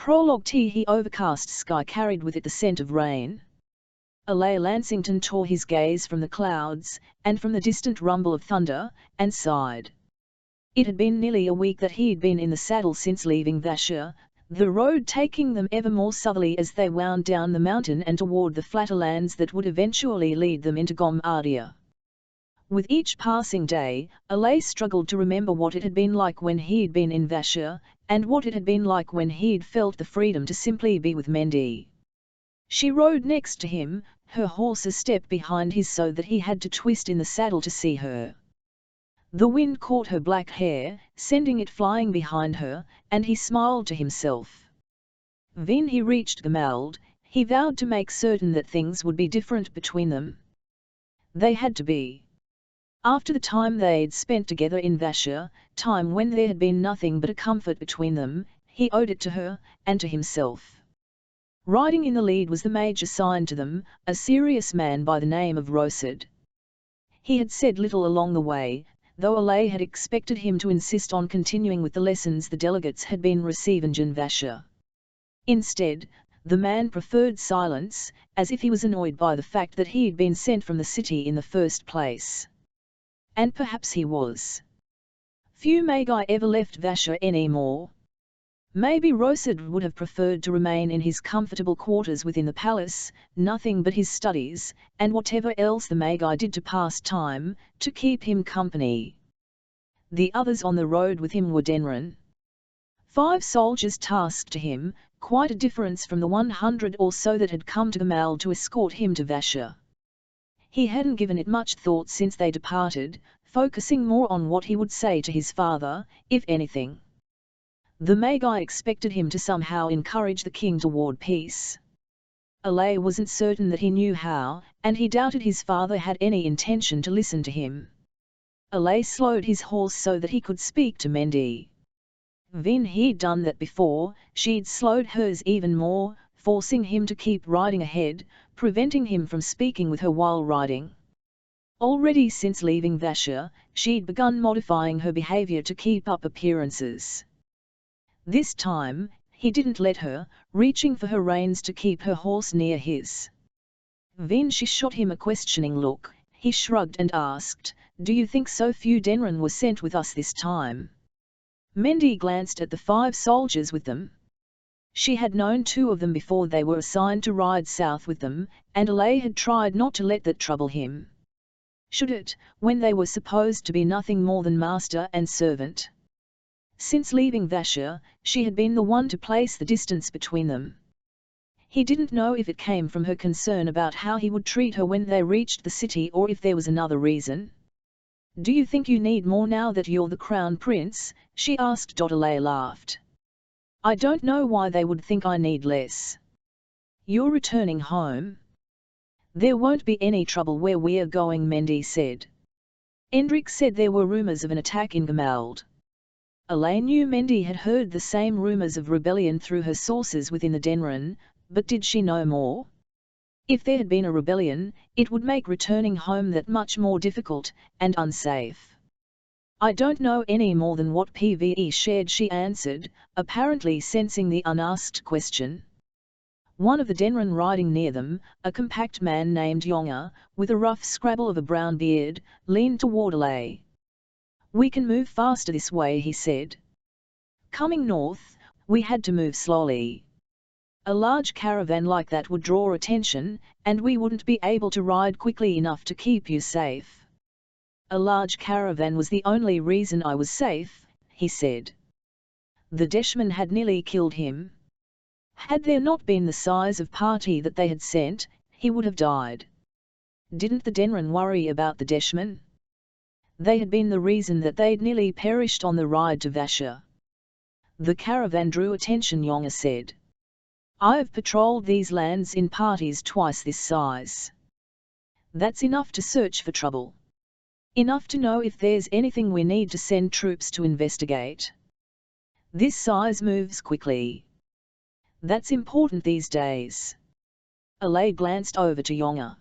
Prologue The overcast sky carried with it the scent of rain. Alay Lansington tore his gaze from the clouds, and from the distant rumble of thunder, and sighed. It had been nearly a week that he'd been in the saddle since leaving Vasher, the road taking them ever more southerly as they wound down the mountain and toward the flatter lands that would eventually lead them into Gomardia. With each passing day, Alay struggled to remember what it had been like when he'd been in Vasher, and what it had been like when he'd felt the freedom to simply be with Mendy. She rode next to him, her horse a step behind his so that he had to twist in the saddle to see her. The wind caught her black hair, sending it flying behind her, and he smiled to himself. When he reached Gemald, he vowed to make certain that things would be different between them. They had to be. After the time they'd spent together in Vasher, time when there had been nothing but a comfort between them, he owed it to her, and to himself. Riding in the lead was the mage assigned to them, a serious man by the name of Rosid. He had said little along the way, though Alay had expected him to insist on continuing with the lessons the delegates had been receiving in Vasher. Instead, the man preferred silence, as if he was annoyed by the fact that he'd been sent from the city in the first place. And perhaps he was. Few Magi ever left Vasher anymore. Maybe Rosid would have preferred to remain in his comfortable quarters within the palace, nothing but his studies, and whatever else the Magi did to pass time, to keep him company. The others on the road with him were Denren. 5 soldiers tasked to him, quite a difference from the 100 or so that had come to Gemald to escort him to Vasher. He hadn't given it much thought since they departed, focusing more on what he would say to his father, if anything. The Magi expected him to somehow encourage the king toward peace. Alay wasn't certain that he knew how, and he doubted his father had any intention to listen to him. Alay slowed his horse so that he could speak to Mendy. When he'd done that before, she'd slowed hers even more, forcing him to keep riding ahead, preventing him from speaking with her while riding. Already since leaving Vasher, she'd begun modifying her behavior to keep up appearances. This time, he didn't let her, reaching for her reins to keep her horse near his. When she shot him a questioning look, he shrugged and asked, "Do you think so few Denren were sent with us this time?" Mendy glanced at the 5 soldiers with them. She had known 2 of them before they were assigned to ride south with them, and Alay had tried not to let that trouble him. Should it, when they were supposed to be nothing more than master and servant? Since leaving Vasher, she had been the one to place the distance between them. He didn't know if it came from her concern about how he would treat her when they reached the city or if there was another reason. "Do you think you need more now that you're the crown prince?" she asked. Alay laughed. "I don't know why they would think I need less. You're returning home." "There won't be any trouble where we're going," Mendy said. Endrick said there were rumors of an attack in Gemald. Alay knew Mendy had heard the same rumors of rebellion through her sources within the Denren, but did she know more? If there had been a rebellion, it would make returning home that much more difficult, and unsafe. "I don't know any more than what PVE shared," she answered, apparently sensing the unasked question. One of the Denren riding near them, a compact man named Yonga, with a rough scrabble of a brown beard, leaned toward Alay. "We can move faster this way," he said. "Coming north, we had to move slowly. A large caravan like that would draw attention, and we wouldn't be able to ride quickly enough to keep you safe." "A large caravan was the only reason I was safe," he said. "The Deshman had nearly killed him. Had there not been the size of party that they had sent, he would have died." Didn't the Denren worry about the Deshman? They had been the reason that they'd nearly perished on the ride to Vasher. "The caravan drew attention," Yonga said. "I've patrolled these lands in parties twice this size. That's enough to search for trouble. Enough to know if there's anything we need to send troops to investigate. This size moves quickly. That's important these days." Alay glanced over to Yonga.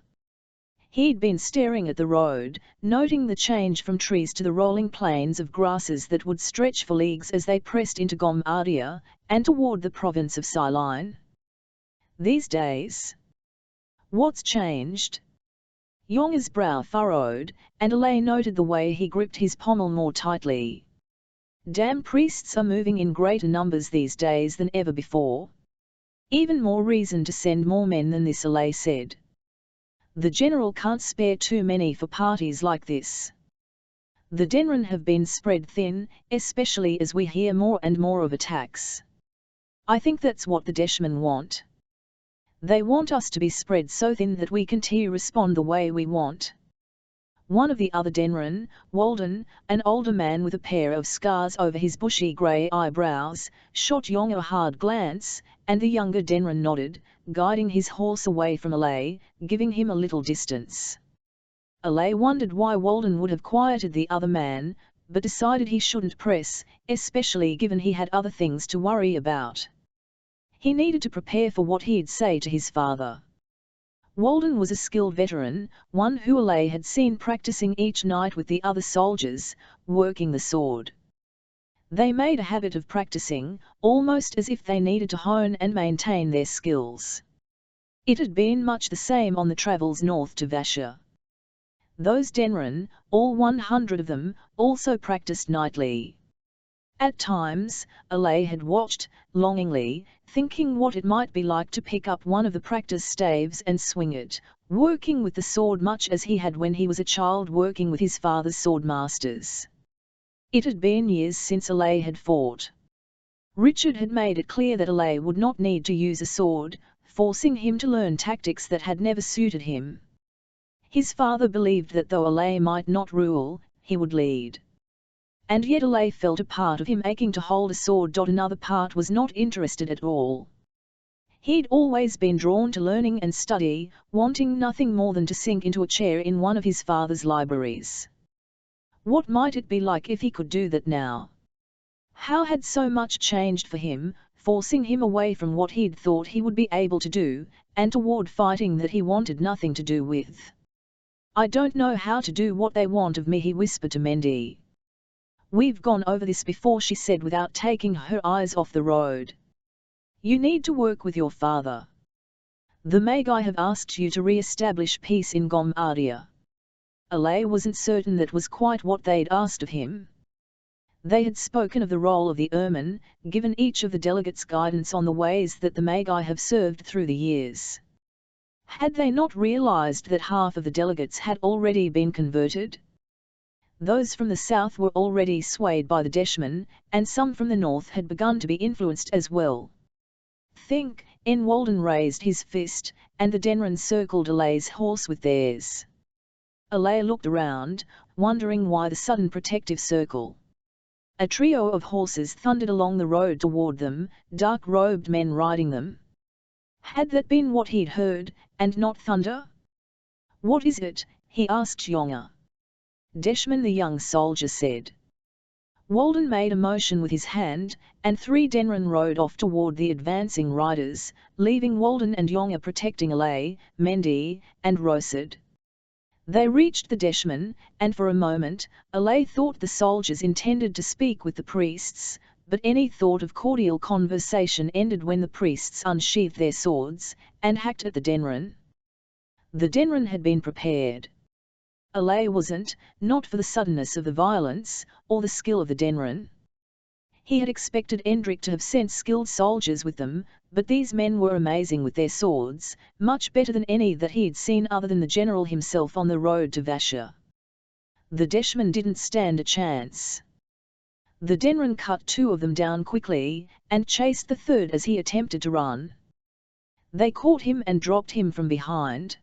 He'd been staring at the road, noting the change from trees to the rolling plains of grasses that would stretch for leagues as they pressed into Gombardia, and toward the province of Ceylon. These days? What's changed? Yonga's brow furrowed, and Alay noted the way he gripped his pommel more tightly. Damn priests are moving in greater numbers these days than ever before. Even more reason to send more men than this, Alay said. The general can't spare too many for parties like this. The Denren have been spread thin, especially as we hear more and more of attacks. I think that's what the Deshmen want. They want us to be spread so thin that we can respond the way we want. One of the other Denren, Walden, an older man with a pair of scars over his bushy grey eyebrows, shot Yonga a hard glance, and the younger Denren nodded, guiding his horse away from Alay, giving him a little distance. Alay wondered why Walden would have quieted the other man, but decided he shouldn't press, especially given he had other things to worry about. He needed to prepare for what he'd say to his father. Walden was a skilled veteran, one who Alay had seen practicing each night with the other soldiers, working the sword. They made a habit of practicing, almost as if they needed to hone and maintain their skills. It had been much the same on the travels north to Vasha. Those Denren, all 100 of them, also practiced nightly. At times, Alay had watched, longingly, thinking what it might be like to pick up one of the practice staves and swing it, working with the sword much as he had when he was a child working with his father's swordmasters. It had been years since Alay had fought. Richard had made it clear that Alay would not need to use a sword, forcing him to learn tactics that had never suited him. His father believed that though Alay might not rule, he would lead. And yet Alay felt a part of him aching to hold a sword. Another part was not interested at all. He'd always been drawn to learning and study, wanting nothing more than to sink into a chair in one of his father's libraries. What might it be like if he could do that now? How had so much changed for him, forcing him away from what he'd thought he would be able to do, and toward fighting that he wanted nothing to do with? I don't know how to do what they want of me, he whispered to Mendy. We've gone over this before, she said without taking her eyes off the road. You need to work with your father. The Magi have asked you to re-establish peace in Gombardia. Alay wasn't certain that was quite what they'd asked of him. They had spoken of the role of the Ermine, given each of the delegates guidance on the ways that the Magi have served through the years. Had they not realized that half of the delegates had already been converted? Those from the south were already swayed by the Deshmen, and some from the north had begun to be influenced as well. Think, Walden raised his fist, and the Denren circled Alay's horse with theirs. Alay looked around, wondering why the sudden protective circle. A trio of horses thundered along the road toward them, dark-robed men riding them. Had that been what he'd heard, and not thunder? What is it? He asked Yonga. Deshman, the young soldier said. Walden made a motion with his hand, and 3 Denren rode off toward the advancing riders, leaving Walden and Yonga protecting Alay, Mendy, and Rosid. They reached the Deshman, and for a moment, Alay thought the soldiers intended to speak with the priests, but any thought of cordial conversation ended when the priests unsheathed their swords, and hacked at the Denren. The Denren had been prepared. Alay wasn't, not for the suddenness of the violence, or the skill of the Denren. He had expected Endrick to have sent skilled soldiers with them, but these men were amazing with their swords, much better than any that he'd seen other than the general himself on the road to Vasha. The Deshman didn't stand a chance. The Denren cut 2 of them down quickly, and chased the third as he attempted to run. They caught him and dropped him from behind.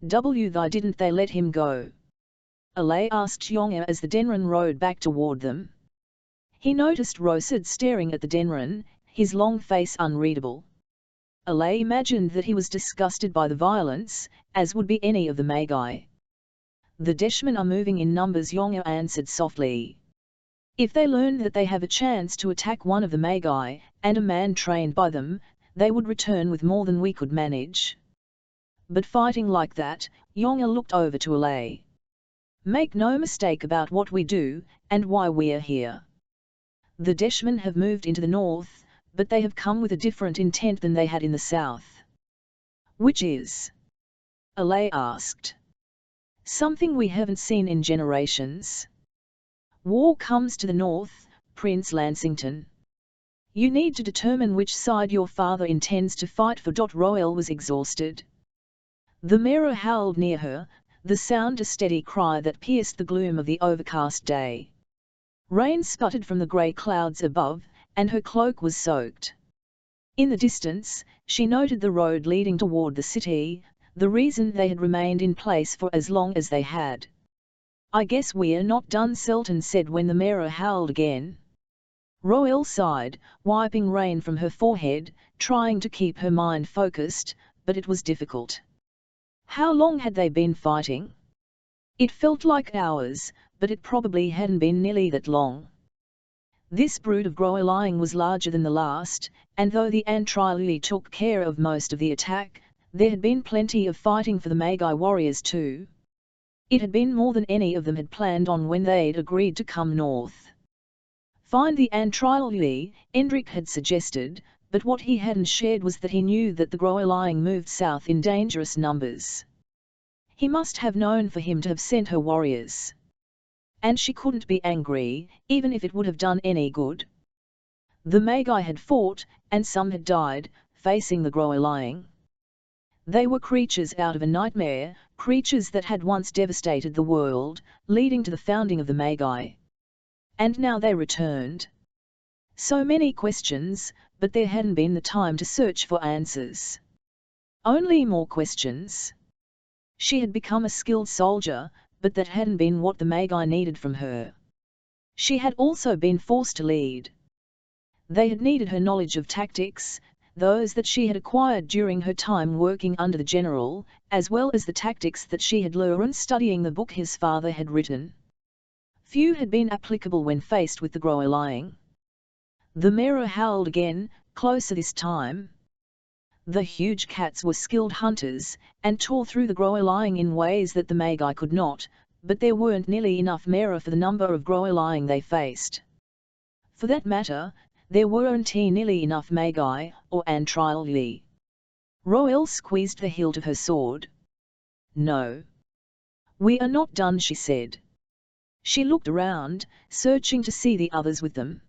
Why didn't they let him go? Alay asked Yonga as the Denren rode back toward them. He noticed Rosid staring at the Denren, his long face unreadable. Alay imagined that he was disgusted by the violence, as would be any of the Magi. The Deshmen are moving in numbers, Yonga answered softly. If they learn that they have a chance to attack one of the Magi, and a man trained by them, they would return with more than we could manage. But fighting like that, Yonga looked over to Alay. Make no mistake about what we do, and why we're here. The Deshmen have moved into the north, but they have come with a different intent than they had in the south. Which is? Alay asked. Something we haven't seen in generations. War comes to the north, Prince Lansington. You need to determine which side your father intends to fight for. Royal was exhausted. The mirror howled near her, the sound a steady cry that pierced the gloom of the overcast day. Rain sputtered from the grey clouds above, and her cloak was soaked. In the distance, she noted the road leading toward the city, the reason they had remained in place for as long as they had. I guess we're not done, Selton said when the mirror howled again. Royal sighed, wiping rain from her forehead, trying to keep her mind focused, but it was difficult. How long had they been fighting? It felt like hours, but it probably hadn't been nearly that long. This brood of Groeling was larger than the last, and though the Antrilui took care of most of the attack, there had been plenty of fighting for the Magi warriors too. It had been more than any of them had planned on when they'd agreed to come north. Find the Antrilui, Endrick had suggested, but what he hadn't shared was that he knew that the Groeling moved south in dangerous numbers. He must have known for him to have sent her warriors. And she couldn't be angry, even if it would have done any good. The Magi had fought, and some had died, facing the Groeling. They were creatures out of a nightmare, creatures that had once devastated the world, leading to the founding of the Magi. And now they returned. So many questions, but there hadn't been the time to search for answers. Only more questions. She had become a skilled soldier, but that hadn't been what the Magi needed from her. She had also been forced to lead. They had needed her knowledge of tactics, those that she had acquired during her time working under the general, as well as the tactics that she had learned studying the book his father had written. Few had been applicable when faced with the Groeling. The mirror howled again, closer this time. The huge cats were skilled hunters, and tore through the Groeling in ways that the Magi could not, but there weren't nearly enough mirror for the number of Groeling they faced. For that matter, there weren't nearly enough Magi, or Antrilui. Royal squeezed the hilt of her sword. No. We are not done, she said. She looked around, searching to see the others with them.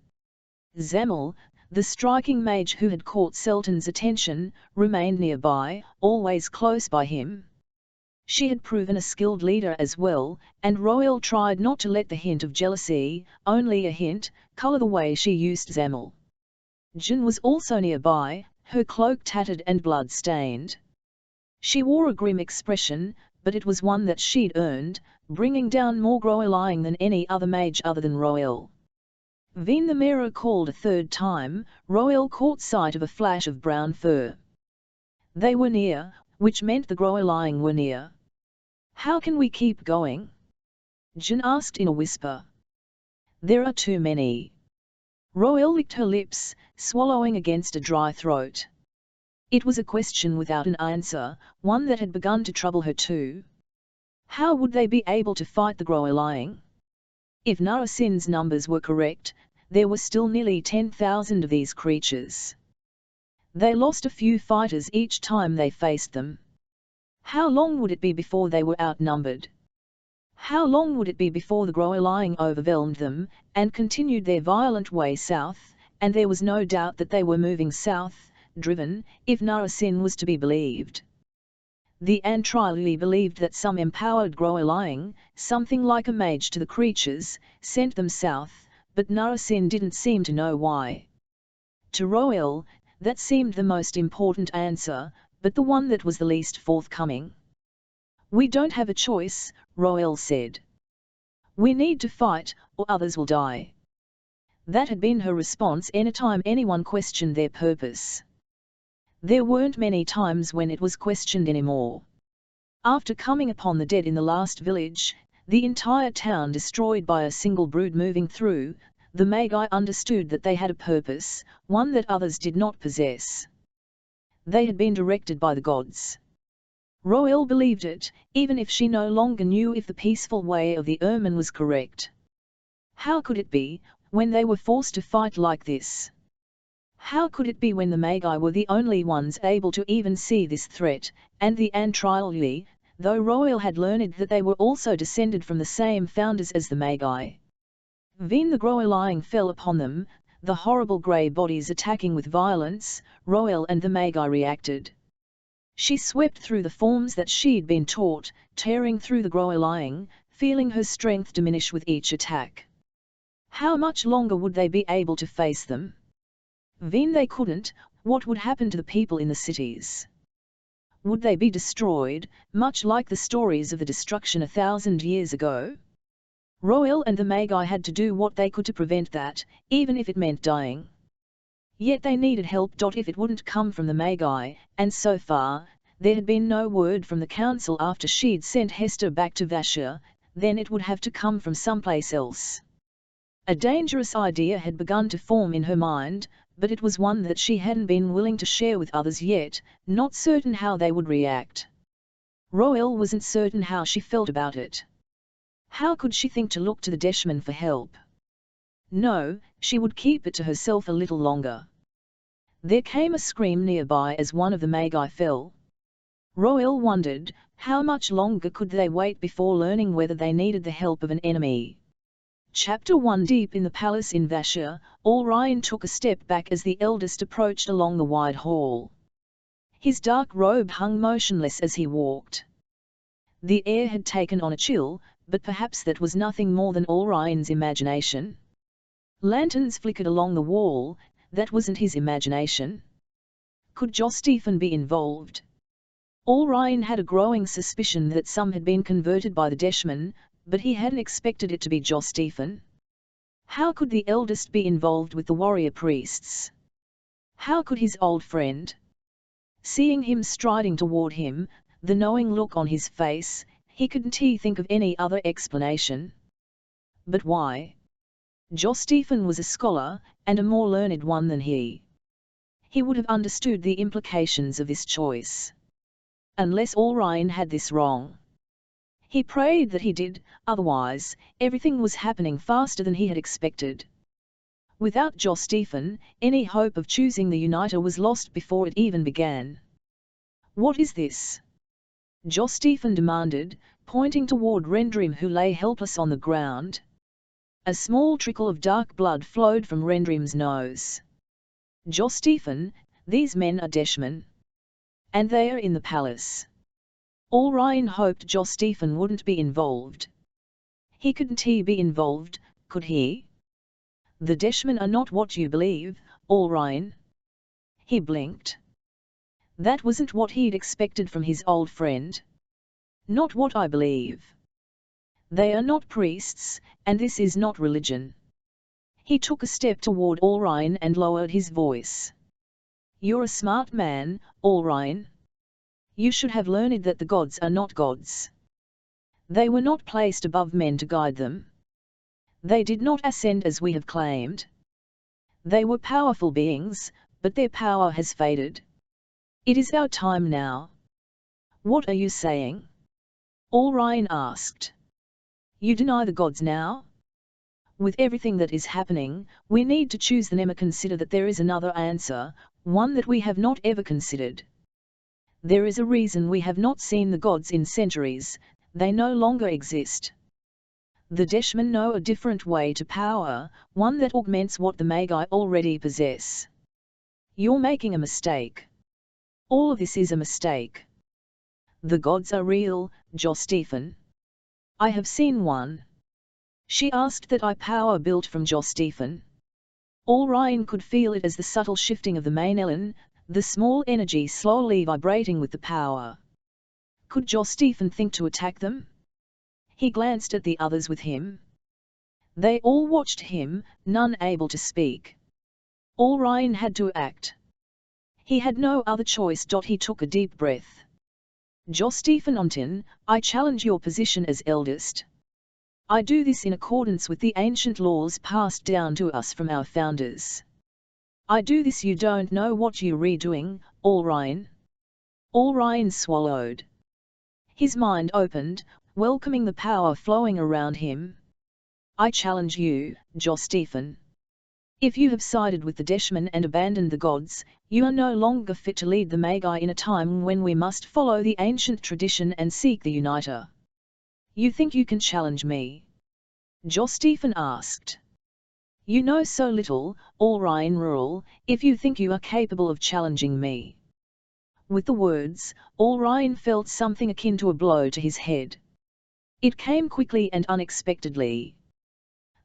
Zamel, the striking mage who had caught Selton's attention, remained nearby, always close by him. She had proven a skilled leader as well, and Royal tried not to let the hint of jealousy, only a hint, colour the way she used Zamel. Jin was also nearby, her cloak tattered and blood-stained. She wore a grim expression, but it was one that she'd earned, bringing down more Groeling than any other mage other than Royal. Veen the mirror called a third time. Royal caught sight of a flash of brown fur. They were near, which meant the Groeling were near. How can we keep going? Jin asked in a whisper. There are too many. Royal licked her lips, swallowing against a dry throat. It was a question without an answer, one that had begun to trouble her too. How would they be able to fight the Groeling? If Narasin's numbers were correct, there were still nearly 10,000 of these creatures. They lost a few fighters each time they faced them. How long would it be before they were outnumbered? How long would it be before the Groeling overwhelmed them, and continued their violent way south? And there was no doubt that they were moving south, driven, if Narasin was to be believed. The Antrilui believed that some empowered Groeling, something like a mage to the creatures, sent them south, but Narasin didn't seem to know why. To Royal, that seemed the most important answer, but the one that was the least forthcoming. We don't have a choice, Royal said. We need to fight, or others will die. That had been her response anytime anyone questioned their purpose. There weren't many times when it was questioned anymore. After coming upon the dead in the last village, the entire town destroyed by a single brood moving through, the Magi understood that they had a purpose, one that others did not possess. They had been directed by the gods. Royal believed it, even if she no longer knew if the peaceful way of the ermine was correct. How could it be, when they were forced to fight like this? How could it be when the Magi were the only ones able to even see this threat, and the Antrioli, though Royal had learned that they were also descended from the same founders as the Magi? When the Groeling fell upon them, the horrible grey bodies attacking with violence, Royal and the Magi reacted. She swept through the forms that she'd been taught, tearing through the Groeling, feeling her strength diminish with each attack. How much longer would they be able to face them? When they couldn't, what would happen to the people in the cities? Would they be destroyed, much like the stories of the destruction 1,000 years ago? Royal and the Magi had to do what they could to prevent that, even if it meant dying. Yet they needed help. If it wouldn't come from the Magi, and so far, there had been no word from the council after she'd sent Hester back to Vasher, then it would have to come from someplace else. A dangerous idea had begun to form in her mind, but it was one that she hadn't been willing to share with others yet, not certain how they would react. Royal wasn't certain how she felt about it. How could she think to look to the Deshman for help? No, she would keep it to herself a little longer. There came a scream nearby as one of the Magi fell. Royal wondered, how much longer could they wait before learning whether they needed the help of an enemy? Chapter 1. Deep in the palace in Vasher, Orion took a step back as the eldest approached along the wide hall. His dark robe hung motionless as he walked. The air had taken on a chill, but perhaps that was nothing more than Orion's imagination. Lanterns flickered along the wall, that wasn't his imagination. Could Josteven be involved? Orion had a growing suspicion that some had been converted by the Deshman, but he hadn't expected it to be Josteven. How could the eldest be involved with the warrior priests? How could his old friend? Seeing him striding toward him, the knowing look on his face, he couldn't think of any other explanation. But why? Josteven was a scholar, and a more learned one than he. He would have understood the implications of this choice. Unless Orion had this wrong. He prayed that he did, otherwise, everything was happening faster than he had expected. Without Josteven, any hope of choosing the Uniter was lost before it even began. What is this? Josteven demanded, pointing toward Rendrim, who lay helpless on the ground. A small trickle of dark blood flowed from Rendrim's nose. Josteven, these men are Deshman. And they are in the palace. Orion hoped Josteven wouldn't be involved. He couldn't be involved, could he? The Deshman are not what you believe, Orion. He blinked. That wasn't what he'd expected from his old friend. Not what I believe. They are not priests, and this is not religion. He took a step toward Orion and lowered his voice. You're a smart man, Orion. You should have learned that the gods are not gods. They were not placed above men to guide them. They did not ascend as we have claimed. They were powerful beings, but their power has faded. It is our time now. What are you saying? Orion asked. You deny the gods now? With everything that is happening, we need to choose them or consider that there is another answer, one that we have not ever considered. There is a reason we have not seen the gods in centuries, they no longer exist. The Deshman know a different way to power, one that augments what the Magi already possess. You're making a mistake. All of this is a mistake. The gods are real, Josteven. I have seen one. She asked that power built from Josteven. Orion could feel it as the subtle shifting of the main elan, the small energy slowly vibrating with the power. Could Josteven think to attack them? He glanced at the others with him. They all watched him, none able to speak. Orion had to act. He had no other choice. He took a deep breath. Josteven Ontin, I challenge your position as eldest. I do this in accordance with the ancient laws passed down to us from our founders. I do this. You don't know what you're redoing, Orion. Orion swallowed. His mind opened, welcoming the power flowing around him. I challenge you, Stephen. If you have sided with the Deshman and abandoned the gods, you are no longer fit to lead the Magi in a time when we must follow the ancient tradition and seek the Uniter. You think you can challenge me? Stephen asked. You know so little, Allryan Rural, if you think you are capable of challenging me. With the words, Allryan felt something akin to a blow to his head. It came quickly and unexpectedly.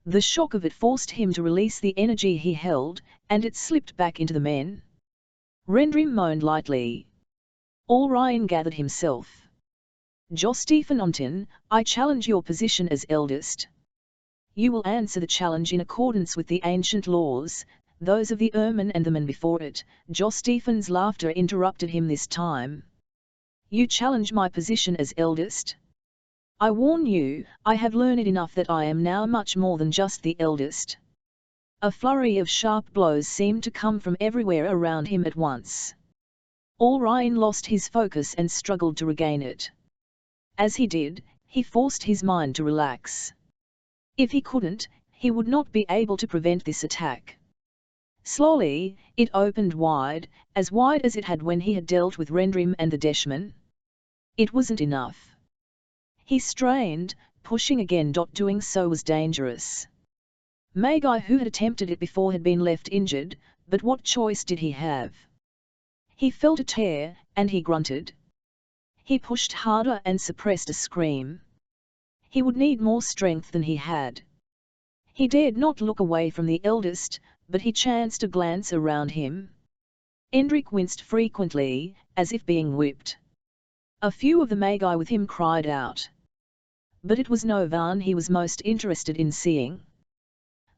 The shock of it forced him to release the energy he held, and it slipped back into the men. Rendry moaned lightly. Allryan gathered himself. Stephen Ontin, I challenge your position as eldest. You will answer the challenge in accordance with the ancient laws, those of the Ermine and the men before it. Stephen's laughter interrupted him this time. You challenge my position as eldest? I warn you, I have learned enough that I am now much more than just the eldest. A flurry of sharp blows seemed to come from everywhere around him at once. Allryan lost his focus and struggled to regain it. As he did, he forced his mind to relax. If he couldn't, he would not be able to prevent this attack. Slowly, it opened wide as it had when he had dealt with Rendrim and the Deshman. It wasn't enough. He strained, pushing again. Doing so was dangerous. Magi who had attempted it before had been left injured, but what choice did he have? He felt a tear, and he grunted. He pushed harder and suppressed a scream. He would need more strength than he had. He dared not look away from the eldest, but he chanced to glance around him. Endrick winced frequently, as if being whipped. A few of the Magi with him cried out. But it was Novan he was most interested in seeing.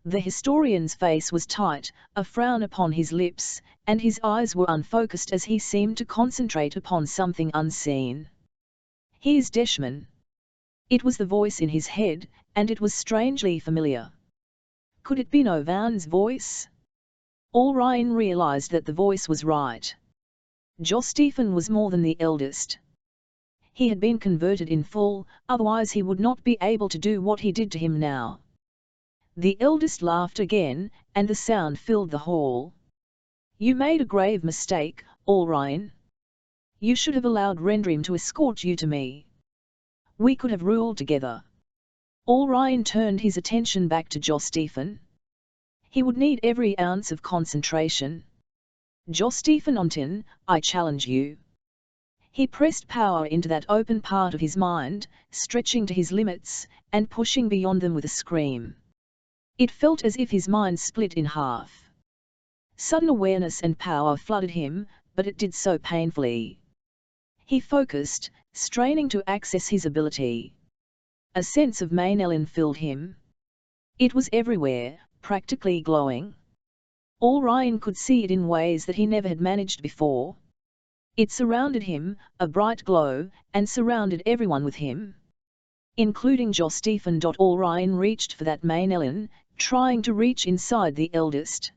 The historian's face was tight, a frown upon his lips, and his eyes were unfocused as he seemed to concentrate upon something unseen. Here's Deshman. It was the voice in his head, and it was strangely familiar. Could it be Novan's voice? Allryan realized that the voice was right. Stephen was more than the eldest. He had been converted in full, otherwise he would not be able to do what he did to him now. The eldest laughed again, and the sound filled the hall. You made a grave mistake, Allryan. You should have allowed Rendrim to escort you to me. We could have ruled together. Allryan turned his attention back to Stephen. He would need every ounce of concentration. Stephen Ontin, I challenge you. He pressed power into that open part of his mind, stretching to his limits, and pushing beyond them with a scream. It felt as if his mind split in half. Sudden awareness and power flooded him, but it did so painfully. He focused, straining to access his ability. A sense of Maynellin filled him. It was everywhere, practically glowing. Allryan could see it in ways that he never had managed before. It surrounded him, a bright glow, and surrounded everyone with him. Including Stephen. Allryan reached for that Maynellin, trying to reach inside the eldest.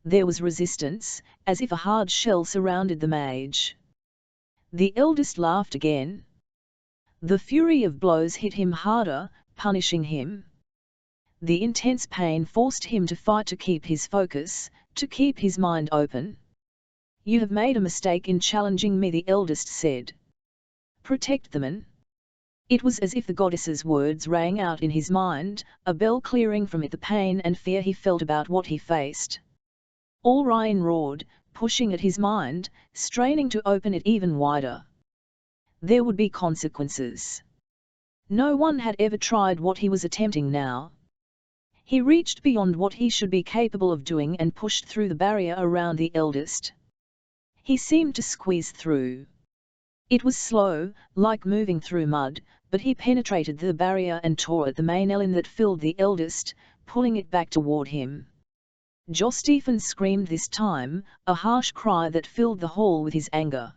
There was resistance, as if a hard shell surrounded the mage. The eldest laughed again. The fury of blows hit him harder, punishing him. The intense pain forced him to fight to keep his focus, to keep his mind open. You have made a mistake in challenging me, the eldest said. Protect the man. It was as if the goddess's words rang out in his mind, a bell clearing from it the pain and fear he felt about what he faced. Allryan roared, pushing at his mind, straining to open it even wider. There would be consequences. No one had ever tried what he was attempting now. He reached beyond what he should be capable of doing and pushed through the barrier around the eldest. He seemed to squeeze through. It was slow, like moving through mud, but he penetrated the barrier and tore at the Maynellin that filled the eldest, pulling it back toward him. Stephen screamed this time, a harsh cry that filled the hall with his anger.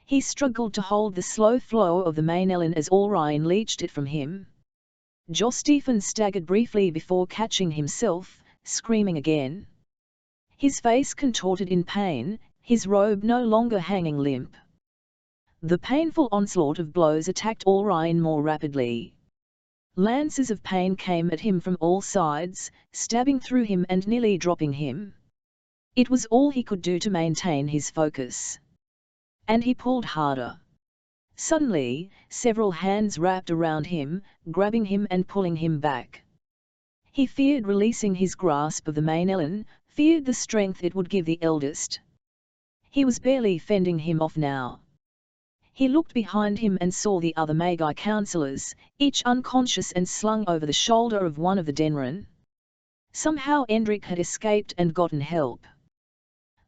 He struggled to hold the slow flow of the Maynellin as Allryan leached it from him. Stephen staggered briefly before catching himself, screaming again. His face contorted in pain, his robe no longer hanging limp. The painful onslaught of blows attacked Orion more rapidly. Lances of pain came at him from all sides, stabbing through him and nearly dropping him. It was all he could do to maintain his focus. And he pulled harder. Suddenly, several hands wrapped around him, grabbing him and pulling him back. He feared releasing his grasp of the main Ellen, feared the strength it would give the eldest. He was barely fending him off now. He looked behind him and saw the other Magi councillors, each unconscious and slung over the shoulder of one of the Denren. Somehow Endrick had escaped and gotten help.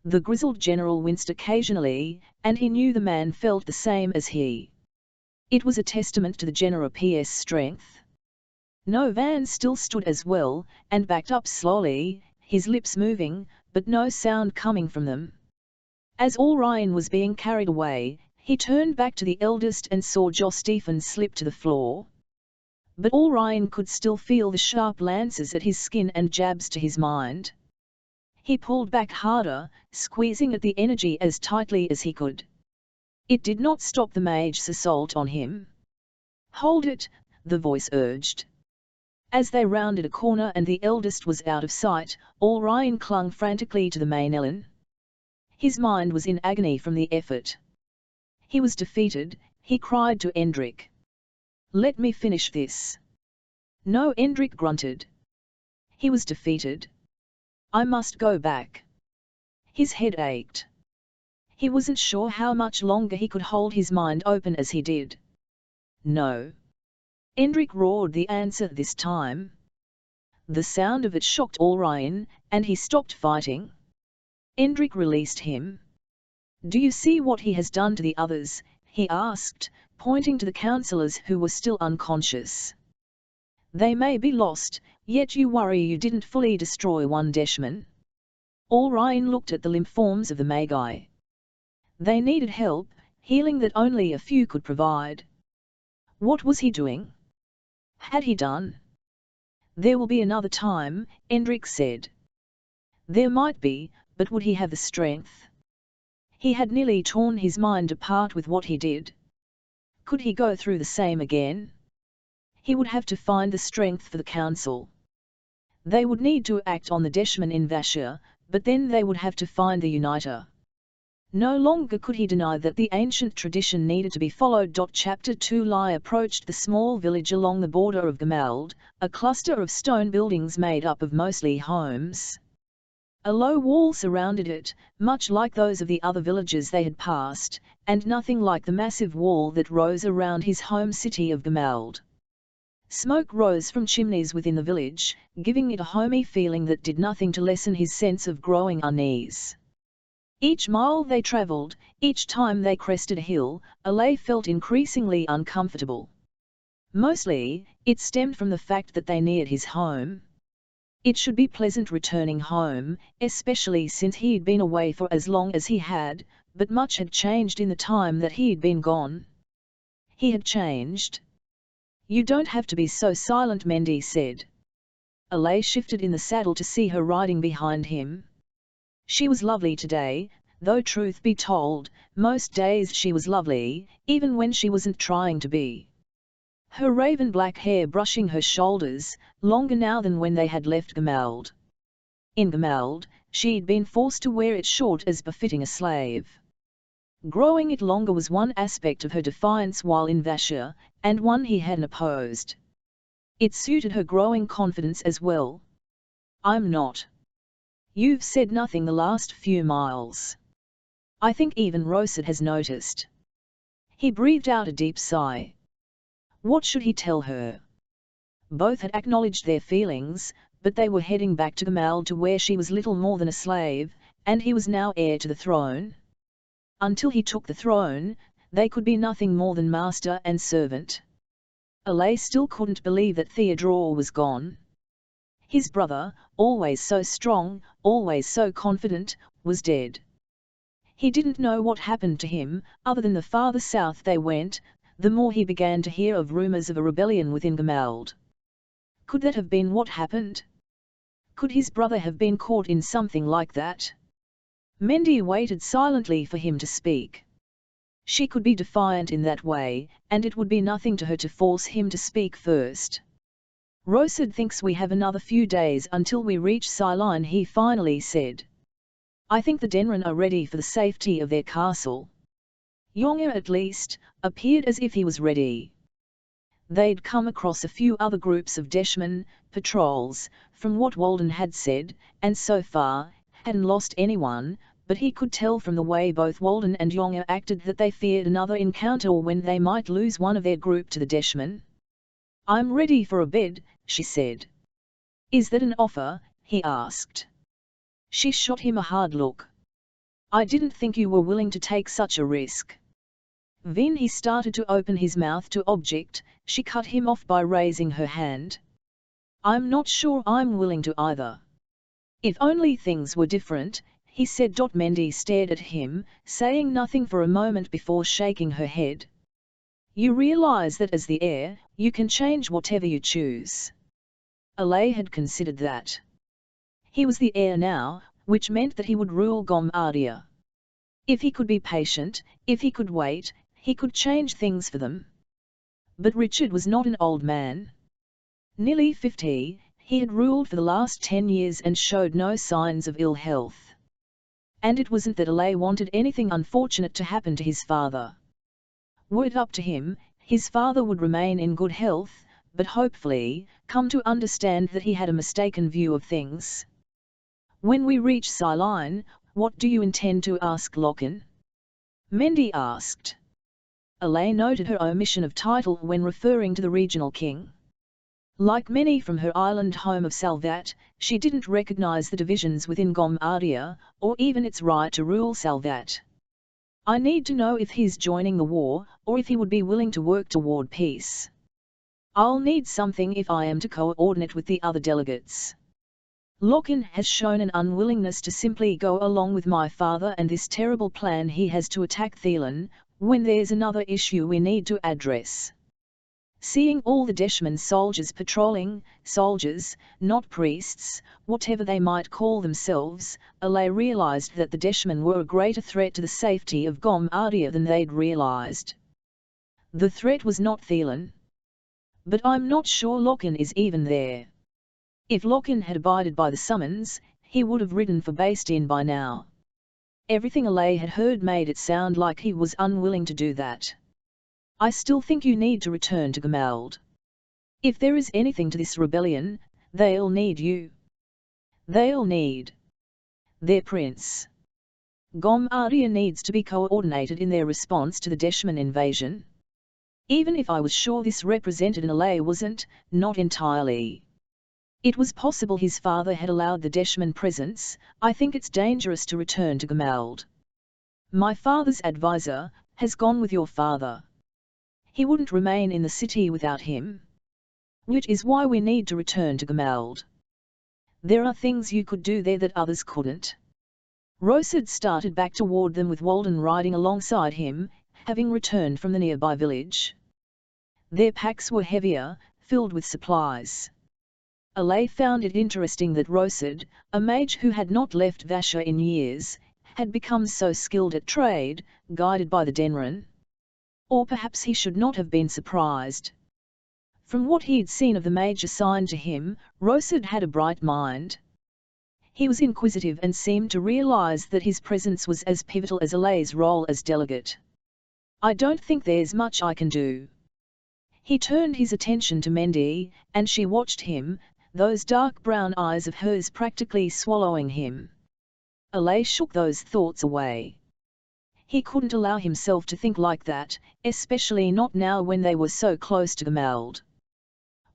The grizzled general winced occasionally, and he knew the man felt the same as he. It was a testament to the general's strength. No, Van still stood as well, and backed up slowly, his lips moving, but no sound coming from them. As Orion was being carried away, he turned back to the eldest and saw Stephen slip to the floor. But Orion could still feel the sharp lances at his skin and jabs to his mind. He pulled back harder, squeezing at the energy as tightly as he could. It did not stop the mage's assault on him. "Hold it," the voice urged. As they rounded a corner and the eldest was out of sight, Orion clung frantically to the main Ellen. His mind was in agony from the effort. He was defeated, he cried to Endrick. "Let me finish this." "No," Endrick grunted. He was defeated. "I must go back." His head ached. He wasn't sure how much longer he could hold his mind open as he did. "No." Endrick roared the answer this time. The sound of it shocked Orion, and he stopped fighting. Endrick released him. "Do you see what he has done to the others?" he asked, pointing to the councillors who were still unconscious. "They may be lost, yet you worry you didn't fully destroy one Deshman." Orion looked at the limp forms of the Magi. They needed help, healing that only a few could provide. What was he doing? Had he done? "There will be another time," Endrick said. There might be, but would he have the strength? He had nearly torn his mind apart with what he did. Could he go through the same again? He would have to find the strength for the council. They would need to act on the Deshman in Vasher, but then they would have to find the Uniter. No longer could he deny that the ancient tradition needed to be followed. Chapter 2 Lai approached the small village along the border of Gemald, a cluster of stone buildings made up of mostly homes. A low wall surrounded it, much like those of the other villages they had passed, and nothing like the massive wall that rose around his home city of Gemald. Smoke rose from chimneys within the village, giving it a homey feeling that did nothing to lessen his sense of growing unease. Each mile they travelled, each time they crested a hill, Alay felt increasingly uncomfortable. Mostly, it stemmed from the fact that they neared his home. It should be pleasant returning home, especially since he'd been away for as long as he had, but much had changed in the time that he'd been gone. He had changed. "You don't have to be so silent," Mendy said. Alay shifted in the saddle to see her riding behind him. She was lovely today, though truth be told, most days she was lovely, even when she wasn't trying to be. Her raven black hair brushing her shoulders, longer now than when they had left Gemald. In Gemald, she'd been forced to wear it short as befitting a slave. Growing it longer was one aspect of her defiance while in Vasher, and one he hadn't opposed. It suited her growing confidence as well. "I'm not. You've said nothing the last few miles. I think even Rosset has noticed." He breathed out a deep sigh. What should he tell her? Both had acknowledged their feelings, but they were heading back to Gemald to where she was little more than a slave, and he was now heir to the throne. Until he took the throne, they could be nothing more than master and servant. Alay still couldn't believe that Theodore was gone. His brother, always so strong, always so confident, was dead. He didn't know what happened to him, other than the farther south they went, the more he began to hear of rumours of a rebellion within Gemald. Could that have been what happened? Could his brother have been caught in something like that? Mendy waited silently for him to speak. She could be defiant in that way, and it would be nothing to her to force him to speak first. Rosid thinks we have another few days until we reach Ceylon, he finally said. I think the Denren are ready for the safety of their castle. Yongya at least, appeared as if he was ready. They'd come across a few other groups of Deshman patrols, from what Walden had said, and so far, hadn't lost anyone, but he could tell from the way both Walden and Yongya acted that they feared another encounter when they might lose one of their group to the Deshman. I'm ready for a bed, she said. Is that an offer? He asked. She shot him a hard look. I didn't think you were willing to take such a risk. Then he started to open his mouth to object, she cut him off by raising her hand. I'm not sure I'm willing to either. If only things were different, he said. Mendy stared at him, saying nothing for a moment before shaking her head. You realize that as the heir, you can change whatever you choose. Alay had considered that. He was the heir now, which meant that he would rule Gomardia. If he could be patient, if he could wait, he could change things for them. But Richard was not an old man. Nearly 50, he had ruled for the last 10 years and showed no signs of ill health. And it wasn't that Alay wanted anything unfortunate to happen to his father. Were it up to him, his father would remain in good health, but hopefully, come to understand that he had a mistaken view of things. When we reach Ceylon, what do you intend to ask Lochan? Mendy asked. Alay noted her omission of title when referring to the regional king. Like many from her island home of Salvat, she didn't recognize the divisions within Gomardia, or even its right to rule Salvat. I need to know if he's joining the war, or if he would be willing to work toward peace. I'll need something if I am to coordinate with the other delegates. Lochan has shown an unwillingness to simply go along with my father and this terrible plan he has to attack Thelan, when there's another issue we need to address. Seeing all the Deshman soldiers patrolling, soldiers, not priests, whatever they might call themselves, Alay realized that the Deshman were a greater threat to the safety of Gomardia than they'd realized. The threat was not Thelan. But I'm not sure Lochan is even there. If Lochan had abided by the summons, he would have ridden for Bastion by now. Everything Alay had heard made it sound like he was unwilling to do that. I still think you need to return to Gemald. If there is anything to this rebellion, they'll need you. They'll need their prince. Gomardia needs to be coordinated in their response to the Deshman invasion. Even if I was sure this represented an Alay wasn't, not entirely. It was possible his father had allowed the Deshman presence. I think it's dangerous to return to Gemald. My father's advisor has gone with your father. He wouldn't remain in the city without him. Which is why we need to return to Gemald. There are things you could do there that others couldn't. Rosid started back toward them with Walden riding alongside him, having returned from the nearby village. Their packs were heavier, filled with supplies. Alay found it interesting that Rosid, a mage who had not left Vasha in years, had become so skilled at trade, guided by the Denren. Or perhaps he should not have been surprised. From what he'd seen of the mage assigned to him, Rosid had a bright mind. He was inquisitive and seemed to realize that his presence was as pivotal as Alay's role as delegate. I don't think there's much I can do. He turned his attention to Mendy, and she watched him, those dark brown eyes of hers practically swallowing him. Alay shook those thoughts away. He couldn't allow himself to think like that, especially not now when they were so close to Gemald.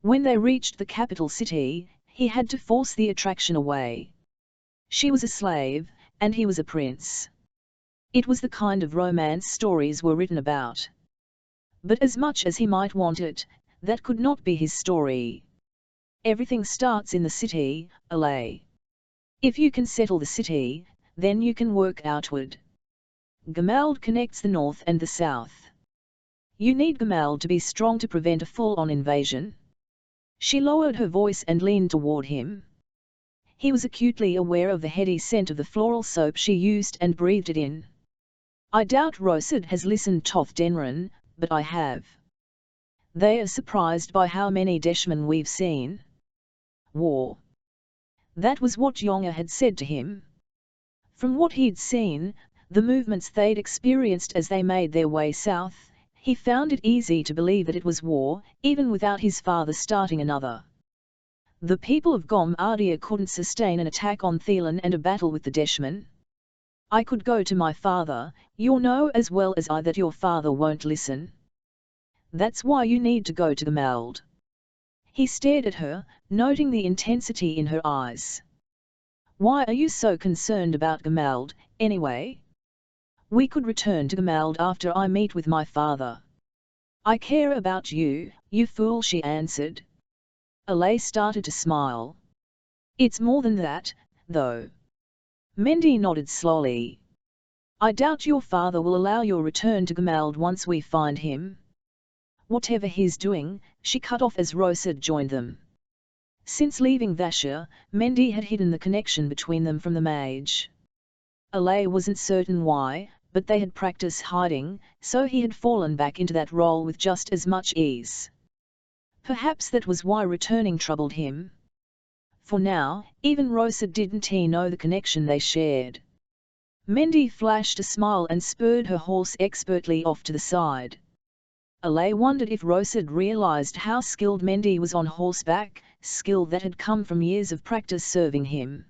When they reached the capital city, he had to force the attraction away. She was a slave, and he was a prince. It was the kind of romance stories were written about. But as much as he might want it, that could not be his story. Everything starts in the city, Alay. If you can settle the city, then you can work outward. Gemald connects the north and the south. You need Gemald to be strong to prevent a full-on invasion. She lowered her voice and leaned toward him. He was acutely aware of the heady scent of the floral soap she used and breathed it in. I doubt Rosad has listened to Denren, but I have. They are surprised by how many Deshmen we've seen. War. That was what Yonga had said to him. From what he'd seen, the movements they'd experienced as they made their way south, he found it easy to believe that it was war, even without his father starting another. The people of Gom Ardia couldn't sustain an attack on Thielan and a battle with the Deshmen. I could go to my father, you know as well as I that your father won't listen. That's why you need to go to Gemald. He stared at her, noting the intensity in her eyes. Why are you so concerned about Gemald, anyway? We could return to Gemald after I meet with my father. I care about you, you fool, she answered. Alay started to smile. It's more than that, though. Mendy nodded slowly. I doubt your father will allow your return to Gemald once we find him. Whatever he's doing, she cut off as Rosad joined them. Since leaving Vasha, Mendy had hidden the connection between them from the mage. Alay wasn't certain why, but they had practiced hiding, so he had fallen back into that role with just as much ease. Perhaps that was why returning troubled him. For now, even Rosad didn't know the connection they shared. Mendy flashed a smile and spurred her horse expertly off to the side. Alay wondered if Rosad realized how skilled Mendy was on horseback, skill that had come from years of practice serving him.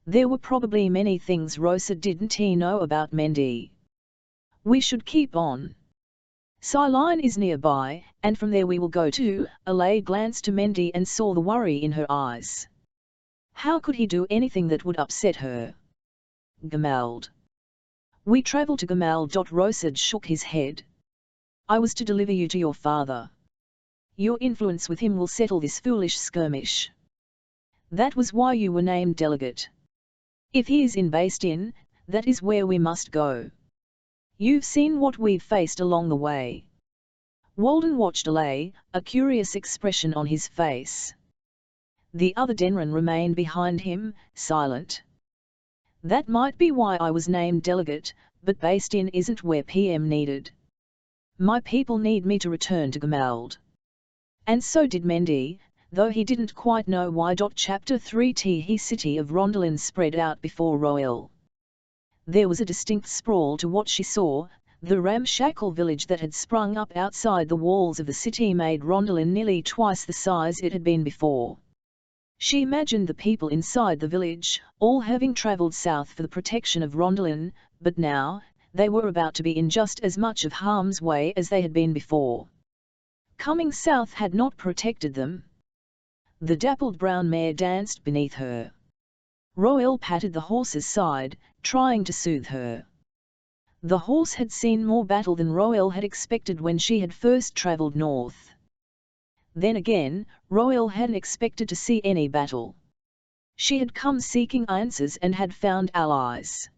There were probably many things Rosad didn't know about Mendy. We should keep on. Siline is nearby, and from there we will go to. Alay glanced to Mendy and saw the worry in her eyes. How could he do anything that would upset her? Gemald. We travel to Gemald. Rosad shook his head. I was to deliver you to your father. Your influence with him will settle this foolish skirmish. That was why you were named delegate. If he is in Bastin, that is where we must go. You've seen what we've faced along the way. Walden watched Alay, a curious expression on his face. The other Denren remained behind him, silent. That might be why I was named delegate, but Bastin isn't where PM needed. My people need me to return to Gemald. And so did Mendy, though he didn't quite know why. Chapter 3 Tehi city of Rondolin spread out before Royal. There was a distinct sprawl to what she saw. The ramshackle village that had sprung up outside the walls of the city made Rondolin nearly twice the size it had been before. She imagined the people inside the village, all having travelled south for the protection of Rondolin, but now, they were about to be in just as much of harm's way as they had been before. Coming south had not protected them. The dappled brown mare danced beneath her. Royal patted the horse's side, trying to soothe her. The horse had seen more battle than Royal had expected when she had first travelled north. Then again, Royal hadn't expected to see any battle. She had come seeking answers and had found allies.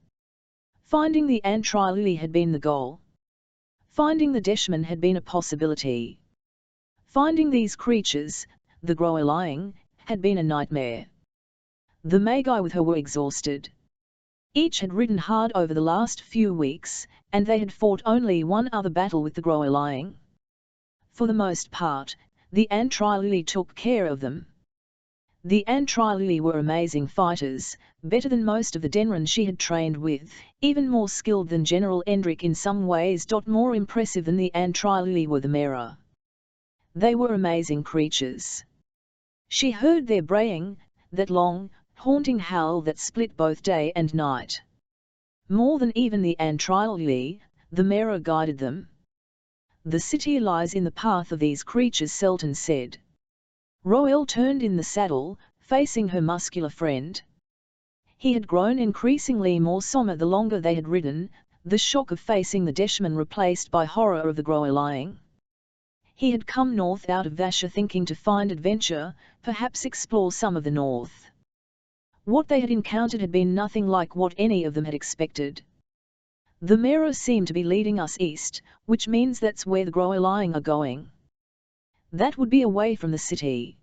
Finding the Antriluli had been the goal. Finding the Deshmen had been a possibility. Finding these creatures, the Groeling, had been a nightmare. The Magi with her were exhausted. Each had ridden hard over the last few weeks, and they had fought only one other battle with the Groeling. For the most part, the Antriluli took care of them. The Antriluli were amazing fighters, better than most of the Denren she had trained with, even more skilled than General Endrick in some ways. More impressive than the Antriluli were the Mera. They were amazing creatures. She heard their braying, that long, haunting howl that split both day and night. More than even the Antriluli, the Mera guided them. The city lies in the path of these creatures, Selton said. Royal turned in the saddle, facing her muscular friend. He had grown increasingly more somber the longer they had ridden, the shock of facing the Deshmen replaced by horror of the Groeling. He had come north out of Vasha thinking to find adventure, perhaps explore some of the north. What they had encountered had been nothing like what any of them had expected. The Mera seemed to be leading us east, which means that's where the Groeling are going. That would be away from the city.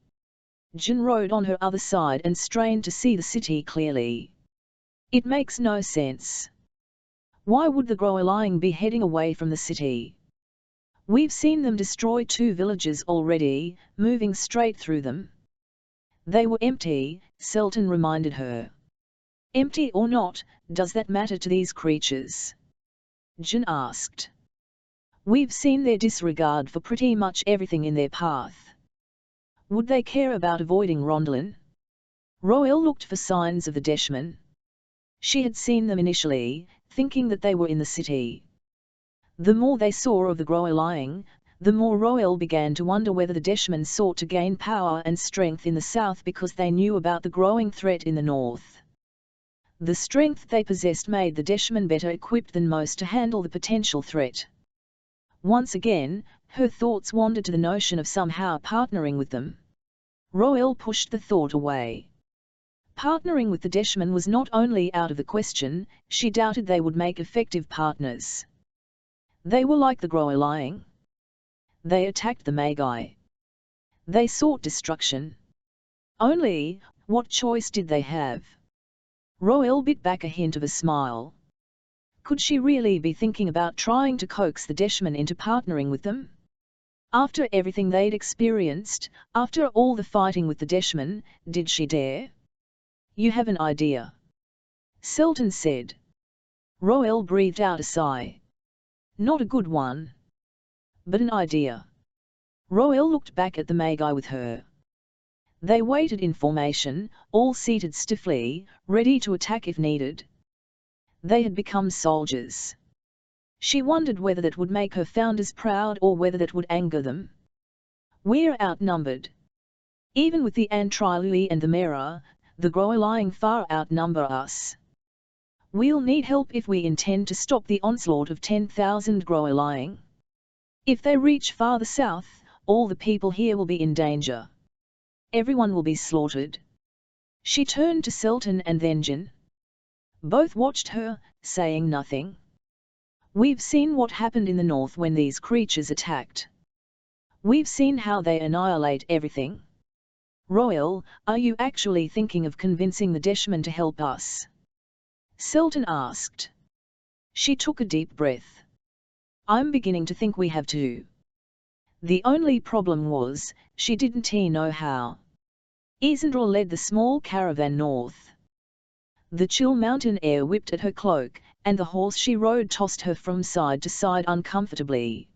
Jin rode on her other side and strained to see the city clearly. It makes no sense. Why would the Groeling be heading away from the city? We've seen them destroy 2 villages already, moving straight through them. They were empty, Selton reminded her. Empty or not, does that matter to these creatures? Jin asked. We've seen their disregard for pretty much everything in their path. Would they care about avoiding Rondelen? Royal looked for signs of the Deshman. She had seen them initially, thinking that they were in the city. The more they saw of the Groeling, the more Royal began to wonder whether the Deshman sought to gain power and strength in the south because they knew about the growing threat in the north. The strength they possessed made the Deshman better equipped than most to handle the potential threat. Once again, her thoughts wandered to the notion of somehow partnering with them. Royal pushed the thought away. Partnering with the Deshman was not only out of the question, she doubted they would make effective partners. They were like the Groeling. They attacked the Magi. They sought destruction. Only, what choice did they have? Royal bit back a hint of a smile. Could she really be thinking about trying to coax the Deshman into partnering with them? After everything they'd experienced, after all the fighting with the Deshman, did she dare? You have an idea? Selton said. Royal breathed out a sigh. Not a good one. But an idea. Royal looked back at the Magi with her. They waited in formation, all seated stiffly, ready to attack if needed. They had become soldiers. She wondered whether that would make her founders proud or whether that would anger them. We're outnumbered. Even with the Antrilui and the Mera, the Groeling far outnumber us. We'll need help if we intend to stop the onslaught of 10,000 Groeling. If they reach farther south, all the people here will be in danger. Everyone will be slaughtered. She turned to Selton and then Jin. Both watched her, saying nothing. We've seen what happened in the north when these creatures attacked. We've seen how they annihilate everything. Royal, are you actually thinking of convincing the Deshman to help us? Selton asked. She took a deep breath. I'm beginning to think we have to. The only problem was, she didn't know how. Isandra led the small caravan north. The chill mountain air whipped at her cloak, and the horse she rode tossed her from side to side uncomfortably.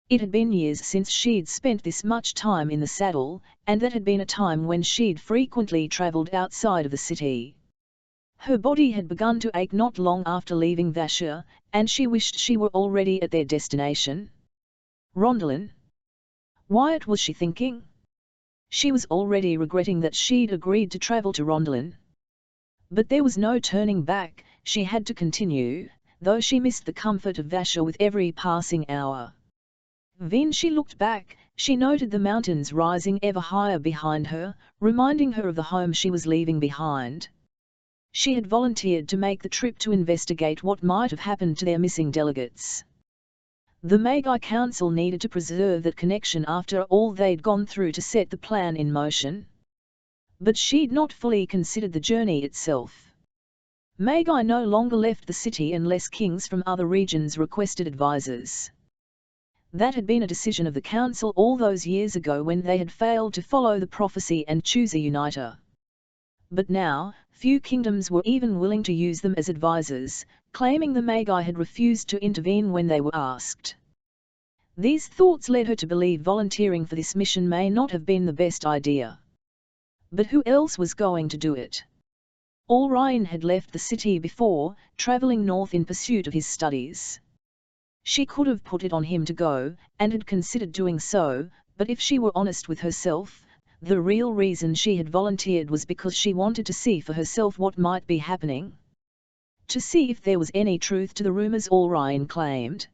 It had been years since she'd spent this much time in the saddle, and that had been a time when she'd frequently travelled outside of the city. Her body had begun to ache not long after leaving Vasher, and she wished she were already at their destination. Rondelen? What was she thinking? She was already regretting that she'd agreed to travel to Rondelen. But there was no turning back, she had to continue, though she missed the comfort of Vasher with every passing hour. When she looked back, she noted the mountains rising ever higher behind her, reminding her of the home she was leaving behind. She had volunteered to make the trip to investigate what might have happened to their missing delegates. The Magi Council needed to preserve that connection after all they'd gone through to set the plan in motion. But she'd not fully considered the journey itself. Magi no longer left the city unless kings from other regions requested advisors. That had been a decision of the council all those years ago when they had failed to follow the prophecy and choose a uniter. But now, few kingdoms were even willing to use them as advisors, claiming the Magi had refused to intervene when they were asked. These thoughts led her to believe volunteering for this mission may not have been the best idea. But who else was going to do it? Orion had left the city before, travelling north in pursuit of his studies. She could have put it on him to go, and had considered doing so, but if she were honest with herself, the real reason she had volunteered was because she wanted to see for herself what might be happening. To see if there was any truth to the rumours Orion claimed.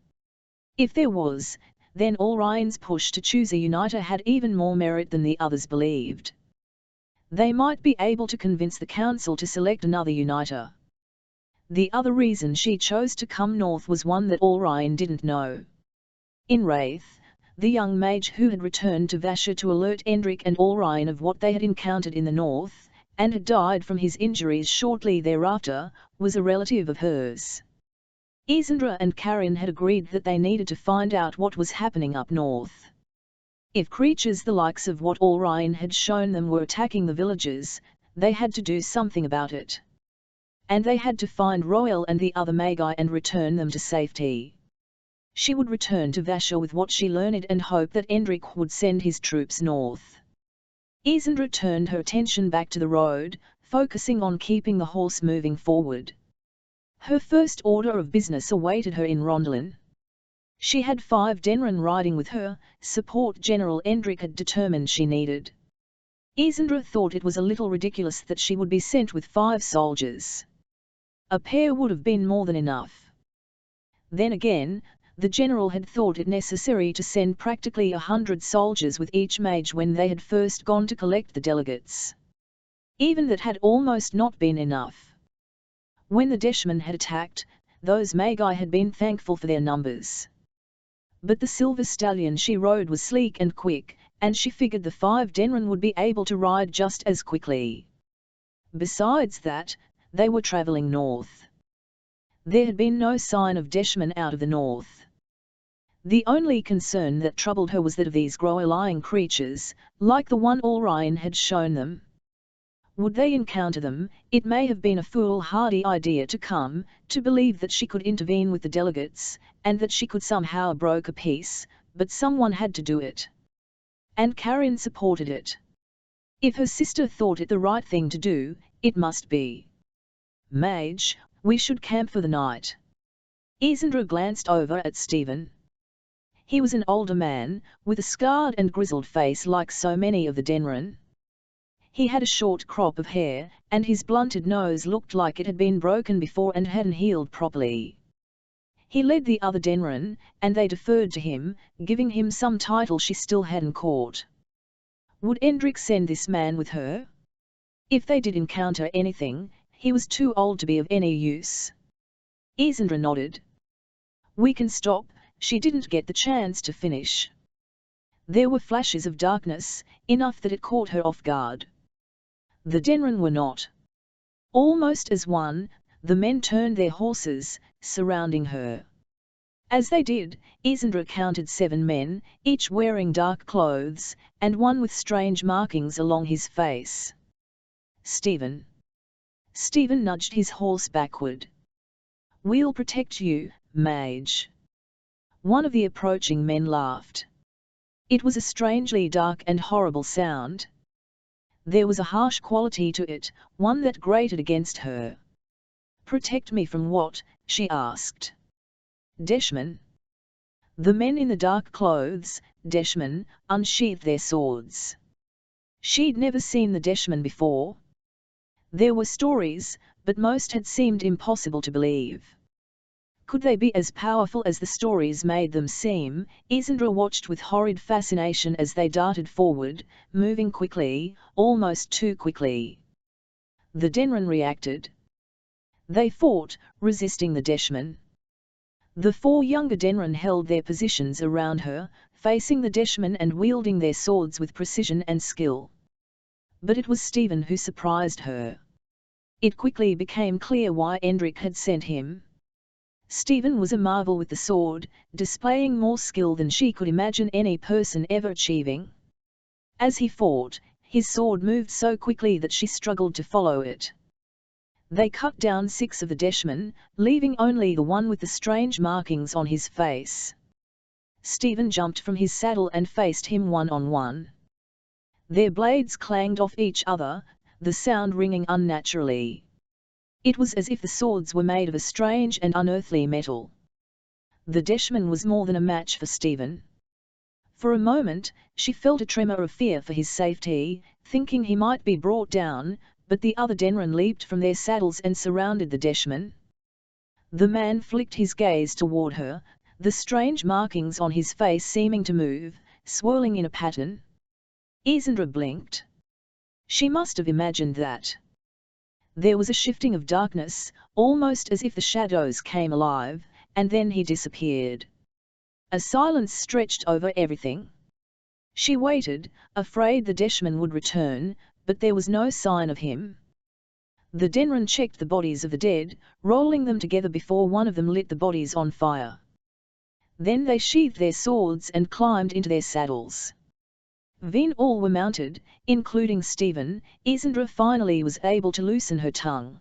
If there was, then Orion's push to choose a uniter had even more merit than the others believed. They might be able to convince the council to select another uniter. The other reason she chose to come north was one that Orion didn't know. In Wraith, the young mage who had returned to Vasher to alert Endrick and Orion of what they had encountered in the north, and had died from his injuries shortly thereafter, was a relative of hers. Isandra and Karin had agreed that they needed to find out what was happening up north. If creatures the likes of what Orion had shown them were attacking the villagers, they had to do something about it. And they had to find Roel and the other Magi and return them to safety. She would return to Vasha with what she learned and hope that Endrik would send his troops north. Isandra turned her attention back to the road, focusing on keeping the horse moving forward. Her first order of business awaited her in Rondelin. She had 5 Denren riding with her, support General Endrik had determined she needed. Isandra thought it was a little ridiculous that she would be sent with 5 soldiers. A pair would have been more than enough. Then again, the general had thought it necessary to send practically 100 soldiers with each mage when they had first gone to collect the delegates. Even that had almost not been enough. When the Deshman had attacked, those Magi had been thankful for their numbers. But the silver stallion she rode was sleek and quick, and she figured the 5 Denren would be able to ride just as quickly. Besides that, they were travelling north. There had been no sign of Deshman out of the north. The only concern that troubled her was that of these grow-lying creatures, like the one Orion had shown them. Would they encounter them? It may have been a foolhardy idea to come, to believe that she could intervene with the delegates, and that she could somehow broker peace, but someone had to do it. And Karin supported it. If her sister thought it the right thing to do, it must be. Mage, we should camp for the night. Isandra glanced over at Stephen. He was an older man, with a scarred and grizzled face like so many of the Denren. He had a short crop of hair, and his blunted nose looked like it had been broken before and hadn't healed properly. He led the other Denren, and they deferred to him, giving him some title she still hadn't caught. Would Endrik send this man with her? If they did encounter anything, he was too old to be of any use. Isandra nodded. We can stop. She didn't get the chance to finish. There were flashes of darkness, enough that it caught her off guard. The Denren were not. Almost as one, the men turned their horses, surrounding her. As they did, Isandra counted 7 men, each wearing dark clothes, and one with strange markings along his face. Stephen. Stephen nudged his horse backward. We'll protect you, mage. One of the approaching men laughed. It was a strangely dark and horrible sound. There was a harsh quality to it, one that grated against her. Protect me from what? She asked. Deshman. The men in the dark clothes, Deshman, unsheathed their swords. She'd never seen the Deshman before. There were stories, but most had seemed impossible to believe. Could they be as powerful as the stories made them seem? Isandra watched with horrid fascination as they darted forward, moving quickly, almost too quickly. The Denren reacted. They fought, resisting the Deshman. The 4 younger Denren held their positions around her, facing the Deshman and wielding their swords with precision and skill. But it was Stephen who surprised her. It quickly became clear why Endrik had sent him. Stephen was a marvel with the sword, displaying more skill than she could imagine any person ever achieving. As he fought, his sword moved so quickly that she struggled to follow it. They cut down 6 of the Deshman, leaving only the one with the strange markings on his face. Stephen jumped from his saddle and faced him one-on-one. Their blades clanged off each other, the sound ringing unnaturally. It was as if the swords were made of a strange and unearthly metal. The Deshman was more than a match for Stephen. For a moment, she felt a tremor of fear for his safety, thinking he might be brought down, but the other Denren leaped from their saddles and surrounded the Deshman. The man flicked his gaze toward her, the strange markings on his face seeming to move, swirling in a pattern. Isandra blinked. She must have imagined that. There was a shifting of darkness, almost as if the shadows came alive, and then he disappeared. A silence stretched over everything. She waited, afraid the Deshman would return, but there was no sign of him. The Denren checked the bodies of the dead, rolling them together before one of them lit the bodies on fire. Then they sheathed their swords and climbed into their saddles. When all were mounted, including Stephen, Isandra finally was able to loosen her tongue.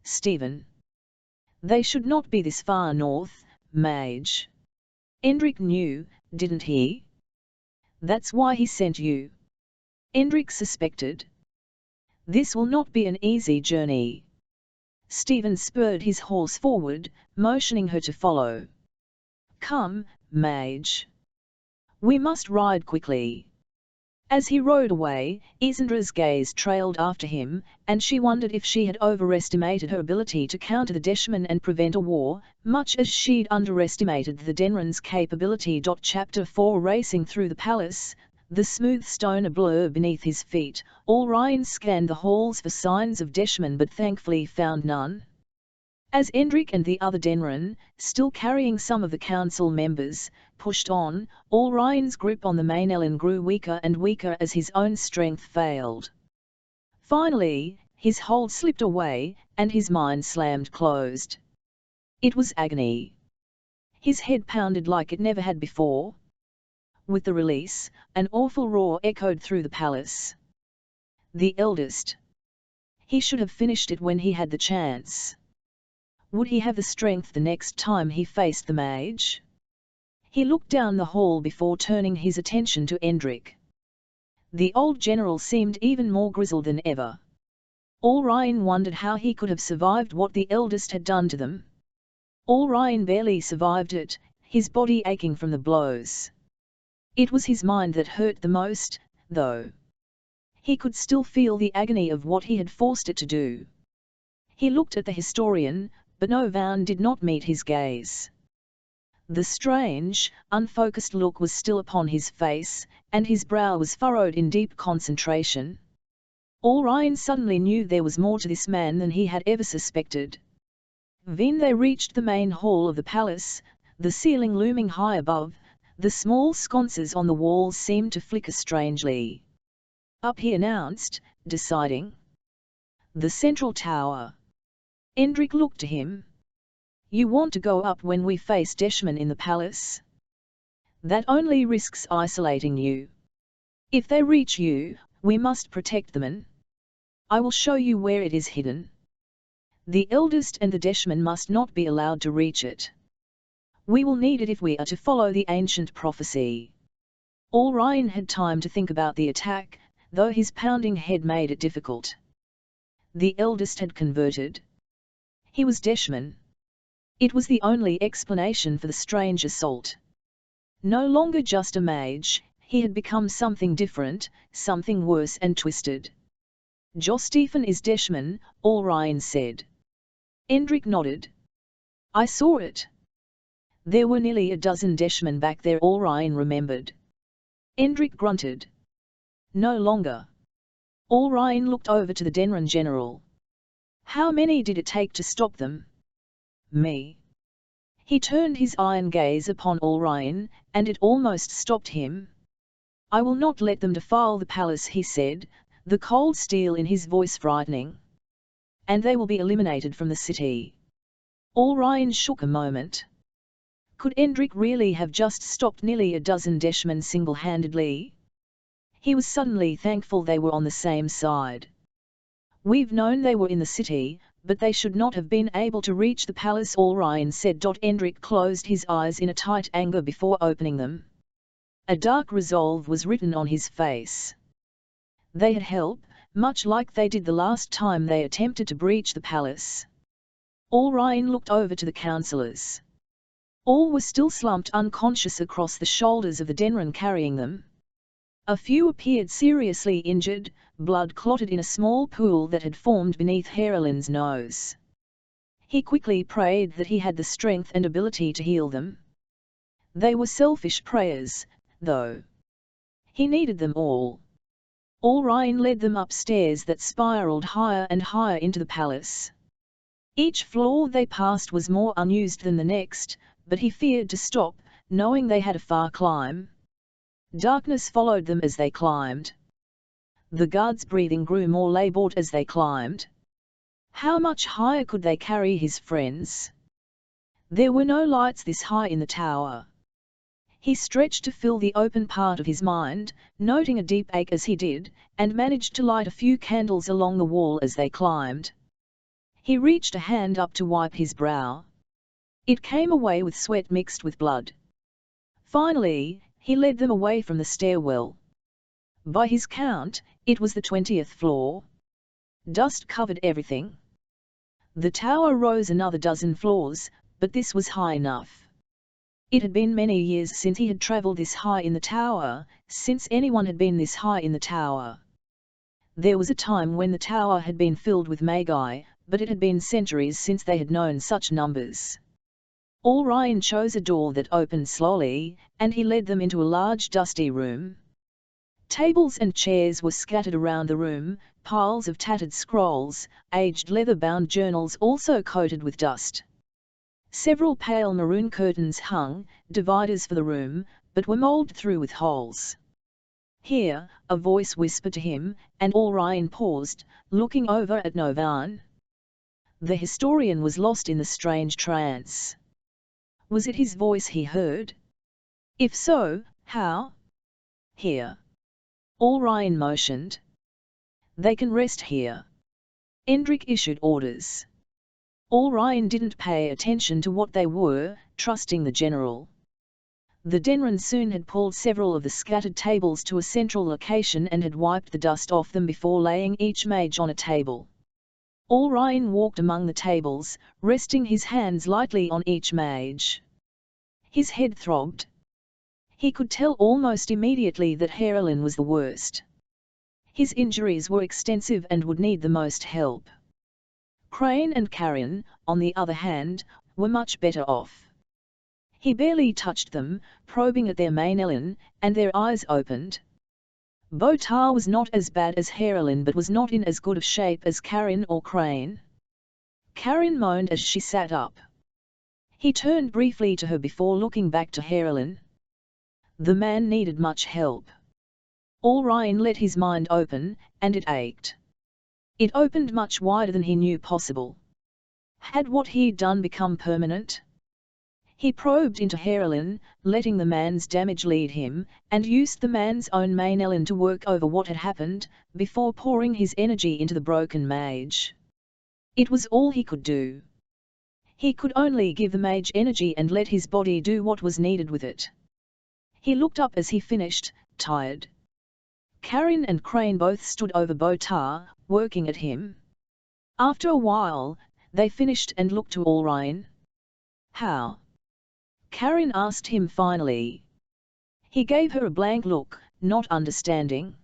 Stephen. They should not be this far north, mage. Endrick knew, didn't he? That's why he sent you. Endrick suspected. This will not be an easy journey. Stephen spurred his horse forward, motioning her to follow. Come, mage. We must ride quickly. As he rode away, Isandra's gaze trailed after him, and she wondered if she had overestimated her ability to counter the Deshmen and prevent a war, much as she'd underestimated the Denren's capability. Chapter 4 Racing through the palace, the smooth stone a-blur beneath his feet, Allryan scanned the halls for signs of Deshmen but thankfully found none. As Endrick and the other Denren, still carrying some of the council members, pushed on, Allryan's grip on the Mainellen grew weaker and weaker as his own strength failed. Finally, his hold slipped away, and his mind slammed closed. It was agony. His head pounded like it never had before. With the release, an awful roar echoed through the palace. The eldest. He should have finished it when he had the chance. Would he have the strength the next time he faced the mage? He looked down the hall before turning his attention to Endrick. The old general seemed even more grizzled than ever. Allryan wondered how he could have survived what the eldest had done to them. Allryan barely survived it, his body aching from the blows. It was his mind that hurt the most, though. He could still feel the agony of what he had forced it to do. He looked at the historian, but no Van did not meet his gaze. The strange, unfocused look was still upon his face, and his brow was furrowed in deep concentration. Allryan suddenly knew there was more to this man than he had ever suspected. When they reached the main hall of the palace, the ceiling looming high above, the small sconces on the walls seemed to flicker strangely. Up he announced, deciding. The central tower. Endrick looked to him. You want to go up when we face Deshmen in the palace? That only risks isolating you. If they reach you, we must protect them and I will show you where it is hidden. The eldest and the Deshmen must not be allowed to reach it. We will need it if we are to follow the ancient prophecy. Allryan had time to think about the attack, though his pounding head made it difficult. The eldest had converted. He was Deshmen. It was the only explanation for the strange assault. No longer just a mage, he had become something different, something worse and twisted. Stephen is Deshmen, Allryan said. Endrick nodded. I saw it. There were nearly a dozen Deshmen back there, Allryan remembered. Endrick grunted. No longer. Allryan looked over to the Denren general. How many did it take to stop them? Me. He turned his iron gaze upon Allryan, and it almost stopped him. I will not let them defile the palace, he said, the cold steel in his voice frightening. And they will be eliminated from the city. Allryan shook a moment. Could Endrick really have just stopped nearly a dozen Deshmen single-handedly? He was suddenly thankful they were on the same side. We've known they were in the city, but they should not have been able to reach the palace, Allryan said. Endrick closed his eyes in a tight anger before opening them. A dark resolve was written on his face. They had help, much like they did the last time they attempted to breach the palace. Allryan looked over to the councillors. All were still slumped unconscious across the shoulders of the Denren carrying them. A few appeared seriously injured, blood clotted in a small pool that had formed beneath Herolin's nose. He quickly prayed that he had the strength and ability to heal them. They were selfish prayers, though. He needed them all. Allryan led them upstairs that spiraled higher and higher into the palace. Each floor they passed was more unused than the next, but he feared to stop, knowing they had a far climb. Darkness followed them as they climbed. The guards' breathing grew more laboured as they climbed. How much higher could they carry his friends? There were no lights this high in the tower. He stretched to fill the open part of his mind, noting a deep ache as he did, and managed to light a few candles along the wall as they climbed. He reached a hand up to wipe his brow. It came away with sweat mixed with blood. Finally, he led them away from the stairwell. By his count, it was the 20th floor. Dust covered everything. The tower rose another dozen floors, but this was high enough. It had been many years since he had travelled this high in the tower, since anyone had been this high in the tower. There was a time when the tower had been filled with magi, but it had been centuries since they had known such numbers. Orion chose a door that opened slowly, and he led them into a large dusty room. Tables and chairs were scattered around the room, piles of tattered scrolls, aged leather-bound journals also coated with dust. Several pale maroon curtains hung, dividers for the room, but were molded through with holes. Here, a voice whispered to him, and Orion paused, looking over at Novan. The historian was lost in the strange trance. Was it his voice he heard? If so, how? Here. Orion motioned. They can rest here. Endrick issued orders. Orion didn't pay attention to what they were, trusting the general. The Denron soon had pulled several of the scattered tables to a central location and had wiped the dust off them before laying each mage on a table. Orion walked among the tables, resting his hands lightly on each mage. His head throbbed. He could tell almost immediately that Herolin was the worst. His injuries were extensive and would need the most help. Crane and Karen, on the other hand, were much better off. He barely touched them, probing at their main elan, and their eyes opened. Botar was not as bad as Herolin but was not in as good of shape as Karen or Crane. Karen moaned as she sat up. He turned briefly to her before looking back to Herolin. The man needed much help. Orion let his mind open, and it ached. It opened much wider than he knew possible. Had what he'd done become permanent? He probed into Herolin, letting the man's damage lead him, and used the man's own main elan to work over what had happened, before pouring his energy into the broken mage. It was all he could do. He could only give the mage energy and let his body do what was needed with it. He looked up as he finished, tired. Karen and Crane both stood over Botar, working at him. After a while, they finished and looked to Orion. How? Karen asked him finally. He gave her a blank look, not understanding.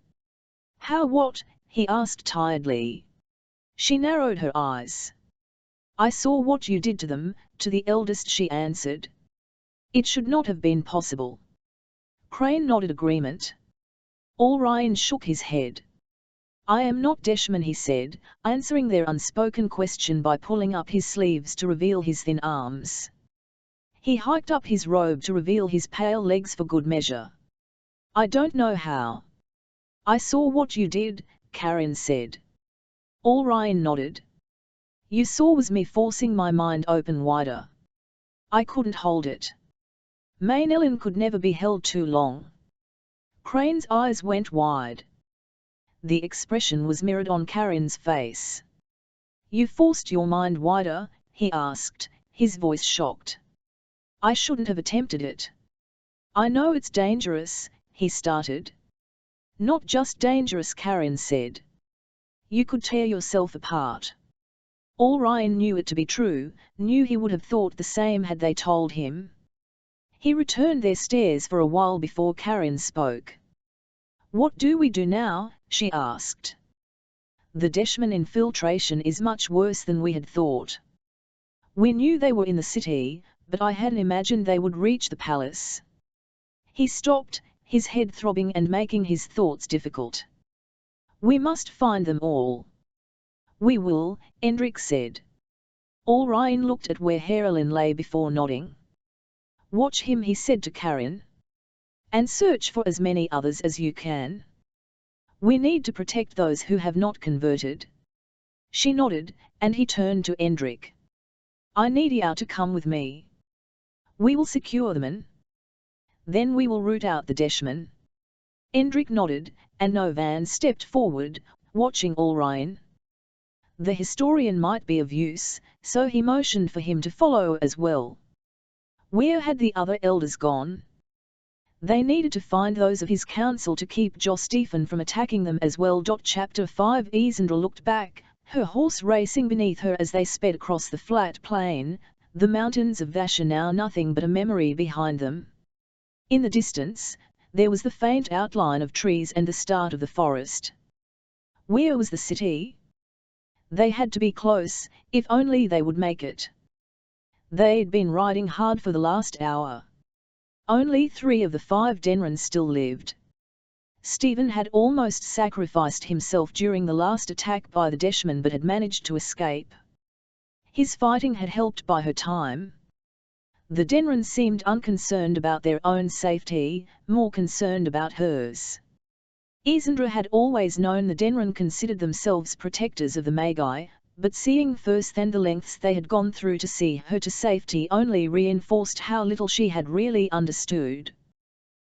How what? He asked tiredly. She narrowed her eyes. I saw what you did to them, to the eldest, she answered. It should not have been possible. Crane nodded agreement. Orion shook his head. I am not Deshman, he said, answering their unspoken question by pulling up his sleeves to reveal his thin arms. He hiked up his robe to reveal his pale legs for good measure. I don't know how. I saw what you did, Karen said. Orion nodded. You saw was me forcing my mind open wider. I couldn't hold it. Main Ellen could never be held too long. Crane's eyes went wide. The expression was mirrored on Karen's face. You forced your mind wider, he asked, his voice shocked. I shouldn't have attempted it. I know it's dangerous, he started. Not just dangerous, Karen said. You could tear yourself apart. Orion knew it to be true, knew he would have thought the same had they told him. He returned their stares for a while before Karen spoke. What do we do now? She asked. The Deshman infiltration is much worse than we had thought. We knew they were in the city, but I hadn't imagined they would reach the palace. He stopped, his head throbbing and making his thoughts difficult. We must find them all. We will, Endrick said. Orion looked at where Herolin lay before nodding. Watch him, he said to Karen. And search for as many others as you can. We need to protect those who have not converted. She nodded, and he turned to Endrik. I need you to come with me. We will secure the men. Then we will root out the Deshman. Endrik nodded, and Novan stepped forward, watching Ulryan. The historian might be of use, so he motioned for him to follow as well. Where had the other elders gone? They needed to find those of his council to keep Jostefan from attacking them as well. Chapter 5 Isandra looked back, her horse racing beneath her as they sped across the flat plain, the mountains of Vasha now nothing but a memory behind them. In the distance, there was the faint outline of trees and the start of the forest. Where was the city? They had to be close, if only they would make it. They'd been riding hard for the last hour. Only 3 of the 5 Denrans still lived. Stephen had almost sacrificed himself during the last attack by the Deshman but had managed to escape. His fighting had helped buy her time. The Denrans seemed unconcerned about their own safety, more concerned about hers. Isandra had always known the Denran considered themselves protectors of the Magi, but seeing firsthand the lengths they had gone through to see her to safety only reinforced how little she had really understood.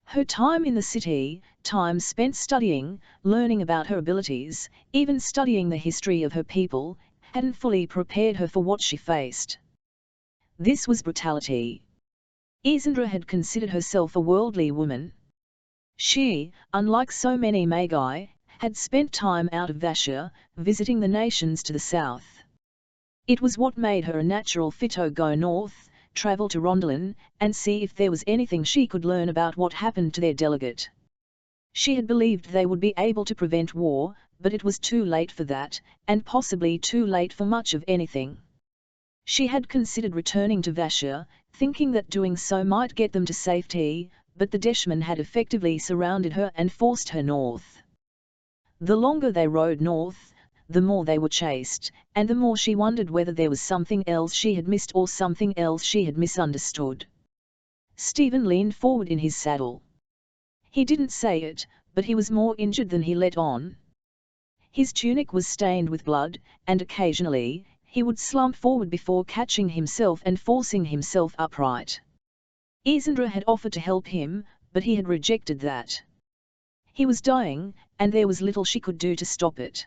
Her time in the city, time spent studying, learning about her abilities, even studying the history of her people, hadn't fully prepared her for what she faced. This was brutality. Isandra had considered herself a worldly woman. She, unlike so many Magi, had spent time out of Vasha, visiting the nations to the south. It was what made her a natural fit to go north, travel to Rondelin, and see if there was anything she could learn about what happened to their delegate. She had believed they would be able to prevent war, but it was too late for that, and possibly too late for much of anything. She had considered returning to Vasha, thinking that doing so might get them to safety, but the Deshman had effectively surrounded her and forced her north. The longer they rode north, the more they were chased, and the more she wondered whether there was something else she had missed or something else she had misunderstood. Stephen leaned forward in his saddle. He didn't say it, but he was more injured than he let on. His tunic was stained with blood, and occasionally, he would slump forward before catching himself and forcing himself upright. Isandra had offered to help him, but he had rejected that. He was dying, and there was little she could do to stop it.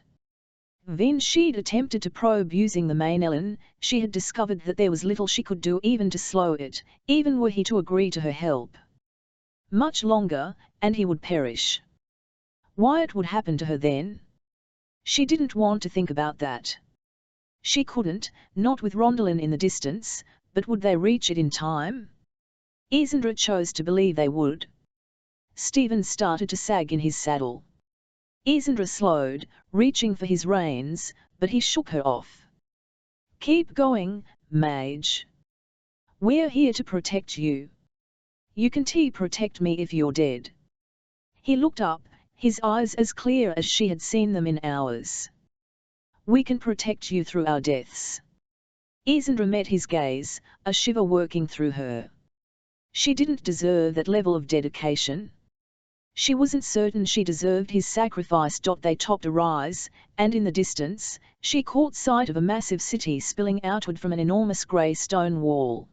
When she'd attempted to probe using the main Ellen, she had discovered that there was little she could do even to slow it, even were he to agree to her help. Much longer, and he would perish. What would happen to her then? She didn't want to think about that. She couldn't, not with Rondelin in the distance, but would they reach it in time? Isandra chose to believe they would. Stephen started to sag in his saddle. Isandra slowed, reaching for his reins, but he shook her off. Keep going, mage. We're here to protect you. You can protect me if you're dead. He looked up, his eyes as clear as she had seen them in hours. We can protect you through our deaths. Isandra met his gaze, a shiver working through her. She didn't deserve that level of dedication. She wasn't certain she deserved his sacrifice. They topped a rise, and in the distance, she caught sight of a massive city spilling outward from an enormous grey stone wall.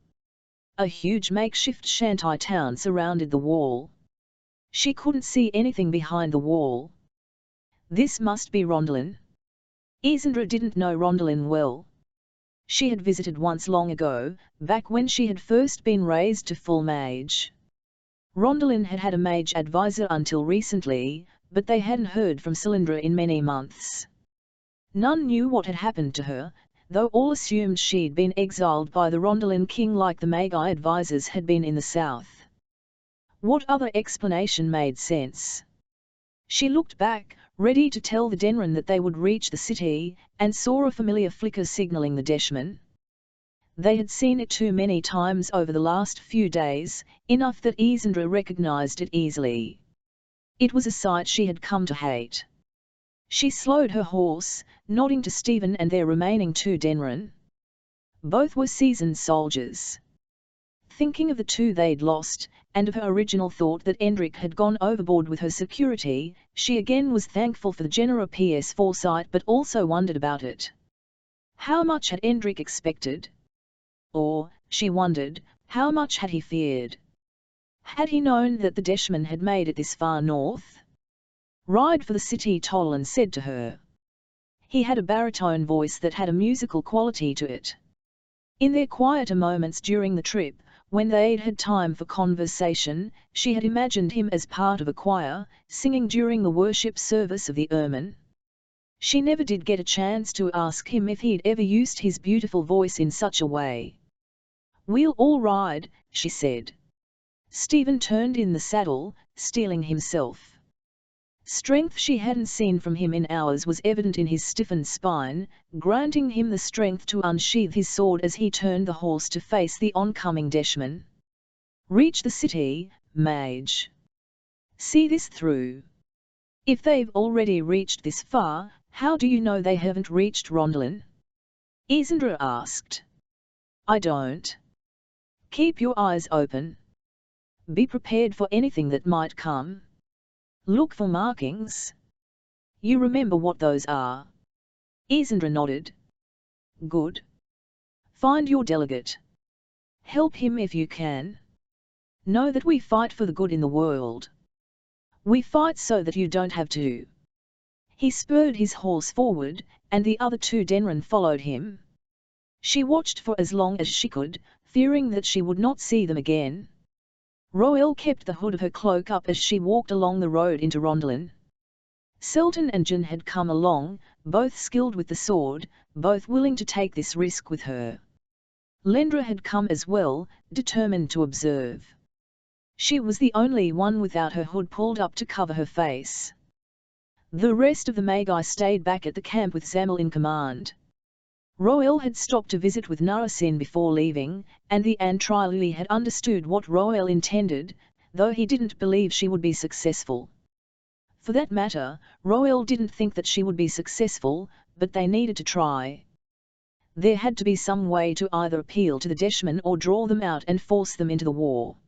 A huge makeshift shanty town surrounded the wall. She couldn't see anything behind the wall. This must be Rondelin. Isandra didn't know Rondelin well. She had visited once long ago, back when she had first been raised to full mage. Rondelin had had a mage advisor until recently, but they hadn't heard from Cylindra in many months. None knew what had happened to her, though all assumed she'd been exiled by the Rondelin king like the Magi advisors had been in the south. What other explanation made sense? She looked back, ready to tell the Denran that they would reach the city, and saw a familiar flicker signaling the Deshman. They had seen it too many times over the last few days, enough that Isandra recognized it easily. It was a sight she had come to hate. She slowed her horse, nodding to Stephen and their remaining 2 Denran. Both were seasoned soldiers. Thinking of the 2 they'd lost, and of her original thought that Endrik had gone overboard with her security, she again was thankful for the Genera PS foresight but also wondered about it. How much had Hendrik expected? Or, she wondered, how much had he feared? Had he known that the Deshman had made it this far north? Ride for the city, Tolan said to her. He had a baritone voice that had a musical quality to it. In their quieter moments during the trip, when they'd had time for conversation, she had imagined him as part of a choir, singing during the worship service of the Ermine. She never did get a chance to ask him if he'd ever used his beautiful voice in such a way. We'll all ride, she said. Stephen turned in the saddle, steeling himself. Strength she hadn't seen from him in hours was evident in his stiffened spine, granting him the strength to unsheath his sword as he turned the horse to face the oncoming Deshman. Reach the city, mage. See this through. If they've already reached this far, how do you know they haven't reached Rondelin? Isandra asked. I don't. Keep your eyes open. Be prepared for anything that might come. Look for markings. You remember what those are? Isandra nodded. Good. Find your delegate. Help him if you can. Know that we fight for the good in the world. We fight so that you don't have to. He spurred his horse forward, and the other two Denren followed him. She watched for as long as she could, fearing that she would not see them again. Roelle kept the hood of her cloak up as she walked along the road into Rondelin. Selton and Jin had come along, both skilled with the sword, both willing to take this risk with her. Lendra had come as well, determined to observe. She was the only one without her hood pulled up to cover her face. The rest of the Magi stayed back at the camp with Zamil in command. Roelle had stopped to visit with Narasin before leaving, and the Antrilili had understood what Roelle intended, though he didn't believe she would be successful. For that matter, Roelle didn't think that she would be successful, but they needed to try. There had to be some way to either appeal to the Deshman or draw them out and force them into the war.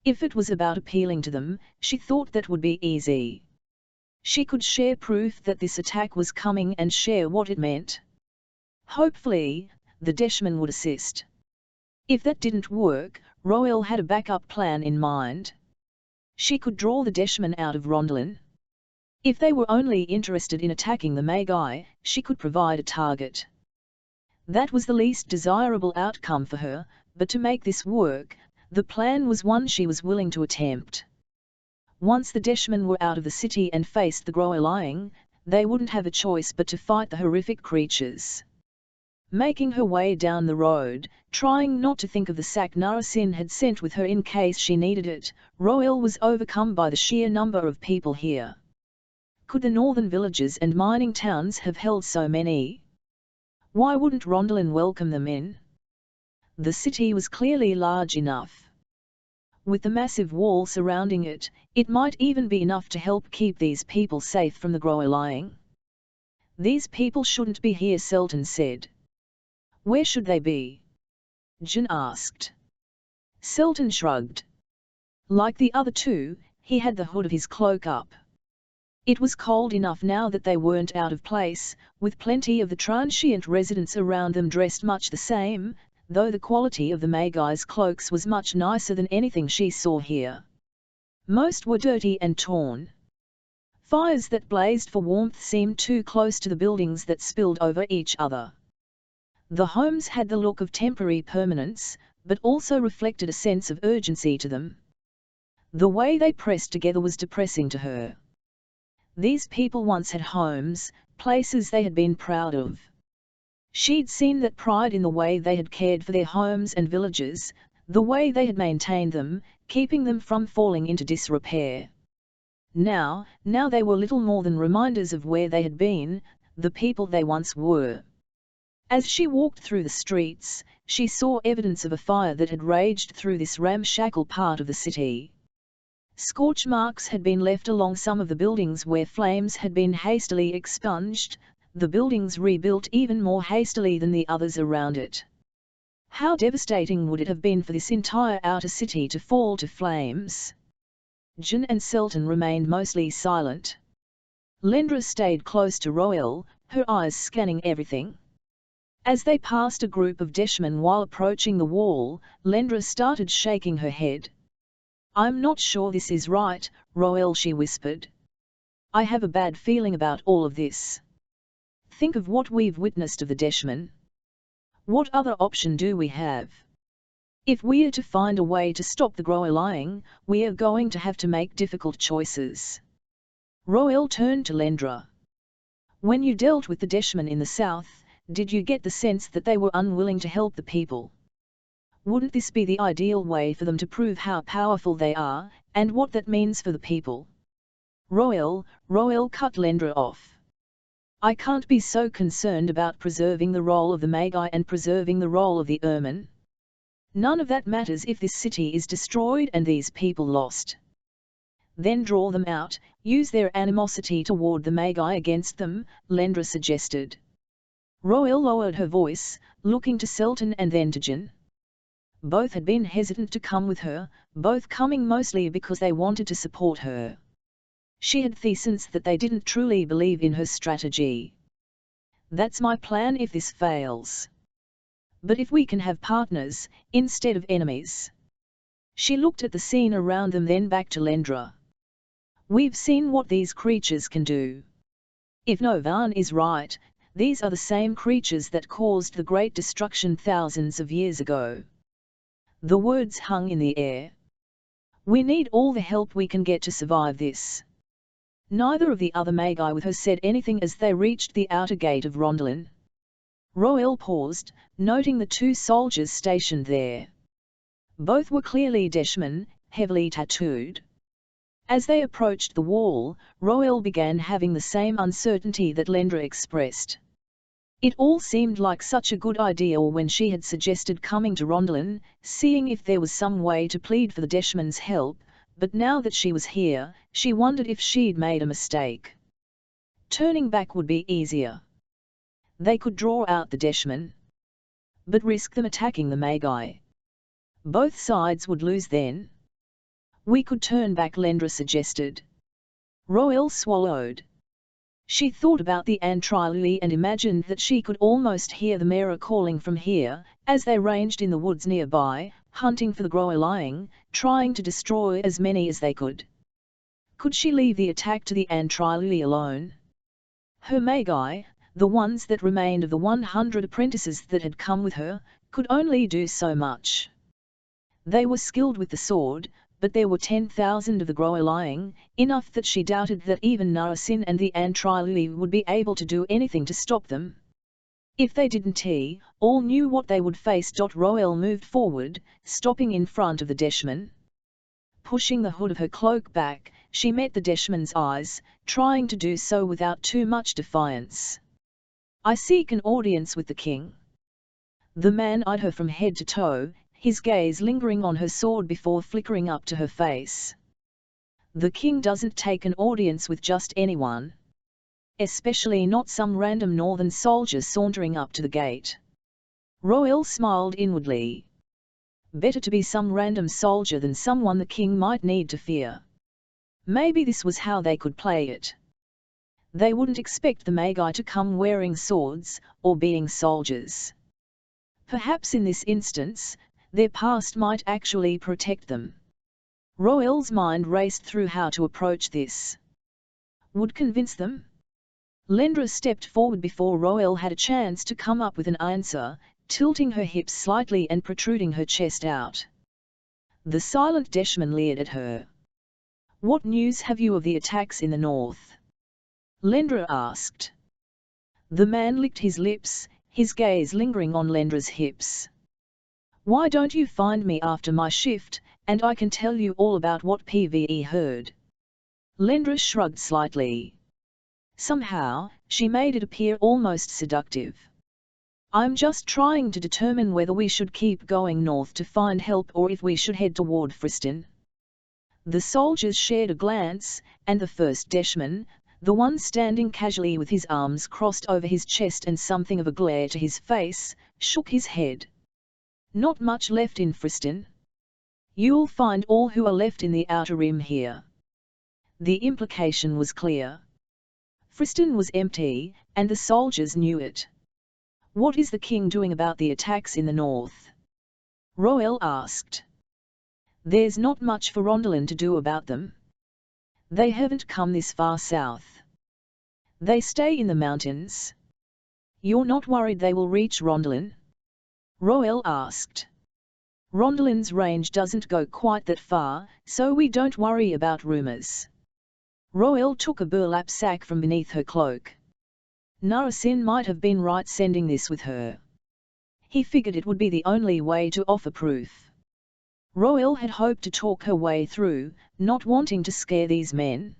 If it was about appealing to them, she thought that would be easy. She could share proof that this attack was coming and share what it meant. Hopefully, the Deshman would assist. If that didn't work, Roelle had a backup plan in mind. She could draw the Deshman out of Rondelin. If they were only interested in attacking the Magi, she could provide a target. That was the least desirable outcome for her, but to make this work, the plan was one she was willing to attempt. Once the Deshman were out of the city and faced the Groeling, they wouldn't have a choice but to fight the horrific creatures. Making her way down the road, trying not to think of the sack Narasin had sent with her in case she needed it, Roelle was overcome by the sheer number of people here. Could the northern villages and mining towns have held so many? Why wouldn't Rondelin welcome them in? The city was clearly large enough. With the massive wall surrounding it, it might even be enough to help keep these people safe from the Groeling. These people shouldn't be here, Selton said. Where should they be? Jin asked. Selton shrugged. Like the other two, he had the hood of his cloak up. It was cold enough now that they weren't out of place, with plenty of the transient residents around them dressed much the same, though the quality of the Magi's cloaks was much nicer than anything she saw here. Most were dirty and torn. Fires that blazed for warmth seemed too close to the buildings that spilled over each other. The homes had the look of temporary permanence, but also reflected a sense of urgency to them. The way they pressed together was depressing to her. These people once had homes, places they had been proud of. She'd seen that pride in the way they had cared for their homes and villages, the way they had maintained them, keeping them from falling into disrepair. Now they were little more than reminders of where they had been, the people they once were. As she walked through the streets, she saw evidence of a fire that had raged through this ramshackle part of the city. Scorch marks had been left along some of the buildings where flames had been hastily expunged, the buildings rebuilt even more hastily than the others around it. How devastating would it have been for this entire outer city to fall to flames? Jin and Selton remained mostly silent. Lendra stayed close to Roelle, her eyes scanning everything. As they passed a group of Deshmen while approaching the wall, Lendra started shaking her head. "I'm not sure this is right, Roel," she whispered. "I have a bad feeling about all of this. Think of what we've witnessed of the Deshmen. What other option do we have? If we are to find a way to stop the Grower lying, we are going to have to make difficult choices." Roel turned to Lendra. "When you dealt with the Deshmen in the south, did you get the sense that they were unwilling to help the people? Wouldn't this be the ideal way for them to prove how powerful they are, and what that means for the people?" Roel cut Lendra off. "I can't be so concerned about preserving the role of the Magi and preserving the role of the Ermine. None of that matters if this city is destroyed and these people lost. Then draw them out, use their animosity toward the Magi against them," Lendra suggested. Roel lowered her voice, looking to Selton and then to Jin. Both had been hesitant to come with her, both coming mostly because they wanted to support her. She had the sense that they didn't truly believe in her strategy. "That's my plan if this fails. But if we can have partners, instead of enemies." She looked at the scene around them, then back to Lendra. "We've seen what these creatures can do. If Novan is right, these are the same creatures that caused the Great Destruction thousands of years ago." The words hung in the air. "We need all the help we can get to survive this." Neither of the other Magi with her said anything as they reached the outer gate of Rondelin. Roel paused, noting the two soldiers stationed there. Both were clearly Deshmen, heavily tattooed. As they approached the wall, Roel began having the same uncertainty that Lendra expressed. It all seemed like such a good idea when she had suggested coming to Rondelin, seeing if there was some way to plead for the Deshmen's help, but now that she was here, she wondered if she'd made a mistake. Turning back would be easier. They could draw out the Deshmen, but risk them attacking the Magi. Both sides would lose then. "We could turn back," Lendra suggested. Roel swallowed. She thought about the Antrilili and imagined that she could almost hear the Mera calling from here, as they ranged in the woods nearby, hunting for the Grower lying, trying to destroy as many as they could. Could she leave the attack to the Antrilili alone? Her Magi, the ones that remained of the 100 apprentices that had come with her, could only do so much. They were skilled with the sword, but there were 10,000 of the Grower lying, enough that she doubted that even Narasin and the Antrilili would be able to do anything to stop them. If they didn't, all knew what they would face. Roel moved forward, stopping in front of the Deshman. Pushing the hood of her cloak back, she met the Deshman's eyes, trying to do so without too much defiance. "I seek an audience with the king." The man eyed her from head to toe, his gaze lingering on her sword before flickering up to her face. "The king doesn't take an audience with just anyone. Especially not some random northern soldier sauntering up to the gate." Roel smiled inwardly. Better to be some random soldier than someone the king might need to fear. Maybe this was how they could play it. They wouldn't expect the Magi to come wearing swords, or being soldiers. Perhaps in this instance, their past might actually protect them. Roel's mind raced through how to approach this. Would convince them? Lendra stepped forward before Roel had a chance to come up with an answer, tilting her hips slightly and protruding her chest out. The silent Deshman leered at her. "What news have you of the attacks in the north?" Lendra asked. The man licked his lips, his gaze lingering on Lendra's hips. "Why don't you find me after my shift, and I can tell you all about what PvE heard?" Lendra shrugged slightly. Somehow, she made it appear almost seductive. "I'm just trying to determine whether we should keep going north to find help or if we should head toward Friston." The soldiers shared a glance, and the first Deshman, the one standing casually with his arms crossed over his chest and something of a glare to his face, shook his head. "Not much left in Friston. You'll find all who are left in the outer rim here." The implication was clear. Friston was empty, and the soldiers knew it. What is the king doing about the attacks in the north? Roel asked. There's not much for Rondelin to do about them. They haven't come this far south. They stay in the mountains. You're not worried they will reach Rondelin? Roel asked. Rondelin's range doesn't go quite that far, so we don't worry about rumors. Roel took a burlap sack from beneath her cloak. Narasin might have been right sending this with her. He figured it would be the only way to offer proof. Roel had hoped to talk her way through, not wanting to scare these men.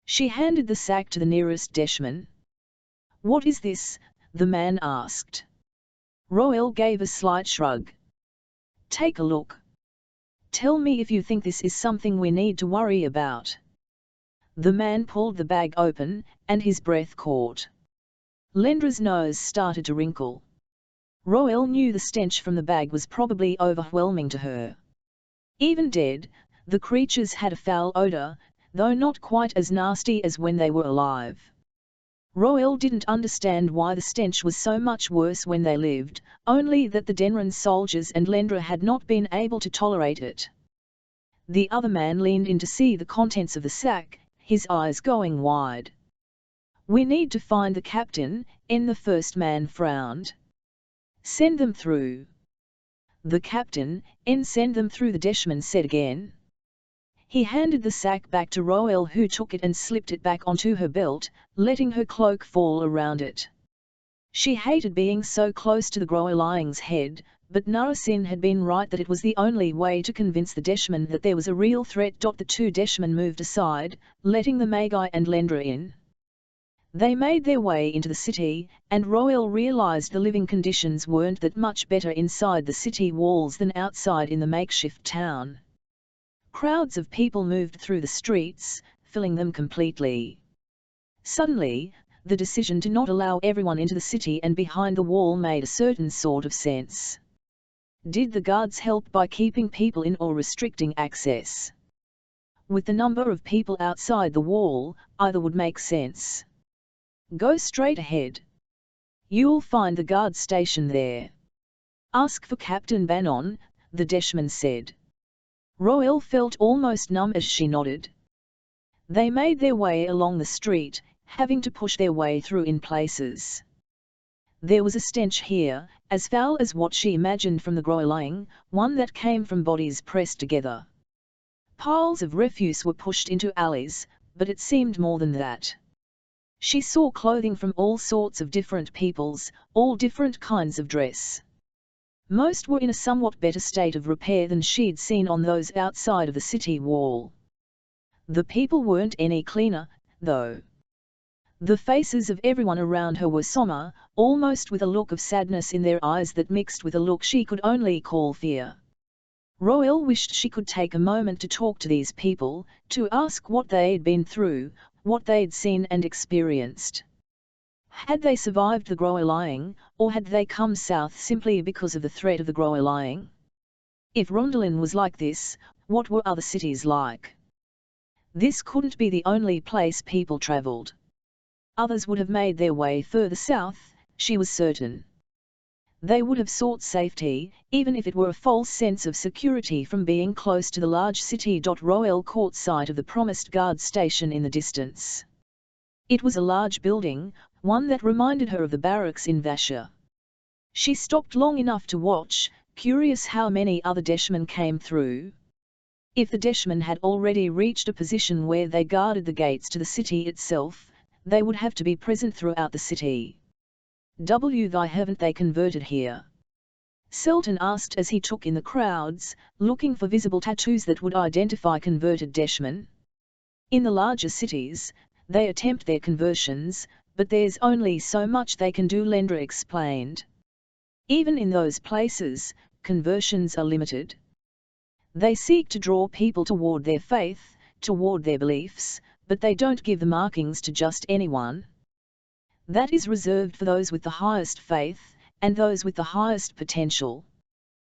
She handed the sack to the nearest Deshman. What is this? The man asked. Roel gave a slight shrug. Take a look. Tell me if you think this is something we need to worry about. The man pulled the bag open, and his breath caught. Lendra's nose started to wrinkle. Roel knew the stench from the bag was probably overwhelming to her. Even dead, the creatures had a foul odor, though not quite as nasty as when they were alive. Roel didn't understand why the stench was so much worse when they lived, only that the Denran soldiers and Lendra had not been able to tolerate it. The other man leaned in to see the contents of the sack, his eyes going wide. We need to find the captain, the first man frowned. Send them through. The captain, send them through, the Deshman said again. He handed the sack back to Roel, who took it and slipped it back onto her belt, letting her cloak fall around it. She hated being so close to the Groeling's head, but Narasin had been right that it was the only way to convince the Deshman that there was a real threat. The two Deshmen moved aside, letting the Magi and Lendra in. They made their way into the city, and Roel realized the living conditions weren't that much better inside the city walls than outside in the makeshift town. Crowds of people moved through the streets, filling them completely. Suddenly, the decision to not allow everyone into the city and behind the wall made a certain sort of sense. Did the guards help by keeping people in or restricting access? With the number of people outside the wall, either would make sense. Go straight ahead. You'll find the guard station there. Ask for Captain Bannon, the Deshman said. Roel felt almost numb as she nodded. They made their way along the street, having to push their way through in places. There was a stench here, as foul as what she imagined from the Groeling, one that came from bodies pressed together. Piles of refuse were pushed into alleys, but it seemed more than that. She saw clothing from all sorts of different peoples, all different kinds of dress. Most were in a somewhat better state of repair than she'd seen on those outside of the city wall. The people weren't any cleaner, though. The faces of everyone around her were somber, almost with a look of sadness in their eyes that mixed with a look she could only call fear. Roel wished she could take a moment to talk to these people, to ask what they'd been through, what they'd seen and experienced. Had they survived the Groeling, or had they come south simply because of the threat of the Groeling? If Rondelin was like this, what were other cities like? This couldn't be the only place people travelled. Others would have made their way further south, she was certain. They would have sought safety, even if it were a false sense of security from being close to the large city. Roel caught sight of the promised guard station in the distance. It was a large building, one that reminded her of the barracks in Vasha. She stopped long enough to watch, curious how many other Deshmen came through. If the Deshmen had already reached a position where they guarded the gates to the city itself, they would have to be present throughout the city. Why haven't they converted here? Selton asked as he took in the crowds, looking for visible tattoos that would identify converted Deshmen. In the larger cities, they attempt their conversions, but there's only so much they can do, Lendra explained. Even in those places, conversions are limited. They seek to draw people toward their faith, toward their beliefs, but they don't give the markings to just anyone. That is reserved for those with the highest faith, and those with the highest potential.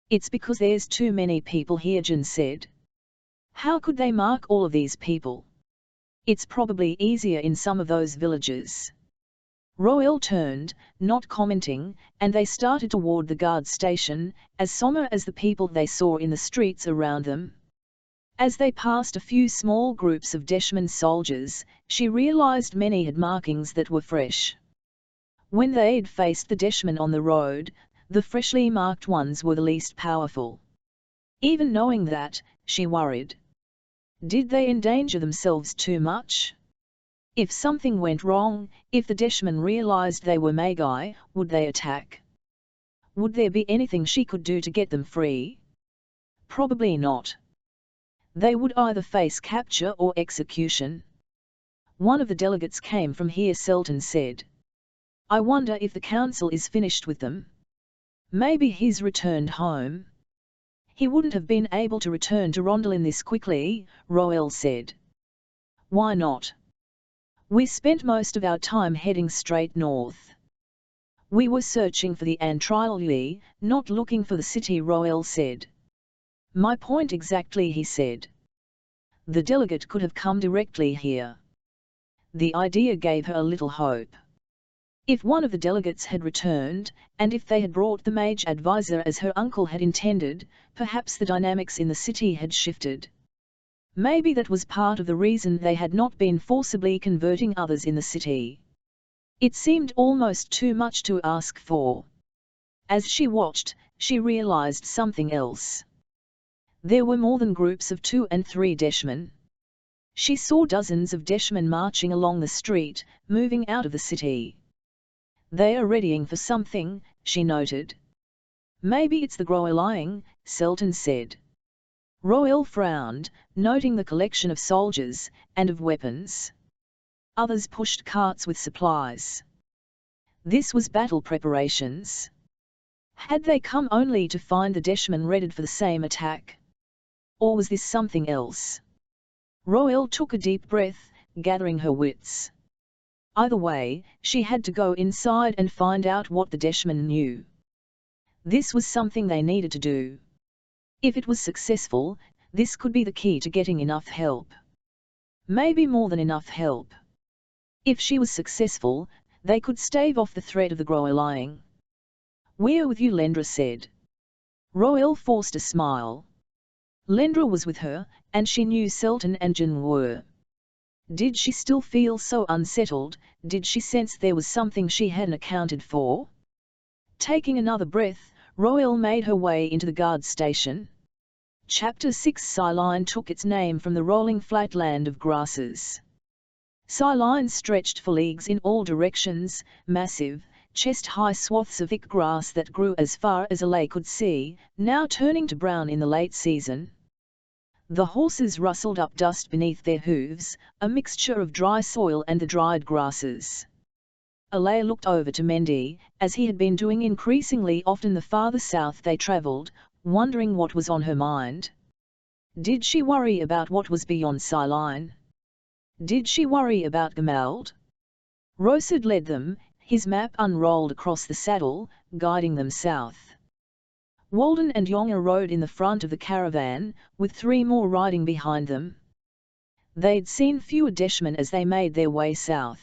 It's because there's too many people here, Jin said. How could they mark all of these people? It's probably easier in some of those villages. Roel turned, not commenting, and they started toward the guard station, as somber as the people they saw in the streets around them. As they passed a few small groups of Deshman soldiers, she realized many had markings that were fresh. When they'd faced the Deshman on the road, the freshly marked ones were the least powerful. Even knowing that, she worried. Did they endanger themselves too much? If something went wrong, if the Deshman realized they were Magi, would they attack? Would there be anything she could do to get them free? Probably not. They would either face capture or execution. One of the delegates came from here, Selton said. I wonder if the council is finished with them. Maybe he's returned home. He wouldn't have been able to return to Rondalin this quickly, Roel said. Why not? We spent most of our time heading straight north. We were searching for the Antrioli, not looking for the city, Roel said. My point exactly, he said. The delegate could have come directly here. The idea gave her a little hope. If one of the delegates had returned, and if they had brought the mage advisor as her uncle had intended, perhaps the dynamics in the city had shifted. Maybe that was part of the reason they had not been forcibly converting others in the city. It seemed almost too much to ask for. As she watched, she realized something else. There were more than groups of 2 and 3 Deshman. She saw dozens of Deshman marching along the street, moving out of the city. They are readying for something, she noted. Maybe it's the Groeling, Selton said. Roel frowned, noting the collection of soldiers, and of weapons. Others pushed carts with supplies. This was battle preparations. Had they come only to find the Deshman ready for the same attack? Or was this something else? Roel took a deep breath, gathering her wits. Either way, she had to go inside and find out what the Deshman knew. This was something they needed to do. If it was successful, this could be the key to getting enough help. Maybe more than enough help. If she was successful, they could stave off the threat of the Groeling. We're with you, Lendra said. Roel forced a smile. Lendra was with her, and she knew Selton and Jen were. Did she still feel so unsettled? Did she sense there was something she hadn't accounted for? Taking another breath, Roel made her way into the guard station. Chapter 6 Siline took its name from the rolling flat land of grasses. Siline stretched for leagues in all directions, massive, chest-high swaths of thick grass that grew as far as Alay could see, now turning to brown in the late season. The horses rustled up dust beneath their hooves, a mixture of dry soil and the dried grasses. Alay looked over to Mendy, as he had been doing increasingly often the farther south they travelled, wondering what was on her mind. Did she worry about what was beyond Siline? Did she worry about Gemald? Rosad led them, his map unrolled across the saddle, guiding them south. Walden and Yonga rode in the front of the caravan, with 3 more riding behind them. They'd seen fewer Deshman as they made their way south.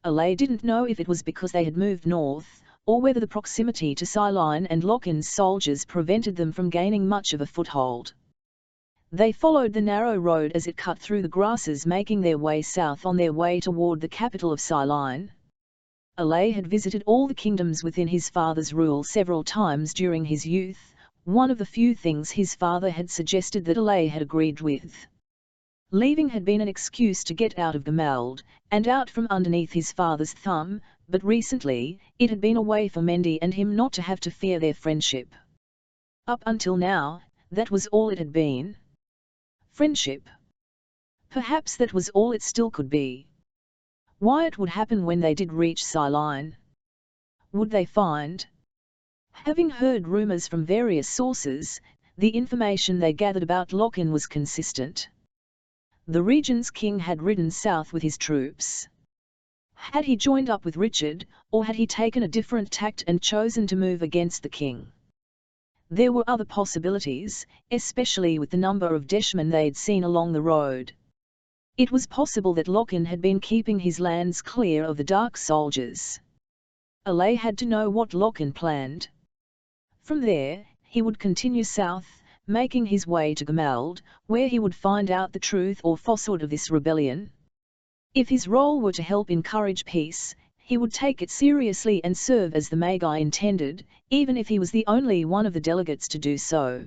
Alay didn't know if it was because they had moved north, or whether the proximity to Siline and Lochin's soldiers prevented them from gaining much of a foothold. They followed the narrow road as it cut through the grasses, making their way south on their way toward the capital of Siline. Alay had visited all the kingdoms within his father's rule several times during his youth, one of the few things his father had suggested that Alay had agreed with. Leaving had been an excuse to get out of Gemald, and out from underneath his father's thumb, but recently, it had been a way for Mendy and him not to have to fear their friendship. Up until now, that was all it had been. Friendship. Perhaps that was all it still could be. What would happen when they did reach Siline? Would they find? Having heard rumours from various sources, the information they gathered about Lochin was consistent. The region's king had ridden south with his troops. Had he joined up with Richard, or had he taken a different tact and chosen to move against the king? There were other possibilities, especially with the number of Deshman they'd seen along the road. It was possible that Lochin had been keeping his lands clear of the dark soldiers. Alay had to know what Lochin planned. From there, he would continue south, making his way to Gamald, where he would find out the truth or falsehood of this rebellion. If his role were to help encourage peace, he would take it seriously and serve as the Magi intended, even if he was the only one of the delegates to do so.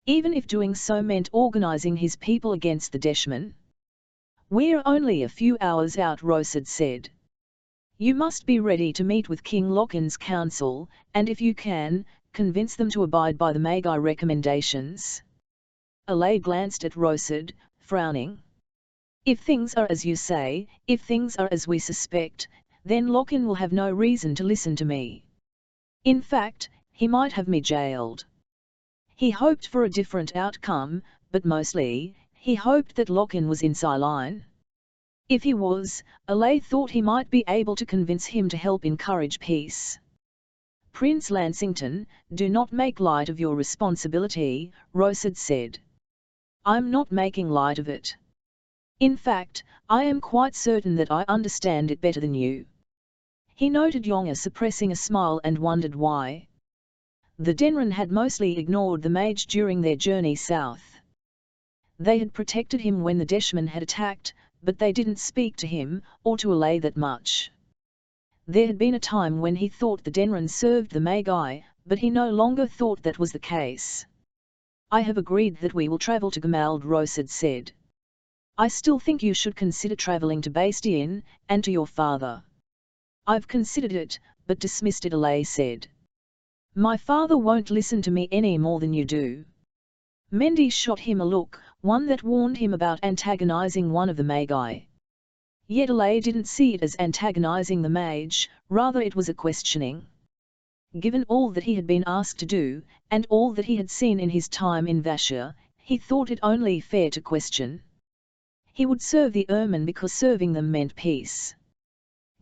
Even if doing so meant organizing his people against the Deshmen. "We're only a few hours out," Rosad said. "You must be ready to meet with King Lochin's council, and if you can, convince them to abide by the Magi recommendations." Alay glanced at Rosad, frowning. "If things are as you say, if things are as we suspect, then Lochin will have no reason to listen to me. In fact, he might have me jailed." He hoped for a different outcome, but mostly, he hoped that Lochin was in Ceylon. If he was, Alay thought he might be able to convince him to help encourage peace. "Prince Lansington, do not make light of your responsibility," Rosad said. "I'm not making light of it. In fact, I am quite certain that I understand it better than you." He noted Yonga suppressing a smile and wondered why. The Denren had mostly ignored the mage during their journey south. They had protected him when the Deshmen had attacked, but they didn't speak to him, or to Alay that much. There had been a time when he thought the Denren served the Magi, but he no longer thought that was the case. "I have agreed that we will travel to Gamald," Rosad said. "I still think you should consider travelling to Bastian, and to your father." "I've considered it, but dismissed it," Alay said. "My father won't listen to me any more than you do." Mendy shot him a look, one that warned him about antagonizing one of the Magi. Yet Alay didn't see it as antagonizing the mage, rather it was a questioning. Given all that he had been asked to do, and all that he had seen in his time in Vasher, he thought it only fair to question. He would serve the Ermine because serving them meant peace.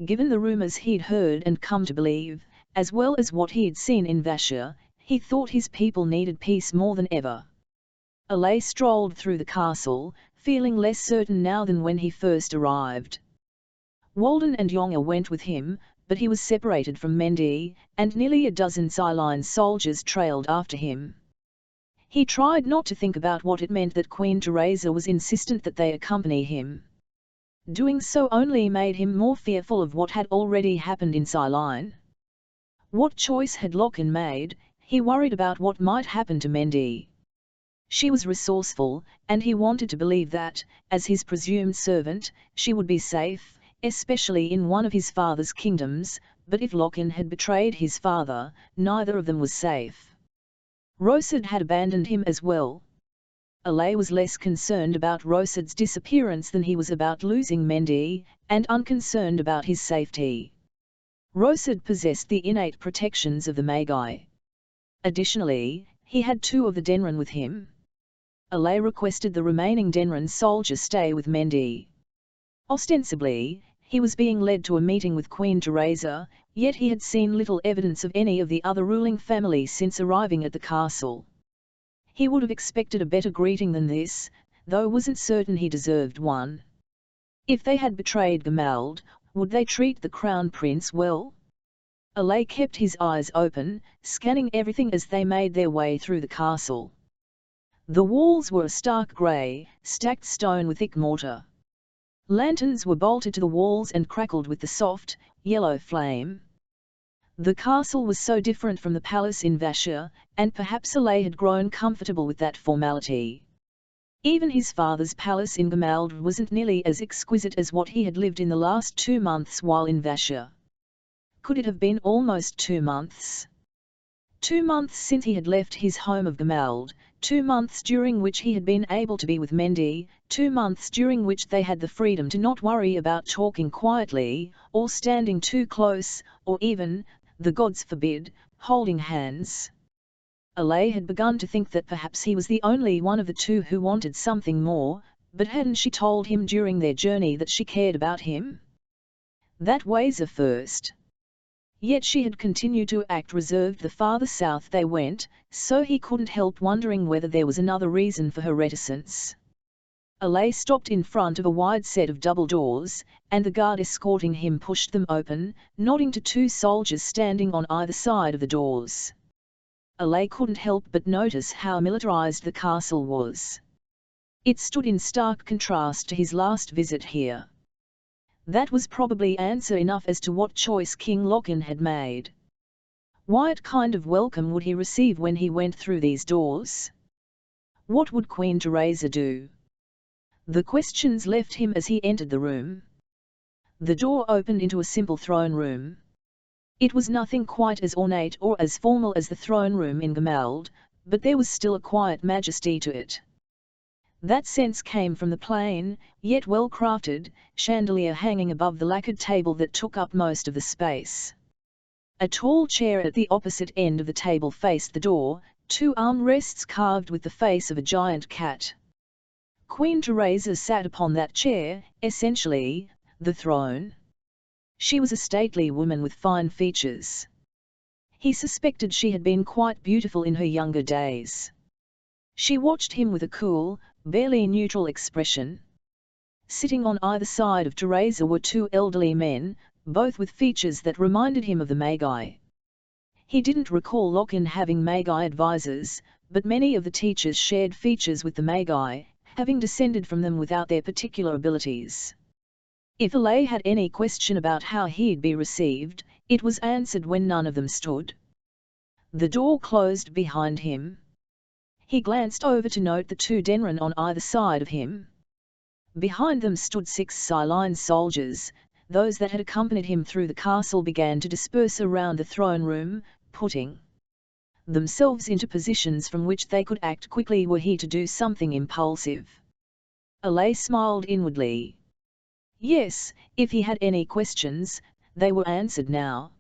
Given the rumors he'd heard and come to believe, as well as what he'd seen in Vasher, he thought his people needed peace more than ever. Alay strolled through the castle, feeling less certain now than when he first arrived. Walden and Yonga went with him, but he was separated from Mendy, and nearly a dozen Ceylon soldiers trailed after him. He tried not to think about what it meant that Queen Teresa was insistent that they accompany him. Doing so only made him more fearful of what had already happened in Ceylon. What choice had Lochin made? He worried about what might happen to Mendy. She was resourceful, and he wanted to believe that, as his presumed servant, she would be safe, especially in one of his father's kingdoms, but if Lochin had betrayed his father, neither of them was safe. Rosad had abandoned him as well. Alay was less concerned about Rosad's disappearance than he was about losing Mendy, and unconcerned about his safety. Rosad possessed the innate protections of the Magi. Additionally, he had two of the Denren with him. Alay requested the remaining Denren soldier stay with Mendy. Ostensibly, he was being led to a meeting with Queen Teresa, yet he had seen little evidence of any of the other ruling family since arriving at the castle. He would have expected a better greeting than this, though wasn't certain he deserved one. If they had betrayed Gamald, would they treat the Crown Prince well? Alay kept his eyes open, scanning everything as they made their way through the castle. The walls were a stark grey, stacked stone with thick mortar. Lanterns were bolted to the walls and crackled with the soft, yellow flame. The castle was so different from the palace in Vasher, and perhaps Alay had grown comfortable with that formality. Even his father's palace in Gamald wasn't nearly as exquisite as what he had lived in the last 2 months while in Vasher. Could it have been almost 2 months? 2 months since he had left his home of Gamald, 2 months during which he had been able to be with Mendy, 2 months during which they had the freedom to not worry about talking quietly, or standing too close, or even, the gods forbid, holding hands. Alay had begun to think that perhaps he was the only one of the two who wanted something more, but hadn't she told him during their journey that she cared about him? That was a first. Yet she had continued to act reserved the farther south they went, so he couldn't help wondering whether there was another reason for her reticence. Alay stopped in front of a wide set of double doors, and the guard escorting him pushed them open, nodding to two soldiers standing on either side of the doors. Alay couldn't help but notice how militarized the castle was. It stood in stark contrast to his last visit here. That was probably answer enough as to what choice King Lochin had made. What kind of welcome would he receive when he went through these doors? What would Queen Teresa do? The questions left him as he entered the room. The door opened into a simple throne room. It was nothing quite as ornate or as formal as the throne room in Gemald, but there was still a quiet majesty to it. That sense came from the plain, yet well-crafted, chandelier hanging above the lacquered table that took up most of the space. A tall chair at the opposite end of the table faced the door, two armrests carved with the face of a giant cat. Queen Teresa sat upon that chair, essentially, the throne. She was a stately woman with fine features. He suspected she had been quite beautiful in her younger days. She watched him with a cool, barely neutral expression. Sitting on either side of Teresa were two elderly men, both with features that reminded him of the Magi. He didn't recall Lochin having Magi advisors, but many of the teachers shared features with the Magi, having descended from them without their particular abilities. If Alay had any question about how he'd be received, it was answered when none of them stood. The door closed behind him. He glanced over to note the two Denren on either side of him. Behind them stood 6 Siline soldiers. Those that had accompanied him through the castle began to disperse around the throne room, putting themselves into positions from which they could act quickly were he to do something impulsive. Alay smiled inwardly. Yes, if he had any questions, they were answered now.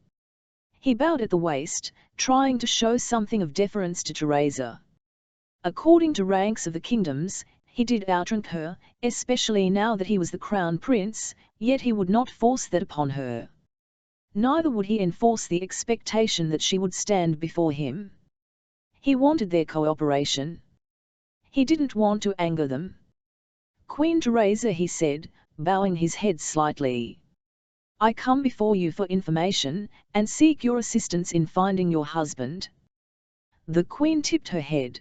He bowed at the waist, trying to show something of deference to Teresa. According to ranks of the kingdoms, he did outrank her, especially now that he was the crown prince, yet he would not force that upon her. Neither would he enforce the expectation that she would stand before him. He wanted their cooperation. He didn't want to anger them. Queen Teresa, he said, bowing his head slightly. I come before you for information, and seek your assistance in finding your husband. The Queen tipped her head.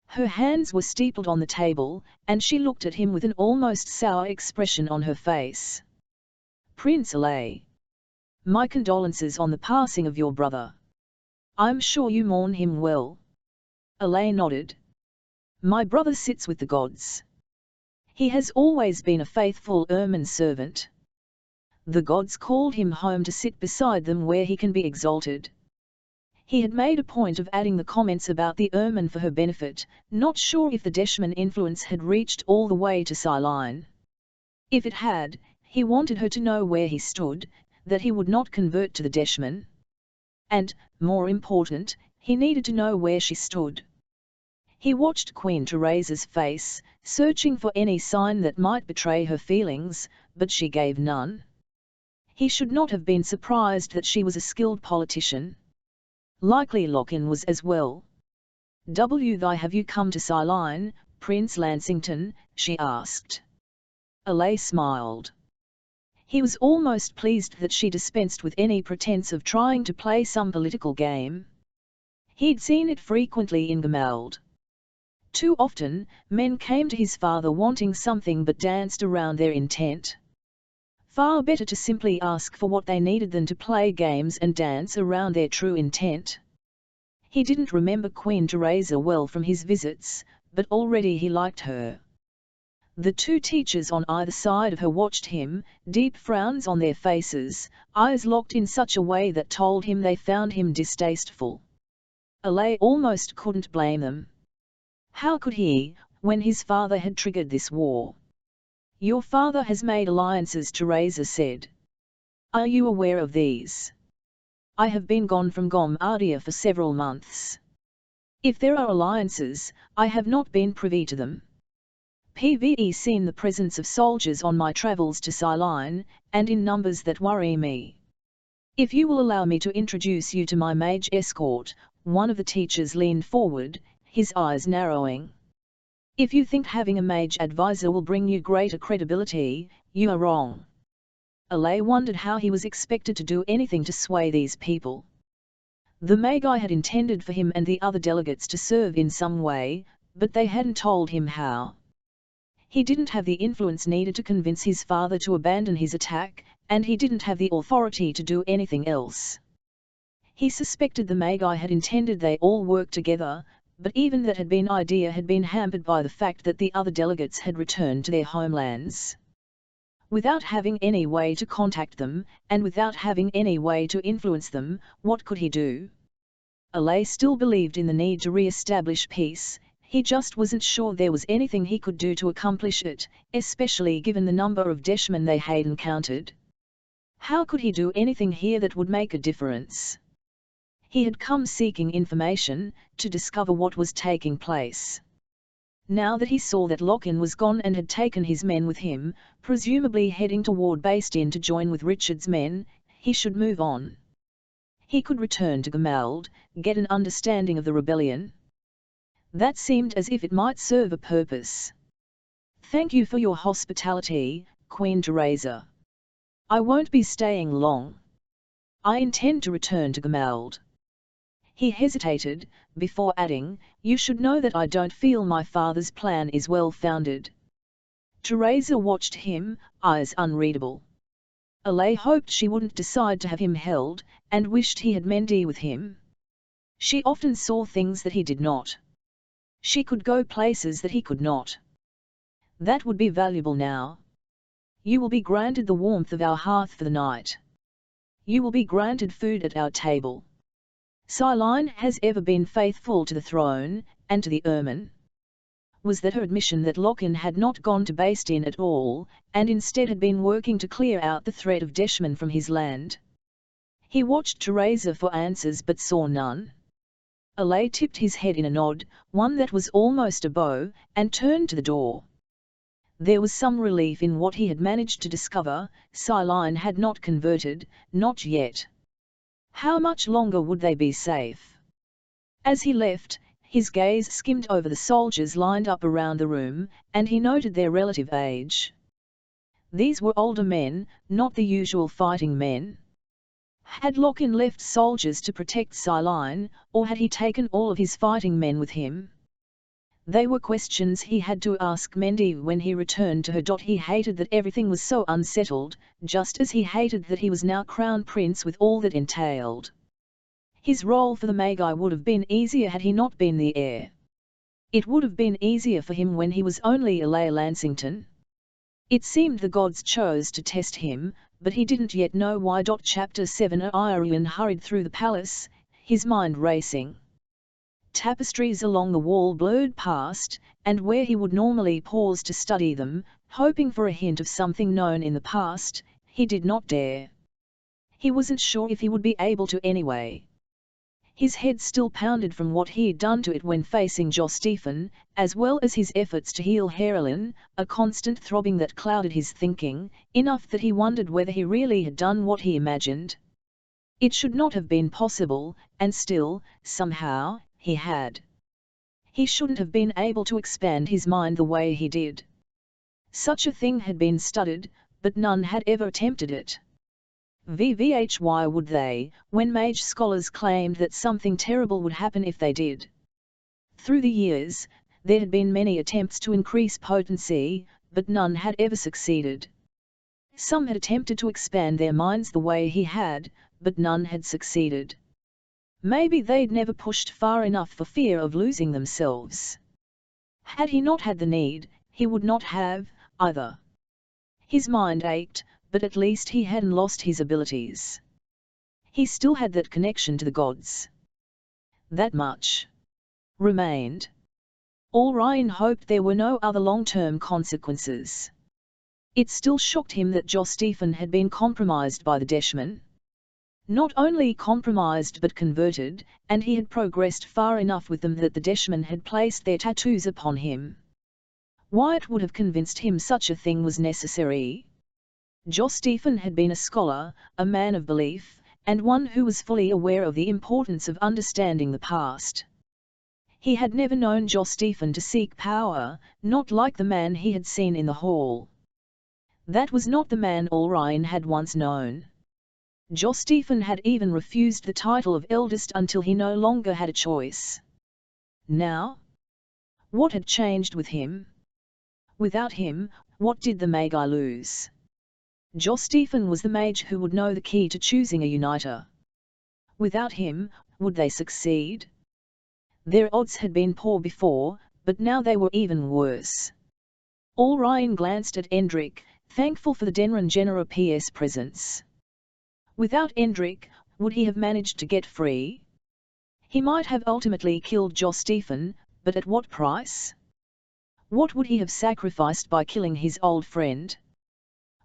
Her hands were steepled on the table, and she looked at him with an almost sour expression on her face. Prince Alay. My condolences on the passing of your brother. I'm sure you mourn him well. Alay nodded. My brother sits with the gods. He has always been a faithful ermine servant. The gods called him home to sit beside them where he can be exalted. He had made a point of adding the comments about the ermine for her benefit, not sure if the Deshman influence had reached all the way to Siline. If it had, he wanted her to know where he stood, that he would not convert to the Deshman. And, more important, he needed to know where she stood. He watched Queen Teresa's face, searching for any sign that might betray her feelings, but she gave none. He should not have been surprised that she was a skilled politician. Likely Lochin was as well. Why have you come to Siline, Prince Lansington? She asked. Alay smiled. He was almost pleased that she dispensed with any pretense of trying to play some political game. He'd seen it frequently in Gemald. Too often, men came to his father wanting something but danced around their intent. Far better to simply ask for what they needed than to play games and dance around their true intent. He didn't remember Queen Teresa well from his visits, but already he liked her. The two teachers on either side of her watched him, deep frowns on their faces, eyes locked in such a way that told him they found him distasteful. Alay almost couldn't blame them. How could he, when his father had triggered this war? Your father has made alliances, Teresa said. Are you aware of these? I have been gone from Gomardia for several months. If there are alliances, I have not been privy to them. Pve seen the presence of soldiers on my travels to Siline, and in numbers that worry me. If you will allow me to introduce you to my mage escort, one of the teachers leaned forward, his eyes narrowing. If you think having a mage advisor will bring you greater credibility, you are wrong. Alay wondered how he was expected to do anything to sway these people. The Magi had intended for him and the other delegates to serve in some way, but they hadn't told him how. He didn't have the influence needed to convince his father to abandon his attack, and he didn't have the authority to do anything else. He suspected the Magi had intended they all work together, but even that idea had been hampered by the fact that the other delegates had returned to their homelands. Without having any way to contact them, and without having any way to influence them, what could he do? Alay still believed in the need to re-establish peace. He just wasn't sure there was anything he could do to accomplish it, especially given the number of Deshmen they had encountered. How could he do anything here that would make a difference? He had come seeking information, to discover what was taking place. Now that he saw that Lochin was gone and had taken his men with him, presumably heading toward Bastion to join with Richard's men, he should move on. He could return to Gamald, get an understanding of the rebellion. That seemed as if it might serve a purpose. "Thank you for your hospitality, Queen Teresa. I won't be staying long. I intend to return to Gamald." He hesitated, before adding, "You should know that I don't feel my father's plan is well-founded." Teresa watched him, eyes unreadable. Alay hoped she wouldn't decide to have him held, and wished he had Mendy with him. She often saw things that he did not. She could go places that he could not. That would be valuable now. "You will be granted the warmth of our hearth for the night. You will be granted food at our table." Cylene has ever been faithful to the throne, and to the ermine. Was that her admission that Lochin had not gone to Bastion at all, and instead had been working to clear out the threat of Deshmen from his land? He watched Teresa for answers but saw none. Alay tipped his head in a nod, one that was almost a bow, and turned to the door. There was some relief in what he had managed to discover. Cylene had not converted, not yet. How much longer would they be safe? As he left, his gaze skimmed over the soldiers lined up around the room, and he noted their relative age. These were older men, not the usual fighting men. Had Lochin left soldiers to protect Cylene, or had he taken all of his fighting men with him? They were questions he had to ask Mendy when he returned to her. He hated that everything was so unsettled, just as he hated that he was now crown prince with all that entailed. His role for the Magi would have been easier had he not been the heir. It would have been easier for him when he was only Alay Lansington. It seemed the gods chose to test him, but he didn't yet know why. Chapter 7. Irian hurried through the palace, his mind racing. Tapestries along the wall blurred past, and where he would normally pause to study them, hoping for a hint of something known in the past, he did not dare. He wasn't sure if he would be able to anyway. His head still pounded from what he had done to it when facing Jostephen, as well as his efforts to heal Herelin, a constant throbbing that clouded his thinking, enough that he wondered whether he really had done what he imagined. It should not have been possible, and still, somehow, he had. He shouldn't have been able to expand his mind the way he did. Such a thing had been studied, but none had ever attempted it. Why would they, when mage scholars claimed that something terrible would happen if they did? Through the years, there had been many attempts to increase potency, but none had ever succeeded. Some had attempted to expand their minds the way he had, but none had succeeded. Maybe they'd never pushed far enough for fear of losing themselves. Had he not had the need, he would not have, either. His mind ached, but at least he hadn't lost his abilities. He still had that connection to the gods. That much remained. Ryan hoped there were no other long-term consequences. It still shocked him that Jostephen had been compromised by the Deshmen. Not only compromised but converted, and he had progressed far enough with them that the Deshmen had placed their tattoos upon him. Wyatt would have convinced him such a thing was necessary. Jostephen had been a scholar, a man of belief, and one who was fully aware of the importance of understanding the past. He had never known Stephen to seek power, not like the man he had seen in the hall. That was not the man Orion had once known. Stephen had even refused the title of eldest until he no longer had a choice. Now? What had changed with him? Without him, what did the Magi lose? Stephen was the mage who would know the key to choosing a uniter. Without him, would they succeed? Their odds had been poor before, but now they were even worse. Orion glanced at Endrick, thankful for the Denron Genera PS presence. Without Endrick, would he have managed to get free? He might have ultimately killed Stephen, but at what price? What would he have sacrificed by killing his old friend?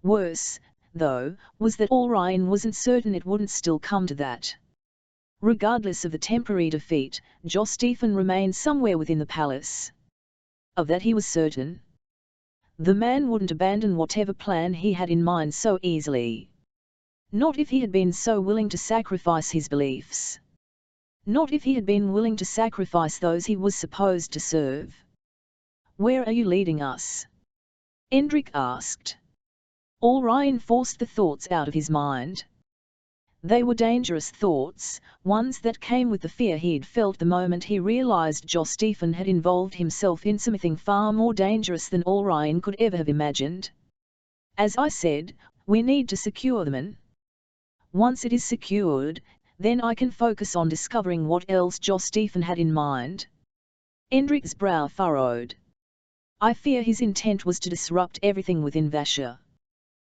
Worse, though, was that Orion wasn't certain it wouldn't still come to that. Regardless of the temporary defeat, Stephen remained somewhere within the palace. Of that he was certain. The man wouldn't abandon whatever plan he had in mind so easily. Not if he had been so willing to sacrifice his beliefs. Not if he had been willing to sacrifice those he was supposed to serve. "Where are you leading us?" Endrick asked. Orion forced the thoughts out of his mind. They were dangerous thoughts, ones that came with the fear he'd felt the moment he realized Stephen had involved himself in something far more dangerous than Orion could ever have imagined. "As I said, we need to secure the man. Once it is secured, then I can focus on discovering what else Stephen had in mind." Endrick's brow furrowed. "I fear his intent was to disrupt everything within Vasher.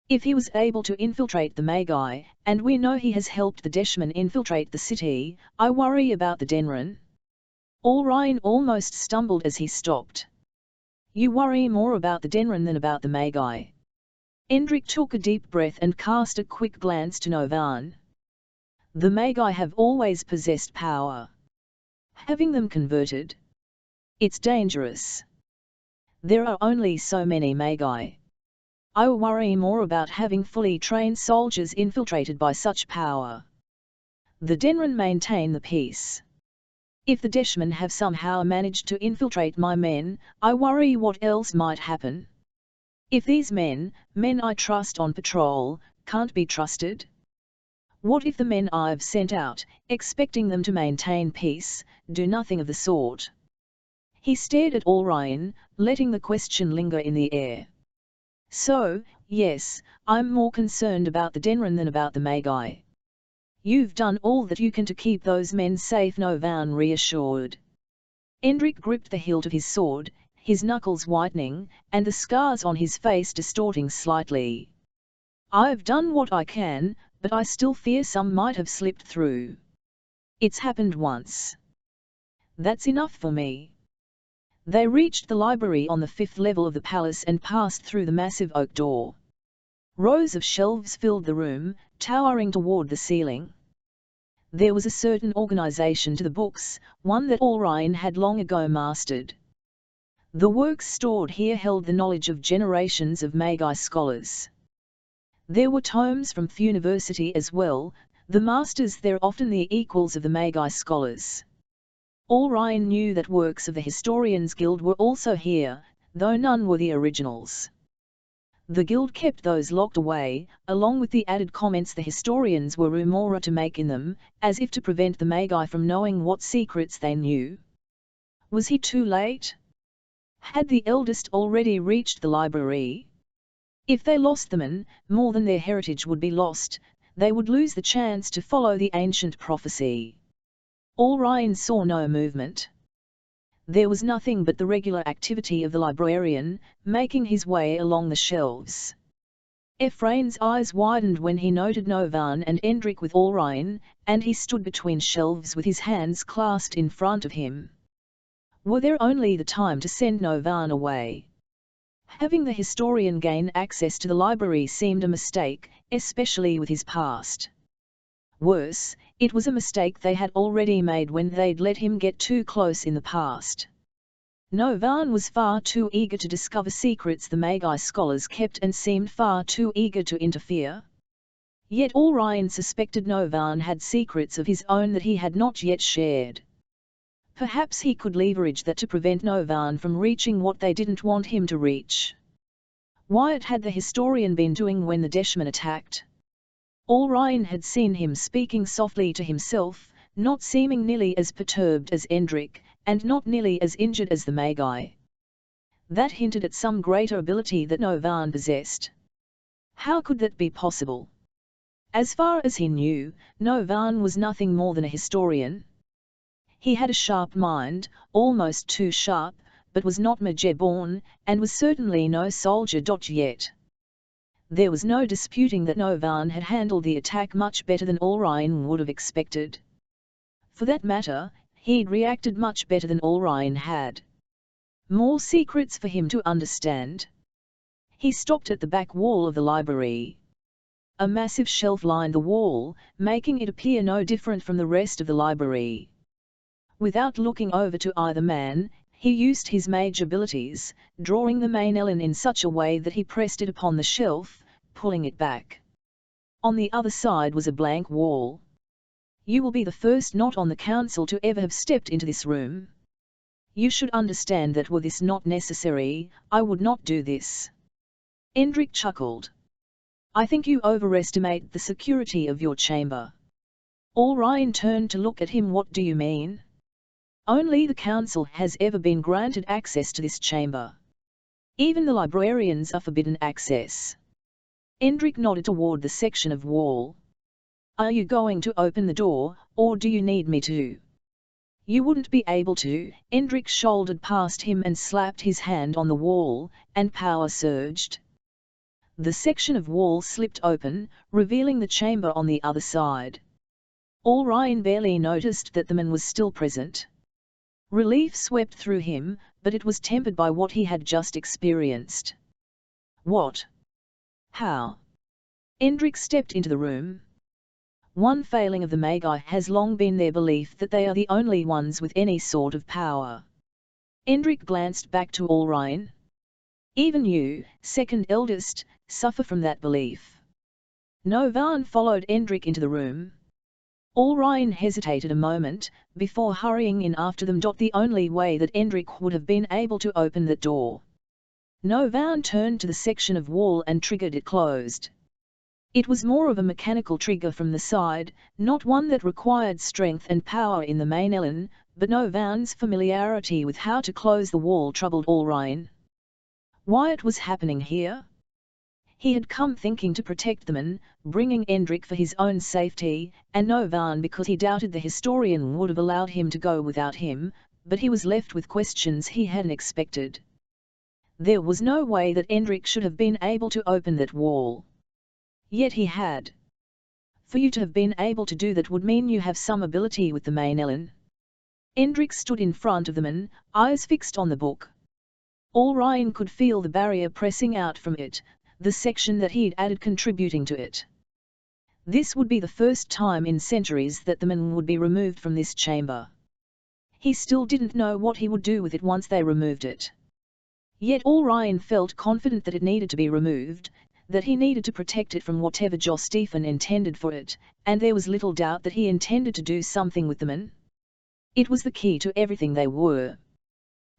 If he was able to infiltrate the Magi, and we know he has helped the Deshmen infiltrate the city, I worry about the Denron." Orion almost stumbled as he stopped. "You worry more about the Denron than about the Magi." Endrick took a deep breath and cast a quick glance to Novan. "The Magi have always possessed power. Having them converted? It's dangerous. There are only so many Magi. I worry more about having fully trained soldiers infiltrated by such power. The Denron maintain the peace. If the Deshmen have somehow managed to infiltrate my men, I worry what else might happen. If these men I trust on patrol, can't be trusted? What if the men I've sent out, expecting them to maintain peace, do nothing of the sort?" He stared at Orion, letting the question linger in the air. "So, yes, I'm more concerned about the Denron than about the Magi." "You've done all that you can to keep those men safe," Novan reassured. Endrick gripped the hilt of his sword, his knuckles whitening, and the scars on his face distorting slightly. "I've done what I can, but I still fear some might have slipped through. It's happened once. That's enough for me." They reached the library on the 5th level of the palace and passed through the massive oak door. Rows of shelves filled the room, towering toward the ceiling. There was a certain organization to the books, one that Orion had long ago mastered. The works stored here held the knowledge of generations of Magi scholars. There were tomes from the university as well, the masters there often the equals of the Magi scholars. Orion knew that works of the Historians Guild were also here, though none were the originals. The Guild kept those locked away, along with the added comments the historians were remora to make in them, as if to prevent the Magi from knowing what secrets they knew. Was he too late? Had the eldest already reached the library? If they lost the man, more than their heritage would be lost, they would lose the chance to follow the ancient prophecy. Orion saw no movement. There was nothing but the regular activity of the librarian, making his way along the shelves. Ephraim's eyes widened when he noted Novan and Endrick with Orion, and he stood between shelves with his hands clasped in front of him. Were there only the time to send Novan away? Having the historian gain access to the library seemed a mistake, especially with his past. Worse, it was a mistake they had already made when they'd let him get too close in the past. Novan was far too eager to discover secrets the Magi scholars kept and seemed far too eager to interfere. Yet Orion suspected Novan had secrets of his own that he had not yet shared. Perhaps he could leverage that to prevent Novan from reaching what they didn't want him to reach. What had the historian been doing when the Deshman attacked? Orion had seen him speaking softly to himself, not seeming nearly as perturbed as Endrik, and not nearly as injured as the Magi. That hinted at some greater ability that Novan possessed. How could that be possible? As far as he knew, Novan was nothing more than a historian. He had a sharp mind, almost too sharp, but was not Magi-born, and was certainly no soldier. Yet there was no disputing that Novan had handled the attack much better than Orion would have expected. For that matter, he'd reacted much better than Orion had. More secrets for him to understand. He stopped at the back wall of the library. A massive shelf lined the wall, making it appear no different from the rest of the library. Without looking over to either man, he used his mage abilities, drawing the main elan in such a way that he pressed it upon the shelf, pulling it back. On the other side was a blank wall. You will be the first not on the council to ever have stepped into this room. You should understand that were this not necessary, I would not do this. Endrik chuckled. I think you overestimate the security of your chamber. Orion turned to look at him. What do you mean? Only the council has ever been granted access to this chamber. Even the librarians are forbidden access. Endrik nodded toward the section of wall. Are you going to open the door, or do you need me to? You wouldn't be able to. Endrik shouldered past him and slapped his hand on the wall, and power surged. The section of wall slipped open, revealing the chamber on the other side. Orion barely noticed that the man was still present. Relief swept through him, but it was tempered by what he had just experienced. What? How? Endrik stepped into the room. One failing of the Magi has long been their belief that they are the only ones with any sort of power. Endrik glanced back to Orion. Even you, second eldest, suffer from that belief. Novan followed Endrik into the room. Orion hesitated a moment, before hurrying in after them. The only way that Endrik would have been able to open that door. Novan turned to the section of wall and triggered it closed. It was more of a mechanical trigger from the side, not one that required strength and power in the main elan, but Novan's familiarity with how to close the wall troubled Orion. What was happening here? He had come thinking to protect the man, bringing Endrik for his own safety, and Novan because he doubted the historian would have allowed him to go without him, but he was left with questions he hadn't expected. There was no way that Endrik should have been able to open that wall. Yet he had. For you to have been able to do that would mean you have some ability with the main elan. Endrik stood in front of the man, eyes fixed on the book. Orion could feel the barrier pressing out from it, the section that he'd added contributing to it. This would be the first time in centuries that the man would be removed from this chamber. He still didn't know what he would do with it once they removed it. Yet Orion felt confident that it needed to be removed, that he needed to protect it from whatever Stephen intended for it, and there was little doubt that he intended to do something with the man. It was the key to everything they were.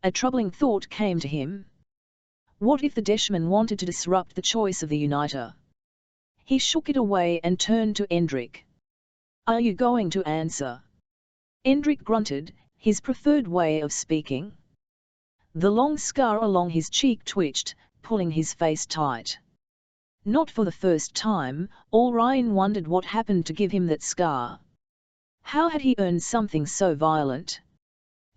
A troubling thought came to him. What if the Deshman wanted to disrupt the choice of the Uniter? He shook it away and turned to Endrik. Are you going to answer? Endrik grunted, his preferred way of speaking. The long scar along his cheek twitched, pulling his face tight. Not for the first time, Orion wondered what happened to give him that scar. How had he earned something so violent?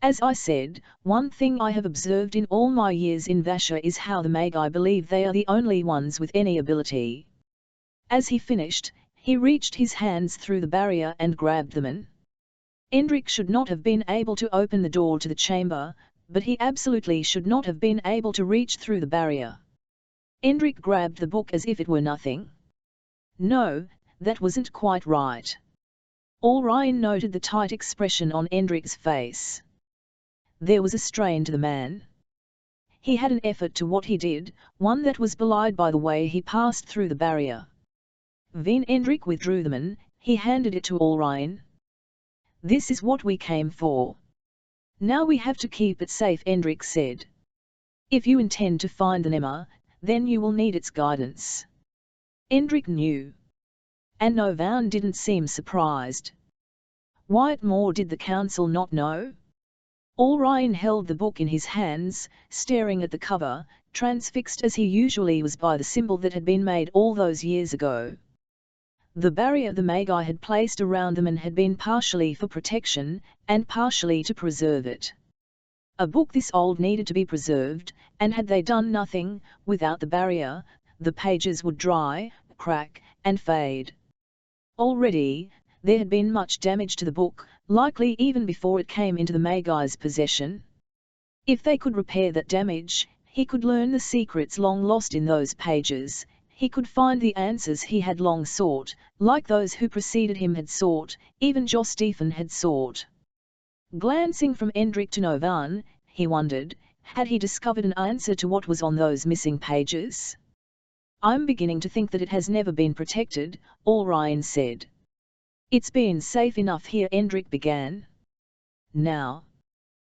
As I said, one thing I have observed in all my years in Vasha is how the Magi believe they are the only ones with any ability. As he finished, he reached his hands through the barrier and grabbed the man. Endrik should not have been able to open the door to the chamber, but he absolutely should not have been able to reach through the barrier. Endrik grabbed the book as if it were nothing. No, that wasn't quite right. Orion noted the tight expression on Endrik's face. There was a strain to the man. He had an effort to what he did, one that was belied by the way he passed through the barrier. When Endrik withdrew the man, he handed it to Orion. This is what we came for. Now we have to keep it safe, Endrik said. If you intend to find the Nema, then you will need its guidance. Endrik knew. And Novan didn't seem surprised. What more did the council not know? Orion held the book in his hands, staring at the cover, transfixed as he usually was by the symbol that had been made all those years ago. The barrier the Magi had placed around them and had been partially for protection, and partially to preserve it. A book this old needed to be preserved, and had they done nothing, without the barrier, the pages would dry, crack, and fade. Already, there had been much damage to the book, likely even before it came into the Magi's possession. If they could repair that damage, he could learn the secrets long lost in those pages, he could find the answers he had long sought, like those who preceded him had sought, even Stephen had sought. Glancing from Endrik to Novan, he wondered, had he discovered an answer to what was on those missing pages? I'm beginning to think that it has never been protected, Orion said. It's been safe enough here, Endrik began. Now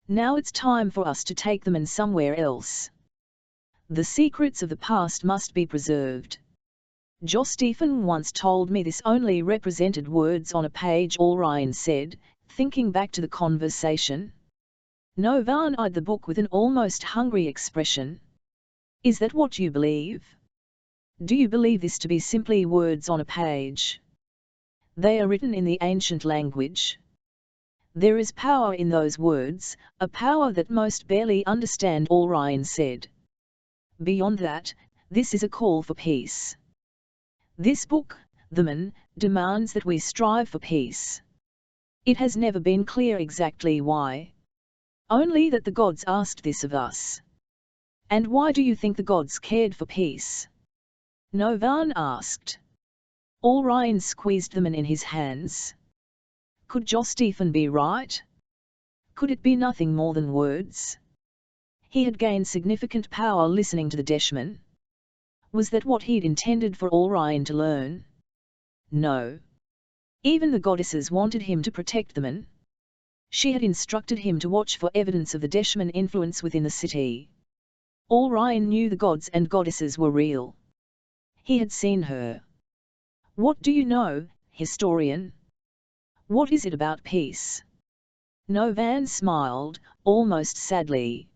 it's time for us to take them and somewhere else. The secrets of the past must be preserved. Stephen once told me this only represented words on a page, Orion said, thinking back to the conversation. Novan eyed the book with an almost hungry expression. Is that what you believe? Do you believe this to be simply words on a page? They are written in the ancient language. There is power in those words, a power that most barely understand, Orion said. Beyond that, this is a call for peace. This book, the Man, demands that we strive for peace. It has never been clear exactly why. Only that the gods asked this of us. And why do you think the gods cared for peace? Novan asked. Orion squeezed the Man in his hands. Could Stephen be right? Could it be nothing more than words? He had gained significant power listening to the Deshman. Was that what he'd intended for Orion to learn? No. Even the goddesses wanted him to protect the Man. She had instructed him to watch for evidence of the Deshman influence within the city. Orion knew the gods and goddesses were real. He had seen her. What do you know, historian? What is it about peace? Novan smiled, almost sadly.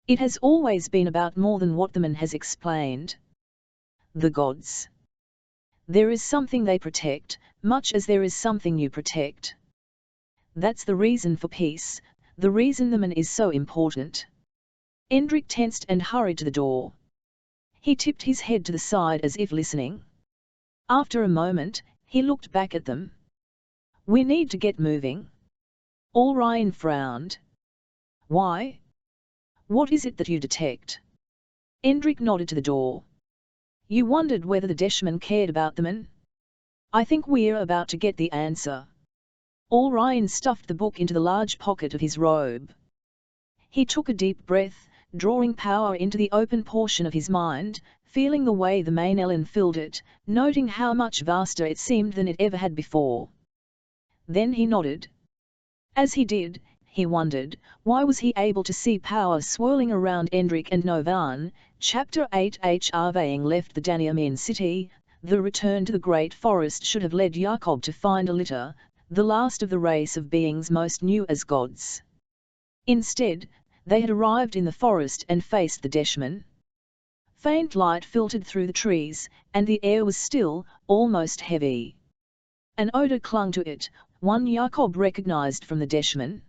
It has always been about more than what the Man has explained. The gods. There is something they protect, much as there is something you protect. That's the reason for peace, the reason the Man is so important. Endrik tensed and hurried to the door. He tipped his head to the side as if listening. After a moment, he looked back at them. We need to get moving. Orion frowned. Why? What is it that you detect? Endrik nodded to the door. You wondered whether the Deshman cared about the Man? I think we're about to get the answer. Orion stuffed the book into the large pocket of his robe. He took a deep breath, drawing power into the open portion of his mind, feeling the way the main Ellen filled it, noting how much vaster it seemed than it ever had before. Then he nodded. As he did, he wondered, why was he able to see power swirling around Endrik and Novan? Chapter 8. Having left the Daniamin city, the return to the great forest should have led Jacob to find a litter, the last of the race of beings most new as gods. Instead, they had arrived in the forest and faced the Deshman. Faint light filtered through the trees, and the air was still, almost heavy. An odor clung to it, one Jacob recognized from the Deshman.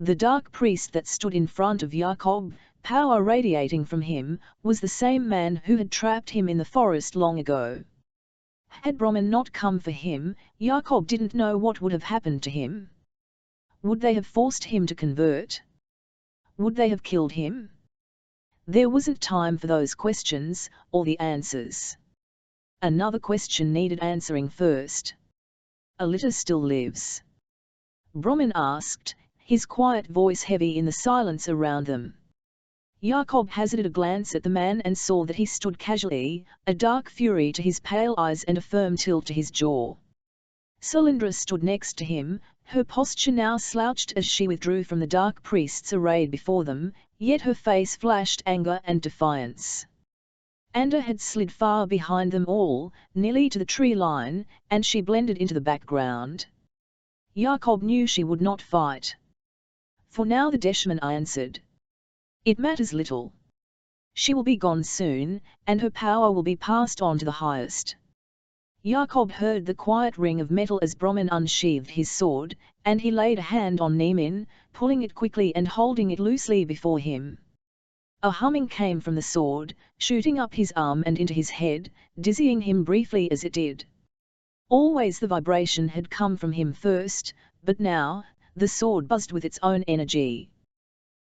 The dark priest that stood in front of Jacob, power radiating from him, was the same man who had trapped him in the forest long ago. Had Brahman not come for him, Jacob didn't know what would have happened to him. Would they have forced him to convert? Would they have killed him? There wasn't time for those questions, or the answers. Another question needed answering first. A litter still lives? Brahman asked, his quiet voice heavy in the silence around them. Jacob hazarded a glance at the man and saw that he stood casually, a dark fury to his pale eyes and a firm tilt to his jaw. Solyndra stood next to him, Her posture now slouched as she withdrew from the dark priests arrayed before them, yet her face flashed anger and defiance. Anda had slid far behind them all, nearly to the tree line, and she blended into the background. Jakob knew she would not fight. For now the Deshman answered. It matters little. She will be gone soon, and her power will be passed on to the highest. Jakob heard the quiet ring of metal as Brahman unsheathed his sword, and he laid a hand on Nemin, pulling it quickly and holding it loosely before him. A humming came from the sword, shooting up his arm and into his head, dizzying him briefly as it did. Always the vibration had come from him first, but now, the sword buzzed with its own energy.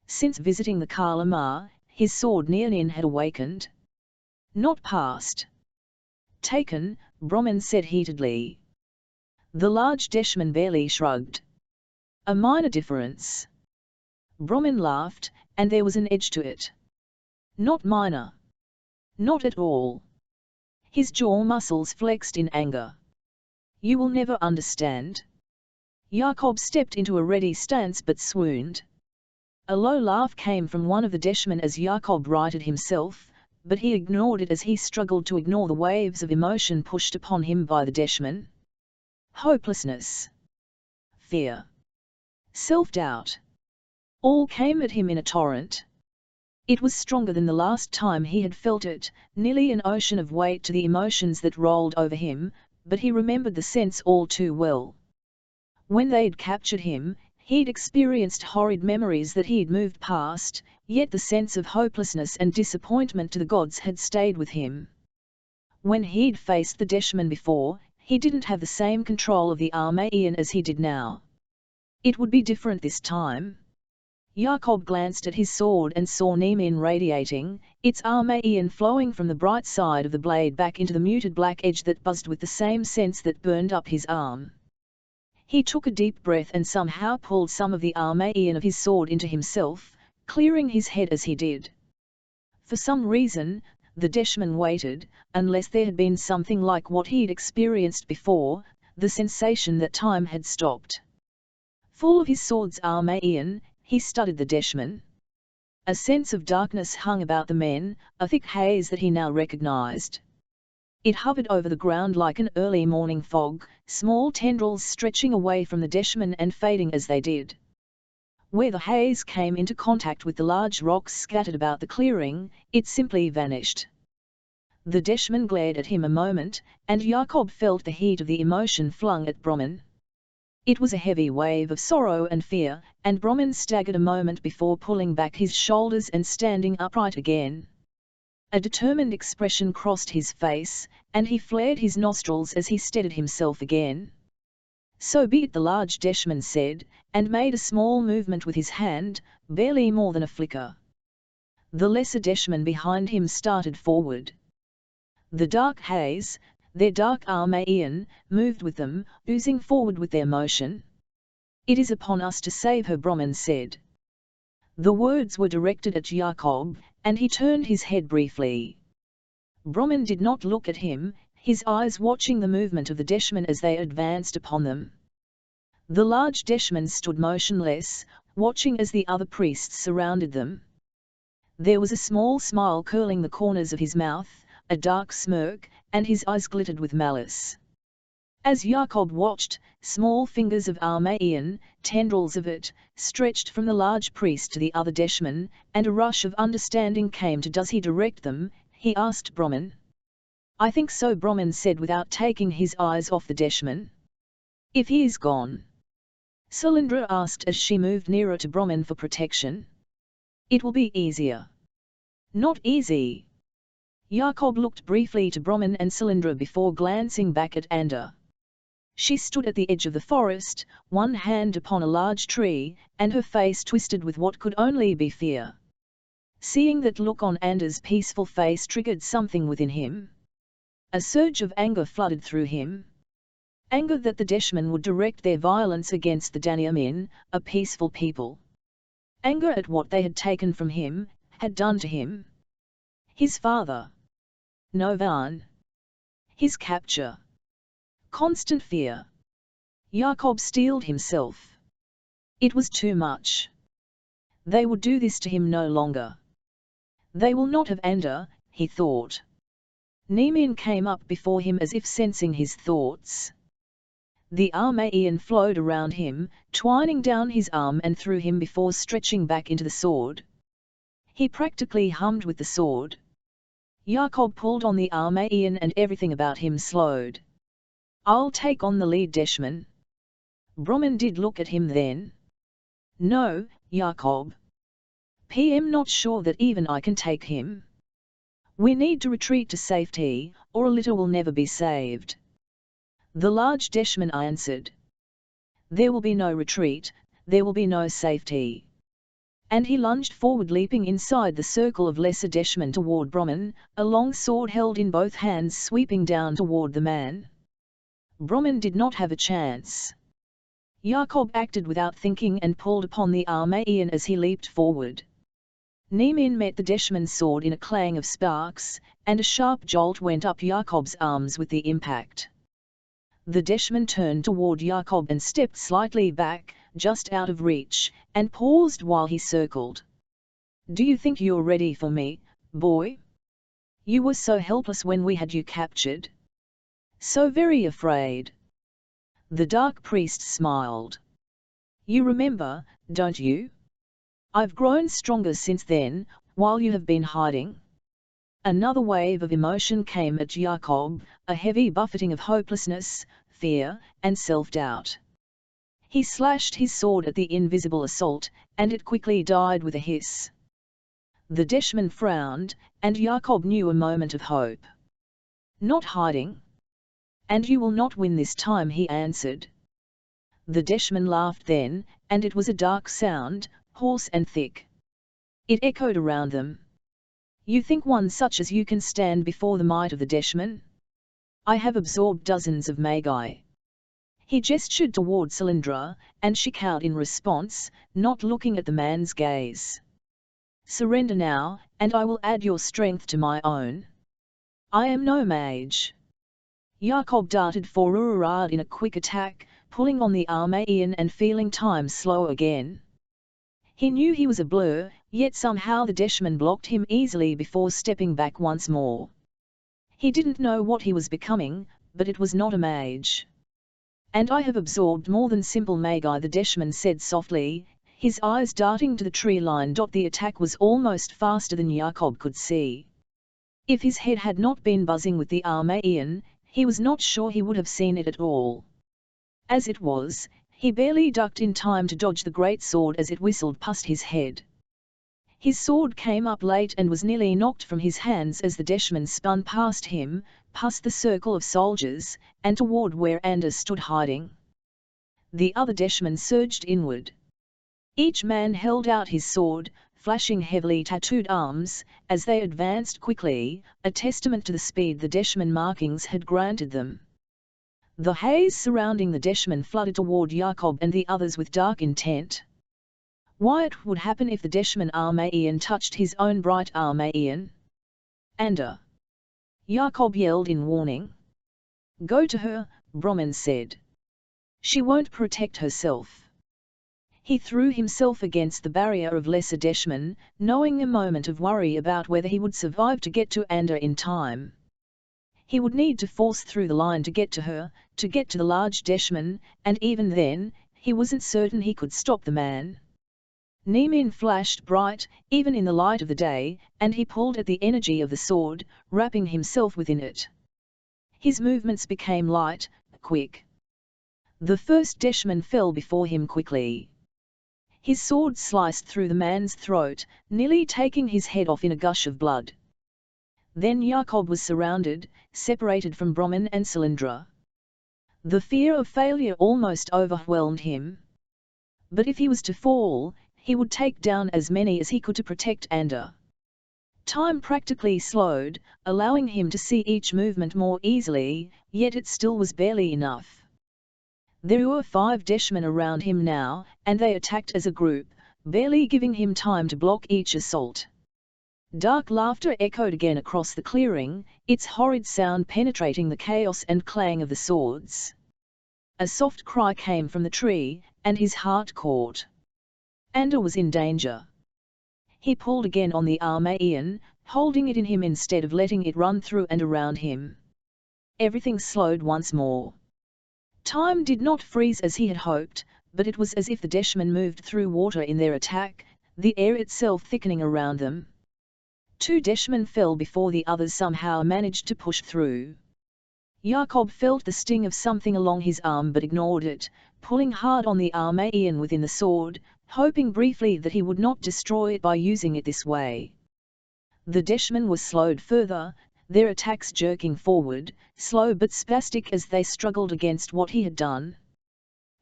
Since visiting the Kalama, his sword Nemin had awakened. Not passed. Taken, Brahman said heatedly. The large Deshman barely shrugged. A minor difference. Brahman laughed, and there was an edge to it. Not minor. Not at all. His jaw muscles flexed in anger. You will never understand. Jakob stepped into a ready stance but swooned. A low laugh came from one of the Deshman as Jakob righted himself, but he ignored it as he struggled to ignore the waves of emotion pushed upon him by the Deshman. Hopelessness. Fear. Self-doubt. All came at him in a torrent. It was stronger than the last time he had felt it, nearly an ocean of weight to the emotions that rolled over him, but he remembered the sense all too well. When they'd captured him, he'd experienced horrid memories that he'd moved past, yet the sense of hopelessness and disappointment to the gods had stayed with him. When he'd faced the Deshman before, he didn't have the same control of the Armaean as he did now. It would be different this time. Jakob glanced at his sword and saw Nemin radiating, its Armaean flowing from the bright side of the blade back into the muted black edge that buzzed with the same sense that burned up his arm. He took a deep breath and somehow pulled some of the Armaean of his sword into himself, clearing his head as he did. For some reason, the Deshman waited, unless there had been something like what he'd experienced before, the sensation that time had stopped. Full of his sword's Armaean, he studied the Deshman. A sense of darkness hung about the men, a thick haze that he now recognized. It hovered over the ground like an early morning fog, small tendrils stretching away from the Deshman and fading as they did. Where the haze came into contact with the large rocks scattered about the clearing, it simply vanished. The Deshman glared at him a moment, and Jakob felt the heat of the emotion flung at Brahman. It was a heavy wave of sorrow and fear, and Brahman staggered a moment before pulling back his shoulders and standing upright again. A determined expression crossed his face, and he flared his nostrils as he steadied himself again. So be it, the large Deshman said, and made a small movement with his hand, barely more than a flicker. The lesser Deshman behind him started forward. The dark haze, their dark Armaean, moved with them, oozing forward with their motion. It is upon us to save her, Brahman said. The words were directed at Jakob, and he turned his head briefly. Brahman did not look at him, his eyes watching the movement of the Deshman as they advanced upon them. The large Deshman stood motionless, watching as the other priests surrounded them. There was a small smile curling the corners of his mouth, a dark smirk, and his eyes glittered with malice. As Jakob watched, small fingers of Armaean, tendrils of it, stretched from the large priest to the other Deshman, and a rush of understanding came to does he direct them, he asked Brahman. I think so, Brahman said without taking his eyes off the Deshman. If he is gone? Salindra asked as she moved nearer to Brahman for protection. It will be easier. Not easy. Jakob looked briefly to Brahman and Salindra before glancing back at Anda. She stood at the edge of the forest, one hand upon a large tree, and her face twisted with what could only be fear. Seeing that look on Anda's peaceful face triggered something within him. A surge of anger flooded through him. Anger that the Deshman would direct their violence against the Danyamin, a peaceful people. Anger at what they had taken from him, had done to him. His father. Novan. His capture. Constant fear. Jakob steeled himself. It was too much. They would do this to him no longer. They will not have Ander, he thought. Nemin came up before him as if sensing his thoughts. The Armenian flowed around him, twining down his arm and through him before stretching back into the sword. He practically hummed with the sword. Jakob pulled on the Armenian and everything about him slowed. I'll take on the lead Deshman. Bromman did look at him then. No, Jakob. PM not sure that even I can take him. We need to retreat to safety, or a litter will never be saved. The large Deshman answered. There will be no retreat, there will be no safety. And he lunged forward, leaping inside the circle of lesser Deshmen toward Bromman, a long sword held in both hands sweeping down toward the man. Bromman did not have a chance. Jakob acted without thinking and pulled upon the Armenian as he leaped forward. Nemin met the Deshman's sword in a clang of sparks, and a sharp jolt went up Jakob's arms with the impact. The Deshman turned toward Jakob and stepped slightly back, just out of reach, and paused while he circled. Do you think you're ready for me, boy? You were so helpless when we had you captured. So very afraid. The dark priest smiled. You remember, don't you? I've grown stronger since then, while you have been hiding. Another wave of emotion came at Jakob, a heavy buffeting of hopelessness, fear, and self-doubt. He slashed his sword at the invisible assault, and it quickly died with a hiss. The Deshman frowned, and Jakob knew a moment of hope. Not hiding. And you will not win this time, he answered. The Deshman laughed then, and it was a dark sound, hoarse and thick. It echoed around them. You think one such as you can stand before the might of the Deshman? I have absorbed dozens of Magi. He gestured toward Cylindra, and she cowed in response, not looking at the man's gaze. Surrender now, and I will add your strength to my own. I am no mage. Jakob darted for Urarad in a quick attack, pulling on the Armenian and feeling time slow again. He knew he was a blur, yet somehow the Deshman blocked him easily before stepping back once more. He didn't know what he was becoming, but it was not a mage. And I have absorbed more than simple Magi, the Deshman said softly, his eyes darting to the tree line. The attack was almost faster than Jakob could see. If his head had not been buzzing with the Armenian, he was not sure he would have seen it at all. As it was, he barely ducked in time to dodge the great sword as it whistled past his head. His sword came up late and was nearly knocked from his hands as the Deshman spun past him, past the circle of soldiers, and toward where Anders stood hiding. The other Deshman surged inward. Each man held out his sword, flashing heavily tattooed arms, as they advanced quickly, a testament to the speed the Deshman markings had granted them. The haze surrounding the Deshman flooded toward Jakob and the others with dark intent. What would happen if the Deshman Armenian touched his own bright Armenian? Ander! Jakob yelled in warning. Go to her, Bromman said. She won't protect herself. He threw himself against the barrier of lesser Deshman, knowing a moment of worry about whether he would survive to get to Ander in time. He would need to force through the line to get to her, to get to the large Deshman, and even then, he wasn't certain he could stop the man. Nemin flashed bright, even in the light of the day, and he pulled at the energy of the sword, wrapping himself within it. His movements became light, quick. The first Deshman fell before him quickly. His sword sliced through the man's throat, nearly taking his head off in a gush of blood. Then Jakob was surrounded, separated from Bromman and Cylindra. The fear of failure almost overwhelmed him. But if he was to fall, he would take down as many as he could to protect Ander. Time practically slowed, allowing him to see each movement more easily, yet it still was barely enough. There were 5 Deshman around him now, and they attacked as a group, barely giving him time to block each assault. Dark laughter echoed again across the clearing, its horrid sound penetrating the chaos and clang of the swords. A soft cry came from the tree, and his heart caught. Ander was in danger. He pulled again on the Armenian, holding it in him instead of letting it run through and around him. Everything slowed once more. Time did not freeze as he had hoped, but it was as if the Deshman moved through water in their attack, the air itself thickening around them. 2 Deshmen fell before the others somehow managed to push through. Jakob felt the sting of something along his arm but ignored it, pulling hard on the Armenian within the sword, hoping briefly that he would not destroy it by using it this way. The Deshman was slowed further, their attacks jerking forward, slow but spastic as they struggled against what he had done.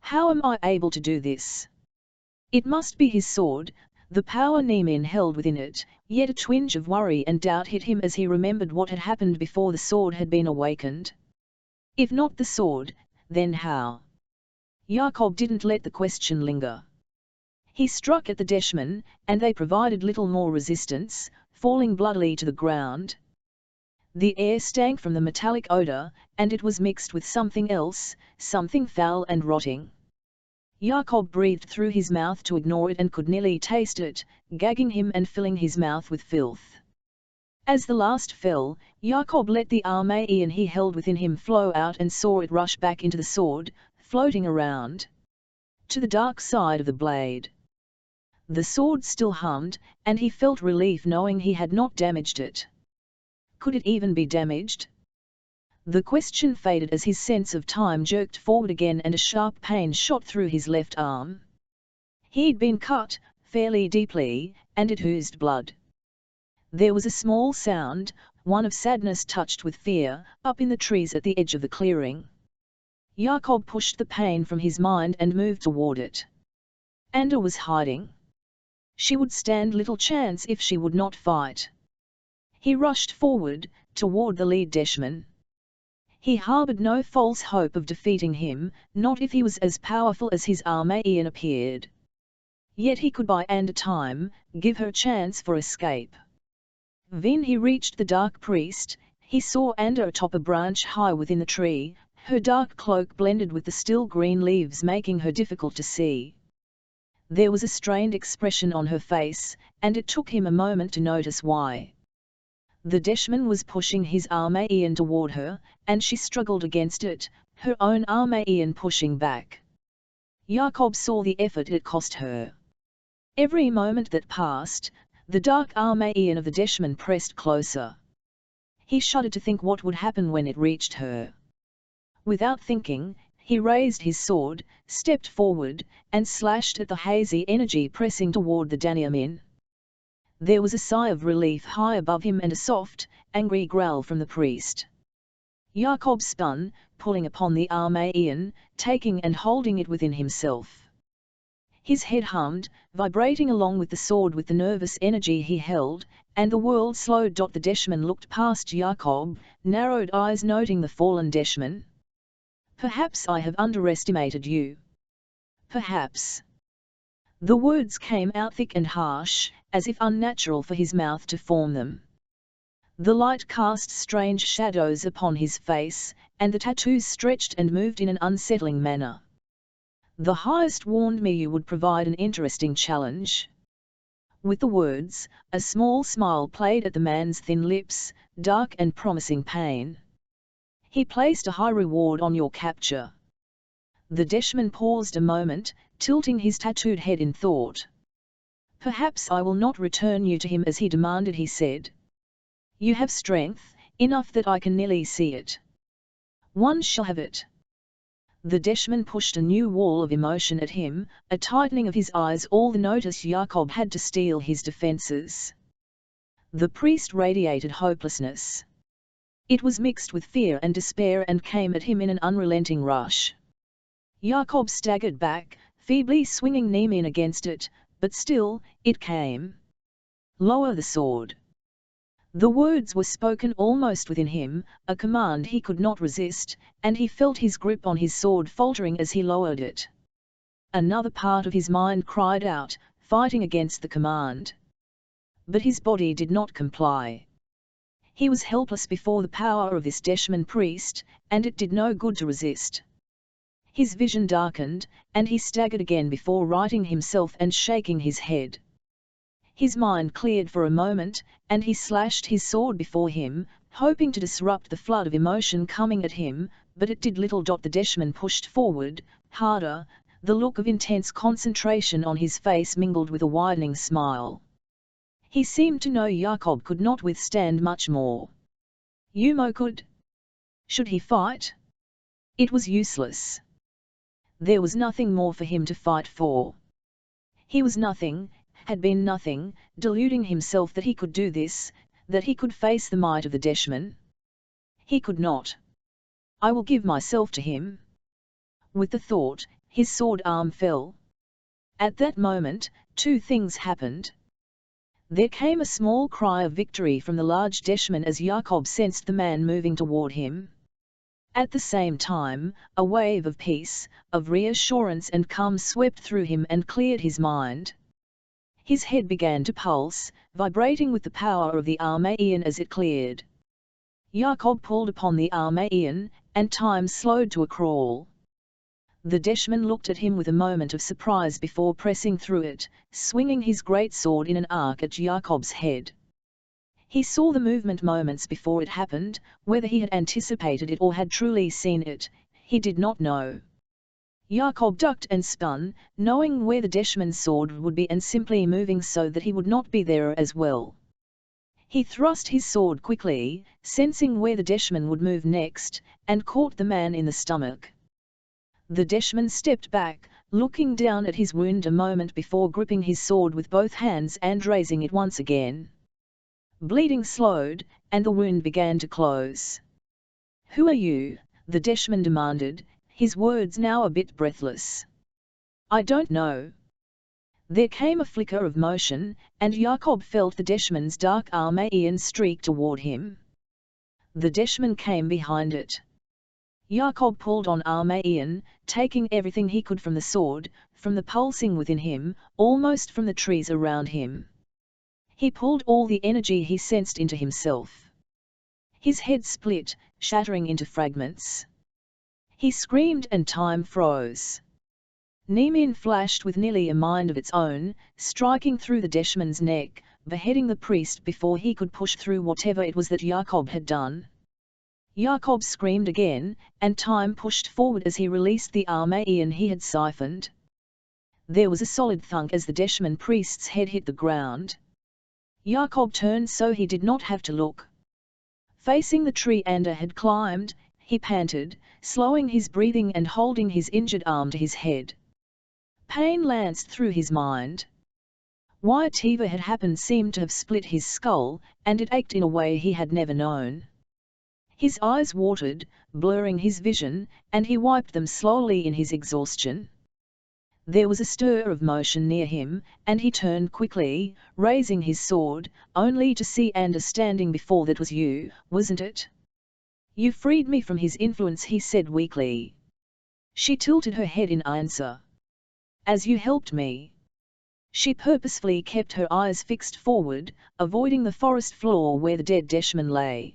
How am I able to do this? It must be his sword, the power Nemin held within it, yet a twinge of worry and doubt hit him as he remembered what had happened before the sword had been awakened. If not the sword, then how? Jakob didn't let the question linger. He struck at the Deshman, and they provided little more resistance, falling bloodily to the ground. The air stank from the metallic odor, and it was mixed with something else, something foul and rotting. Jakob breathed through his mouth to ignore it and could nearly taste it, gagging him and filling his mouth with filth. As the last fell, Jakob let the Armenian he held within him flow out and saw it rush back into the sword, floating around to the dark side of the blade. The sword still hummed, and he felt relief knowing he had not damaged it. Could it even be damaged? The question faded as his sense of time jerked forward again and a sharp pain shot through his left arm. He'd been cut, fairly deeply, and it oozed blood. There was a small sound, one of sadness touched with fear, up in the trees at the edge of the clearing. Jakob pushed the pain from his mind and moved toward it. Ander was hiding. She would stand little chance if she would not fight. He rushed forward, toward the lead Deshman. He harbored no false hope of defeating him, not if he was as powerful as his Armenian appeared. Yet he could buy Ander time, give her chance for escape. When he reached the dark priest, he saw Ander atop a branch high within the tree, her dark cloak blended with the still green leaves making her difficult to see. There was a strained expression on her face, and it took him a moment to notice why. The Deshman was pushing his Armenian toward her, and she struggled against it, her own Armenian pushing back. Jakob saw the effort it cost her. Every moment that passed, the dark Armenian of the Deshman pressed closer. He shuddered to think what would happen when it reached her. Without thinking, he raised his sword, stepped forward, and slashed at the hazy energy pressing toward the Danyamin. There was a sigh of relief high above him and a soft, angry growl from the priest. Jakob spun, pulling upon the Armenian, taking and holding it within himself. His head hummed, vibrating along with the sword with the nervous energy he held, and the world slowed. The Deshman looked past Jakob, narrowed eyes noting the fallen Deshman. Perhaps I have underestimated you. Perhaps. The words came out thick and harsh, as if unnatural for his mouth to form them. The light cast strange shadows upon his face, and the tattoos stretched and moved in an unsettling manner. The highest warned me you would provide an interesting challenge. With the words, a small smile played at the man's thin lips, dark and promising pain. He placed a high reward on your capture. The Deshman paused a moment, tilting his tattooed head in thought. Perhaps I will not return you to him as he demanded, he said. You have strength, enough that I can nearly see it. One shall have it. The Deshman pushed a new wall of emotion at him, a tightening of his eyes all the notice Jakob had to steel his defenses. The priest radiated hopelessness. It was mixed with fear and despair and came at him in an unrelenting rush. Jakob staggered back, feebly swinging Nemin against it, but still, it came. Lower the sword. The words were spoken almost within him, a command he could not resist, and he felt his grip on his sword faltering as he lowered it. Another part of his mind cried out, fighting against the command. But his body did not comply. He was helpless before the power of this Deshman priest, and it did no good to resist. His vision darkened, and he staggered again before righting himself and shaking his head. His mind cleared for a moment, and he slashed his sword before him, hoping to disrupt the flood of emotion coming at him, but it did little. The Deshman pushed forward, harder, the look of intense concentration on his face mingled with a widening smile. He seemed to know Jakob could not withstand much more. Yumo could. Should he fight? It was useless. There was nothing more for him to fight for. He was nothing, had been nothing, deluding himself that he could do this, that he could face the might of the Deshman. He could not. I will give myself to him. With the thought, his sword arm fell. At that moment, two things happened. There came a small cry of victory from the large Deshman as Jakob sensed the man moving toward him. At the same time, a wave of peace, of reassurance and calm swept through him and cleared his mind. His head began to pulse, vibrating with the power of the Armenian as it cleared. Jakob pulled upon the Armenian, and time slowed to a crawl. The Deshman looked at him with a moment of surprise before pressing through it, swinging his great sword in an arc at Jakob's head. He saw the movement moments before it happened, whether he had anticipated it or had truly seen it, he did not know. Jakob ducked and spun, knowing where the Deshman's sword would be and simply moving so that he would not be there as well. He thrust his sword quickly, sensing where the Deshman would move next, and caught the man in the stomach. The Deshman stepped back, looking down at his wound a moment before gripping his sword with both hands and raising it once again. Bleeding slowed, and the wound began to close. "Who are you?" the Deshman demanded, his words now a bit breathless. "I don't know." There came a flicker of motion, and Jakob felt the Deshman's dark Armenian streak toward him. The Deshman came behind it. Jakob pulled on Armenian, taking everything he could from the sword, from the pulsing within him, almost from the trees around him. He pulled all the energy he sensed into himself. His head split, shattering into fragments. He screamed and time froze. Nemin flashed with nearly a mind of its own, striking through the Deshman's neck, beheading the priest before he could push through whatever it was that Jakob had done. Jakob screamed again, and time pushed forward as he released the Armenian he had siphoned. There was a solid thunk as the Deshman priest's head hit the ground. Jakob turned so he did not have to look. Facing the tree Ander had climbed, he panted, slowing his breathing and holding his injured arm to his head. Pain lanced through his mind. Whatever had happened seemed to have split his skull, and it ached in a way he had never known. His eyes watered, blurring his vision, and he wiped them slowly in his exhaustion. There was a stir of motion near him, and he turned quickly, raising his sword, only to see Ander standing before. "That was you, wasn't it? You freed me from his influence," he said weakly. She tilted her head in answer. "As you helped me." She purposefully kept her eyes fixed forward, avoiding the forest floor where the dead Deshman lay.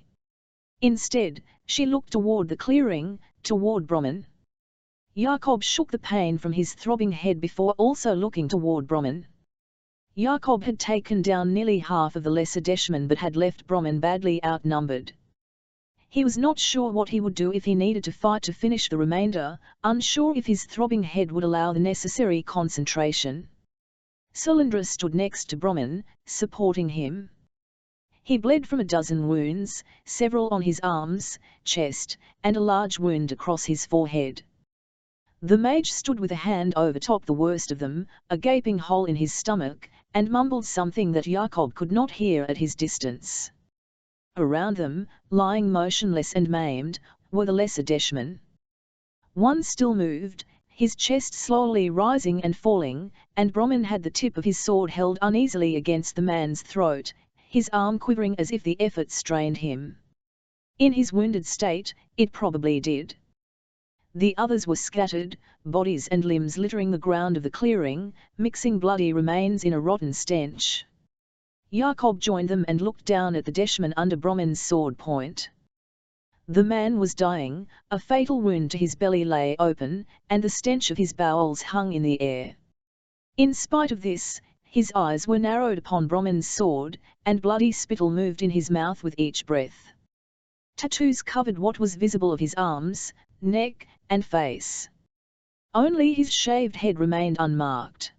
Instead, she looked toward the clearing, toward Brahman. Jakob shook the pain from his throbbing head before also looking toward Brahman. Jakob had taken down nearly half of the lesser Deshman but had left Brahman badly outnumbered. He was not sure what he would do if he needed to fight to finish the remainder, unsure if his throbbing head would allow the necessary concentration. Solandra stood next to Brahman, supporting him. He bled from a dozen wounds, several on his arms, chest, and a large wound across his forehead. The mage stood with a hand over top the worst of them, a gaping hole in his stomach, and mumbled something that Jakob could not hear at his distance. Around them, lying motionless and maimed, were the lesser Deshman. One still moved, his chest slowly rising and falling, and Brahman had the tip of his sword held uneasily against the man's throat, his arm quivering as if the effort strained him. In his wounded state, it probably did. The others were scattered, bodies and limbs littering the ground of the clearing, mixing bloody remains in a rotten stench. Jakob joined them and looked down at the Deshman under Brahman's sword point. The man was dying, a fatal wound to his belly lay open, and the stench of his bowels hung in the air. In spite of this, his eyes were narrowed upon Brahman's sword, and bloody spittle moved in his mouth with each breath. Tattoos covered what was visible of his arms, neck, and face. Only his shaved head remained unmarked.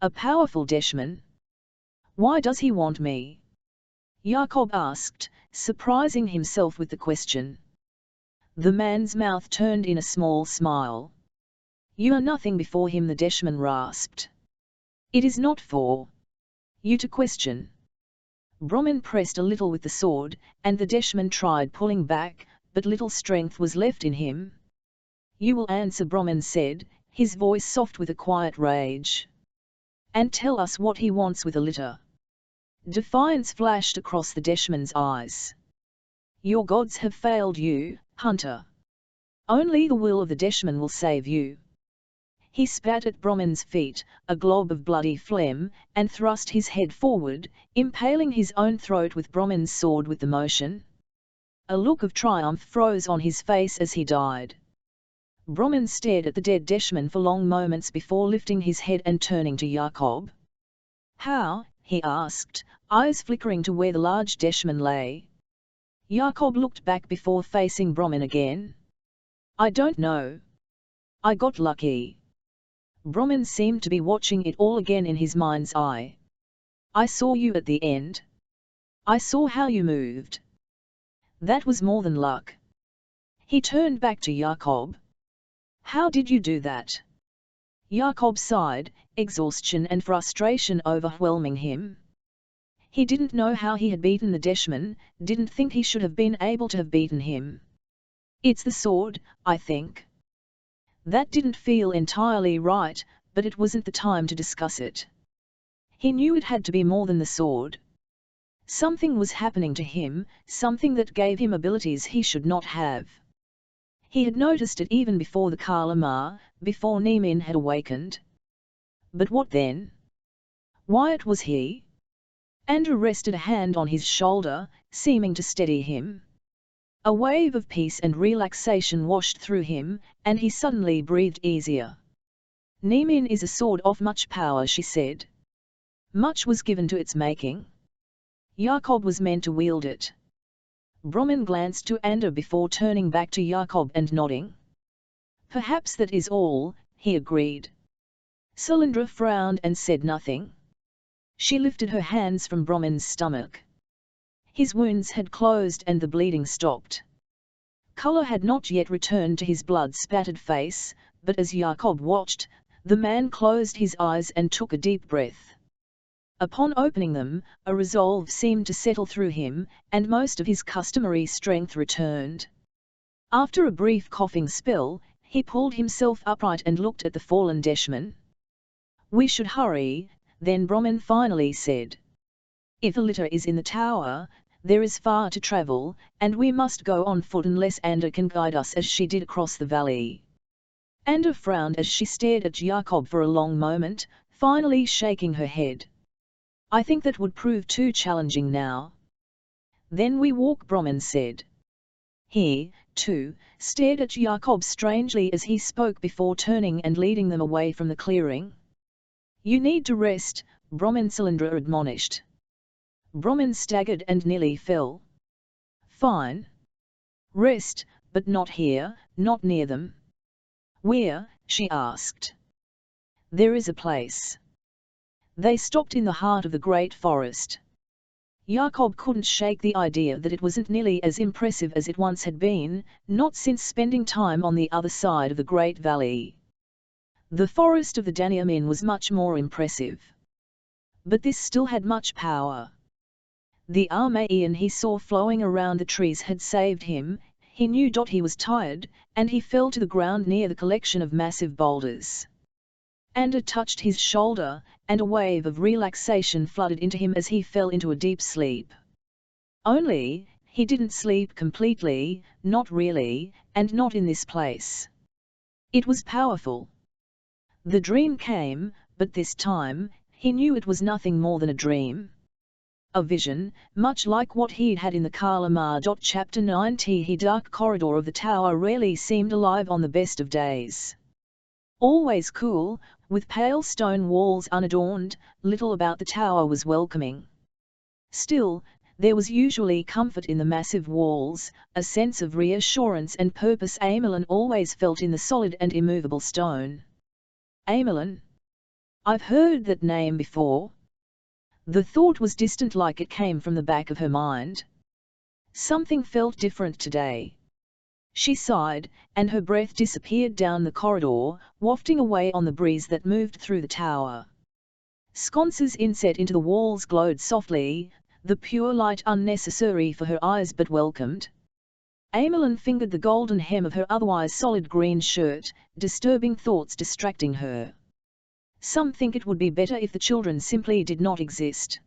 A powerful Deshman. Why does he want me? Jakob asked, surprising himself with the question. The man's mouth turned in a small smile. You are nothing before him, the Deshman rasped. It is not for you to question. Brahman pressed a little with the sword, and the Deshman tried pulling back, but little strength was left in him. You will answer, Brahman said, his voice soft with a quiet rage. And tell us what he wants with a litter. Defiance flashed across the Deshman's eyes. Your gods have failed you, hunter. Only the will of the Deshman will save you. He spat at Brahman's feet, a glob of bloody phlegm, and thrust his head forward, impaling his own throat with Brahman's sword with the motion. A look of triumph froze on his face as he died. Brahman stared at the dead Deshman for long moments before lifting his head and turning to Jakob. How? He asked, eyes flickering to where the large Deshman lay. Jakob looked back before facing Brahman again. I don't know. I got lucky. Brahman seemed to be watching it all again in his mind's eye. I saw you at the end. I saw how you moved. That was more than luck. He turned back to Jakob. How did you do that? Jakob sighed, exhaustion and frustration overwhelming him. He didn't know how he had beaten the Deshman, didn't think he should have been able to have beaten him. It's the sword, I think. That didn't feel entirely right, but it wasn't the time to discuss it. He knew it had to be more than the sword. Something was happening to him, something that gave him abilities he should not have. He had noticed it even before the Kalama, before Nimin had awakened. But what then? Why it was he? Andrew rested a hand on his shoulder, seeming to steady him. A wave of peace and relaxation washed through him, and he suddenly breathed easier. Nimin is a sword of much power, she said. Much was given to its making. Jakob was meant to wield it. Brahman glanced to Andrew before turning back to Jakob and nodding. Perhaps that is all, he agreed. Solyndra frowned and said nothing. She lifted her hands from Brahman's stomach. His wounds had closed and the bleeding stopped. Colour had not yet returned to his blood-spattered face, but as Jakob watched, the man closed his eyes and took a deep breath. Upon opening them, a resolve seemed to settle through him, and most of his customary strength returned. After a brief coughing spell, he pulled himself upright and looked at the fallen Deshman. We should hurry, then Brahman finally said. If a litter is in the tower, there is far to travel, and we must go on foot unless Anda can guide us as she did across the valley. Anda frowned as she stared at Jakob for a long moment, finally shaking her head. I think that would prove too challenging now. Then we walk, Brahman said. He, too, stared at Jakob strangely as he spoke before turning and leading them away from the clearing. You need to rest, Brahman Solyndra admonished. Brahman staggered and nearly fell. Fine. Rest, but not here, not near them. Where? She asked. There is a place. They stopped in the heart of the great forest. Jakob couldn't shake the idea that it wasn't nearly as impressive as it once had been, not since spending time on the other side of the Great Valley. The forest of the Danyamin was much more impressive. But this still had much power. The Armaean he saw flowing around the trees had saved him, he knew he was tired, and he fell to the ground near the collection of massive boulders. Anda touched his shoulder, and a wave of relaxation flooded into him as he fell into a deep sleep. Only, he didn't sleep completely, not really, and not in this place. It was powerful. The dream came, but this time, he knew it was nothing more than a dream. A vision, much like what he'd had in the Kalamar. Chapter 90. The dark corridor of the tower rarely seemed alive on the best of days. Always cool, with pale stone walls unadorned, little about the tower was welcoming. Still, there was usually comfort in the massive walls, a sense of reassurance and purpose Amelin always felt in the solid and immovable stone. Amelin? I've heard that name before. The thought was distant, like it came from the back of her mind. Something felt different today. She sighed, and her breath disappeared down the corridor, wafting away on the breeze that moved through the tower. Sconces inset into the walls glowed softly, the pure light unnecessary for her eyes but welcomed. Amelin fingered the golden hem of her otherwise solid green shirt, disturbing thoughts distracting her. Some think it would be better if the children simply did not exist.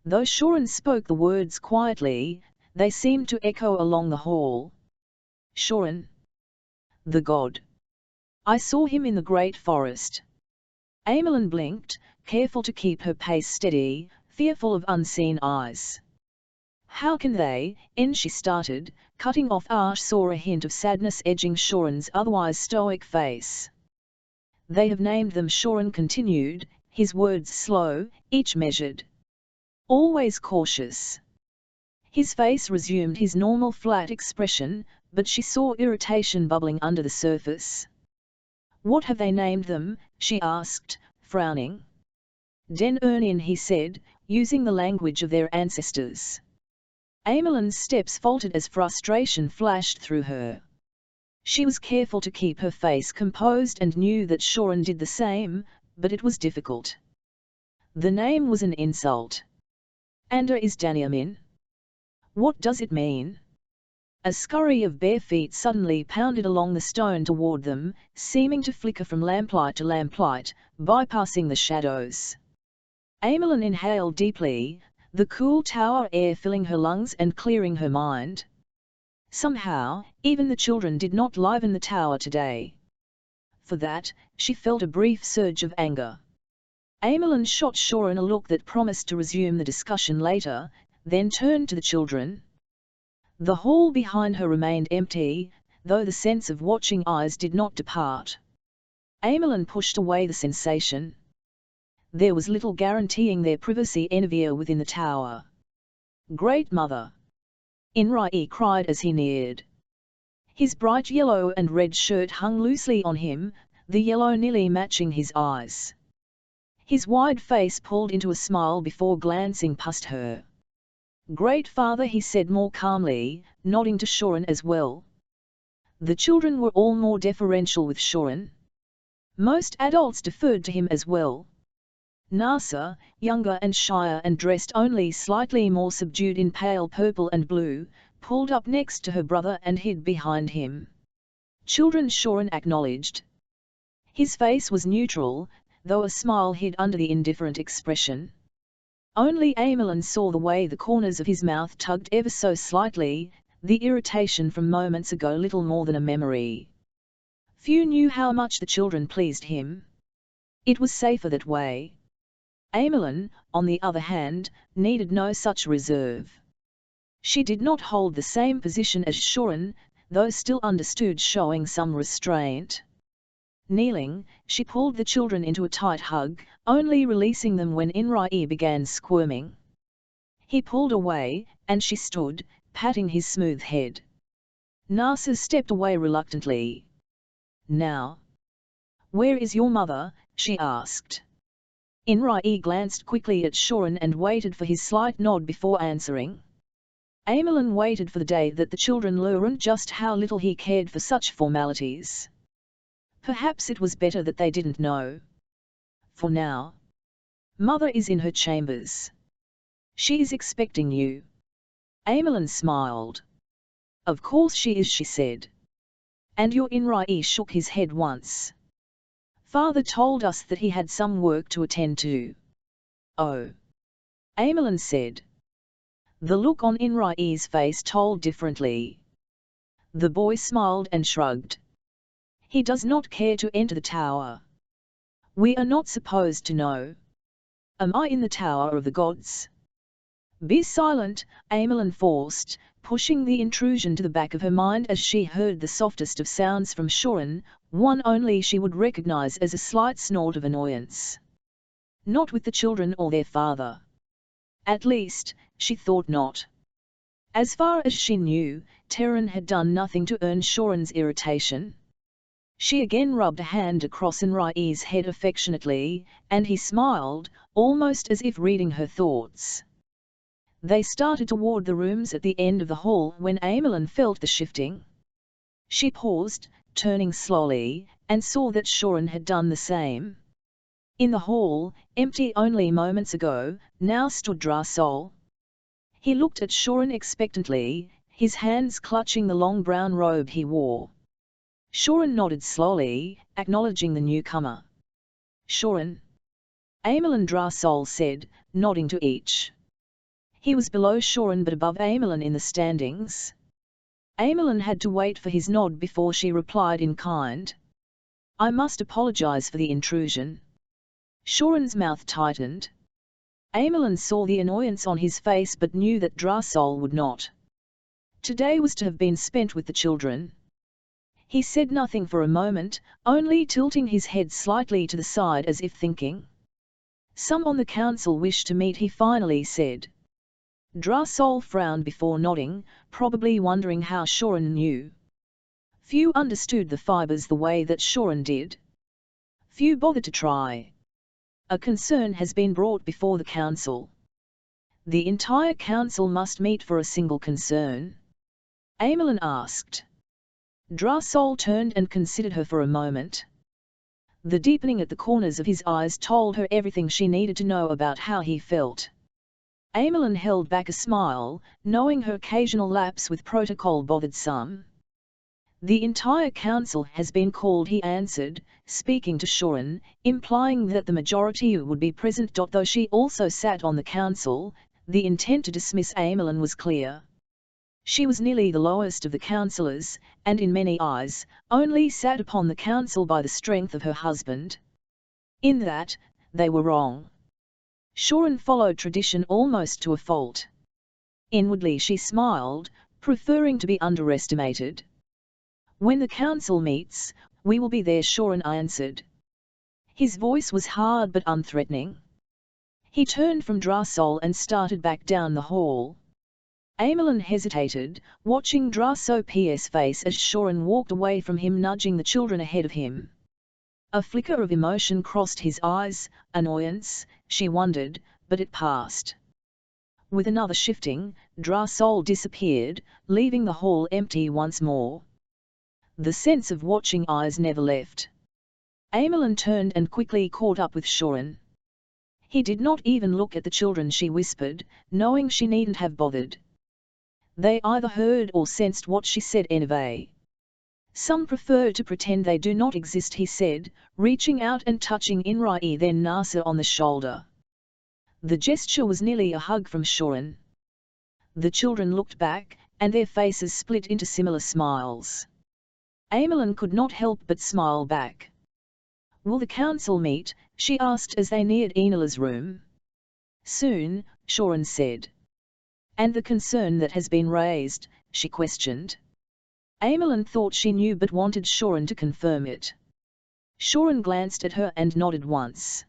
Though Shorin spoke the words quietly, they seemed to echo along the hall. Shorin. The god. I saw him in the great forest. Amelin blinked, careful to keep her pace steady, fearful of unseen eyes. How can they, she started, cutting off. Ash saw a hint of sadness edging Shorin's otherwise stoic face. They have named them, Shorin continued, his words slow, each measured. Always cautious. His face resumed his normal flat expression, but she saw irritation bubbling under the surface. What have they named them? She asked, frowning. Den Ernin, he said, using the language of their ancestors. Amelin's steps faltered as frustration flashed through her. She was careful to keep her face composed and knew that Shorin did the same, but it was difficult. The name was an insult. Anda is Danyamin. What does it mean? A scurry of bare feet suddenly pounded along the stone toward them, seeming to flicker from lamplight to lamplight, bypassing the shadows. Amelin inhaled deeply, the cool tower air filling her lungs and clearing her mind. Somehow, even the children did not liven the tower today. For that, she felt a brief surge of anger. Amelin shot Shorin a look that promised to resume the discussion later, then turned to the children. The hall behind her remained empty, though the sense of watching eyes did not depart. Amelin pushed away the sensation. There was little guaranteeing their privacy anywhere within the tower. Great Mother! Inrai cried as he neared. His bright yellow and red shirt hung loosely on him, the yellow nearly matching his eyes. His wide face pulled into a smile before glancing past her. Great Father, he said more calmly, nodding to Shorin as well. The children were all more deferential with Shorin. Most adults deferred to him as well. Nasa, younger and shyer and dressed only slightly more subdued in pale purple and blue, pulled up next to her brother and hid behind him. Children, Shorin acknowledged. His face was neutral, though a smile hid under the indifferent expression. Only Amelin saw the way the corners of his mouth tugged ever so slightly, the irritation from moments ago little more than a memory. Few knew how much the children pleased him. It was safer that way. Amelin, on the other hand, needed no such reserve. She did not hold the same position as Shorin, though still understood showing some restraint. Kneeling, she pulled the children into a tight hug, only releasing them when Inrai began squirming. He pulled away, and she stood, patting his smooth head. Nasa stepped away reluctantly. Now. Where is your mother? She asked. Inrai glanced quickly at Shorin and waited for his slight nod before answering. Amelin waited for the day that the children learned just how little he cared for such formalities. Perhaps it was better that they didn't know. For now. Mother is in her chambers. She is expecting you. Amelin smiled. Of course she is, she said. And your Inrai shook his head once. Father told us that he had some work to attend to. Oh. Amelin said. The look on Inrai's face told differently. The boy smiled and shrugged. He does not care to enter the tower. We are not supposed to know. Am I in the tower of the gods? "Be silent," Amelin forced, pushing the intrusion to the back of her mind as she heard the softest of sounds from Shorin, one only she would recognize as a slight snort of annoyance. Not with the children or their father. At least, she thought not. As far as she knew, Terran had done nothing to earn Shorin's irritation. She again rubbed a hand across Enri's head affectionately, and he smiled, almost as if reading her thoughts. They started toward the rooms at the end of the hall when Amelin felt the shifting. She paused, turning slowly, and saw that Shorin had done the same. In the hall, empty only moments ago, now stood Drasol. He looked at Shorin expectantly, his hands clutching the long brown robe he wore. Shorin nodded slowly, acknowledging the newcomer. "Shorin," Amelin Drasol said, nodding to each. He was below Shorin but above Amelin in the standings. Amelin had to wait for his nod before she replied in kind. "I must apologize for the intrusion." Shorin's mouth tightened. Amelin saw the annoyance on his face but knew that Drasol would not. Today was to have been spent with the children. He said nothing for a moment, only tilting his head slightly to the side as if thinking. "Some on the council wish to meet," he finally said. Drasol frowned before nodding, probably wondering how Shorin knew. Few understood the fibers the way that Shorin did. Few bothered to try. "A concern has been brought before the council." "The entire council must meet for a single concern?" Amelin asked. Drasol turned and considered her for a moment. The deepening at the corners of his eyes told her everything she needed to know about how he felt. Amelin held back a smile, knowing her occasional lapse with protocol bothered some. "The entire council has been called," he answered, speaking to Shorin, implying that the majority would be present. Though she also sat on the council, the intent to dismiss Amelin was clear. She was nearly the lowest of the councillors, and in many eyes, only sat upon the council by the strength of her husband. In that, they were wrong. Shorin followed tradition almost to a fault. Inwardly she smiled, preferring to be underestimated. "When the council meets, we will be there," Shorin answered. His voice was hard but unthreatening. He turned from Drasol and started back down the hall. Amelin hesitated, watching Draso's face as Shorin walked away from him, nudging the children ahead of him. A flicker of emotion crossed his eyes, annoyance, she wondered, but it passed. With another shifting, Drasol disappeared, leaving the hall empty once more. The sense of watching eyes never left. Amelin turned and quickly caught up with Shorin. "He did not even look at the children," she whispered, knowing she needn't have bothered. They either heard or sensed what she said anyway. "Some prefer to pretend they do not exist," he said, reaching out and touching Enri then Nasa on the shoulder. The gesture was nearly a hug from Shorin. The children looked back, and their faces split into similar smiles. Amelin could not help but smile back. "Will the council meet?" she asked as they neared Enila's room. "Soon," Shorin said. "And the concern that has been raised?" she questioned. Amelin thought she knew but wanted Shorin to confirm it. Shorin glanced at her and nodded once.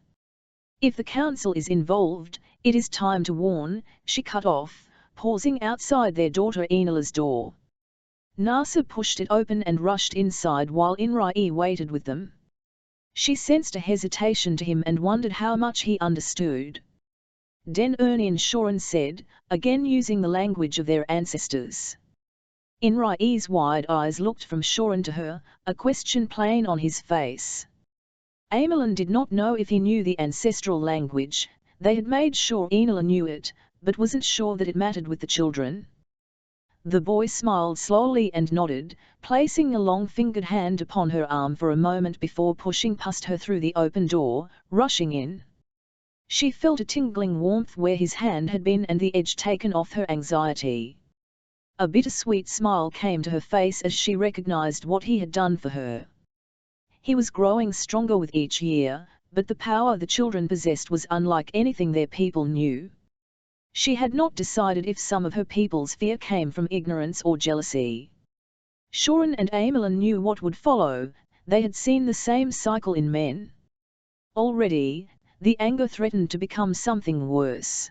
"If the council is involved, it is time to warn," she cut off, pausing outside their daughter Enila's door. Nasa pushed it open and rushed inside while Enri waited with them. She sensed a hesitation to him and wondered how much he understood. "Den Ernin," Shorin said, again using the language of their ancestors. Enri's wide eyes looked from Shorin to her, a question plain on his face. Amelin did not know if he knew the ancestral language. They had made sure Enila knew it, but wasn't sure that it mattered with the children. The boy smiled slowly and nodded, placing a long-fingered hand upon her arm for a moment before pushing past her through the open door, rushing in. She felt a tingling warmth where his hand had been and the edge taken off her anxiety. A bittersweet smile came to her face as she recognized what he had done for her. He was growing stronger with each year, but the power the children possessed was unlike anything their people knew. She had not decided if some of her people's fear came from ignorance or jealousy. Shorin and Amelin knew what would follow. They had seen the same cycle in men. Already, the anger threatened to become something worse.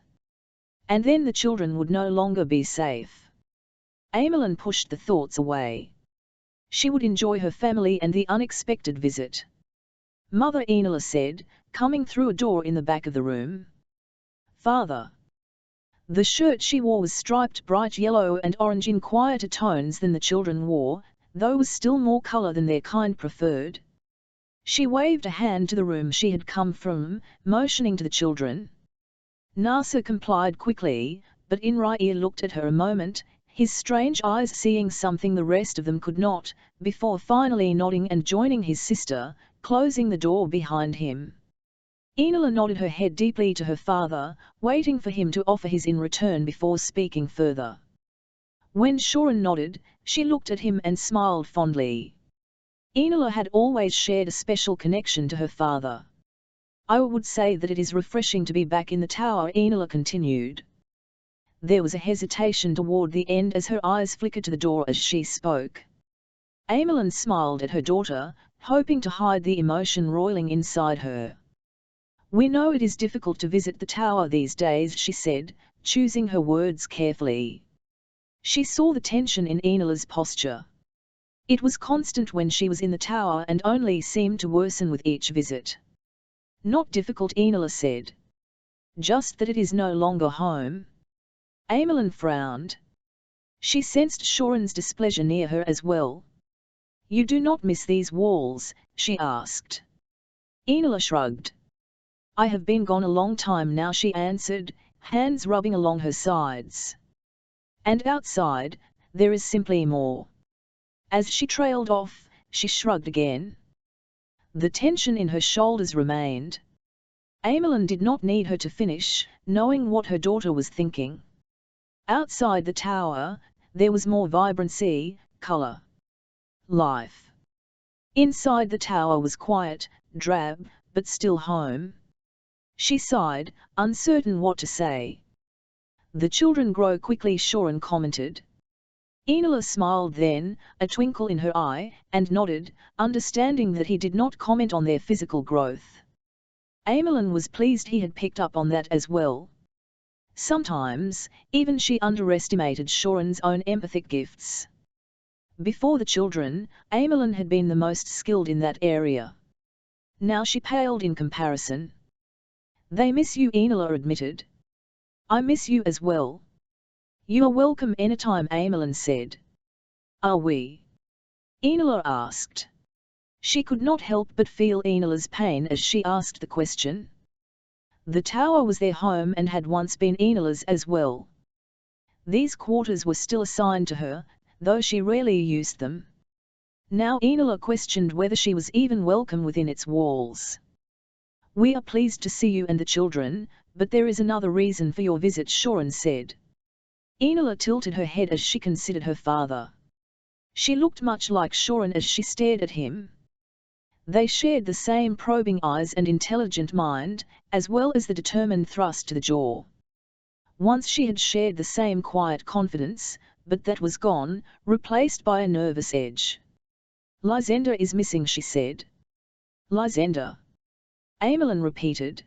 And then the children would no longer be safe. Amelin pushed the thoughts away. She would enjoy her family and the unexpected visit. Mother Enola said, coming through a door in the back of the room. Father. The shirt she wore was striped bright yellow and orange in quieter tones than the children wore, though was still more color than their kind preferred. She waved a hand to the room she had come from, motioning to the children. Nasa complied quickly, but Inrai looked at her a moment, his strange eyes seeing something the rest of them could not, before finally nodding and joining his sister, closing the door behind him. Enola nodded her head deeply to her father, waiting for him to offer his in return before speaking further. When Shorin nodded, she looked at him and smiled fondly. Enola had always shared a special connection to her father. I would say that it is refreshing to be back in the tower, Enola continued. There was a hesitation toward the end as her eyes flickered to the door as she spoke. Amelin smiled at her daughter, hoping to hide the emotion roiling inside her. We know it is difficult to visit the tower these days, she said, choosing her words carefully. She saw the tension in Enola's posture. It was constant when she was in the tower and only seemed to worsen with each visit. Not difficult, Enola said. Just that it is no longer home. Amelin frowned. She sensed Shorin's displeasure near her as well. You do not miss these walls, she asked. Enola shrugged. I have been gone a long time now, she answered, hands rubbing along her sides. And outside, there is simply more. As she trailed off, she shrugged again. The tension in her shoulders remained. Amelin did not need her to finish, knowing what her daughter was thinking. Outside the tower, there was more vibrancy, color, life. Inside the tower was quiet, drab, but still home. She sighed, uncertain what to say. The children grow quickly, Shorin commented. Enola smiled then, a twinkle in her eye, and nodded, understanding that he did not comment on their physical growth. Amelin was pleased he had picked up on that as well. Sometimes, even she underestimated Shorin's own empathic gifts. Before the children, Amelin had been the most skilled in that area. Now she paled in comparison. They miss you, Enola admitted. I miss you as well. You are welcome anytime, Amelin said. Are we? Enola asked. She could not help but feel Enola's pain as she asked the question. The tower was their home and had once been Enola's as well. These quarters were still assigned to her, though she rarely used them. Now Enola questioned whether she was even welcome within its walls. We are pleased to see you and the children, but there is another reason for your visit, Shorin said. Enola tilted her head as she considered her father. She looked much like Shorin as she stared at him. They shared the same probing eyes and intelligent mind, as well as the determined thrust to the jaw. Once she had shared the same quiet confidence, but that was gone, replaced by a nervous edge. Lysenda is missing, she said. Lysenda? Amelin repeated.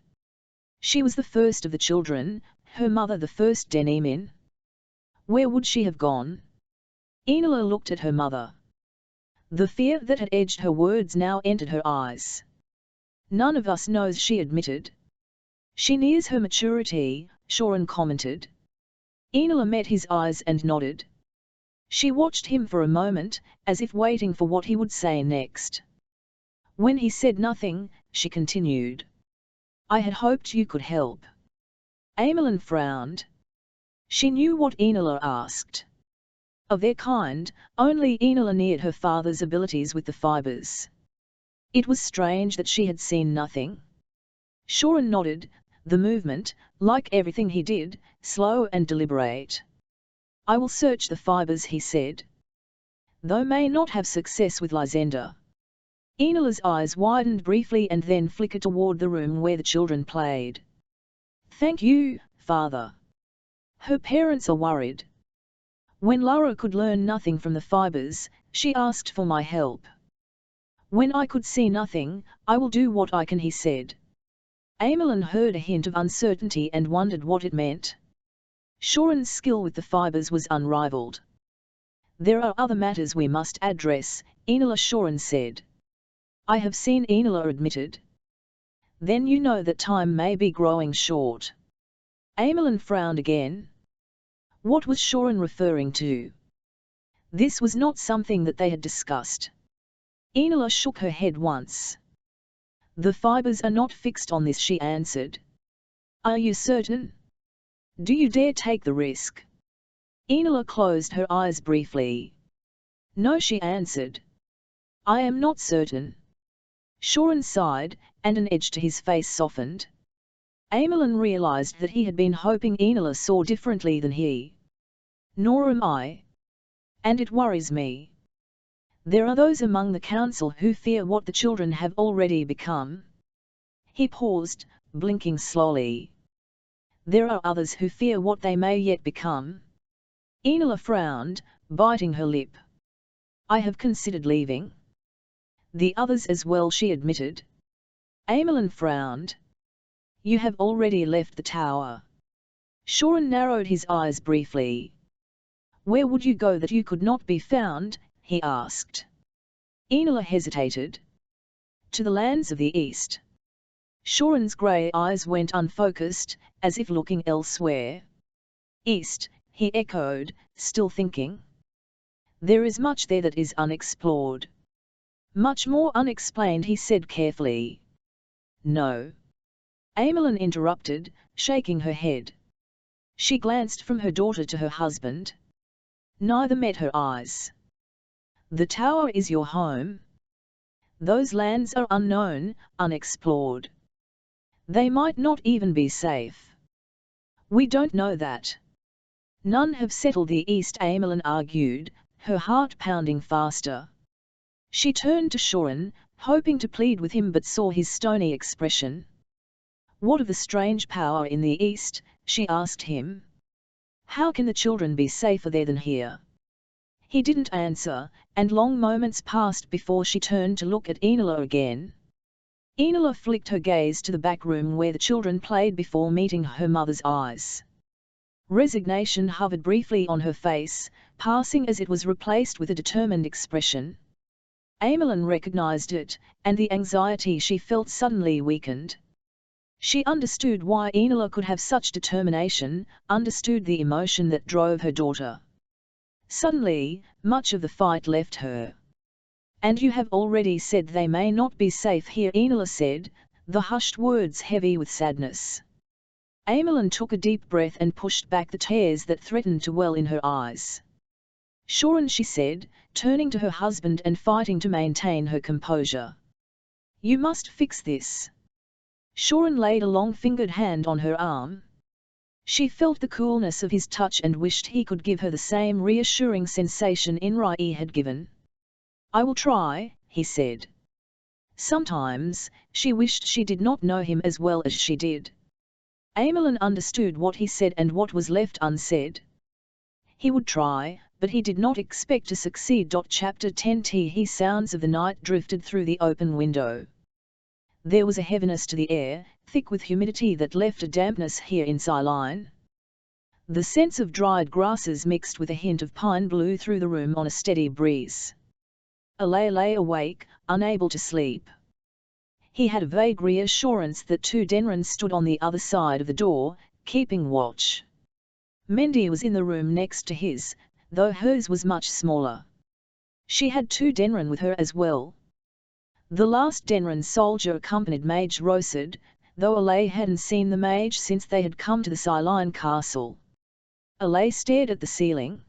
She was the first of the children, her mother the first Denimin. Where would she have gone? Enola looked at her mother. The fear that had edged her words now entered her eyes. None of us knows, she admitted. She nears her maturity, Shorin commented. Enola met his eyes and nodded. She watched him for a moment, as if waiting for what he would say next. When he said nothing, she continued. I had hoped you could help. Amelin frowned. She knew what Enola asked. Of their kind, only Enola neared her father's abilities with the fibers. It was strange that she had seen nothing. Shorin nodded, the movement, like everything he did, slow and deliberate. I will search the fibers, he said. Though may not have success with Lysenda. Enola's eyes widened briefly and then flickered toward the room where the children played. Thank you, father. Her parents are worried. When Lara could learn nothing from the fibers, she asked for my help. When I could see nothing, I will do what I can, he said. Amelin heard a hint of uncertainty and wondered what it meant. Shorin's skill with the fibers was unrivaled. There are other matters we must address, Enola, Shorin said. I have seen, Enola admitted. Then you know that time may be growing short. Amelin frowned again. What was Shorin referring to? This was not something that they had discussed. Enola shook her head once. The fibers are not fixed on this, she answered. Are you certain? Do you dare take the risk? Enola closed her eyes briefly. No, she answered. I am not certain. Shorin sighed, and an edge to his face softened. Amelin realized that he had been hoping Enola saw differently than he. Nor am I. And it worries me. There are those among the council who fear what the children have already become. He paused, blinking slowly. There are others who fear what they may yet become. Enola frowned, biting her lip. I have considered leaving. The others as well, she admitted. Amelin frowned. You have already left the tower. Shorin narrowed his eyes briefly. Where would you go that you could not be found? He asked. Enola hesitated. To the lands of the east. Shorin's grey eyes went unfocused, as if looking elsewhere. East, he echoed, still thinking. There is much there that is unexplored. Much more unexplained, he said carefully. No. Amelin interrupted, shaking her head. She glanced from her daughter to her husband. Neither met her eyes. The tower is your home. Those lands are unknown, unexplored. They might not even be safe. We don't know that. None have settled the east, Amelin argued, her heart pounding faster. She turned to Shorin, hoping to plead with him, but saw his stony expression. What of the strange power in the east? She asked him. How can the children be safer there than here? He didn't answer, and long moments passed before she turned to look at Enola again. Enola flicked her gaze to the back room where the children played before meeting her mother's eyes. Resignation hovered briefly on her face, passing as it was replaced with a determined expression. Amelin recognized it, and the anxiety she felt suddenly weakened. She understood why Enola could have such determination, understood the emotion that drove her daughter. Suddenly, much of the fight left her. And you have already said they may not be safe here, Enola said, the hushed words heavy with sadness. Amelin took a deep breath and pushed back the tears that threatened to well in her eyes. Shorin, she said, turning to her husband and fighting to maintain her composure. You must fix this. Shorin laid a long-fingered hand on her arm. She felt the coolness of his touch and wished he could give her the same reassuring sensation Inrai had given. I will try, he said. Sometimes, she wished she did not know him as well as she did. Amelin understood what he said and what was left unsaid. He would try, but he did not expect to succeed. Chapter 10 Tee sounds of the night drifted through the open window. There was a heaviness to the air, thick with humidity that left a dampness here in Ceylon. The scents of dried grasses mixed with a hint of pine blew through the room on a steady breeze. Alay lay awake, unable to sleep. He had a vague reassurance that two Denrans stood on the other side of the door, keeping watch. Mendy was in the room next to his, though hers was much smaller. She had two Denran with her as well. The last Denran soldier accompanied Mage Rosid, though Alay hadn't seen the mage since they had come to the Ceylon castle. Alay stared at the ceiling.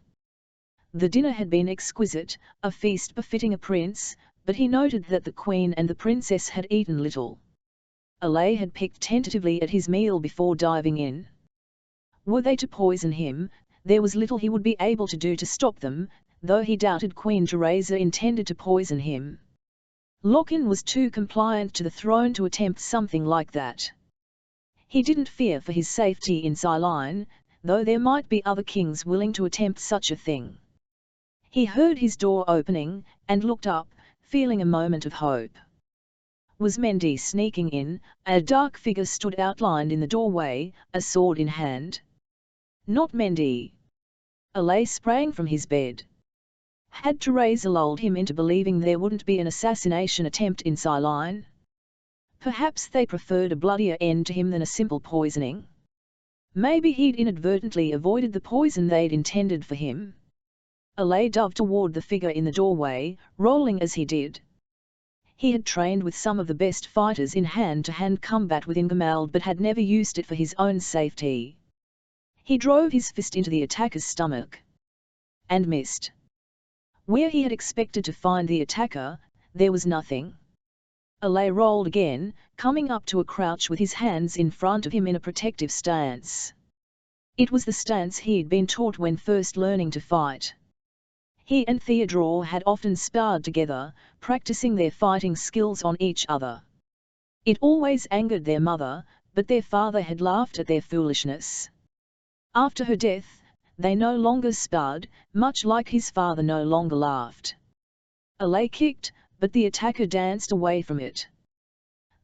The dinner had been exquisite, a feast befitting a prince, but he noted that the queen and the princess had eaten little. Alay had picked tentatively at his meal before diving in. Were they to poison him, there was little he would be able to do to stop them, though he doubted Queen Teresa intended to poison him. Lochin was too compliant to the throne to attempt something like that. He didn't fear for his safety in Ceylon, though there might be other kings willing to attempt such a thing. He heard his door opening, and looked up, feeling a moment of hope. Was Mendy sneaking in? A dark figure stood outlined in the doorway, a sword in hand. Not Mendy. Alay sprang from his bed. Had Teresa lulled him into believing there wouldn't be an assassination attempt in Ceylon? Perhaps they preferred a bloodier end to him than a simple poisoning. Maybe he'd inadvertently avoided the poison they'd intended for him. Alay dove toward the figure in the doorway, rolling as he did. He had trained with some of the best fighters in hand-to-hand combat within Gamal but had never used it for his own safety. He drove his fist into the attacker's stomach. And missed. Where he had expected to find the attacker, there was nothing. Alay rolled again, coming up to a crouch with his hands in front of him in a protective stance. It was the stance he'd been taught when first learning to fight. He and Theodore had often sparred together, practicing their fighting skills on each other. It always angered their mother, but their father had laughed at their foolishness. After her death, they no longer sparred, much like his father no longer laughed. Alay kicked, but the attacker danced away from it.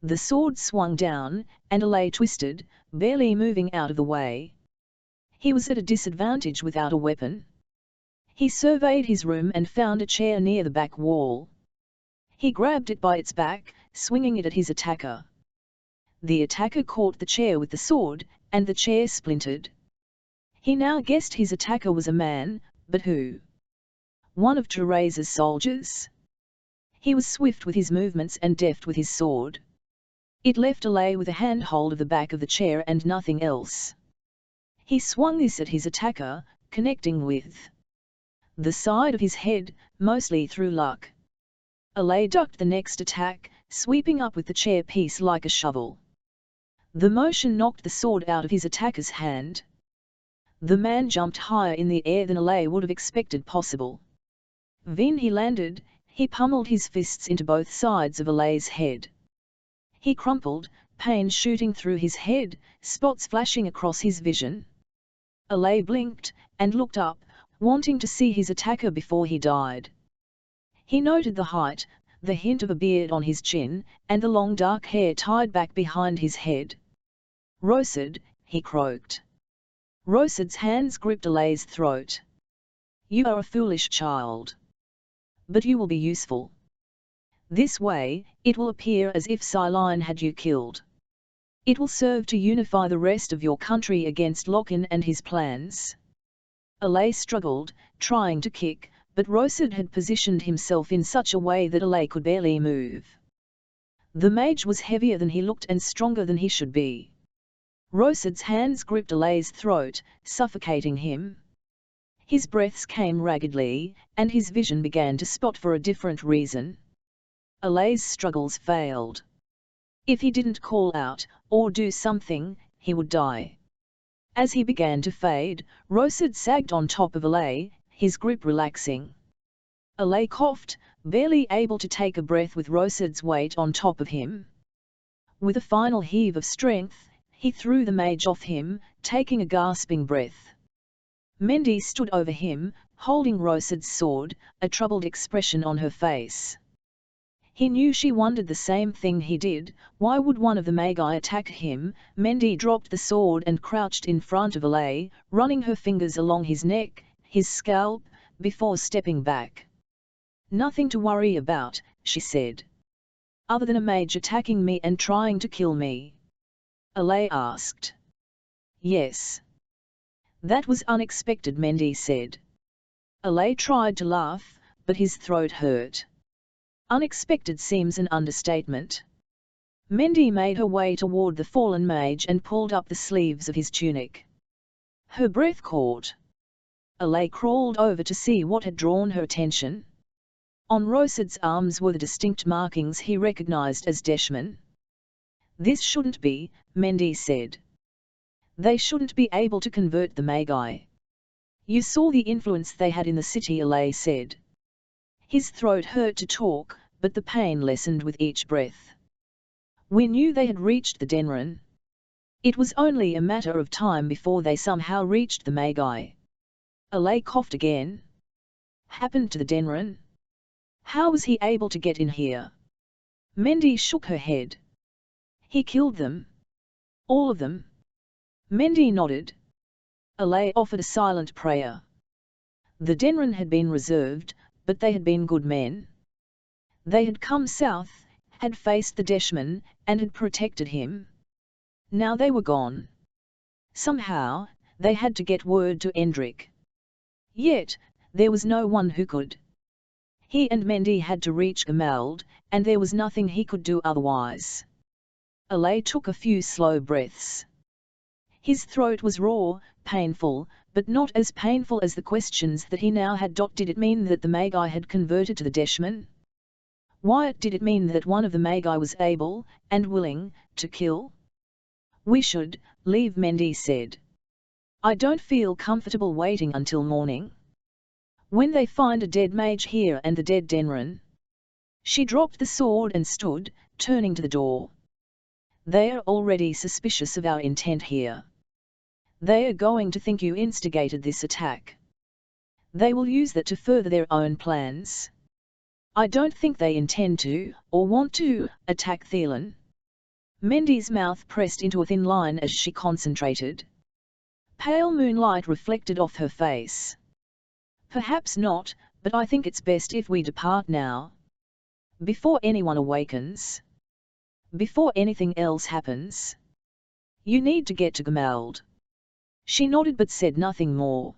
The sword swung down, and Alay twisted, barely moving out of the way. He was at a disadvantage without a weapon. He surveyed his room and found a chair near the back wall. He grabbed it by its back, swinging it at his attacker. The attacker caught the chair with the sword, and the chair splintered. He now guessed his attacker was a man, but who? One of Teresa's soldiers? He was swift with his movements and deft with his sword. It left Alay with a handhold of the back of the chair and nothing else. He swung this at his attacker, connecting with the side of his head, mostly through luck. Alay ducked the next attack, sweeping up with the chair piece like a shovel. The motion knocked the sword out of his attacker's hand. The man jumped higher in the air than Alay would have expected possible. When he landed, he pummeled his fists into both sides of Alay's head. He crumpled, pain shooting through his head, spots flashing across his vision. Alay blinked, and looked up, wanting to see his attacker before he died. He noted the height, the hint of a beard on his chin, and the long dark hair tied back behind his head. "Rosid," he croaked. Rosid's hands gripped Alay's throat. "You are a foolish child. But you will be useful. This way, it will appear as if Ceylon had you killed. It will serve to unify the rest of your country against Lokin and his plans." Alay struggled, trying to kick, but Rosid had positioned himself in such a way that Alay could barely move. The mage was heavier than he looked and stronger than he should be. Rosid's hands gripped Alay's throat, suffocating him. His breaths came raggedly, and his vision began to spot for a different reason. Alay's struggles failed. If he didn't call out, or do something, he would die. As he began to fade, Rosid sagged on top of Alay, his grip relaxing. Alay coughed, barely able to take a breath with Rosid's weight on top of him. With a final heave of strength, he threw the mage off him, taking a gasping breath. Mendy stood over him, holding Rosid's sword, a troubled expression on her face. He knew she wondered the same thing he did. Why would one of the Magi attack him? Mendy dropped the sword and crouched in front of Alay, running her fingers along his neck, his scalp, before stepping back. "Nothing to worry about," she said. "Other than a mage attacking me and trying to kill me?" Alay asked. "Yes." "That was unexpected," Mendy said. Alay tried to laugh, but his throat hurt. "Unexpected seems an understatement." Mendy made her way toward the fallen mage and pulled up the sleeves of his tunic. Her breath caught. Alay crawled over to see what had drawn her attention. On Rosid's arms were the distinct markings he recognized as Deshman. "This shouldn't be," Mendy said. "They shouldn't be able to convert the Magi." "You saw the influence they had in the city," Alay said. His throat hurt to talk, but the pain lessened with each breath. "We knew they had reached the Denron." It was only a matter of time before they somehow reached the Magi. Alay coughed again. Happened to the Denron? How was he able to get in here? Mendy shook her head. He killed them. All of them. Mendy nodded. Alay offered a silent prayer. The Denron had been reserved, but they had been good men. They had come south, had faced the Deshman, and had protected him. Now they were gone. Somehow, they had to get word to Endrick. Yet, there was no one who could. He and Mendy had to reach Gemald, and there was nothing he could do otherwise. Alay took a few slow breaths. His throat was raw, painful, but not as painful as the questions that he now had. Did it mean that the Magi had converted to the Deshman? Why did it mean that one of the Magi was able, and willing, to kill? We should leave, Mendy said. I don't feel comfortable waiting until morning. When they find a dead mage here and the dead Denron. She dropped the sword and stood, turning to the door. They are already suspicious of our intent here. They are going to think you instigated this attack. They will use that to further their own plans. I don't think they intend to, or want to, attack Thielen. Mendy's mouth pressed into a thin line as she concentrated. Pale moonlight reflected off her face. Perhaps not, but I think it's best if we depart now. Before anyone awakens. Before anything else happens. You need to get to Gemald. She nodded but said nothing more.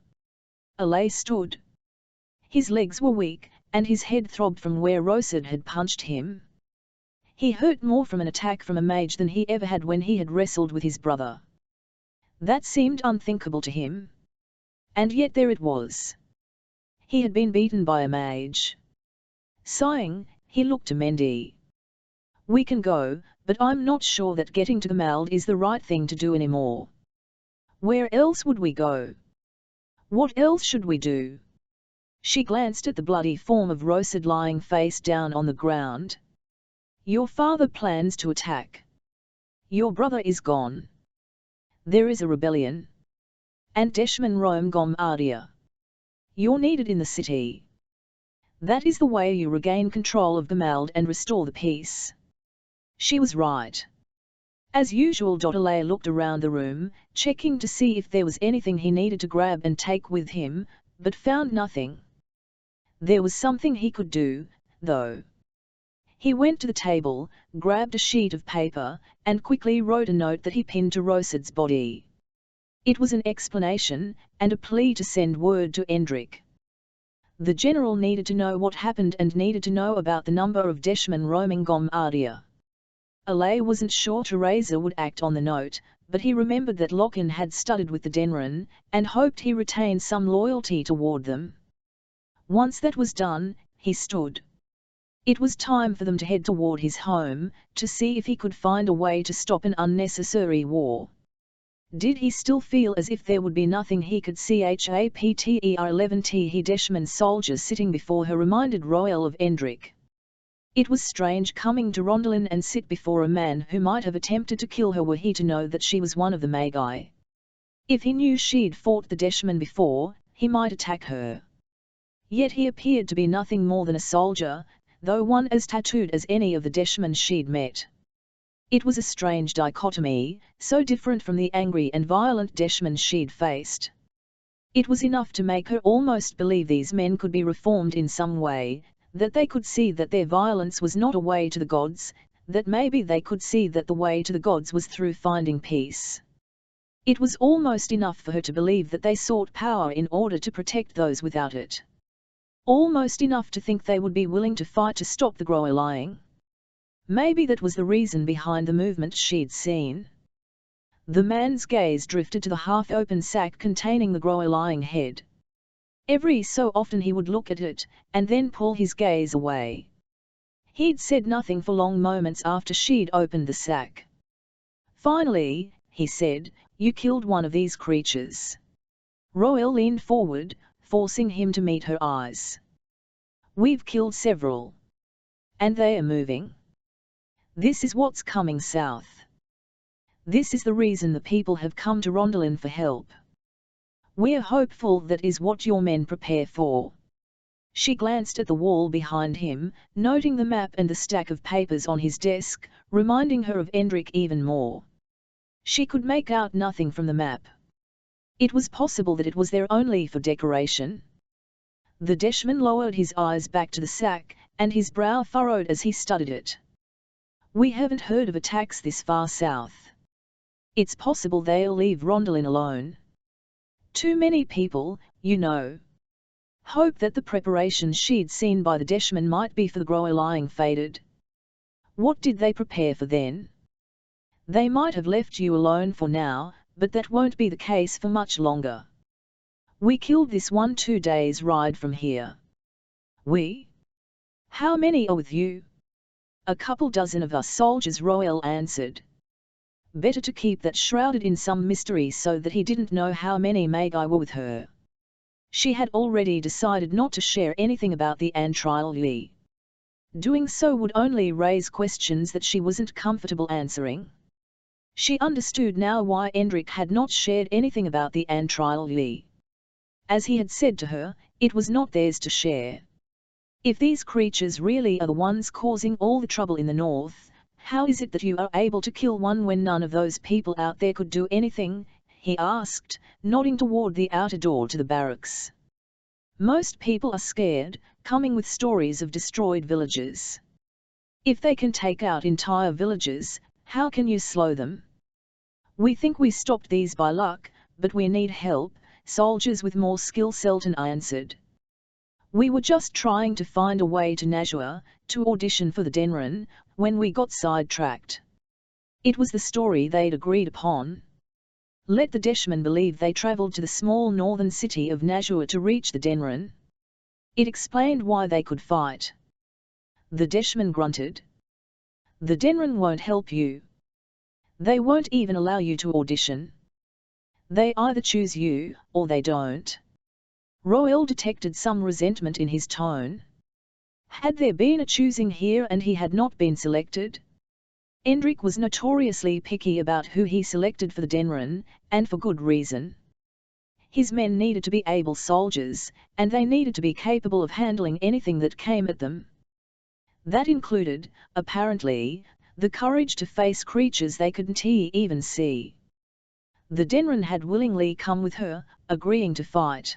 Alay stood. His legs were weak, and his head throbbed from where Rosad had punched him. He hurt more from an attack from a mage than he ever had when he had wrestled with his brother. That seemed unthinkable to him. And yet there it was. He had been beaten by a mage. Sighing, he looked to Mendy. We can go, but I'm not sure that getting to Gemald is the right thing to do anymore. Where else would we go? What else should we do? She glanced at the bloody form of Rosad lying face down on the ground. Your father plans to attack. Your brother is gone. There is a rebellion. And Deshman roam Gomardia. You're needed in the city. That is the way you regain control of Gemald and restore the peace. She was right. As usual, Alay looked around the room, checking to see if there was anything he needed to grab and take with him, but found nothing. There was something he could do, though. He went to the table, grabbed a sheet of paper, and quickly wrote a note that he pinned to Rosad's body. It was an explanation, and a plea to send word to Endrick. The general needed to know what happened and needed to know about the number of Deshman roaming Gomardia. Alay wasn't sure Teresa would act on the note, but he remembered that Lochin had studied with the Denron, and hoped he retained some loyalty toward them. Once that was done, he stood. It was time for them to head toward his home, to see if he could find a way to stop an unnecessary war. Did he still feel as if there would be nothing he could see? Chapter 11 Deshman soldiers sitting before her reminded Royal of Endrick. It was strange coming to Rondalin and sit before a man who might have attempted to kill her were he to know that she was one of the Magi. If he knew she'd fought the Deshman before, he might attack her. Yet he appeared to be nothing more than a soldier, though one as tattooed as any of the Deshman she'd met. It was a strange dichotomy, so different from the angry and violent Deshman she'd faced. It was enough to make her almost believe these men could be reformed in some way, that they could see that their violence was not a way to the gods, that maybe they could see that the way to the gods was through finding peace. It was almost enough for her to believe that they sought power in order to protect those without it. Almost enough to think they would be willing to fight to stop the Grower lying. Maybe that was the reason behind the movement she'd seen. The man's gaze drifted to the half-open sack containing the Grower lying head. Every so often he would look at it, and then pull his gaze away. He'd said nothing for long moments after she'd opened the sack. Finally, he said, "You killed one of these creatures." Royal leaned forward, forcing him to meet her eyes. "We've killed several. And they are moving. This is what's coming south. This is the reason the people have come to Rondalin for help. We're hopeful that is what your men prepare for. She glanced at the wall behind him, noting the map and the stack of papers on his desk, reminding her of Endrik even more. She could make out nothing from the map. It was possible that it was there only for decoration. The Deshman lowered his eyes back to the sack, and his brow furrowed as he studied it. We haven't heard of attacks this far south. It's possible they'll leave Rondalin alone. Too many people, you know. Hope that the preparations she'd seen by the Deshman might be for the Grower lying faded. What did they prepare for then? They might have left you alone for now, but that won't be the case for much longer. We killed this one 2 days' ride from here. We? How many are with you? A couple dozen of us soldiers, Roel answered. Better to keep that shrouded in some mystery so that he didn't know how many Magi were with her. She had already decided not to share anything about the Antrial. Doing so would only raise questions that she wasn't comfortable answering. She understood now why Endrik had not shared anything about the Antrial. As he had said to her, it was not theirs to share. If these creatures really are the ones causing all the trouble in the north, how is it that you are able to kill one when none of those people out there could do anything? He asked, nodding toward the outer door to the barracks. Most people are scared, coming with stories of destroyed villages. If they can take out entire villages, how can you slow them? We think we stopped these by luck, but we need help, soldiers with more skill, Selton answered. We were just trying to find a way to Najwa, to audition for the Denren, when we got sidetracked. It was the story they'd agreed upon. Let the Deshman believe they travelled to the small northern city of Najwa to reach the Denren. It explained why they could fight. The Deshman grunted. The Denren won't help you. They won't even allow you to audition. They either choose you, or they don't. Roel detected some resentment in his tone. Had there been a choosing here and he had not been selected? Endrik was notoriously picky about who he selected for the Denren, and for good reason. His men needed to be able soldiers, and they needed to be capable of handling anything that came at them. That included, apparently, the courage to face creatures they couldn't even see. The Denren had willingly come with her, agreeing to fight.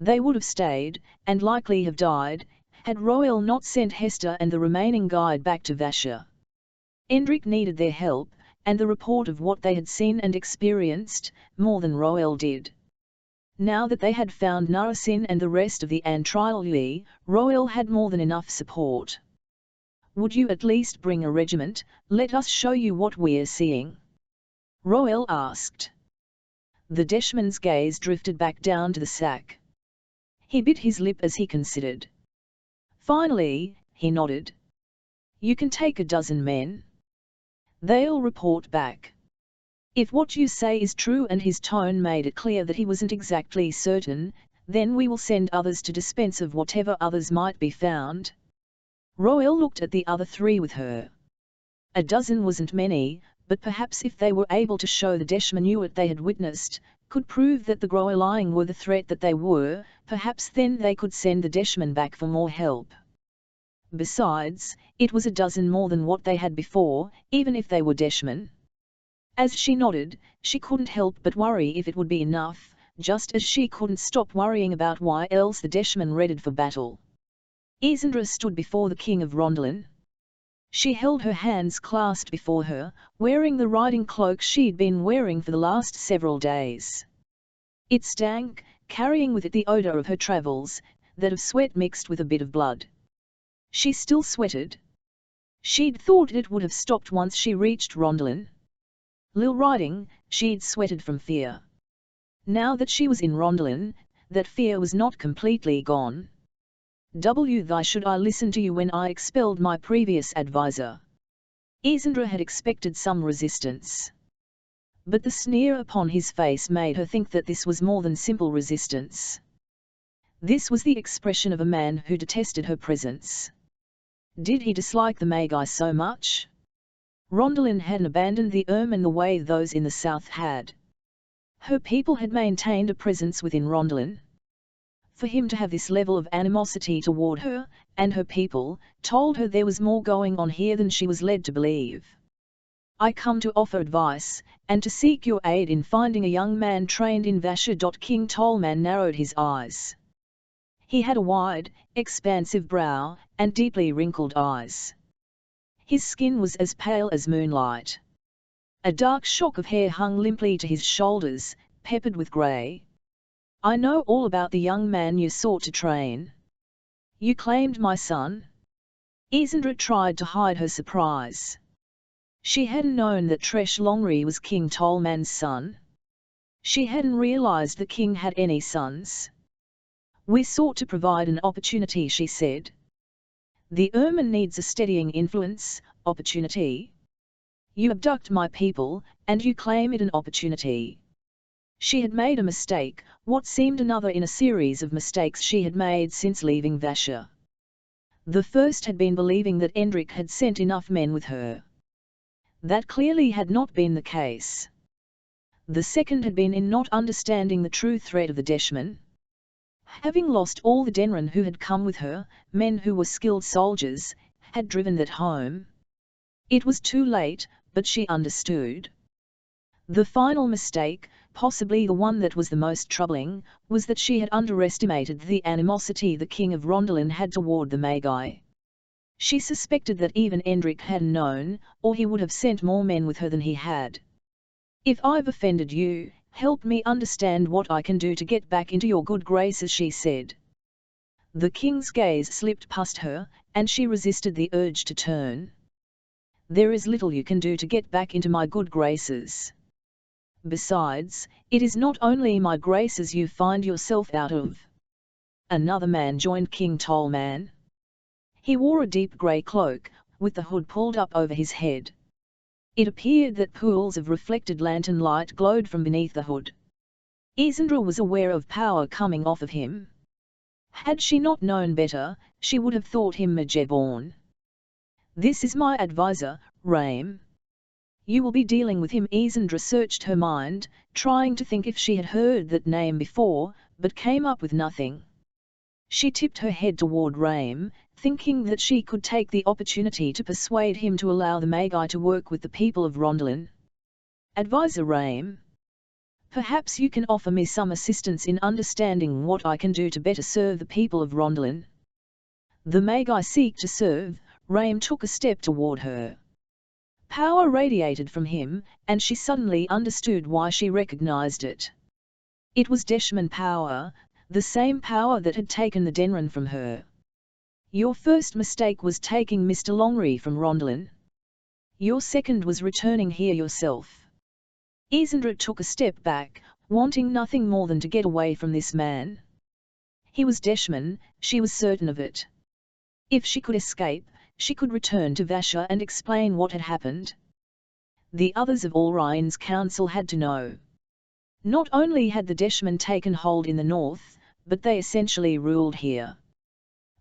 They would have stayed, and likely have died, had Roel not sent Hester and the remaining guide back to Vasha. Endrik needed their help, and the report of what they had seen and experienced, more than Roel did. Now that they had found Narasin and the rest of the Antrial, Roel had more than enough support. Would you at least bring a regiment? Let us show you what we're seeing. Roel asked. The Deshman's gaze drifted back down to the sack. He bit his lip as he considered. Finally, he nodded. You can take 12 men. They'll report back. If what you say is true, and his tone made it clear that he wasn't exactly certain, then we will send others to dispense of whatever others might be found. Roel looked at the other 3 with her. 12 wasn't many, but perhaps if they were able to show the Deshman knew what they had witnessed, could prove that the Grower lying were the threat that they were, perhaps then they could send the Deshman back for more help. Besides, it was 12 more than what they had before, even if they were Deshman. As she nodded, she couldn't help but worry if it would be enough, just as she couldn't stop worrying about why else the Deshman readied for battle. Isandra stood before the king of Rondalin. She held her hands clasped before her, wearing the riding cloak she'd been wearing for the last several days. It stank, carrying with it the odour of her travels, that of sweat mixed with a bit of blood. She still sweated. She'd thought it would have stopped once she reached Rondalin. Lil riding, she'd sweated from fear. Now that she was in Rondalin, that fear was not completely gone. Why should I listen to you when I expelled my previous advisor? Isandra had expected some resistance. But the sneer upon his face made her think that this was more than simple resistance. This was the expression of a man who detested her presence. Did he dislike the Magi so much? Rondalin hadn't abandoned the ermine the way those in the south had. Her people had maintained a presence within Rondalin. For him to have this level of animosity toward her, and her people, told her there was more going on here than she was led to believe. "I come to offer advice, and to seek your aid in finding a young man trained in Vasha." King Tolman narrowed his eyes. He had a wide, expansive brow, and deeply wrinkled eyes. His skin was as pale as moonlight. A dark shock of hair hung limply to his shoulders, peppered with grey. "I know all about the young man you sought to train. You claimed my son?" Isandra tried to hide her surprise. She hadn't known that Tresh Longri was King Tolman's son. She hadn't realized the king had any sons. "We sought to provide an opportunity," she said. "The ermine needs a steadying influence, opportunity. You abduct my people, and you claim it an opportunity." She had made a mistake, what seemed another in a series of mistakes she had made since leaving Vasha. The first had been believing that Endrik had sent enough men with her. That clearly had not been the case. The second had been in not understanding the true threat of the Deshman. Having lost all the Denren who had come with her, men who were skilled soldiers, had driven that home. It was too late, but she understood. The final mistake, possibly the one that was the most troubling, was that she had underestimated the animosity the king of Rondalin had toward the Magi. She suspected that even Endrik hadn't known, or he would have sent more men with her than he had. "If I've offended you, help me understand what I can do to get back into your good graces," she said. The king's gaze slipped past her, and she resisted the urge to turn. "There is little you can do to get back into my good graces. Besides, it is not only my graces you find yourself out of." Another man joined King Tolman. He wore a deep grey cloak, with the hood pulled up over his head. It appeared that pools of reflected lantern light glowed from beneath the hood. Isandra was aware of power coming off of him. Had she not known better, she would have thought him Majeborn. "This is my advisor, Raim. You will be dealing with him." Isandra searched her mind, trying to think if she had heard that name before, but came up with nothing. She tipped her head toward Raim, thinking that she could take the opportunity to persuade him to allow the Magi to work with the people of Rondalin. "Advisor Raim, perhaps you can offer me some assistance in understanding what I can do to better serve the people of Rondalin." "The Magi seek to serve." Raim took a step toward her. Power radiated from him, and she suddenly understood why she recognized it. It was Deshman power, the same power that had taken the Denren from her. "Your first mistake was taking Mr. Longri from Rondalin. Your second was returning here yourself." Isandra took a step back, wanting nothing more than to get away from this man. He was Deshman, she was certain of it. If she could escape, she could return to Vasha and explain what had happened. The others of Alrein's council had to know. Not only had the Deshman taken hold in the north, but they essentially ruled here.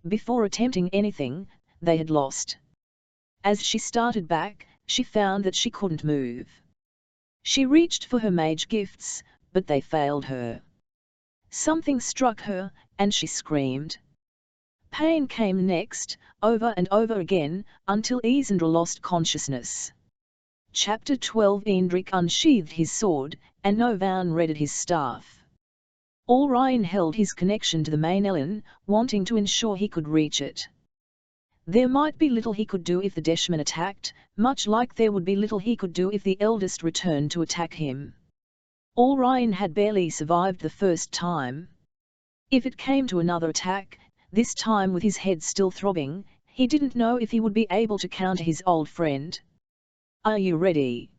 Before attempting anything, they had lost. As she started back, she found that she couldn't move. She reached for her mage gifts, but they failed her. Something struck her, and she screamed. Pain came next, over and over again, until Isandra lost consciousness. Chapter 12. Endrik unsheathed his sword, and Novan readied his staff. Alrein held his connection to the main Ellen, wanting to ensure he could reach it. There might be little he could do if the Deshman attacked, much like there would be little he could do if the eldest returned to attack him. Alrein had barely survived the first time. If it came to another attack, this time with his head still throbbing, he didn't know if he would be able to counter his old friend. "Are you ready?"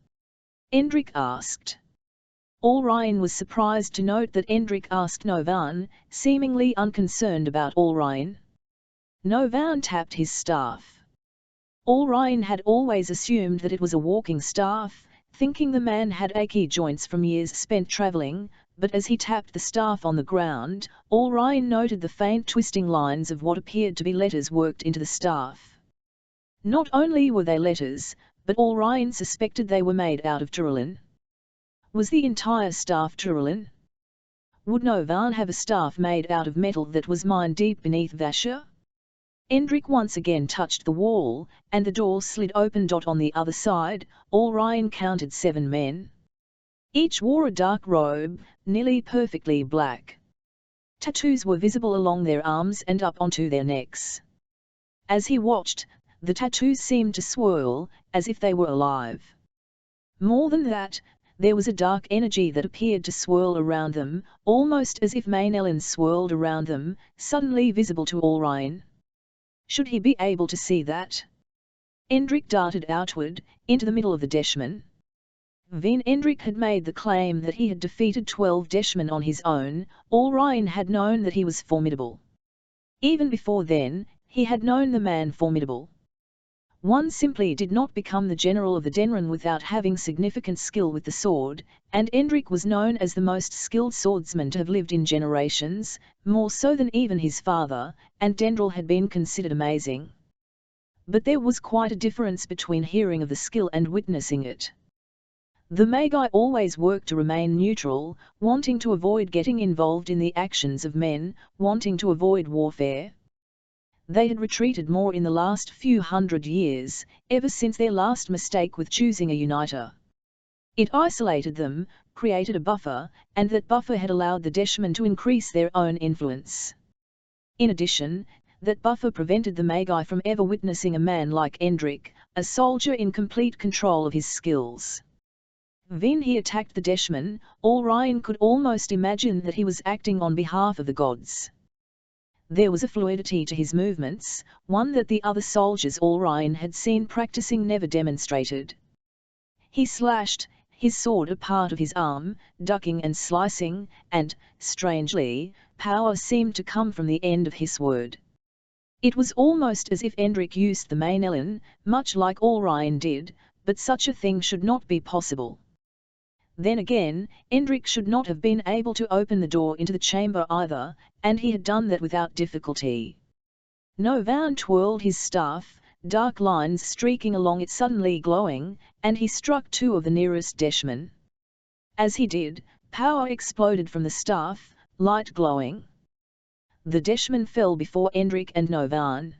Endrik asked. Alrein was surprised to note that Endrik asked Novan, seemingly unconcerned about Alrein. Novan tapped his staff. Alrein had always assumed that it was a walking staff, thinking the man had achy joints from years spent travelling, but as he tapped the staff on the ground, Alrein noted the faint twisting lines of what appeared to be letters worked into the staff. Not only were they letters, but Orion suspected they were made out of Turulin. Was the entire staff Turulin? Would Novan have a staff made out of metal that was mined deep beneath Vasher? Endrik once again touched the wall, and the door slid open. On the other side, Orion counted 7 men. Each wore a dark robe, nearly perfectly black. Tattoos were visible along their arms and up onto their necks. As he watched, the tattoos seemed to swirl, as if they were alive. More than that, there was a dark energy that appeared to swirl around them, almost as if Maynellen swirled around them, suddenly visible to Orion. Should he be able to see that? Endrik darted outward, into the middle of the Deshman. When Endrik had made the claim that he had defeated 12 Deshmen on his own, Orion had known that he was formidable. Even before then, he had known the man formidable. One simply did not become the general of the Denren without having significant skill with the sword, and Endrik was known as the most skilled swordsman to have lived in generations, more so than even his father, and Dendril had been considered amazing. But there was quite a difference between hearing of the skill and witnessing it. The Magi always worked to remain neutral, wanting to avoid getting involved in the actions of men, wanting to avoid warfare. They had retreated more in the last few hundred years, ever since their last mistake with choosing a uniter. It isolated them, created a buffer, and that buffer had allowed the Deshmen to increase their own influence. In addition, that buffer prevented the Magi from ever witnessing a man like Endrik, a soldier in complete control of his skills. When he attacked the Deshmen, Orion could almost imagine that he was acting on behalf of the gods. There was a fluidity to his movements, one that the other soldiers Orion had seen practicing never demonstrated. He slashed his sword a part of his arm, ducking and slicing, and, strangely, power seemed to come from the end of his sword. It was almost as if Endrik used the Maynellen, much like Orion did, but such a thing should not be possible. Then again, Endrik should not have been able to open the door into the chamber either, and he had done that without difficulty. Novan twirled his staff, dark lines streaking along it suddenly glowing, and he struck 2 of the nearest Deshmen. As he did, power exploded from the staff, light glowing. The Deshmen fell before Endrik and Novan.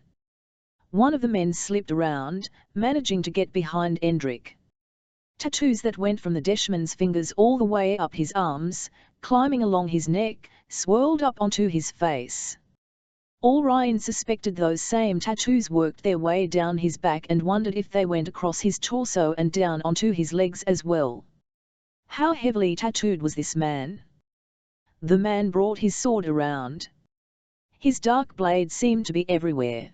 One of the men slipped around, managing to get behind Endrik. Tattoos that went from the Deshman's fingers all the way up his arms, climbing along his neck, swirled up onto his face. Orion suspected those same tattoos worked their way down his back and wondered if they went across his torso and down onto his legs as well. How heavily tattooed was this man? The man brought his sword around. His dark blade seemed to be everywhere.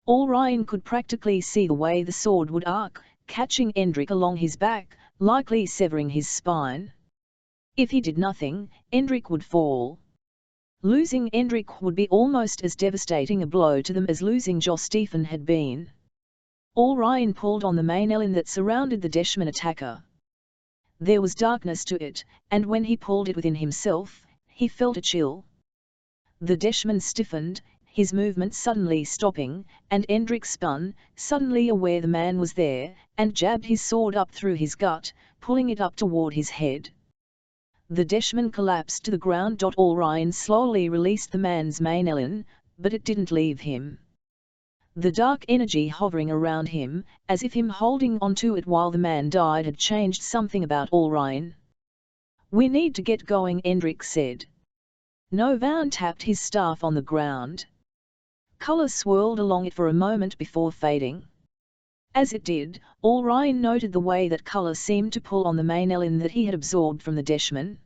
Orion could practically see the way the sword would arc, catching Endrik along his back, likely severing his spine. If he did nothing, Endrik would fall. Losing Endrik would be almost as devastating a blow to them as losing Jostephen had been. Orion pulled on the Maynellen that surrounded the Deshman attacker. There was darkness to it, and when he pulled it within himself, he felt a chill. The Deshman stiffened, his movement suddenly stopping, and Endrik spun, suddenly aware the man was there, and jabbed his sword up through his gut, pulling it up toward his head. The Deshman collapsed to the ground. Orion slowly released the man's Maynellen, but it didn't leave him. The dark energy hovering around him, as if him holding onto it while the man died, had changed something about Orion. "We need to get going," Endrik said. Novan tapped his staff on the ground. Colour swirled along it for a moment before fading. As it did, Orion noted the way that colour seemed to pull on the Maynellen that he had absorbed from the Deshman.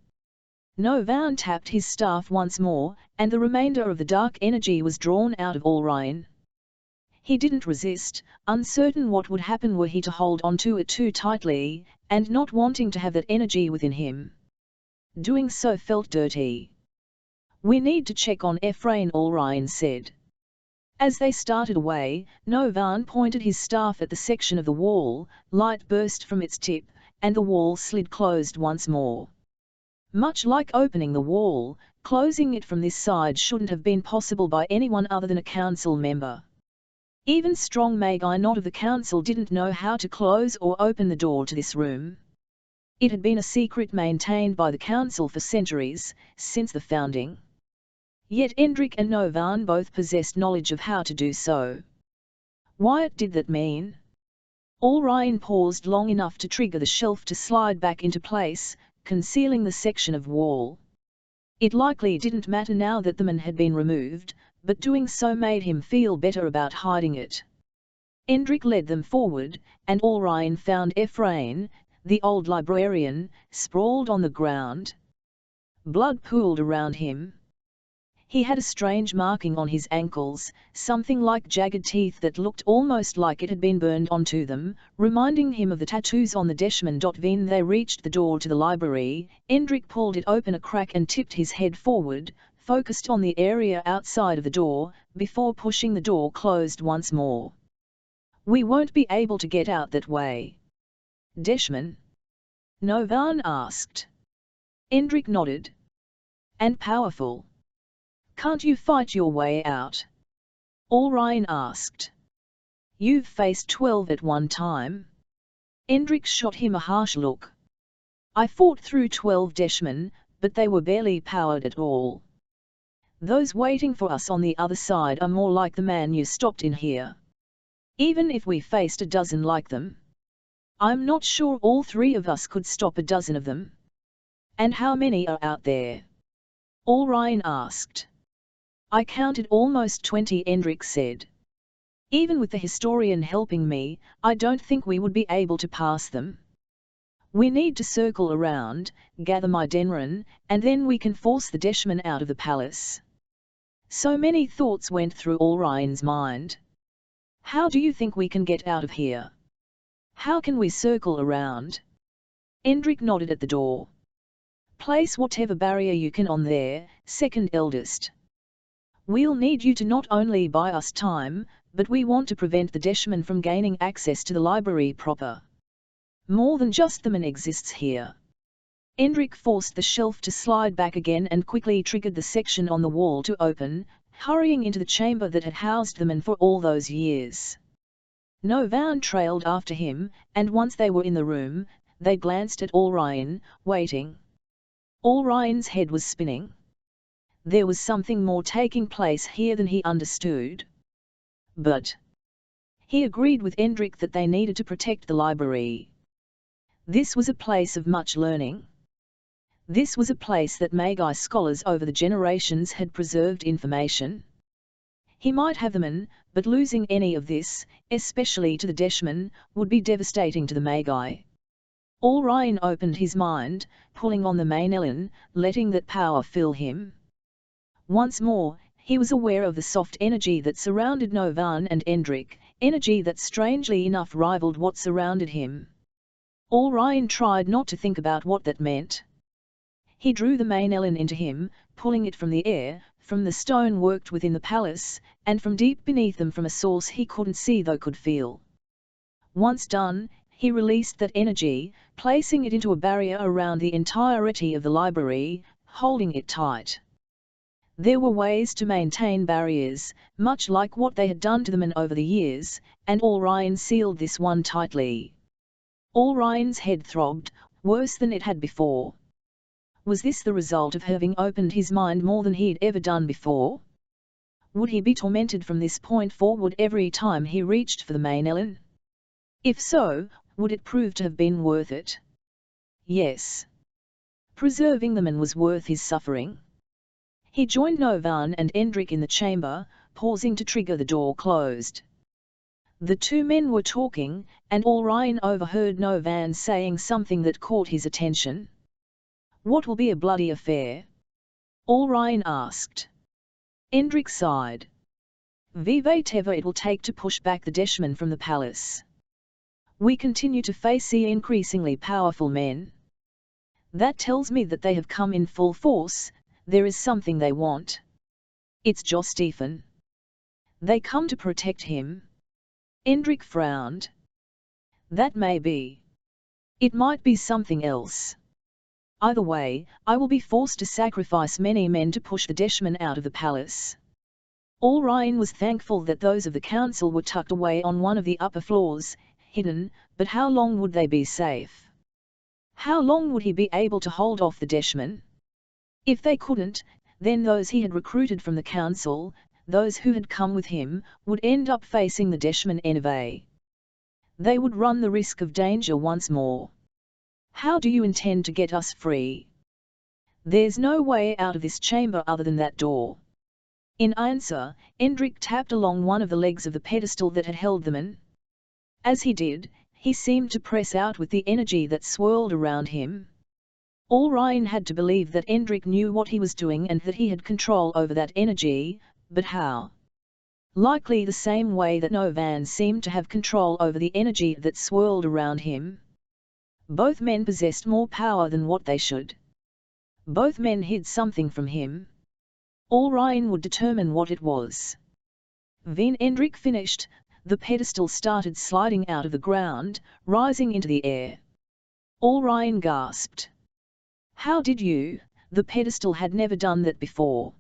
Novan tapped his staff once more, and the remainder of the dark energy was drawn out of Orion. He didn't resist, uncertain what would happen were he to hold onto it too tightly, and not wanting to have that energy within him. Doing so felt dirty. "We need to check on Ephraim," Orion said. As they started away, Novan pointed his staff at the section of the wall, light burst from its tip, and the wall slid closed once more. Much like opening the wall, closing it from this side shouldn't have been possible by anyone other than a council member. Even strong Magi not of the council didn't know how to close or open the door to this room. It had been a secret maintained by the council for centuries, since the founding. Yet Endrik and Novan both possessed knowledge of how to do so. What did that mean? Orion paused long enough to trigger the shelf to slide back into place, concealing the section of wall. It likely didn't matter now that the man had been removed, but doing so made him feel better about hiding it. Endrik led them forward, and Orion found Ephraim, the old librarian, sprawled on the ground. Blood pooled around him. He had a strange marking on his ankles, something like jagged teeth that looked almost like it had been burned onto them, reminding him of the tattoos on the Deshman. When they reached the door to the library, Endrik pulled it open a crack and tipped his head forward, focused on the area outside of the door, before pushing the door closed once more. "We won't be able to get out that way." "Deshman?" Novan asked. Endrik nodded. "And powerful. Can't you fight your way out?" Orion asked. "You've faced 12 at one time." Endrik shot him a harsh look. "I fought through 12 Deshmen, but they were barely powered at all. Those waiting for us on the other side are more like the man you stopped in here. Even if we faced a dozen like them, I'm not sure all three of us could stop a dozen of them." "And how many are out there?" Orion asked. "I counted almost 20, Endrik said. "Even with the historian helping me, I don't think we would be able to pass them. We need to circle around, gather my Denren, and then we can force the Deshman out of the palace." So many thoughts went through Orion's mind. How do you think we can get out of here? How can we circle around? Endrik nodded at the door. "Place whatever barrier you can on there, second eldest. We'll need you to not only buy us time, but we want to prevent the Deshman from gaining access to the library proper. More than just the man exists here." Endrik forced the shelf to slide back again and quickly triggered the section on the wall to open, hurrying into the chamber that had housed the man for all those years. Novan trailed after him, and once they were in the room, they glanced at Orion, waiting. Orion's head was spinning. There was something more taking place here than he understood. But he agreed with Endrik that they needed to protect the library. This was a place of much learning. This was a place that Magi scholars over the generations had preserved information. He might have them in, but losing any of this, especially to the Deshman, would be devastating to the Magi. Orion opened his mind, pulling on the main elan, letting that power fill him. Once more, he was aware of the soft energy that surrounded Novan and Endrik, energy that strangely enough rivaled what surrounded him. Orion tried not to think about what that meant. He drew the main elan into him, pulling it from the air, from the stone worked within the palace, and from deep beneath them from a source he couldn't see though could feel. Once done, he released that energy, placing it into a barrier around the entirety of the library, holding it tight. There were ways to maintain barriers, much like what they had done to the men over the years, and Orion sealed this one tightly. Orion's head throbbed, worse than it had before. Was this the result of having opened his mind more than he'd ever done before? Would he be tormented from this point forward every time he reached for the main elan? If so, would it prove to have been worth it? Yes. Preserving the man was worth his suffering. He joined Novan and Endrik in the chamber, pausing to trigger the door closed. The two men were talking, and Orion overheard Novan saying something that caught his attention. "What will be a bloody affair?" Orion asked. Endrik sighed. "Whatever it will take to push back the Deshman from the palace. We continue to face the increasingly powerful men. That tells me that they have come in full force. There is something they want. It's Stephen. They come to protect him." Endrik frowned. "That may be. It might be something else. Either way, I will be forced to sacrifice many men to push the Deshman out of the palace." Orion was thankful that those of the council were tucked away on one of the upper floors, hidden, but how long would they be safe? How long would he be able to hold off the Deshman? If they couldn't, then those he had recruited from the council, those who had come with him, would end up facing the Deshman anyway. They would run the risk of danger once more. How do you intend to get us free? There's no way out of this chamber other than that door. In answer, Endrik tapped along one of the legs of the pedestal that had held them in. As he did, he seemed to press out with the energy that swirled around him. Orion had to believe that Endrik knew what he was doing and that he had control over that energy, but how? Likely the same way that Novan seemed to have control over the energy that swirled around him. Both men possessed more power than what they should. Both men hid something from him. Orion would determine what it was. When Endrik finished, the pedestal started sliding out of the ground, rising into the air. Orion gasped. How did you? The pedestal had never done that before.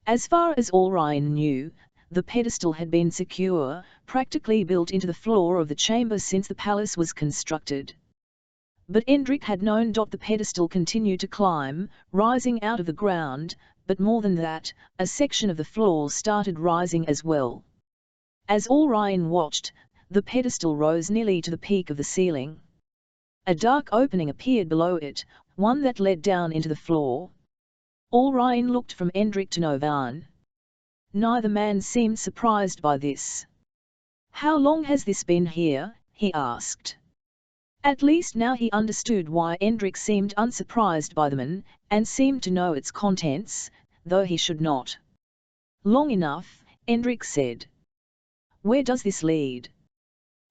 As far as Orion knew, the pedestal had been secure, practically built into the floor of the chamber since the palace was constructed. But Endrik had known the pedestal continued to climb, rising out of the ground, but more than that, a section of the floor started rising as well. As Orion watched, the pedestal rose nearly to the peak of the ceiling. A dark opening appeared below it, one that led down into the floor. Orion looked from Endrik to Novan. Neither man seemed surprised by this. How long has this been here? He asked. At least now he understood why Endrik seemed unsurprised by the man, and seemed to know its contents, though he should not. Long enough, Endrik said. Where does this lead?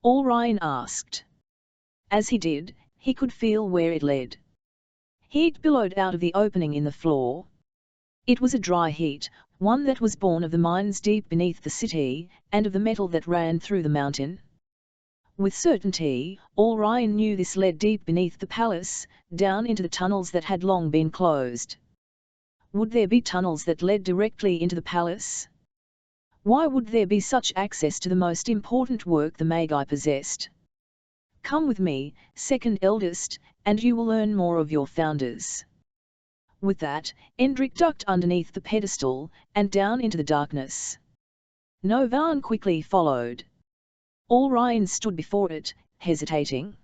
Orion asked. As he did, he could feel where it led. Heat billowed out of the opening in the floor. It was a dry heat, one that was born of the mines deep beneath the city, and of the metal that ran through the mountain. With certainty, Orion knew this led deep beneath the palace, down into the tunnels that had long been closed. Would there be tunnels that led directly into the palace? Why would there be such access to the most important work the Magi possessed? Come with me, second eldest, and you will learn more of your founders. With that, Endrik ducked underneath the pedestal, and down into the darkness. Novan quickly followed. Orion stood before it, hesitating.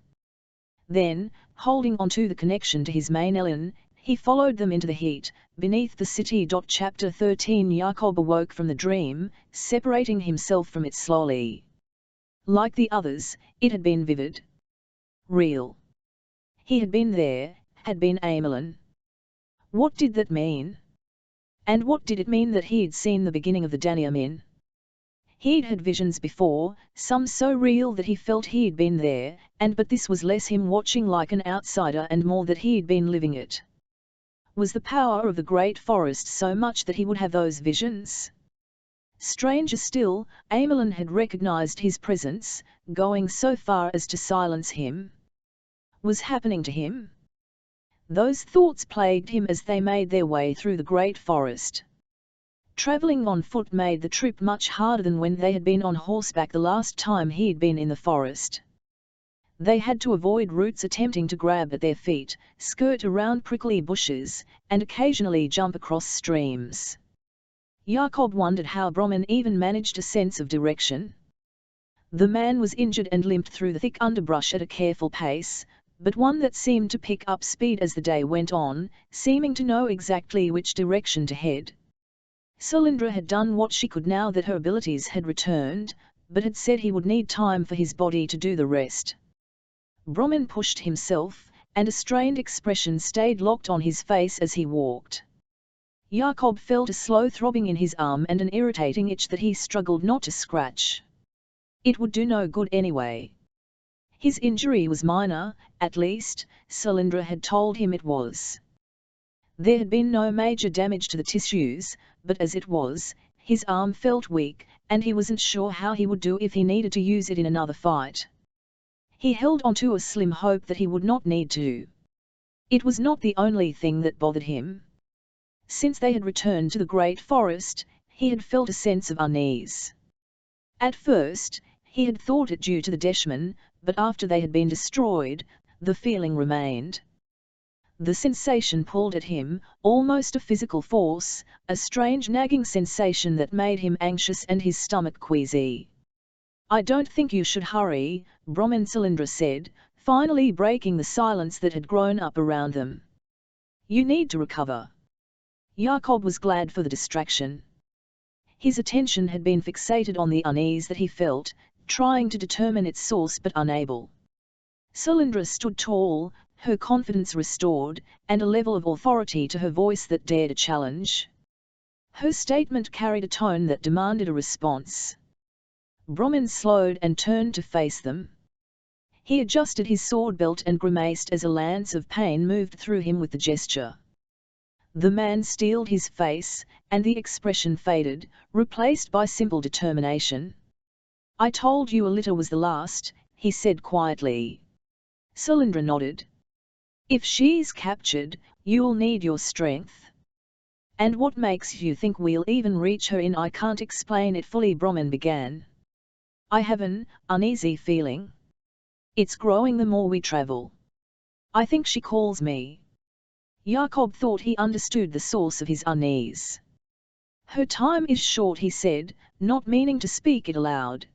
Then, holding onto the connection to his main elan, he followed them into the heat, beneath the city. Chapter 13 Jacob awoke from the dream, separating himself from it slowly. Like the others, it had been vivid. Real. He had been there, had been Amelin. What did that mean? And what did it mean that he'd seen the beginning of the Daniamin? He'd had visions before, some so real that he felt he'd been there, but this was less him watching like an outsider and more that he'd been living it. Was the power of the great forest so much that he would have those visions? Stranger still, Amelin had recognized his presence, going so far as to silence him. Was happening to him? Those thoughts plagued him as they made their way through the great forest. Traveling on foot made the trip much harder than when they had been on horseback the last time he'd been in the forest. They had to avoid roots attempting to grab at their feet, skirt around prickly bushes, and occasionally jump across streams. Jacob wondered how Brahman even managed a sense of direction. The man was injured and limped through the thick underbrush at a careful pace, but one that seemed to pick up speed as the day went on, seeming to know exactly which direction to head. Cylindra had done what she could now that her abilities had returned, but had said he would need time for his body to do the rest. Brahman pushed himself, and a strained expression stayed locked on his face as he walked. Jacob felt a slow throbbing in his arm and an irritating itch that he struggled not to scratch. It would do no good anyway. His injury was minor, at least, Cylindra had told him it was. There had been no major damage to the tissues, but as it was, his arm felt weak, and he wasn't sure how he would do if he needed to use it in another fight. He held on to a slim hope that he would not need to. It was not the only thing that bothered him. Since they had returned to the great forest, he had felt a sense of unease. At first, he had thought it due to the Deshmen, but after they had been destroyed, the feeling remained. The sensation pulled at him, almost a physical force, a strange nagging sensation that made him anxious and his stomach queasy. "I don't think you should hurry," Brahmin Salindra said, finally breaking the silence that had grown up around them. "You need to recover." Jacob was glad for the distraction. His attention had been fixated on the unease that he felt, trying to determine its source but unable. Salindra stood tall, her confidence restored, and a level of authority to her voice that dared a challenge. Her statement carried a tone that demanded a response. Brahmin slowed and turned to face them. He adjusted his sword belt and grimaced as a lance of pain moved through him with the gesture. The man steeled his face, and the expression faded, replaced by simple determination. "I told you a litter was the last," he said quietly. Salindra nodded. "If she's captured, you'll need your strength." "And what makes you think we'll even reach her in? I can't explain it fully," Brahmin began. "I have an uneasy feeling. It's growing the more we travel. I think she calls me." Jacob thought he understood the source of his unease. "Her time is short," he said, not meaning to speak it aloud.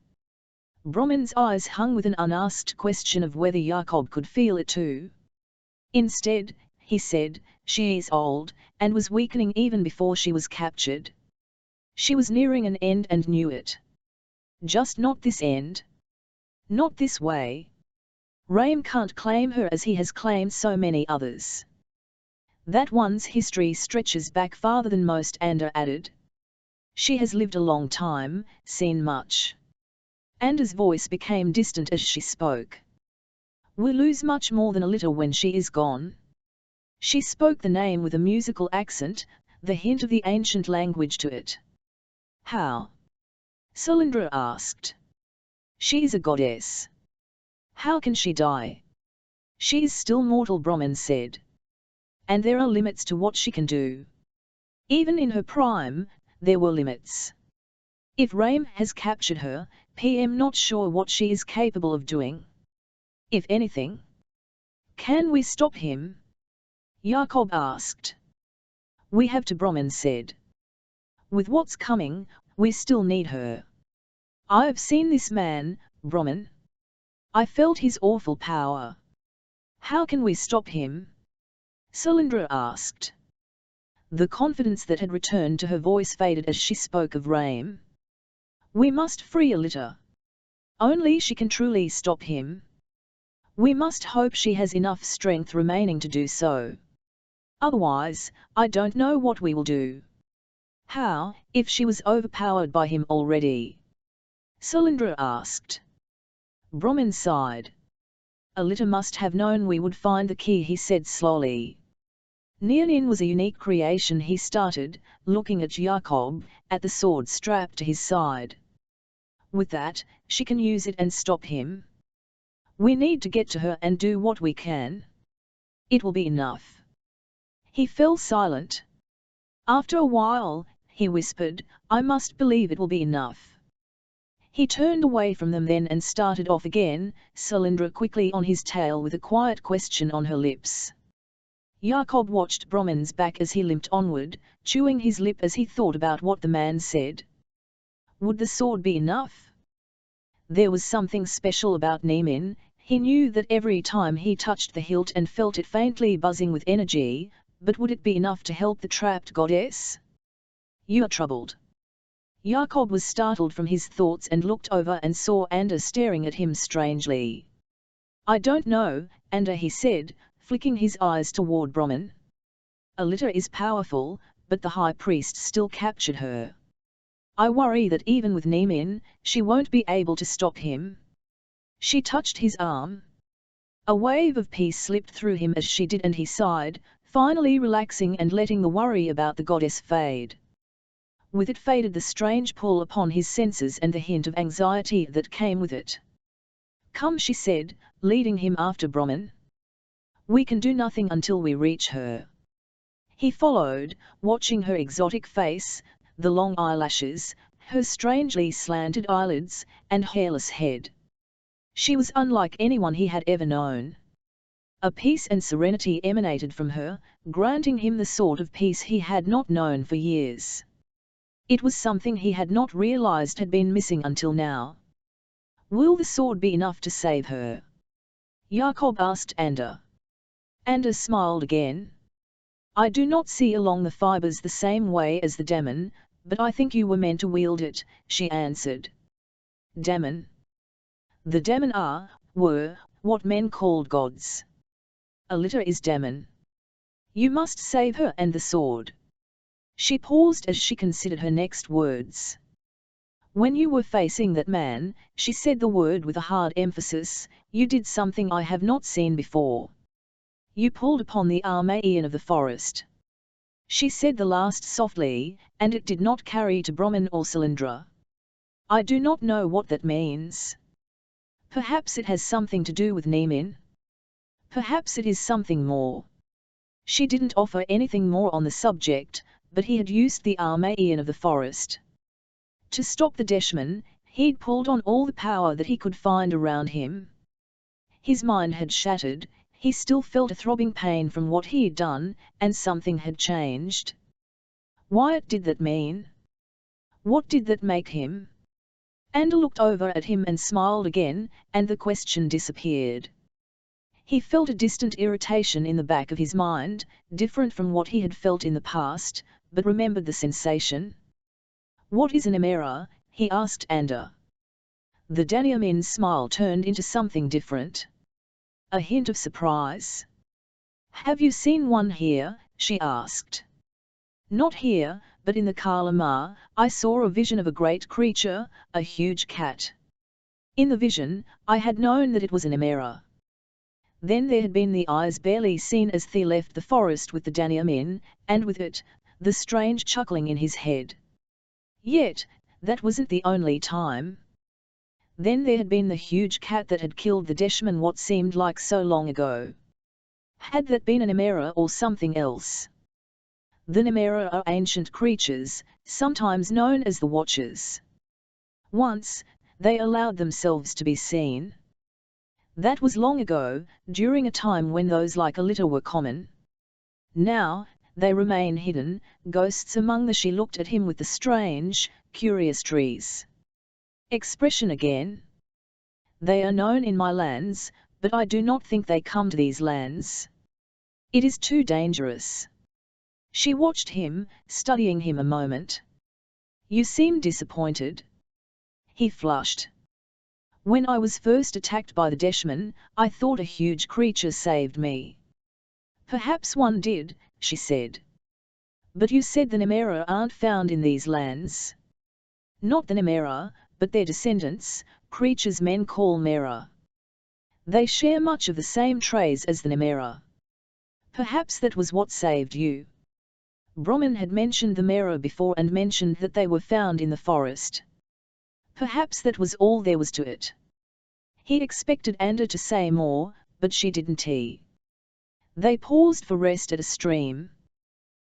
Brahmin's eyes hung with an unasked question of whether Jacob could feel it too. "Instead," he said, "she is old, and was weakening even before she was captured. She was nearing an end and knew it. Just not this end. Not this way. Raim can't claim her as he has claimed so many others. That one's history stretches back farther than most," Anda added. "She has lived a long time, seen much." Anda's voice became distant as she spoke. "We'll lose much more than a litter when she is gone." She spoke the name with a musical accent, the hint of the ancient language to it. "How?" Salindra asked. "She is a goddess. How can she die?" "She is still mortal," Brahmin said. "And there are limits to what she can do. Even in her prime, there were limits. If Raim has captured her, PM not sure what she is capable of doing. If anything. Can we stop him?" Jacob asked. "We have to," Brahmin said. "With what's coming, we still need her. I've seen this man, Brahmin. I felt his awful power. How can we stop him?" Salindra asked. The confidence that had returned to her voice faded as she spoke of Raim. "We must free Alita. Only she can truly stop him. We must hope she has enough strength remaining to do so. Otherwise, I don't know what we will do." "How, if she was overpowered by him already?" Salindra asked. Brahmin sighed. "Alita must have known we would find the key," he said slowly. "Nianin was a unique creation," he started, looking at Jacob, at the sword strapped to his side. "With that, she can use it and stop him. We need to get to her and do what we can. It will be enough." He fell silent. After a while, he whispered, "I must believe it will be enough." He turned away from them then and started off again, Salindra quickly on his tail with a quiet question on her lips. Jacob watched Brahmin's back as he limped onward, chewing his lip as he thought about what the man said. Would the sword be enough? There was something special about Nimin. He knew that every time he touched the hilt and felt it faintly buzzing with energy, but would it be enough to help the trapped goddess? "You are troubled." Jacob was startled from his thoughts and looked over and saw Anda staring at him strangely. "I don't know, Anda," he said, flicking his eyes toward Brahmin. "Alita is powerful, but the high priest still captured her. I worry that even with Nimin, she won't be able to stop him." She touched his arm. A wave of peace slipped through him as she did, and he sighed, finally relaxing and letting the worry about the goddess fade. With it faded the strange pull upon his senses and the hint of anxiety that came with it. "Come," she said, leading him after Brahmin. "We can do nothing until we reach her." He followed, watching her exotic face, the long eyelashes, her strangely slanted eyelids, and hairless head. She was unlike anyone he had ever known. A peace and serenity emanated from her, granting him the sort of peace he had not known for years. It was something he had not realized had been missing until now. "Will the sword be enough to save her?" Jakob asked Ander. Ander smiled again. "I do not see along the fibers the same way as the demon, but I think you were meant to wield it," she answered. Demon. The demon were, what men called gods. A litter is demon. You must save her and the sword. She paused as she considered her next words. "When you were facing that man," she said the word with a hard emphasis, "you did something I have not seen before. You pulled upon the Armaean of the forest." She said the last softly, and it did not carry to Brahman or Cylindra. "I do not know what that means. Perhaps it has something to do with Nemin. Perhaps it is something more." She didn't offer anything more on the subject, but he had used the Armaean of the forest. To stop the Deshman, he'd pulled on all the power that he could find around him. His mind had shattered, he still felt a throbbing pain from what he had done, and something had changed. What did that mean? What did that make him? Ander looked over at him and smiled again, and the question disappeared. He felt a distant irritation in the back of his mind, different from what he had felt in the past, but remembered the sensation. "What is an emera?" he asked Ander. The Daniamin's smile turned into something different. A hint of surprise. "Have you seen one here?" she asked. "Not here, but in the Kalama, I saw a vision of a great creature, a huge cat. In the vision, I had known that it was an emera." Then there had been the eyes barely seen as Thea left the forest with the Daniamin, and with it, the strange chuckling in his head. Yet, that wasn't the only time. Then there had been the huge cat that had killed the Deshman what seemed like so long ago. Had that been an emera or something else? The Nemera are ancient creatures, sometimes known as the Watchers. Once, they allowed themselves to be seen. That was long ago, during a time when those like a litter were common. Now, they remain hidden, ghosts among the. She looked at him with the strange, curious trees. Expression again. "They are known in my lands, but I do not think they come to these lands. It is too dangerous." She watched him, studying him a moment. "You seem disappointed." He flushed. "When I was first attacked by the Deshman, I thought a huge creature saved me." "Perhaps one did," she said. "But you said the Nemera aren't found in these lands." "Not the Nemera, but their descendants, creatures men call Mera. They share much of the same traits as the Nemera. Perhaps that was what saved you." Brahman had mentioned the Mera before and mentioned that they were found in the forest. Perhaps that was all there was to it. He expected Ander to say more, but she didn't. They paused for rest at a stream.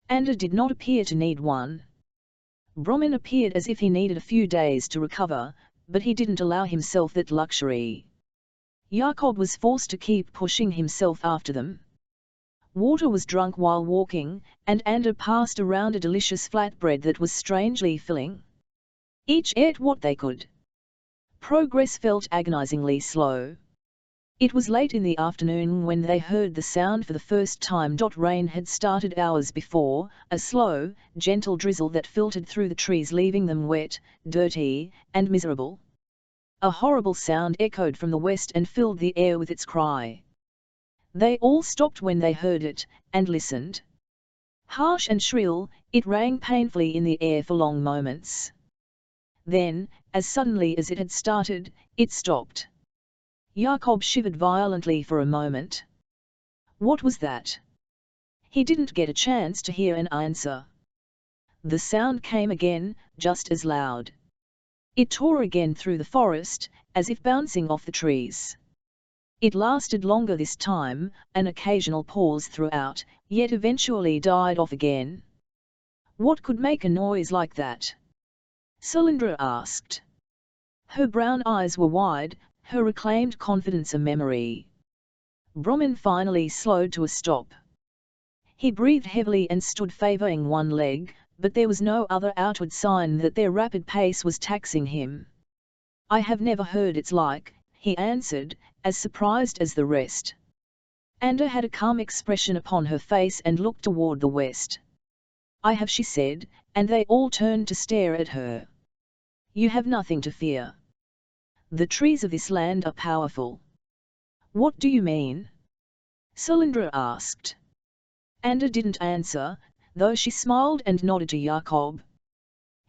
Ander did not appear to need one. Brahman appeared as if he needed a few days to recover, but he didn't allow himself that luxury. Jakob was forced to keep pushing himself after them. Water was drunk while walking, and Ander passed around a delicious flatbread that was strangely filling. Each ate what they could. Progress felt agonizingly slow. It was late in the afternoon when they heard the sound for the first time. Rain had started hours before, a slow, gentle drizzle that filtered through the trees leaving them wet, dirty, and miserable. A horrible sound echoed from the west and filled the air with its cry. They all stopped when they heard it, and listened. Harsh and shrill, it rang painfully in the air for long moments. Then, as suddenly as it had started, it stopped. Jakob shivered violently for a moment. What was that? He didn't get a chance to hear an answer. The sound came again, just as loud. It tore again through the forest, as if bouncing off the trees. It lasted longer this time, an occasional pause throughout, yet eventually died off again. What could make a noise like that? Solyndra asked. Her brown eyes were wide, her reclaimed confidence a memory. Brahmin finally slowed to a stop. He breathed heavily and stood favoring one leg, but there was no other outward sign that their rapid pace was taxing him. I have never heard its like, he answered, as surprised as the rest. Anda had a calm expression upon her face and looked toward the west. I have, she said, and they all turned to stare at her. You have nothing to fear. The trees of this land are powerful. What do you mean? Solyndra asked. Anda didn't answer, though she smiled and nodded to Jakob.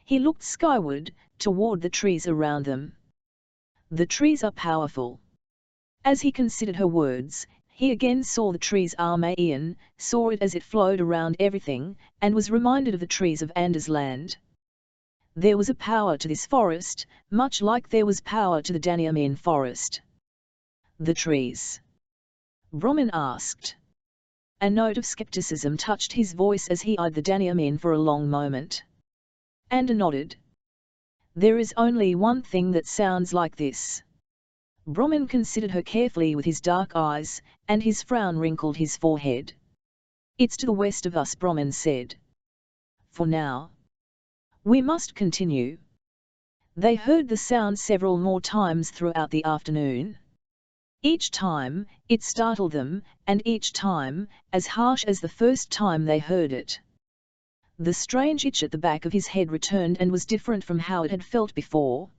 He looked skyward, toward the trees around them. The trees are powerful. As he considered her words, he again saw the tree's Armaean, saw it as it flowed around everything, and was reminded of the trees of Anda's land. There was a power to this forest, much like there was power to the Daniamean forest. The trees? Brahmin asked. A note of skepticism touched his voice as he eyed the Daniamean for a long moment. Anda nodded. There is only one thing that sounds like this. Brahmin considered her carefully with his dark eyes, and his frown wrinkled his forehead. It's to the west of us, Brahmin said. For now. We must continue. They heard the sound several more times throughout the afternoon. Each time, it startled them, and each time, as harsh as the first time they heard it. The strange itch at the back of his head returned and was different from how it had felt before.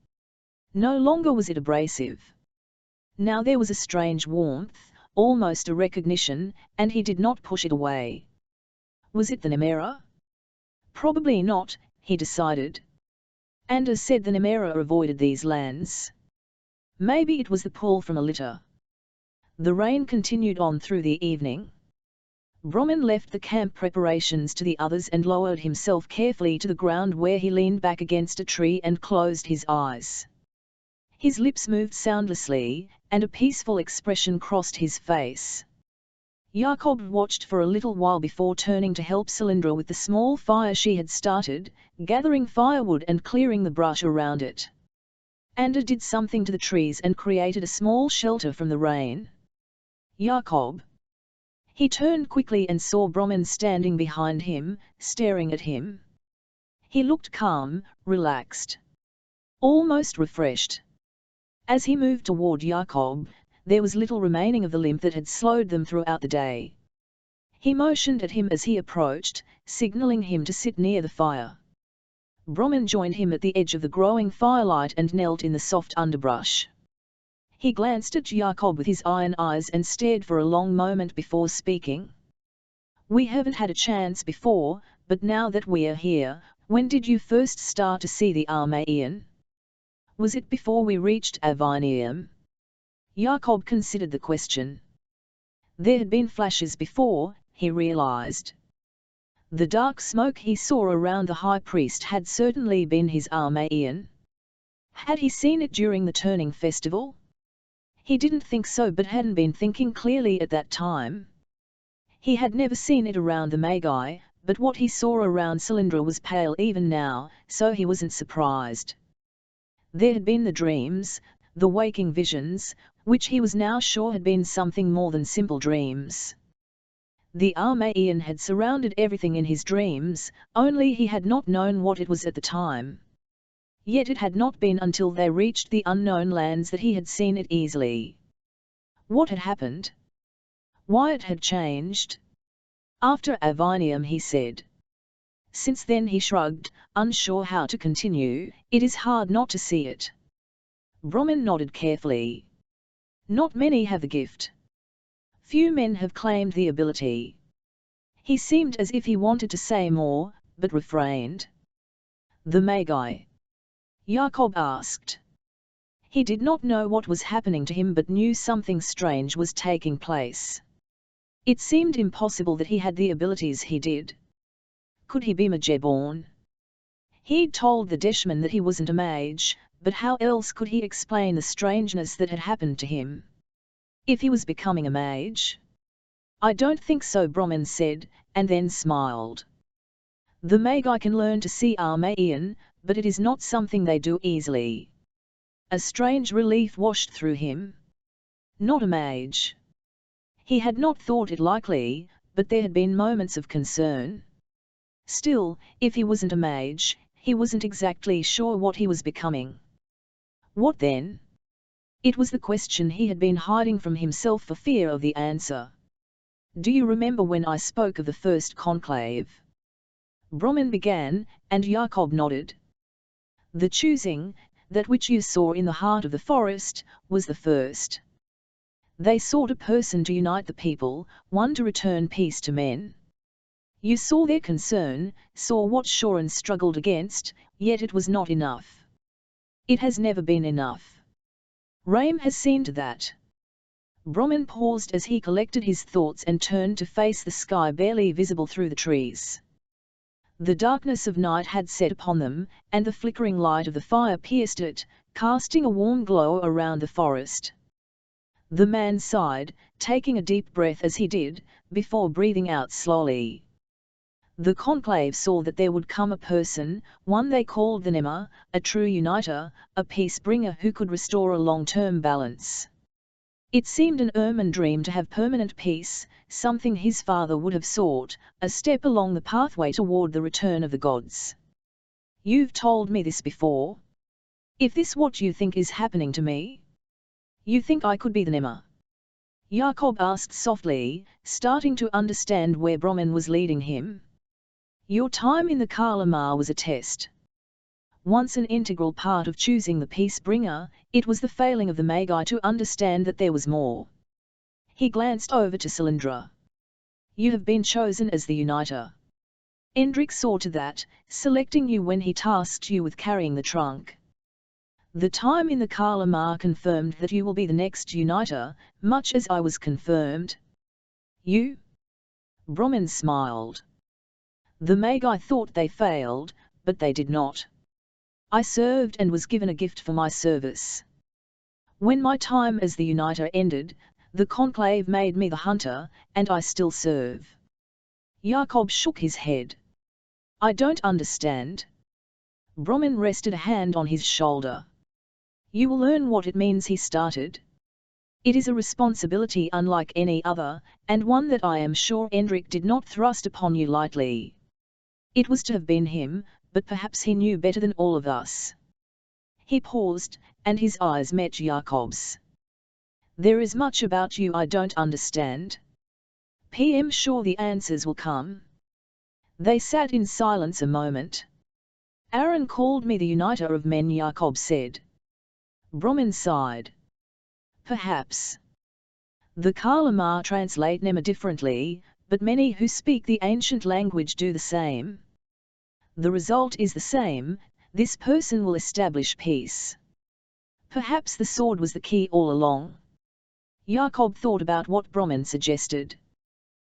No longer was it abrasive. Now there was a strange warmth, almost a recognition, and he did not push it away. Was it the Nemera? Probably not, he decided. Anda said the Nemera avoided these lands. Maybe it was the pull from a litter. The rain continued on through the evening. Brahmin left the camp preparations to the others and lowered himself carefully to the ground where he leaned back against a tree and closed his eyes. His lips moved soundlessly, and a peaceful expression crossed his face. Jakob watched for a little while before turning to help Solyndra with the small fire she had started, gathering firewood and clearing the brush around it. Anda did something to the trees and created a small shelter from the rain. Jakob. He turned quickly and saw Brahmin standing behind him, staring at him. He looked calm, relaxed. Almost refreshed. As he moved toward Jakob, there was little remaining of the limp that had slowed them throughout the day. He motioned at him as he approached, signaling him to sit near the fire. Brahmin joined him at the edge of the growing firelight and knelt in the soft underbrush. He glanced at Jakob with his iron eyes and stared for a long moment before speaking. We haven't had a chance before, but now that we're here, when did you first start to see the Armaean? Was it before we reached Avinium? Jakob considered the question. There had been flashes before, he realized. The dark smoke he saw around the high priest had certainly been his Armaean. Had he seen it during the turning festival? He didn't think so, but hadn't been thinking clearly at that time. He had never seen it around the Magi, but what he saw around Solyndra was pale even now, so he wasn't surprised. There had been the dreams, the waking visions, which he was now sure had been something more than simple dreams. The Armaean had surrounded everything in his dreams, only he had not known what it was at the time. Yet it had not been until they reached the unknown lands that he had seen it easily. What had happened? Why it had changed? After Avinium, he said. Since then he shrugged, unsure how to continue. It is hard not to see it. Brahmin nodded carefully. Not many have the gift. Few men have claimed the ability. He seemed as if he wanted to say more, but refrained. The Magi? Jakob asked. He did not know what was happening to him but knew something strange was taking place. It seemed impossible that he had the abilities he did. Could he be Magi-born? He'd told the Deshman that he wasn't a mage, but how else could he explain the strangeness that had happened to him? If he was becoming a mage? I don't think so, Brahmin said, and then smiled. The Magi can learn to see Armaean, but it is not something they do easily. A strange relief washed through him. Not a mage. He had not thought it likely, but there had been moments of concern. Still, if he wasn't a mage, he wasn't exactly sure what he was becoming. What then? It was the question he had been hiding from himself for fear of the answer. Do you remember when I spoke of the first conclave? Brahman began, and Jacob nodded. The choosing, that which you saw in the heart of the forest, was the first. They sought a person to unite the people, one to return peace to men. You saw their concern, saw what Shoran struggled against, yet it was not enough. It has never been enough. Raim has seen to that. Brahman paused as he collected his thoughts and turned to face the sky barely visible through the trees. The darkness of night had set upon them, and the flickering light of the fire pierced it, casting a warm glow around the forest. The man sighed, taking a deep breath as he did, before breathing out slowly. The conclave saw that there would come a person, one they called the Nema, a true uniter, a peace-bringer who could restore a long-term balance. It seemed an ermine dream to have permanent peace, something his father would have sought, a step along the pathway toward the return of the gods. You've told me this before. If this what you think is happening to me? You think I could be the Nema? Jacob asked softly, starting to understand where Brahman was leading him. Your time in the Kalamar was a test. Once an integral part of choosing the peace-bringer, it was the failing of the Magi to understand that there was more. He glanced over to Cylindra. You have been chosen as the uniter. Endrick saw to that, selecting you when he tasked you with carrying the trunk. The time in the Kalamar confirmed that you will be the next uniter, much as I was confirmed. You? Brahman smiled. The Magi thought they failed, but they did not. I served and was given a gift for my service. When my time as the uniter ended, the conclave made me the hunter, and I still serve. Jacob shook his head. I don't understand. Brahman rested a hand on his shoulder. You will learn what it means, he started. It is a responsibility unlike any other, and one that I am sure Endrick did not thrust upon you lightly. It was to have been him, but perhaps he knew better than all of us. He paused, and his eyes met Jacob's. There is much about you I don't understand. PM sure the answers will come. They sat in silence a moment. Aaron called me the uniter of men, Jacob said. Brahman sighed. Perhaps. The Kalamar translate Nema differently, but many who speak the ancient language do the same. The result is the same, this person will establish peace. Perhaps the sword was the key all along. Jacob thought about what Brahman suggested.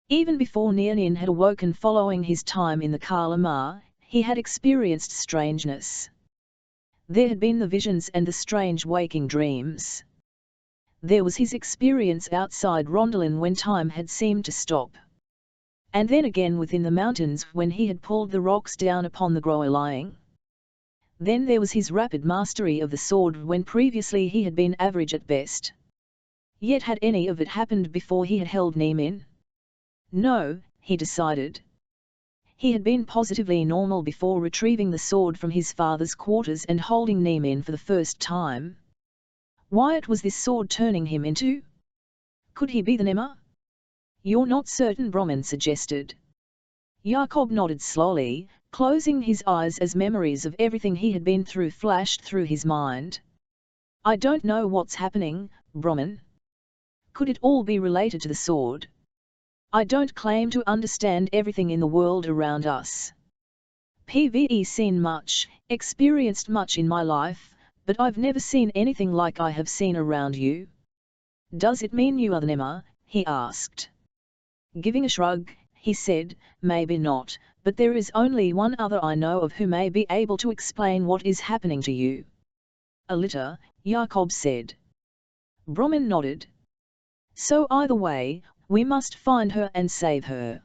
Even before Nirnin had awoken following his time in the Kalamar, he had experienced strangeness. There had been the visions and the strange waking dreams. There was his experience outside Rondolin when time had seemed to stop. And then again within the mountains when he had pulled the rocks down upon the grower lying. Then there was his rapid mastery of the sword when previously he had been average at best. Yet had any of it happened before he had held Nimin? No, he decided. He had been positively normal before retrieving the sword from his father's quarters and holding Nimin for the first time. What was this sword turning him into? Could he be the Nema? You're not certain, Brahman suggested. Jacob nodded slowly, closing his eyes as memories of everything he had been through flashed through his mind. I don't know what's happening, Brahman. Could it all be related to the sword? I don't claim to understand everything in the world around us. I've seen much, experienced much in my life, but I've never seen anything like I have seen around you. Does it mean you are the Nema? He asked. Giving a shrug, he said, maybe not, but there is only one other I know of who may be able to explain what is happening to you. Alita, Jacob said. Brahman nodded. So either way, we must find her and save her.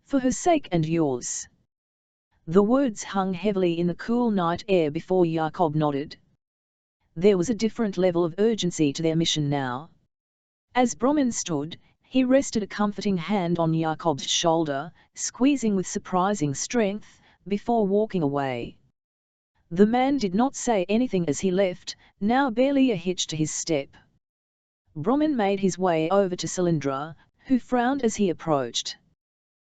For her sake and yours. The words hung heavily in the cool night air before Jakob nodded. There was a different level of urgency to their mission now. As Brommen stood, he rested a comforting hand on Jakob's shoulder, squeezing with surprising strength, before walking away. The man did not say anything as he left, now barely a hitch to his step. Brommen made his way over to Cylindra, who frowned as he approached.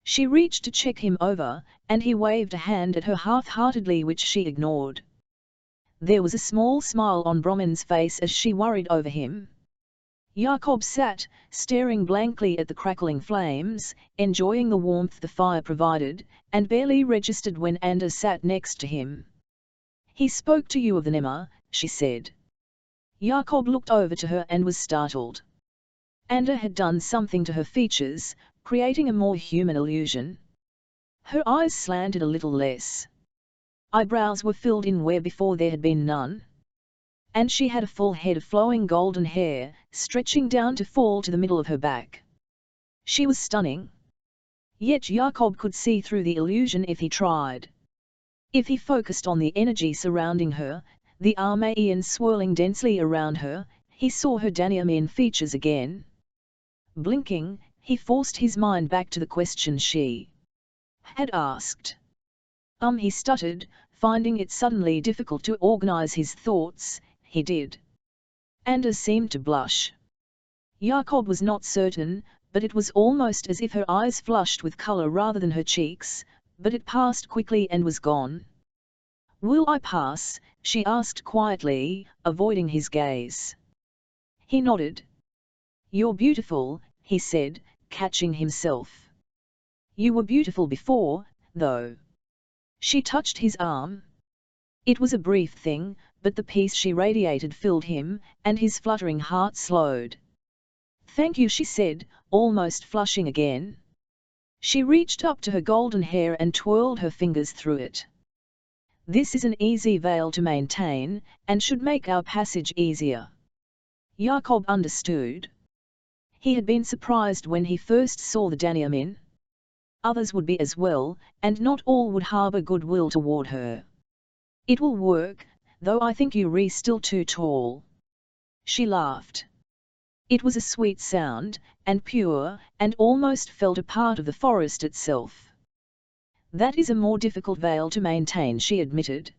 She reached to check him over, and he waved a hand at her half-heartedly, which she ignored. There was a small smile on Brommen's face as she worried over him. Jakob sat, staring blankly at the crackling flames, enjoying the warmth the fire provided, and barely registered when Anders sat next to him. "He spoke to you of the Nema," she said. Jakob looked over to her and was startled. Anda had done something to her features, creating a more human illusion. Her eyes slanted a little less. Eyebrows were filled in where before there had been none. And she had a full head of flowing golden hair, stretching down to fall to the middle of her back. She was stunning. Yet Jakob could see through the illusion if he tried. If he focused on the energy surrounding her, the Armaean swirling densely around her, he saw her Danamean features again. Blinking, he forced his mind back to the question she had asked. He stuttered, finding it suddenly difficult to organize his thoughts. He did. Anders seemed to blush. Jakob was not certain, but it was almost as if her eyes flushed with color rather than her cheeks, but it passed quickly and was gone. "Will I pass?" she asked quietly, avoiding his gaze. He nodded. "You're beautiful," he said, catching himself. "You were beautiful before, though." She touched his arm. It was a brief thing, but the peace she radiated filled him, and his fluttering heart slowed. "Thank you," she said, almost flushing again. She reached up to her golden hair and twirled her fingers through it. "This is an easy veil to maintain, and should make our passage easier." Jakob understood. He had been surprised when he first saw the Danamean. Others would be as well, and not all would harbor goodwill toward her. "It will work, though I think you're still too tall." She laughed. It was a sweet sound, and pure, and almost felt a part of the forest itself. "That is a more difficult veil to maintain," she admitted.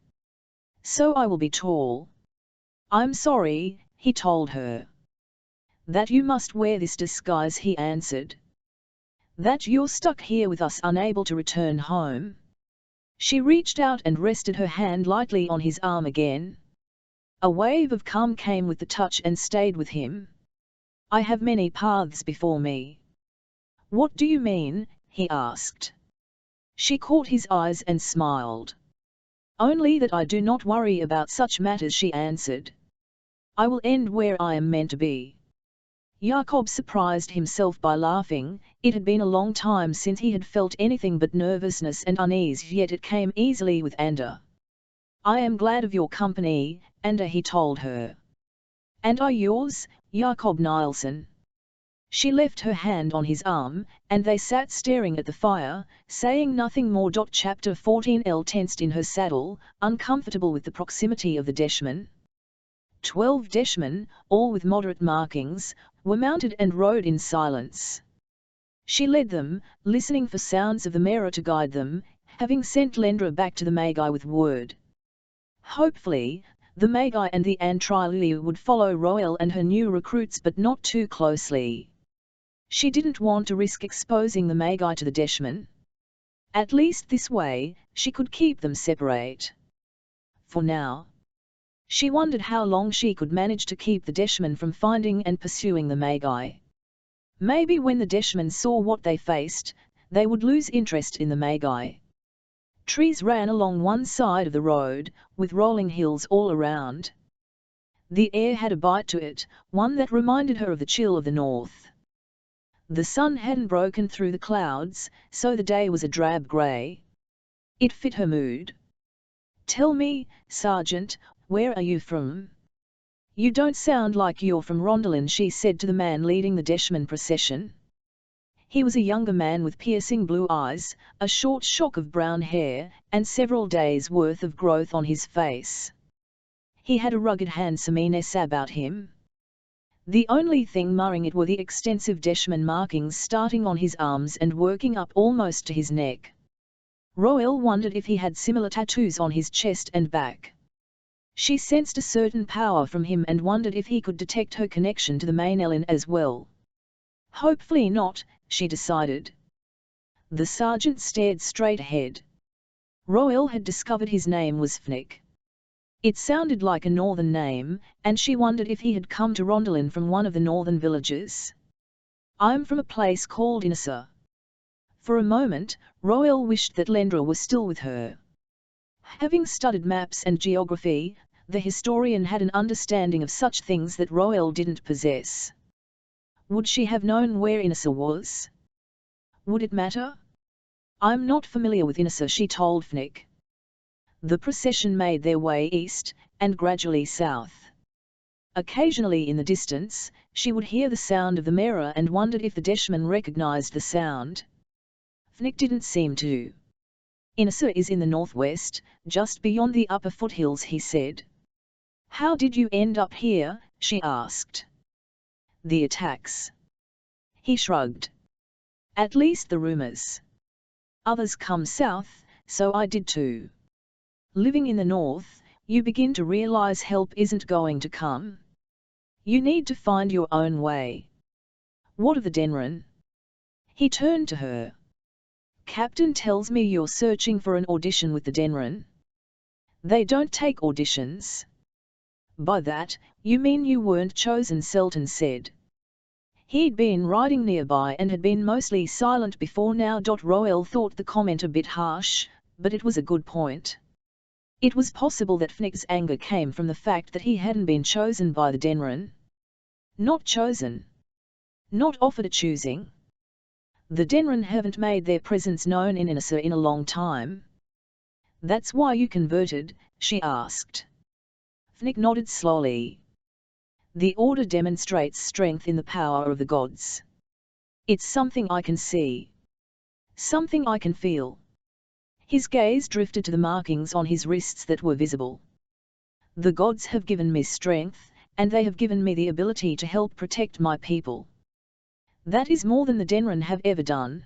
"So I will be tall." "I'm sorry," he told her. "That you must wear this disguise," he answered. "That you're stuck here with us, unable to return home." She reached out and rested her hand lightly on his arm again. A wave of calm came with the touch and stayed with him. "I have many paths before me." "What do you mean?" he asked. She caught his eyes and smiled. "Only that I do not worry about such matters," she answered. "I will end where I am meant to be." Jakob surprised himself by laughing. It had been a long time since he had felt anything but nervousness and unease, yet it came easily with Anda. "I am glad of your company, Anda," he told her. "And are yours, Jakob Nielsen." She left her hand on his arm, and they sat staring at the fire, saying nothing more. Chapter 14. Tensed in her saddle, uncomfortable with the proximity of the Deshman. 12 Deshmen, all with moderate markings, were mounted and rode in silence. She led them, listening for sounds of the Mera to guide them, having sent Lendra back to the Magi with word. Hopefully, the Magi and the Antrilili would follow Roel and her new recruits, but not too closely. She didn't want to risk exposing the Magi to the Deshmen. At least this way, she could keep them separate. For now. She wondered how long she could manage to keep the Deshmen from finding and pursuing the Magi. Maybe when the Deshmen saw what they faced, they would lose interest in the Magi. Trees ran along one side of the road, with rolling hills all around. The air had a bite to it, one that reminded her of the chill of the north. The sun hadn't broken through the clouds, so the day was a drab grey. It fit her mood. "Tell me, Sergeant, where are you from?" "You don't sound like you're from Rondelin," she said to the man leading the Deshman procession. He was a younger man with piercing blue eyes, a short shock of brown hair, and several days' worth of growth on his face. He had a rugged handsomeness about him. The only thing marring it were the extensive Deshman markings starting on his arms and working up almost to his neck. Royal wondered if he had similar tattoos on his chest and back. She sensed a certain power from him and wondered if he could detect her connection to the main Ellen as well. Hopefully not, she decided. The sergeant stared straight ahead. Royal had discovered his name was Fnick. It sounded like a northern name, and she wondered if he had come to Rondelin from one of the northern villages. "I'm from a place called Inissa." For a moment, Royal wished that Lendra was still with her. Having studied maps and geography, the historian had an understanding of such things that Royal didn't possess. Would she have known where Inissa was? Would it matter? "I'm not familiar with Inissa," she told Fnick. The procession made their way east, and gradually south. Occasionally in the distance, she would hear the sound of the mirror and wondered if the Deshman recognized the sound. Fnick didn't seem to. "Inissa is in the northwest, just beyond the upper foothills," he said. "How did you end up here?" she asked. "The attacks." He shrugged. "At least the rumors. Others come south, so I did too. Living in the north, you begin to realize help isn't going to come. You need to find your own way." "What of the Denren?" He turned to her. "Captain tells me you're searching for an audition with the Denren." "They don't take auditions." "By that, you mean you weren't chosen," Selton said. He'd been riding nearby and had been mostly silent before now. Royal thought the comment a bit harsh, but it was a good point. It was possible that Fnick's anger came from the fact that he hadn't been chosen by the Denren. Not chosen. Not offered a choosing. The Denren haven't made their presence known in Inissa in a long time. "That's why you converted?" she asked. Fnick nodded slowly. "The order demonstrates strength in the power of the gods. It's something I can see. Something I can feel." His gaze drifted to the markings on his wrists that were visible. "The gods have given me strength, and they have given me the ability to help protect my people. That is more than the Denren have ever done.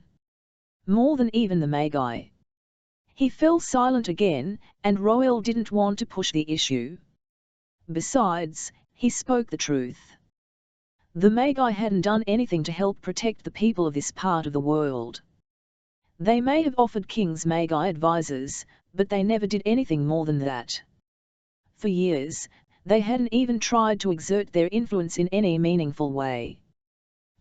More than even the Magi." He fell silent again, and Royal didn't want to push the issue. Besides, he spoke the truth. The Magi hadn't done anything to help protect the people of this part of the world. They may have offered King's Magi advisors, but they never did anything more than that. For years, they hadn't even tried to exert their influence in any meaningful way.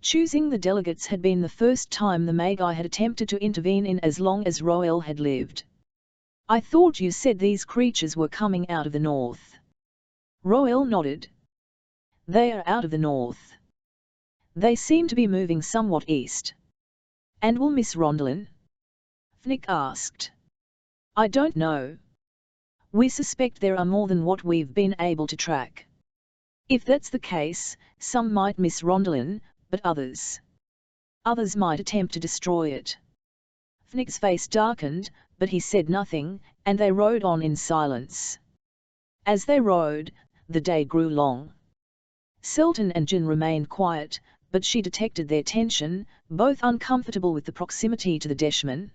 Choosing the delegates had been the first time the Magi had attempted to intervene in as long as Royal had lived. "I thought you said these creatures were coming out of the north." Royal nodded. "They are out of the north. They seem to be moving somewhat east." "And will Miss Rondelin?" Fnick asked. "I don't know. We suspect there are more than what we've been able to track. If that's the case, some might miss Rondelin, but others might attempt to destroy it." Fnick's face darkened, but he said nothing, and they rode on in silence. As they rode, the day grew long. Selton and Jin remained quiet, but she detected their tension, both uncomfortable with the proximity to the Deshman.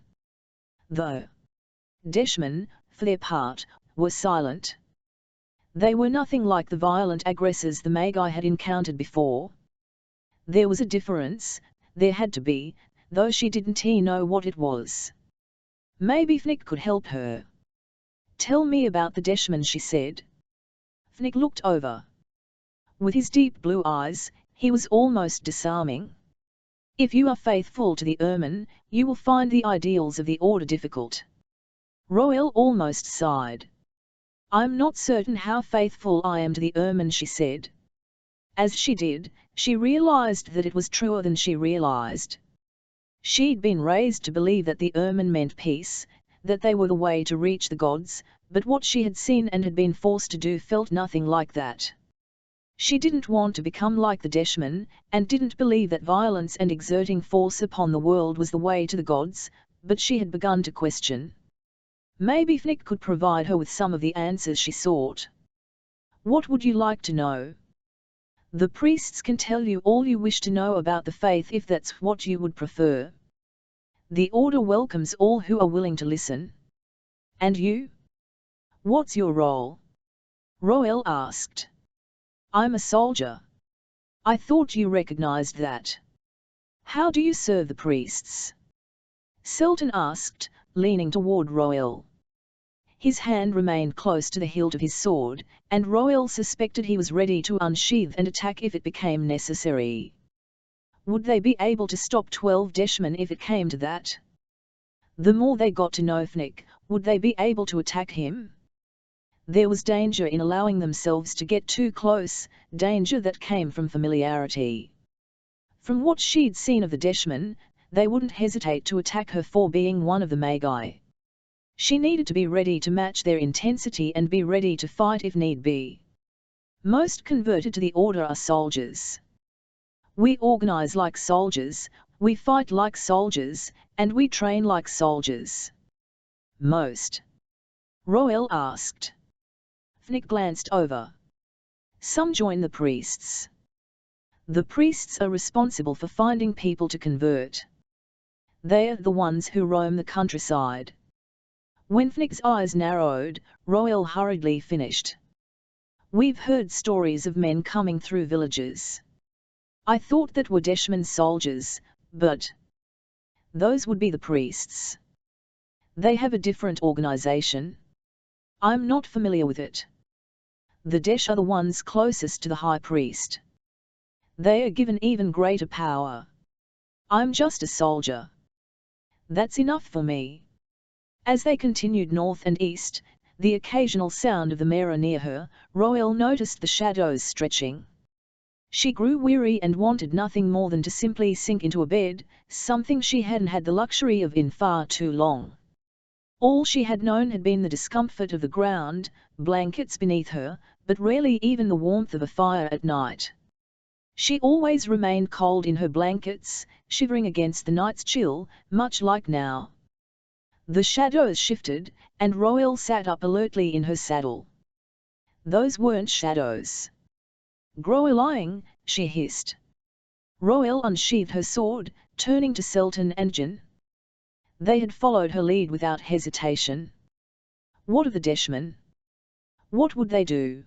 The Deshman, for their part, were silent. They were nothing like the violent aggressors the Magi had encountered before. There was a difference, there had to be, though she didn't know what it was. Maybe Fnick could help her. "Tell me about the Deshman," she said. Fnick looked over. With his deep blue eyes, he was almost disarming. "If you are faithful to the Ermine, you will find the ideals of the Order difficult." Royal almost sighed. "I'm not certain how faithful I am to the Ermine," she said. As she did, she realized that it was truer than she realized. She'd been raised to believe that the Ermine meant peace, that they were the way to reach the gods, but what she had seen and had been forced to do felt nothing like that. She didn't want to become like the Deshman, and didn't believe that violence and exerting force upon the world was the way to the gods, but she had begun to question. Maybe Fnick could provide her with some of the answers she sought. What would you like to know? The priests can tell you all you wish to know about the faith if that's what you would prefer. The order welcomes all who are willing to listen. And you? What's your role? Roel asked. I'm a soldier. I thought you recognized that. How do you serve the priests? Selton asked, leaning toward Roel. His hand remained close to the hilt of his sword, and Roel suspected he was ready to unsheath and attack if it became necessary. Would they be able to stop 12 Deshmen if it came to that? The more they got to know Fnick, would they be able to attack him? There was danger in allowing themselves to get too close, danger that came from familiarity. From what she'd seen of the Deshmen, they wouldn't hesitate to attack her for being one of the Magi. She needed to be ready to match their intensity and be ready to fight if need be. Most converted to the order are soldiers. We organize like soldiers, we fight like soldiers, and we train like soldiers. Most. Roel asked. Fnick glanced over. Some join the priests. The priests are responsible for finding people to convert. They are the ones who roam the countryside. When Fnick's eyes narrowed, Roel hurriedly finished. We've heard stories of men coming through villages. I thought that were Deshman soldiers, but those would be the priests. They have a different organization. I'm not familiar with it. The Desh are the ones closest to the high priest. They are given even greater power. I'm just a soldier. That's enough for me. As they continued north and east, the occasional sound of the mirror near her, Roel noticed the shadows stretching. She grew weary and wanted nothing more than to simply sink into a bed, something she hadn't had the luxury of in far too long. All she had known had been the discomfort of the ground, blankets beneath her, but rarely even the warmth of a fire at night. She always remained cold in her blankets, shivering against the night's chill, much like now. The shadows shifted, and Roel sat up alertly in her saddle. Those weren't shadows. Grow lying, she hissed. Roel unsheathed her sword, turning to Selton and Jen. They had followed her lead without hesitation. What of the Deshmen? What would they do?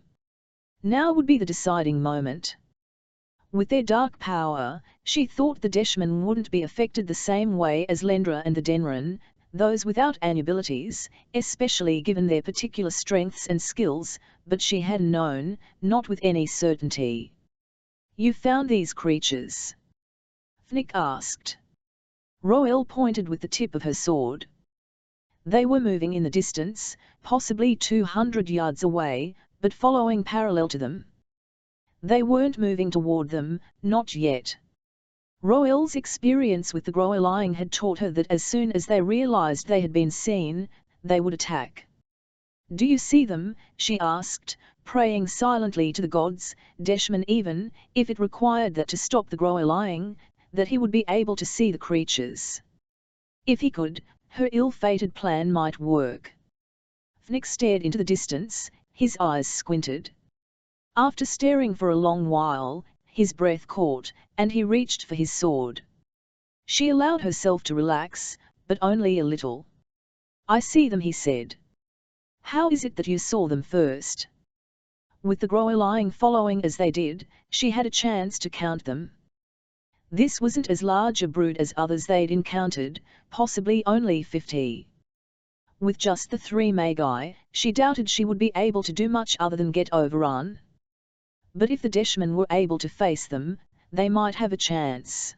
Now would be the deciding moment. With their dark power, she thought the Deshmen wouldn't be affected the same way as Lendra and the Denren, those without any abilities, especially given their particular strengths and skills, but she hadn't known, not with any certainty. You found these creatures? Fnick asked. Roel pointed with the tip of her sword. They were moving in the distance, possibly 200 yards away, but following parallel to them. They weren't moving toward them, not yet. Roel's experience with the Groeling had taught her that as soon as they realized they had been seen, they would attack. Do you see them? She asked, praying silently to the gods, Deshman even, if it required that to stop the Groeling, that he would be able to see the creatures. If he could, her ill-fated plan might work. Fnick stared into the distance, his eyes squinted. After staring for a long while, his breath caught, and he reached for his sword. She allowed herself to relax, but only a little. I see them, he said. How is it that you saw them first? With the Groeling following as they did, she had a chance to count them. This wasn't as large a brood as others they'd encountered, possibly only 50. With just the 3 Magi, she doubted she would be able to do much other than get overrun. But if the Deshmen were able to face them, they might have a chance.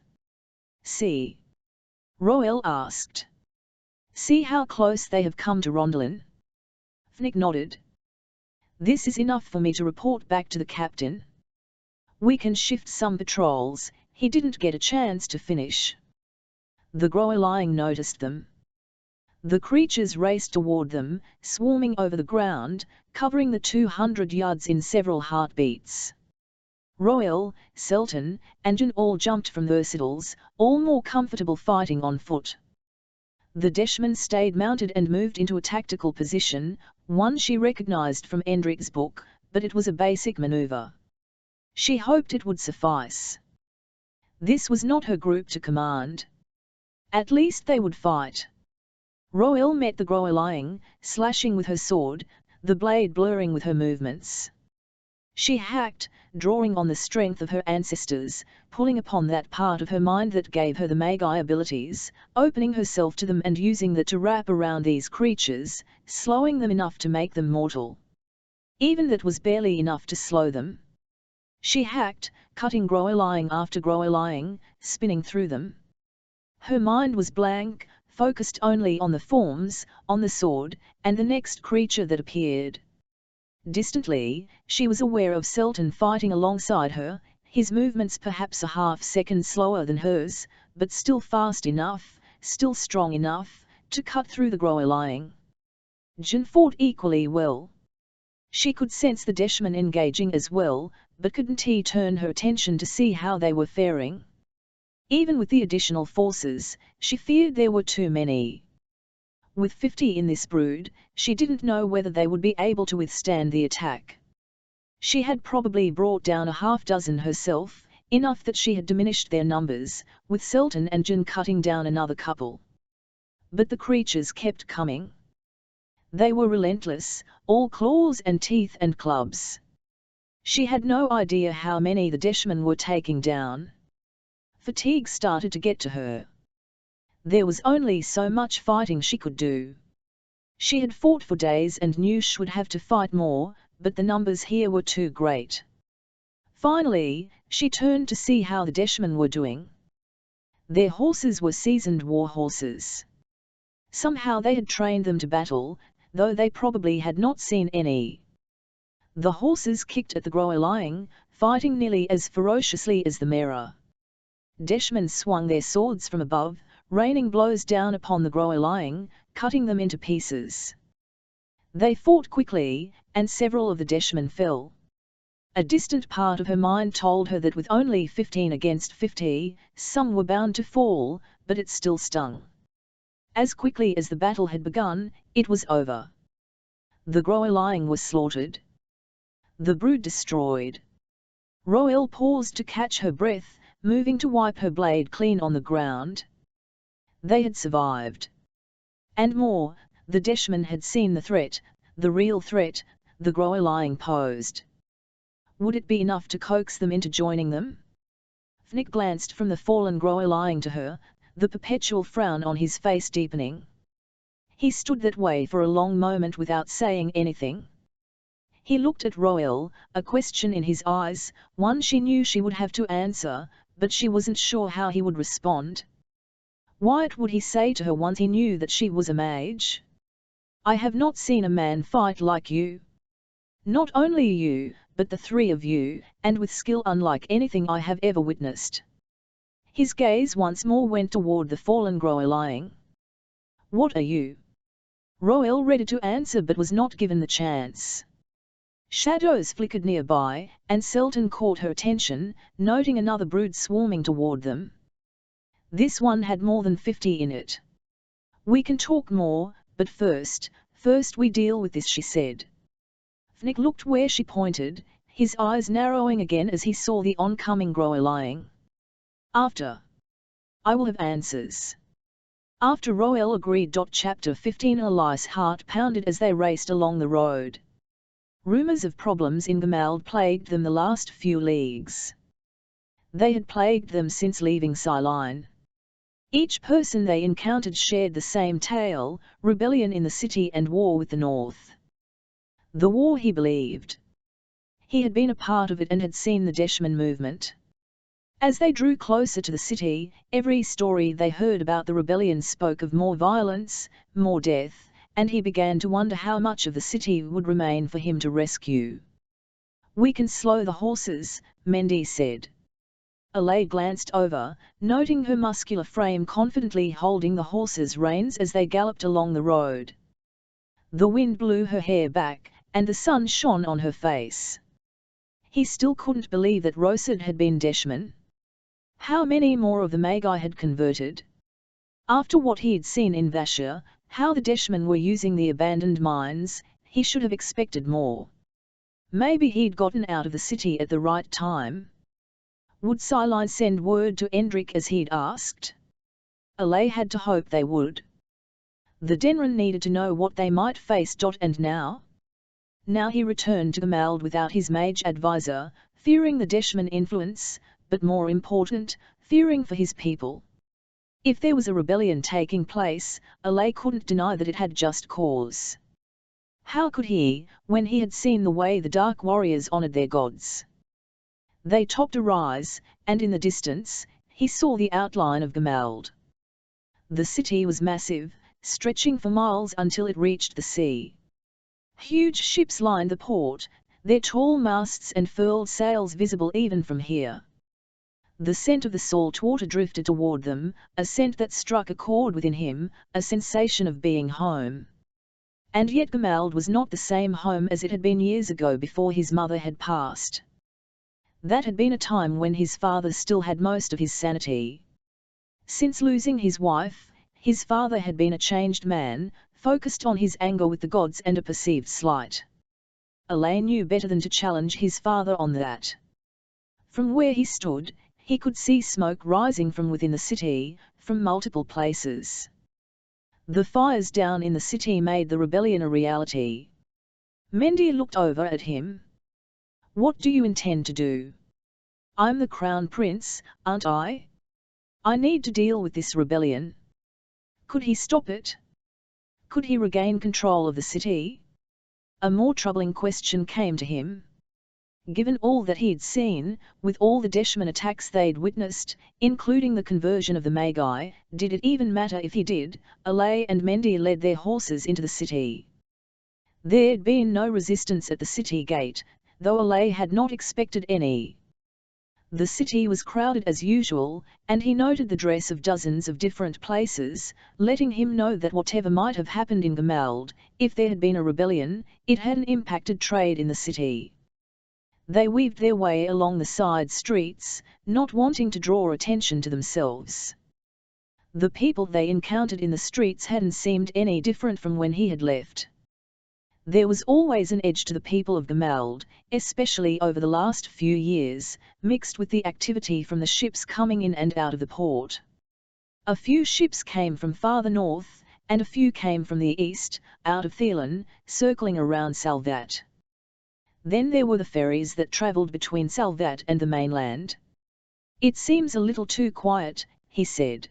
See? Roel asked. See how close they have come to Rondelin? Fnick nodded. This is enough for me to report back to the captain. We can shift some patrols. He didn't get a chance to finish. The Groeling noticed them. The creatures raced toward them, swarming over the ground, covering the 200 yards in several heartbeats. Royal, Selton, and Jan all jumped from their saddles, all more comfortable fighting on foot. The Deshman stayed mounted and moved into a tactical position, one she recognized from Endrick's book, but it was a basic maneuver. She hoped it would suffice. This was not her group to command. At least they would fight. Royal met the Groeling, slashing with her sword, the blade blurring with her movements. She hacked, drawing on the strength of her ancestors, pulling upon that part of her mind that gave her the Magi abilities, opening herself to them and using that to wrap around these creatures, slowing them enough to make them mortal. Even that was barely enough to slow them. She hacked, cutting Groeling after Groeling, spinning through them. Her mind was blank, focused only on the forms, on the sword, and the next creature that appeared. Distantly, she was aware of Selton fighting alongside her, his movements perhaps a half-second slower than hers, but still fast enough, still strong enough, to cut through the Groeling. Jan fought equally well. She could sense the Deshman engaging as well, but couldn't turn her attention to see how they were faring. Even with the additional forces, she feared there were too many. With 50 in this brood, she didn't know whether they would be able to withstand the attack. She had probably brought down a half-dozen herself, enough that she had diminished their numbers, with Selton and Jan cutting down another couple. But the creatures kept coming. They were relentless, all claws and teeth and clubs. She had no idea how many the Deshman were taking down. Fatigue started to get to her. There was only so much fighting she could do. She had fought for days and knew she would have to fight more, but the numbers here were too great. Finally, she turned to see how the Deshman were doing. Their horses were seasoned war horses. Somehow they had trained them to battle, though they probably had not seen any. The horses kicked at the Groeling, fighting nearly as ferociously as the Mera. Deshman swung their swords from above, raining blows down upon the Groeling, cutting them into pieces. They fought quickly, and several of the Deshman fell. A distant part of her mind told her that with only 15 against 50, some were bound to fall, but it still stung. As quickly as the battle had begun, it was over. The Groeling was slaughtered. The brood destroyed. Royal paused to catch her breath, moving to wipe her blade clean on the ground. They had survived. And more, the Deshman had seen the threat, the real threat, the Groeling posed. Would it be enough to coax them into joining them? Fnick glanced from the fallen Groeling to her, the perpetual frown on his face deepening. He stood that way for a long moment without saying anything. He looked at Royal, a question in his eyes, one she knew she would have to answer, but she wasn't sure how he would respond. What would he say to her once he knew that she was a mage? I have not seen a man fight like you. Not only you, but the three of you, and with skill unlike anything I have ever witnessed. His gaze once more went toward the fallen Groeling. What are you? Royal ready to answer but was not given the chance. Shadows flickered nearby, and Selton caught her attention, noting another brood swarming toward them. This one had more than 50 in it. We can talk more, but first we deal with this, she said. Fnick looked where she pointed, his eyes narrowing again as he saw the oncoming Groeling. After. I will have answers. After Royal agreed. Chapter 15. Eli's heart pounded as they raced along the road. Rumours of problems in Gemald plagued them the last few leagues. They had plagued them since leaving Ceylon. Each person they encountered shared the same tale, rebellion in the city and war with the north. The war, he believed. He had been a part of it and had seen the Deshman movement. As they drew closer to the city, every story they heard about the rebellion spoke of more violence, more death, and he began to wonder how much of the city would remain for him to rescue. We can slow the horses, Mendy said. Eli glanced over, noting her muscular frame confidently holding the horses' reins as they galloped along the road. The wind blew her hair back, and the sun shone on her face. He still couldn't believe that Rosad had been Deshman. How many more of the Magi had converted? After what he'd seen in Vasha, how the Deshmen were using the abandoned mines, he should have expected more. Maybe he'd gotten out of the city at the right time. Would Siline send word to Endrick as he'd asked? Alay had to hope they would. The Denren needed to know what they might face. And now? Now he returned to Gamald without his mage advisor, fearing the Deshman influence, but more important, fearing for his people. If there was a rebellion taking place, Alay couldn't deny that it had just cause. How could he, when he had seen the way the Dark Warriors honoured their gods? They topped a rise, and in the distance, he saw the outline of Gamald. The city was massive, stretching for miles until it reached the sea. Huge ships lined the port, their tall masts and furled sails visible even from here. The scent of the salt water drifted toward them, a scent that struck a chord within him, a sensation of being home. And yet Gamald was not the same home as it had been years ago before his mother had passed. That had been a time when his father still had most of his sanity. Since losing his wife, his father had been a changed man, focused on his anger with the gods and a perceived slight. Alay knew better than to challenge his father on that. From where he stood, he could see smoke rising from within the city, from multiple places. The fires down in the city made the rebellion a reality. Mendy looked over at him. "What do you intend to do?" "I'm the crown prince, aren't I? I need to deal with this rebellion." Could he stop it? Could he regain control of the city? A more troubling question came to him. Given all that he'd seen, with all the Deshman attacks they'd witnessed, including the conversion of the Magi, did it even matter if he did? Alay and Mendy led their horses into the city. There'd been no resistance at the city gate, though Alay had not expected any. The city was crowded as usual, and he noted the dress of dozens of different places, letting him know that whatever might have happened in Gamald, if there had been a rebellion, it hadn't impacted trade in the city. They weaved their way along the side streets, not wanting to draw attention to themselves. The people they encountered in the streets hadn't seemed any different from when he had left. There was always an edge to the people of Gamald, especially over the last few years, mixed with the activity from the ships coming in and out of the port. A few ships came from farther north, and a few came from the east, out of Thelan, circling around Salvat. Then there were the ferries that travelled between Salvat and the mainland. "It seems a little too quiet," he said.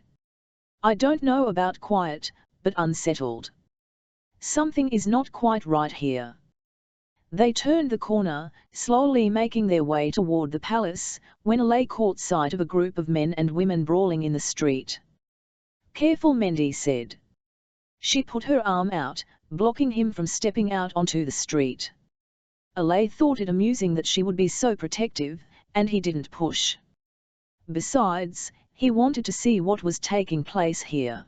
"I don't know about quiet, but unsettled. Something is not quite right here." They turned the corner, slowly making their way toward the palace, when Alay caught sight of a group of men and women brawling in the street. "Careful," Mendy said. She put her arm out, blocking him from stepping out onto the street. Alay thought it amusing that she would be so protective, and he didn't push. Besides, he wanted to see what was taking place here.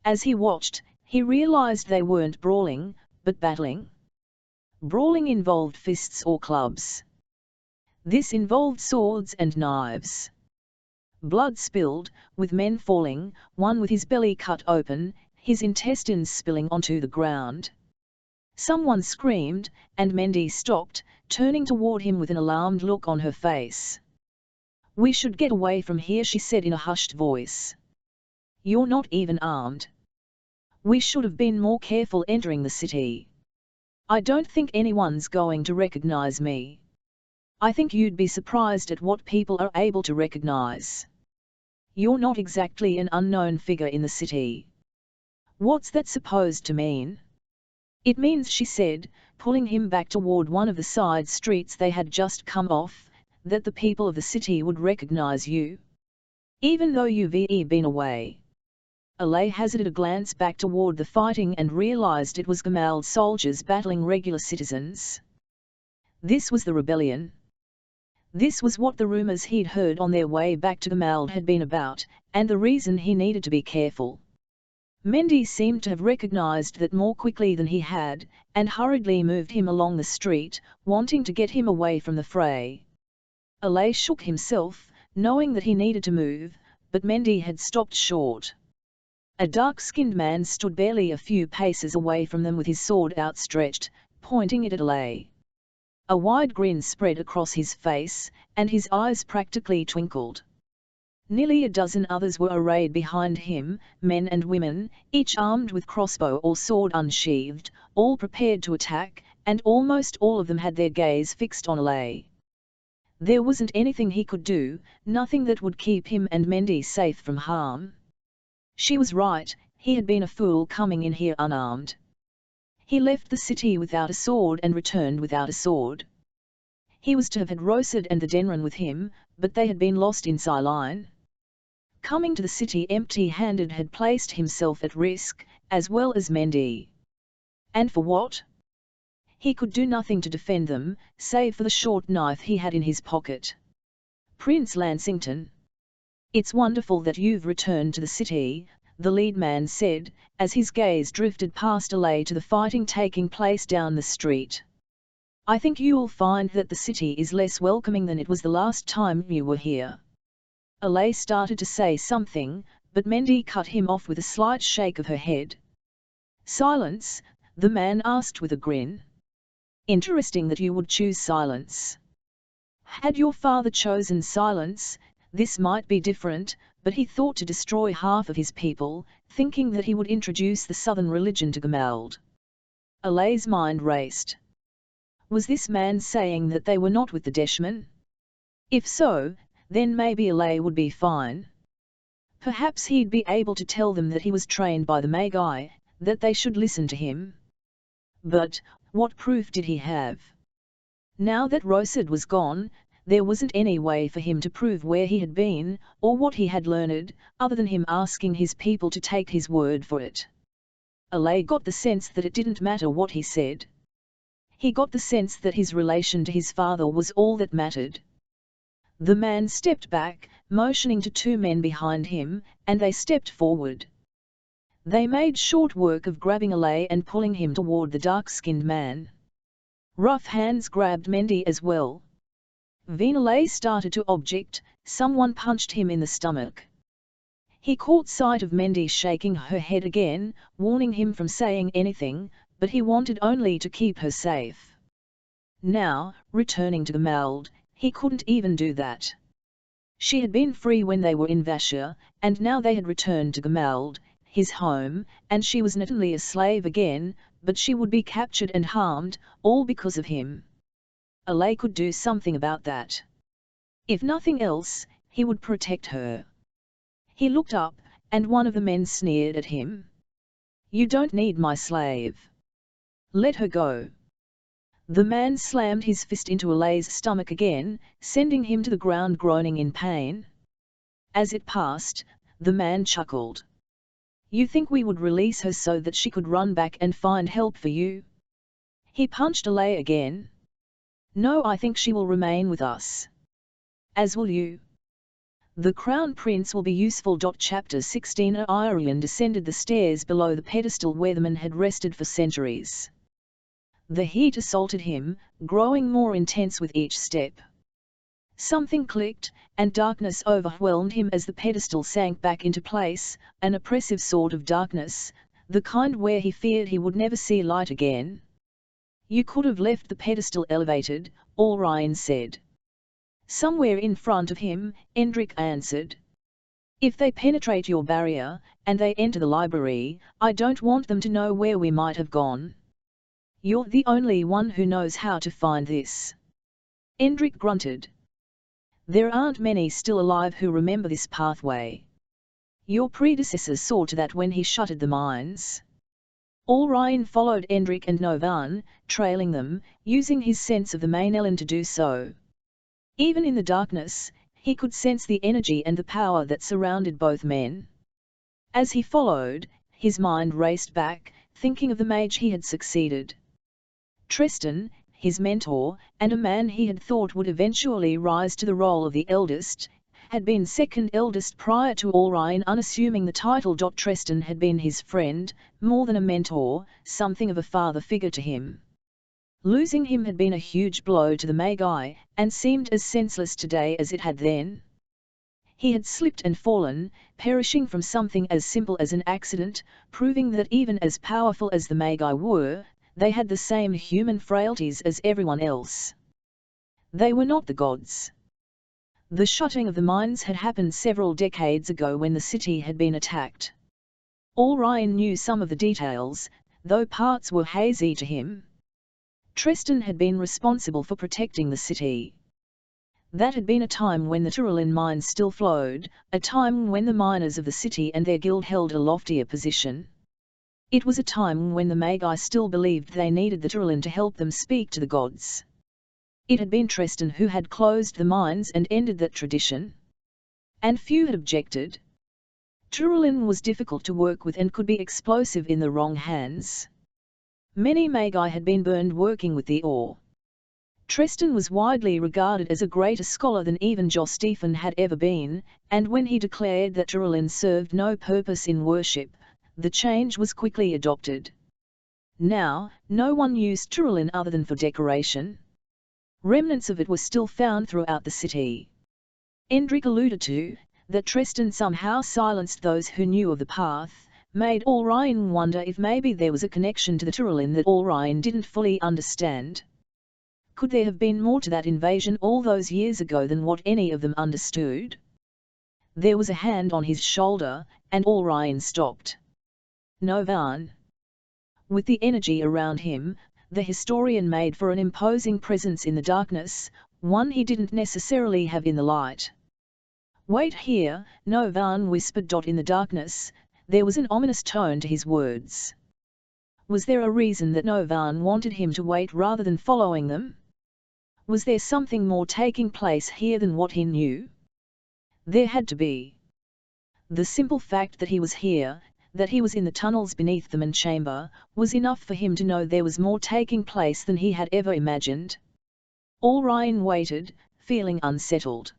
As he watched, he realized they weren't brawling, but battling. Brawling involved fists or clubs. This involved swords and knives. Blood spilled, with men falling, one with his belly cut open, his intestines spilling onto the ground. Someone screamed, and Mendy stopped, turning toward him with an alarmed look on her face. "We should get away from here," she said in a hushed voice. "You're not even armed. We should have been more careful entering the city. I don't think anyone's going to recognize me. I think you'd be surprised at what people are able to recognize. You're not exactly an unknown figure in the city." "What's that supposed to mean?" "It means," she said, pulling him back toward one of the side streets they had just come off, "that the people of the city would recognize you. Even though you've been away." Alay hazarded a glance back toward the fighting and realized it was Gamald soldiers battling regular citizens. This was the rebellion. This was what the rumors he'd heard on their way back to Gamald had been about, and the reason he needed to be careful. Mendy seemed to have recognized that more quickly than he had, and hurriedly moved him along the street, wanting to get him away from the fray. Alay shook himself, knowing that he needed to move, but Mendy had stopped short. A dark-skinned man stood barely a few paces away from them with his sword outstretched, pointing it at Alay. A wide grin spread across his face, and his eyes practically twinkled. Nearly a dozen others were arrayed behind him, men and women, each armed with crossbow or sword unsheathed, all prepared to attack, and almost all of them had their gaze fixed on Alay. There wasn't anything he could do, nothing that would keep him and Mendy safe from harm. She was right, he had been a fool coming in here unarmed. He left the city without a sword and returned without a sword. He was to have had Rosid and the Denron with him, but they had been lost in Cylene. Coming to the city empty-handed had placed himself at risk, as well as Mendy. And for what? He could do nothing to defend them, save for the short knife he had in his pocket. Prince Lansington. It's wonderful that you've returned to the city, the lead man said, as his gaze drifted past Alay to the fighting taking place down the street. I think you'll find that the city is less welcoming than it was the last time you were here. Alay started to say something, but Mendy cut him off with a slight shake of her head. Silence, the man asked with a grin. Interesting that you would choose silence. Had your father chosen silence, this might be different, but he thought to destroy half of his people, thinking that he would introduce the southern religion to Gemald. Alay's mind raced. Was this man saying that they were not with the Deshmen? If so, then maybe Alay would be fine. Perhaps he'd be able to tell them that he was trained by the Magi, that they should listen to him. But, what proof did he have? Now that Rosid was gone, there wasn't any way for him to prove where he had been, or what he had learned, other than him asking his people to take his word for it. Alay got the sense that it didn't matter what he said. He got the sense that his relation to his father was all that mattered. The man stepped back, motioning to two men behind him, and they stepped forward. They made short work of grabbing Alay and pulling him toward the dark-skinned man. Rough hands grabbed Mendy as well. When Alay started to object, someone punched him in the stomach. He caught sight of Mendy shaking her head again, warning him from saying anything, but he wanted only to keep her safe. Now, returning to Gemald, he couldn't even do that. She had been free when they were in Vashur, and now they had returned to Gemald, his home, and she was not only a slave again, but she would be captured and harmed, all because of him. Alay could do something about that. If nothing else, he would protect her. He looked up, and one of the men sneered at him. You don't need my slave. Let her go. The man slammed his fist into Alay's stomach again, sending him to the ground groaning in pain. As it passed, the man chuckled. You think we would release her so that she could run back and find help for you? He punched Alay again. No, I think she will remain with us. As will you. The Crown Prince will be useful. Chapter 16 Irian descended the stairs below the pedestal where the man had rested for centuries. The heat assaulted him, growing more intense with each step. Something clicked, and darkness overwhelmed him as the pedestal sank back into place, an oppressive sort of darkness, the kind where he feared he would never see light again. You could have left the pedestal elevated, Orion said. Somewhere in front of him, Endrick answered. If they penetrate your barrier, and they enter the library, I don't want them to know where we might have gone. You're the only one who knows how to find this. Endrick grunted. There aren't many still alive who remember this pathway. Your predecessor saw to that when he shuttered the mines. Orion followed Endrick and Novan, trailing them, using his sense of the main element to do so. Even in the darkness, he could sense the energy and the power that surrounded both men. As he followed, his mind raced back, thinking of the mage he had succeeded. Tristan, his mentor, and a man he had thought would eventually rise to the role of the eldest, had been second eldest prior to Orion unassuming the title. Tristan had been his friend, more than a mentor, something of a father figure to him. Losing him had been a huge blow to the Magi, and seemed as senseless today as it had then. He had slipped and fallen, perishing from something as simple as an accident, proving that even as powerful as the Magi were, they had the same human frailties as everyone else. They were not the gods. The shutting of the mines had happened several decades ago when the city had been attacked. Orion knew some of the details, though parts were hazy to him. Tristan had been responsible for protecting the city. That had been a time when the Tyrolin mines still flowed, a time when the miners of the city and their guild held a loftier position. It was a time when the Magi still believed they needed the Tyrolin to help them speak to the gods. It had been Tristan who had closed the mines and ended that tradition. And few had objected. Tyrolin was difficult to work with and could be explosive in the wrong hands. Many Magi had been burned working with the ore. Tristan was widely regarded as a greater scholar than even Jostephon had ever been, and when he declared that Tyrolin served no purpose in worship, the change was quickly adopted. Now, no one used Tyrolin other than for decoration. Remnants of it were still found throughout the city. Endrick alluded to, that Tristan somehow silenced those who knew of the path, made Orion wonder if maybe there was a connection to the Tyrolin that Orion didn't fully understand. Could there have been more to that invasion all those years ago than what any of them understood? There was a hand on his shoulder, and Orion stopped. Novan. With the energy around him, the historian made for an imposing presence in the darkness, one he didn't necessarily have in the light. Wait here, Novan whispered. In the darkness, there was an ominous tone to his words. Was there a reason that Novan wanted him to wait rather than following them? Was there something more taking place here than what he knew? There had to be. The simple fact that he was here, that he was in the tunnels beneath the main chamber, was enough for him to know there was more taking place than he had ever imagined. Orion waited, feeling unsettled.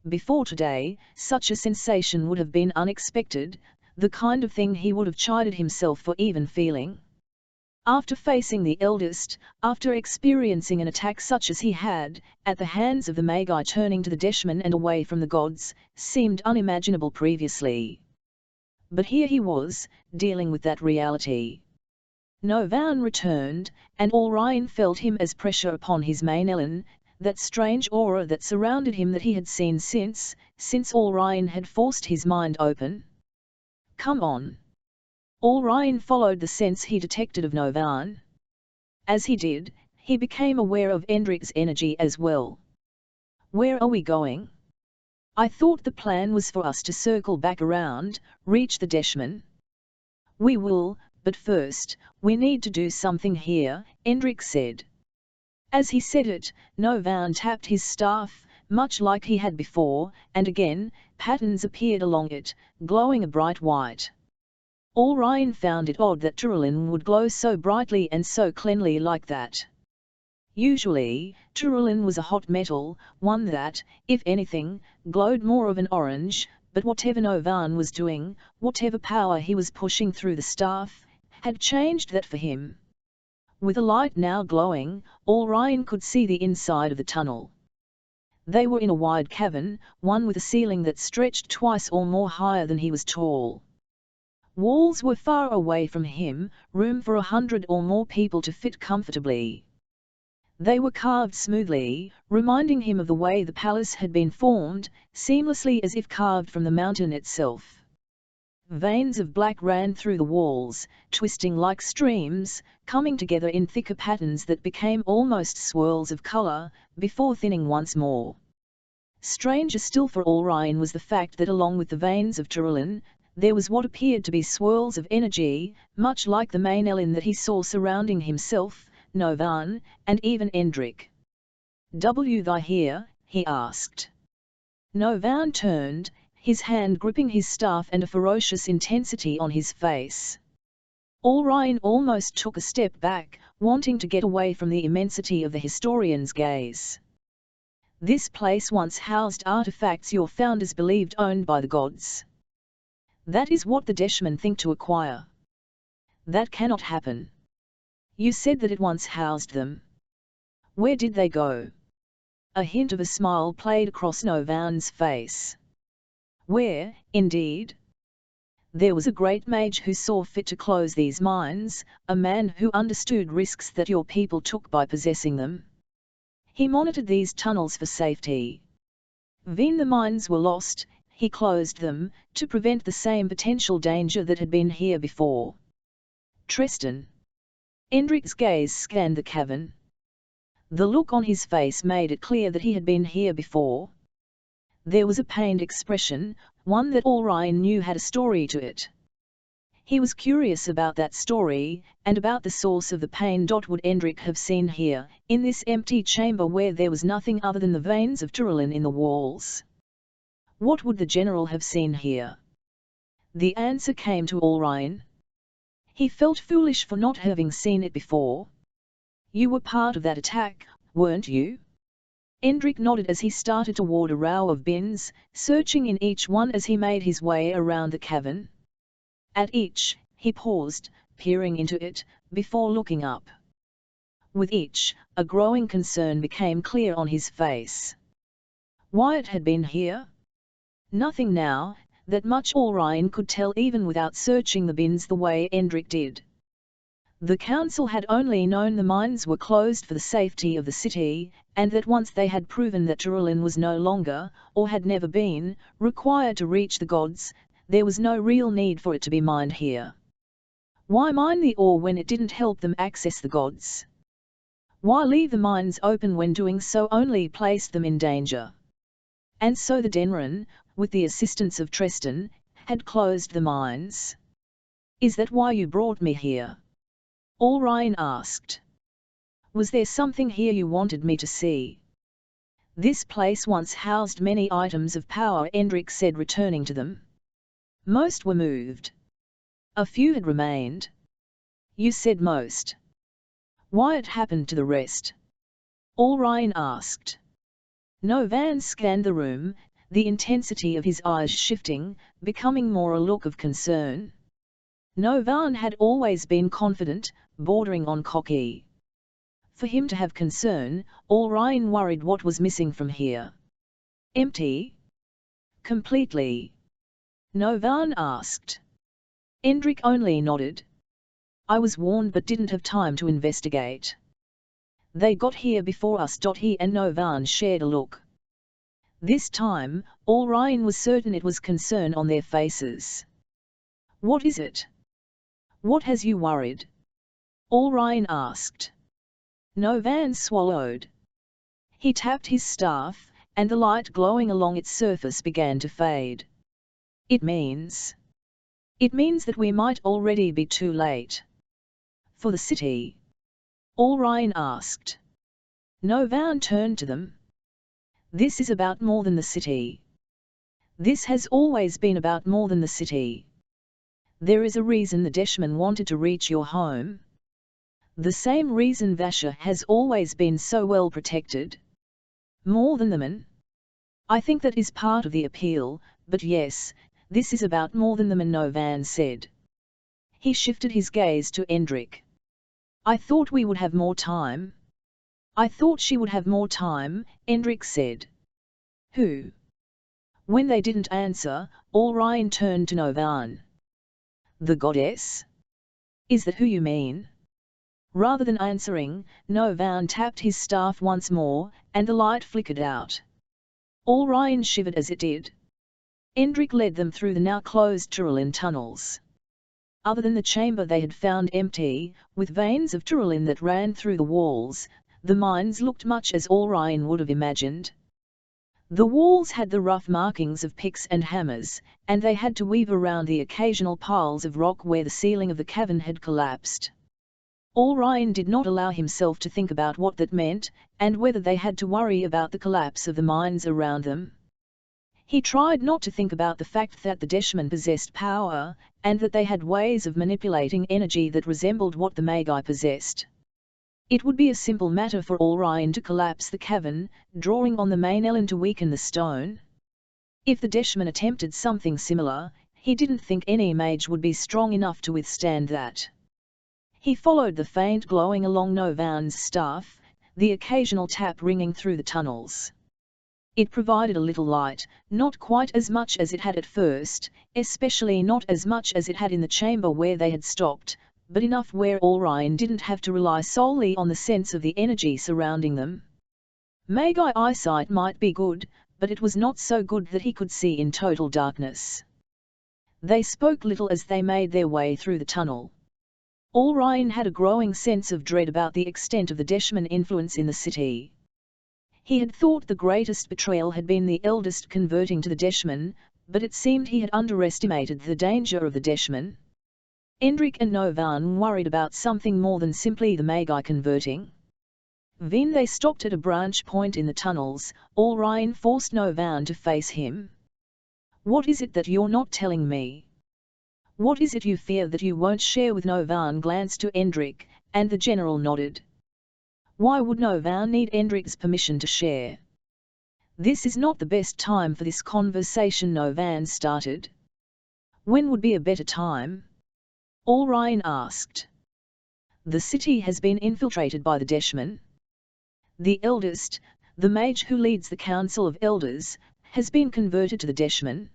Before today, such a sensation would have been unexpected, the kind of thing he would have chided himself for even feeling. After facing the eldest, after experiencing an attack such as he had, at the hands of the Magi, turning to the Deshman and away from the gods, seemed unimaginable previously. But here he was, dealing with that reality. Novan returned, and Orion felt him as pressure upon his main elan, that strange aura that surrounded him that he had seen since Orion had forced his mind open. Come on. Orion followed the sense he detected of Novan. As he did, he became aware of Endrick's energy as well. Where are we going? I thought the plan was for us to circle back around, reach the Deshman. We will, but first, we need to do something here, Endrick said. As he said it, Novan tapped his staff, much like he had before, and again, patterns appeared along it, glowing a bright white. Orion found it odd that Tyrolin would glow so brightly and so cleanly like that. Usually, Tyrolin was a hot metal, one that, if anything, glowed more of an orange, but whatever Novan was doing, whatever power he was pushing through the staff, had changed that for him. With the light now glowing, Orion could see the inside of the tunnel. They were in a wide cavern, one with a ceiling that stretched twice or more higher than he was tall. Walls were far away from him, room for 100 or more people to fit comfortably. They were carved smoothly, reminding him of the way the palace had been formed, seamlessly as if carved from the mountain itself. Veins of black ran through the walls, twisting like streams, coming together in thicker patterns that became almost swirls of color, before thinning once more. Stranger still for Orion was the fact that along with the veins of Tyrolin, there was what appeared to be swirls of energy, much like the main elan that he saw surrounding himself, Novan, and even Endrick. Thy here? He asked. Novan turned, his hand gripping his staff and a ferocious intensity on his face. Orion almost took a step back, wanting to get away from the immensity of the historian's gaze. This place once housed artifacts your founders believed owned by the gods. That is what the Deshmen think to acquire. That cannot happen. You said that it once housed them. Where did they go? A hint of a smile played across Novan's face. Where, indeed? There was a great mage who saw fit to close these mines, a man who understood risks that your people took by possessing them. He monitored these tunnels for safety. When the mines were lost, he closed them, to prevent the same potential danger that had been here before. Tristan. Endric's gaze scanned the cavern. The look on his face made it clear that he had been here before. There was a pained expression, one that Ulryan knew had a story to it. He was curious about that story, and about the source of the pain. Would Endric have seen here, in this empty chamber where there was nothing other than the veins of Turulin in the walls? What would the general have seen here? The answer came to Ulryan. He felt foolish for not having seen it before. You were part of that attack, weren't you? Endric nodded as he started toward a row of bins, searching in each one as he made his way around the cavern. At each, he paused, peering into it, before looking up. With each, a growing concern became clear on his face. Wyatt had been here? Nothing now, that much Ulryan could tell even without searching the bins the way Endric did. The council had only known the mines were closed for the safety of the city, and that once they had proven that Turulin was no longer, or had never been, required to reach the gods, there was no real need for it to be mined here. Why mine the ore when it didn't help them access the gods? Why leave the mines open when doing so only placed them in danger? And so the Denren, with the assistance of Tristan, had closed the mines. Is that why you brought me here? Ulryan asked. Was there something here you wanted me to see? This place once housed many items of power, Endric said, returning to them. Most were moved. A few had remained. You said most. Why it happened to the rest? Ulryan asked. Novan scanned the room, the intensity of his eyes shifting, becoming more a look of concern. Novan had always been confident, bordering on cocky. For him to have concern, Ulryan worried what was missing from here. Empty? Completely? Novan asked. Endric only nodded. I was warned but didn't have time to investigate. They got here before us. He and Novan shared a look. This time, Ulryan was certain it was concern on their faces. What is it? What has you worried? Ulryan asked. Novan swallowed. He tapped his staff, and the light glowing along its surface began to fade. It means that we might already be too late. For the city? Ulryan asked. Novan turned to them. This is about more than the city. This has always been about more than the city. There is a reason the Deshmen wanted to reach your home. The same reason Vasha has always been so well protected. More than the men? I think that is part of the appeal, but yes, this is about more than the men, Novan said. He shifted his gaze to Endric. I thought we would have more time. I thought she would have more time, Endric said. Who? When they didn't answer, Ulryan turned to Novan. The goddess? Is that who you mean? Rather than answering, Novan tapped his staff once more, and the light flickered out. Ulryan shivered as it did. Endric led them through the now closed Turulin tunnels. Other than the chamber they had found empty, with veins of Turulin that ran through the walls, the mines looked much as Ulryan would have imagined. The walls had the rough markings of picks and hammers, and they had to weave around the occasional piles of rock where the ceiling of the cavern had collapsed. Ulryan did not allow himself to think about what that meant, and whether they had to worry about the collapse of the mines around them. He tried not to think about the fact that the Deshmen possessed power, and that they had ways of manipulating energy that resembled what the Magi possessed. It would be a simple matter for Orion to collapse the cavern, drawing on the main element to weaken the stone. If the Deshman attempted something similar, he didn't think any mage would be strong enough to withstand that. He followed the faint glowing along Novan's staff, the occasional tap ringing through the tunnels. It provided a little light, not quite as much as it had at first, especially not as much as it had in the chamber where they had stopped, but enough where Orion didn't have to rely solely on the sense of the energy surrounding them. Magi eyesight might be good, but it was not so good that he could see in total darkness. They spoke little as they made their way through the tunnel. Orion had a growing sense of dread about the extent of the Deshman influence in the city. He had thought the greatest betrayal had been the eldest converting to the Deshman, but it seemed he had underestimated the danger of the Deshman. Endrik and Novan worried about something more than simply the Magi converting. When they stopped at a branch point in the tunnels, Orion forced Novan to face him. "What is it that you're not telling me? What is it you fear that you won't share with?" Novan glanced to Endrik, and the general nodded. Why would Novan need Endrik's permission to share? "This is not the best time for this conversation," Novan started. "When would be a better time?" Orion asked. "The city has been infiltrated by the Deshman. The eldest, the mage who leads the Council of Elders, has been converted to the Deshman.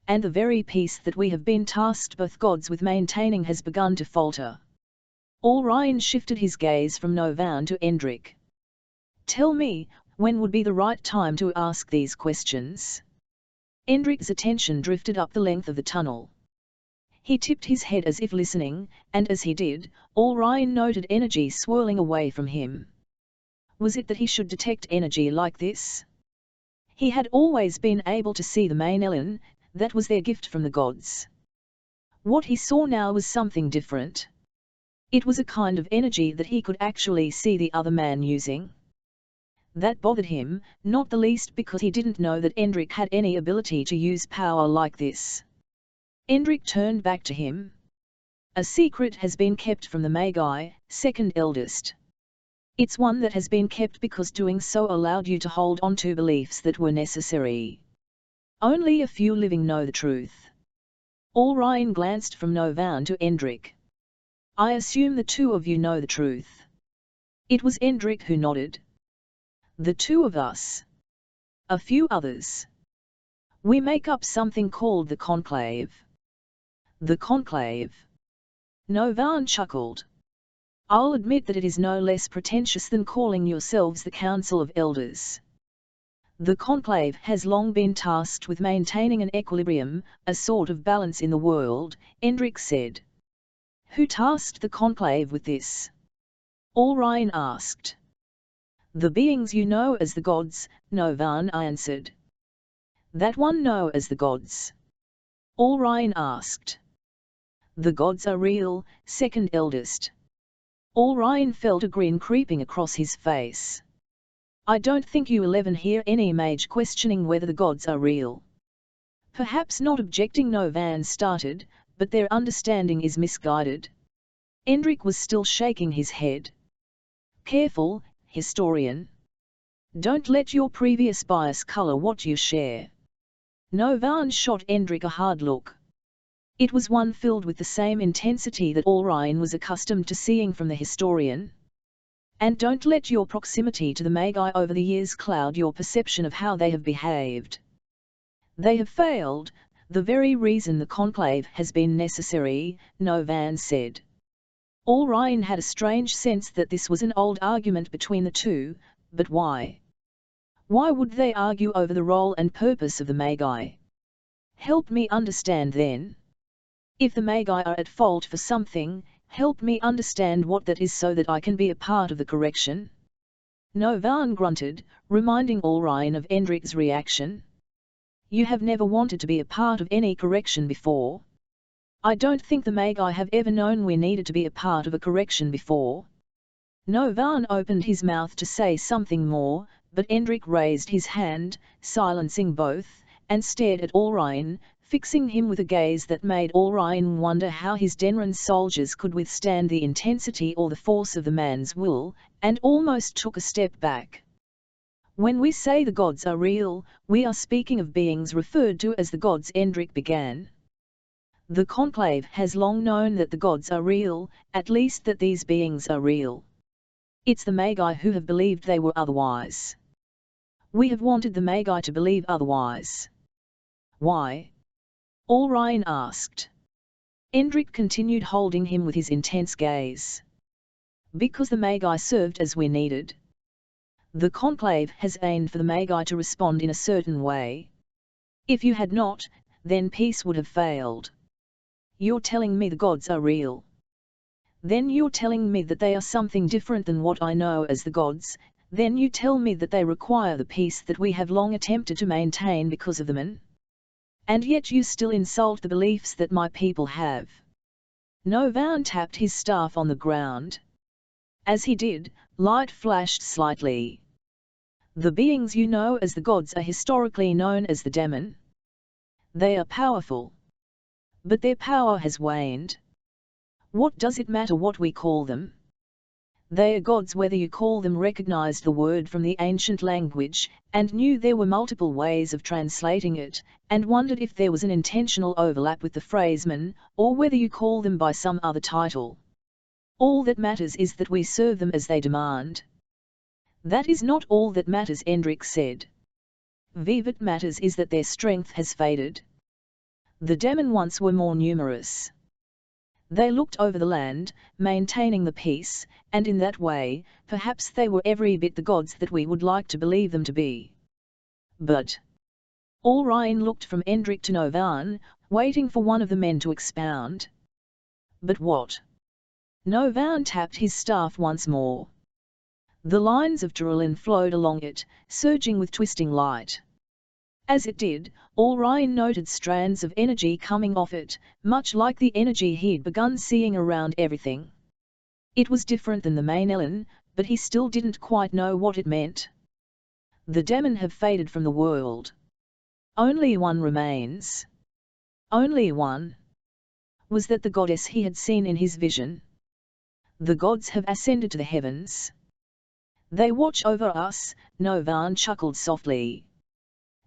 And the very peace that we have been tasked both gods with maintaining has begun to falter." Orion shifted his gaze from Novan to Endrik. "Tell me, when would be the right time to ask these questions?" Endrik's attention drifted up the length of the tunnel. He tipped his head as if listening, and as he did, Orion noted energy swirling away from him. Was it that he should detect energy like this? He had always been able to see the main element, that was their gift from the gods. What he saw now was something different. It was a kind of energy that he could actually see the other man using. That bothered him, not the least because he didn't know that Endrik had any ability to use power like this. Endrik turned back to him. "A secret has been kept from the Magi, second eldest. It's one that has been kept because doing so allowed you to hold on to beliefs that were necessary. Only a few living know the truth." Orion glanced from Novan to Endrik. "I assume the two of you know the truth." It was Endrik who nodded. "The two of us. A few others. We make up something called the Conclave." "The Conclave?" Novan chuckled. "I'll admit that it is no less pretentious than calling yourselves the Council of Elders. The Conclave has long been tasked with maintaining an equilibrium, a sort of balance in the world," Endrik said. "Who tasked the Conclave with this?" Orion asked. "The beings you know as the gods," Novan answered. "That one know as the gods?" Orion asked. "The gods are real, second eldest." Orion felt a grin creeping across his face. "I don't think you'll ever hear any mage questioning whether the gods are real." "Perhaps not," objecting Novan started, "but their understanding is misguided." Endrik was still shaking his head. "Careful, historian. Don't let your previous bias color what you share." Novan shot Endrik a hard look. It was one filled with the same intensity that Orion was accustomed to seeing from the historian. "And don't let your proximity to the Magi over the years cloud your perception of how they have behaved. They have failed, the very reason the Conclave has been necessary," Novan said. Orion had a strange sense that this was an old argument between the two, but why? Why would they argue over the role and purpose of the Magi? "Help me understand then. If the Magi are at fault for something, help me understand what that is so that I can be a part of the correction." Novan grunted, reminding Orion of Endrik's reaction. "You have never wanted to be a part of any correction before." "I don't think the Magi have ever known we needed to be a part of a correction before." Novan opened his mouth to say something more, but Endrik raised his hand, silencing both, and stared at Orion, fixing him with a gaze that made Orion wonder how his Denrin soldiers could withstand the intensity or the force of the man's will, and almost took a step back. When we say the gods are real, we are speaking of beings referred to as the gods. Endrick began. The conclave has long known that the gods are real, at least that these beings are real. It's the Magi who have believed they were otherwise. We have wanted the Magi to believe otherwise. Why? Orion asked. Endrick continued, holding him with his intense gaze. Because the Magi served as we needed. The conclave has aimed for the Magi to respond in a certain way. If you had not, then peace would have failed. You're telling me the gods are real. Then you're telling me that they are something different than what I know as the gods. Then you tell me that they require the peace that we have long attempted to maintain because of them. And yet you still insult the beliefs that my people have. Novan tapped his staff on the ground. As he did, light flashed slightly. The beings you know as the gods are historically known as the demon. They are powerful. But their power has waned. What does it matter what we call them? They are gods whether you call them. Recognized the word from the ancient language, and knew there were multiple ways of translating it, and wondered if there was an intentional overlap with the phrase man, or whether you call them by some other title. All that matters is that we serve them as they demand. That is not all that matters, Endrick said. What matters is that their strength has faded. The demon once were more numerous. They looked over the land, maintaining the peace, and in that way, perhaps they were every bit the gods that we would like to believe them to be. But Orion looked from Endrick to Novan, waiting for one of the men to expound. But what? Novan tapped his staff once more. The lines of Drulin flowed along it, surging with twisting light. As it did, Orion noted strands of energy coming off it, much like the energy he'd begun seeing around everything. It was different than the main Ellen, but he still didn't quite know what it meant. The demon have faded from the world. Only one remains. Only one. Was that the goddess he had seen in his vision? The gods have ascended to the heavens. They watch over us, Novan chuckled softly.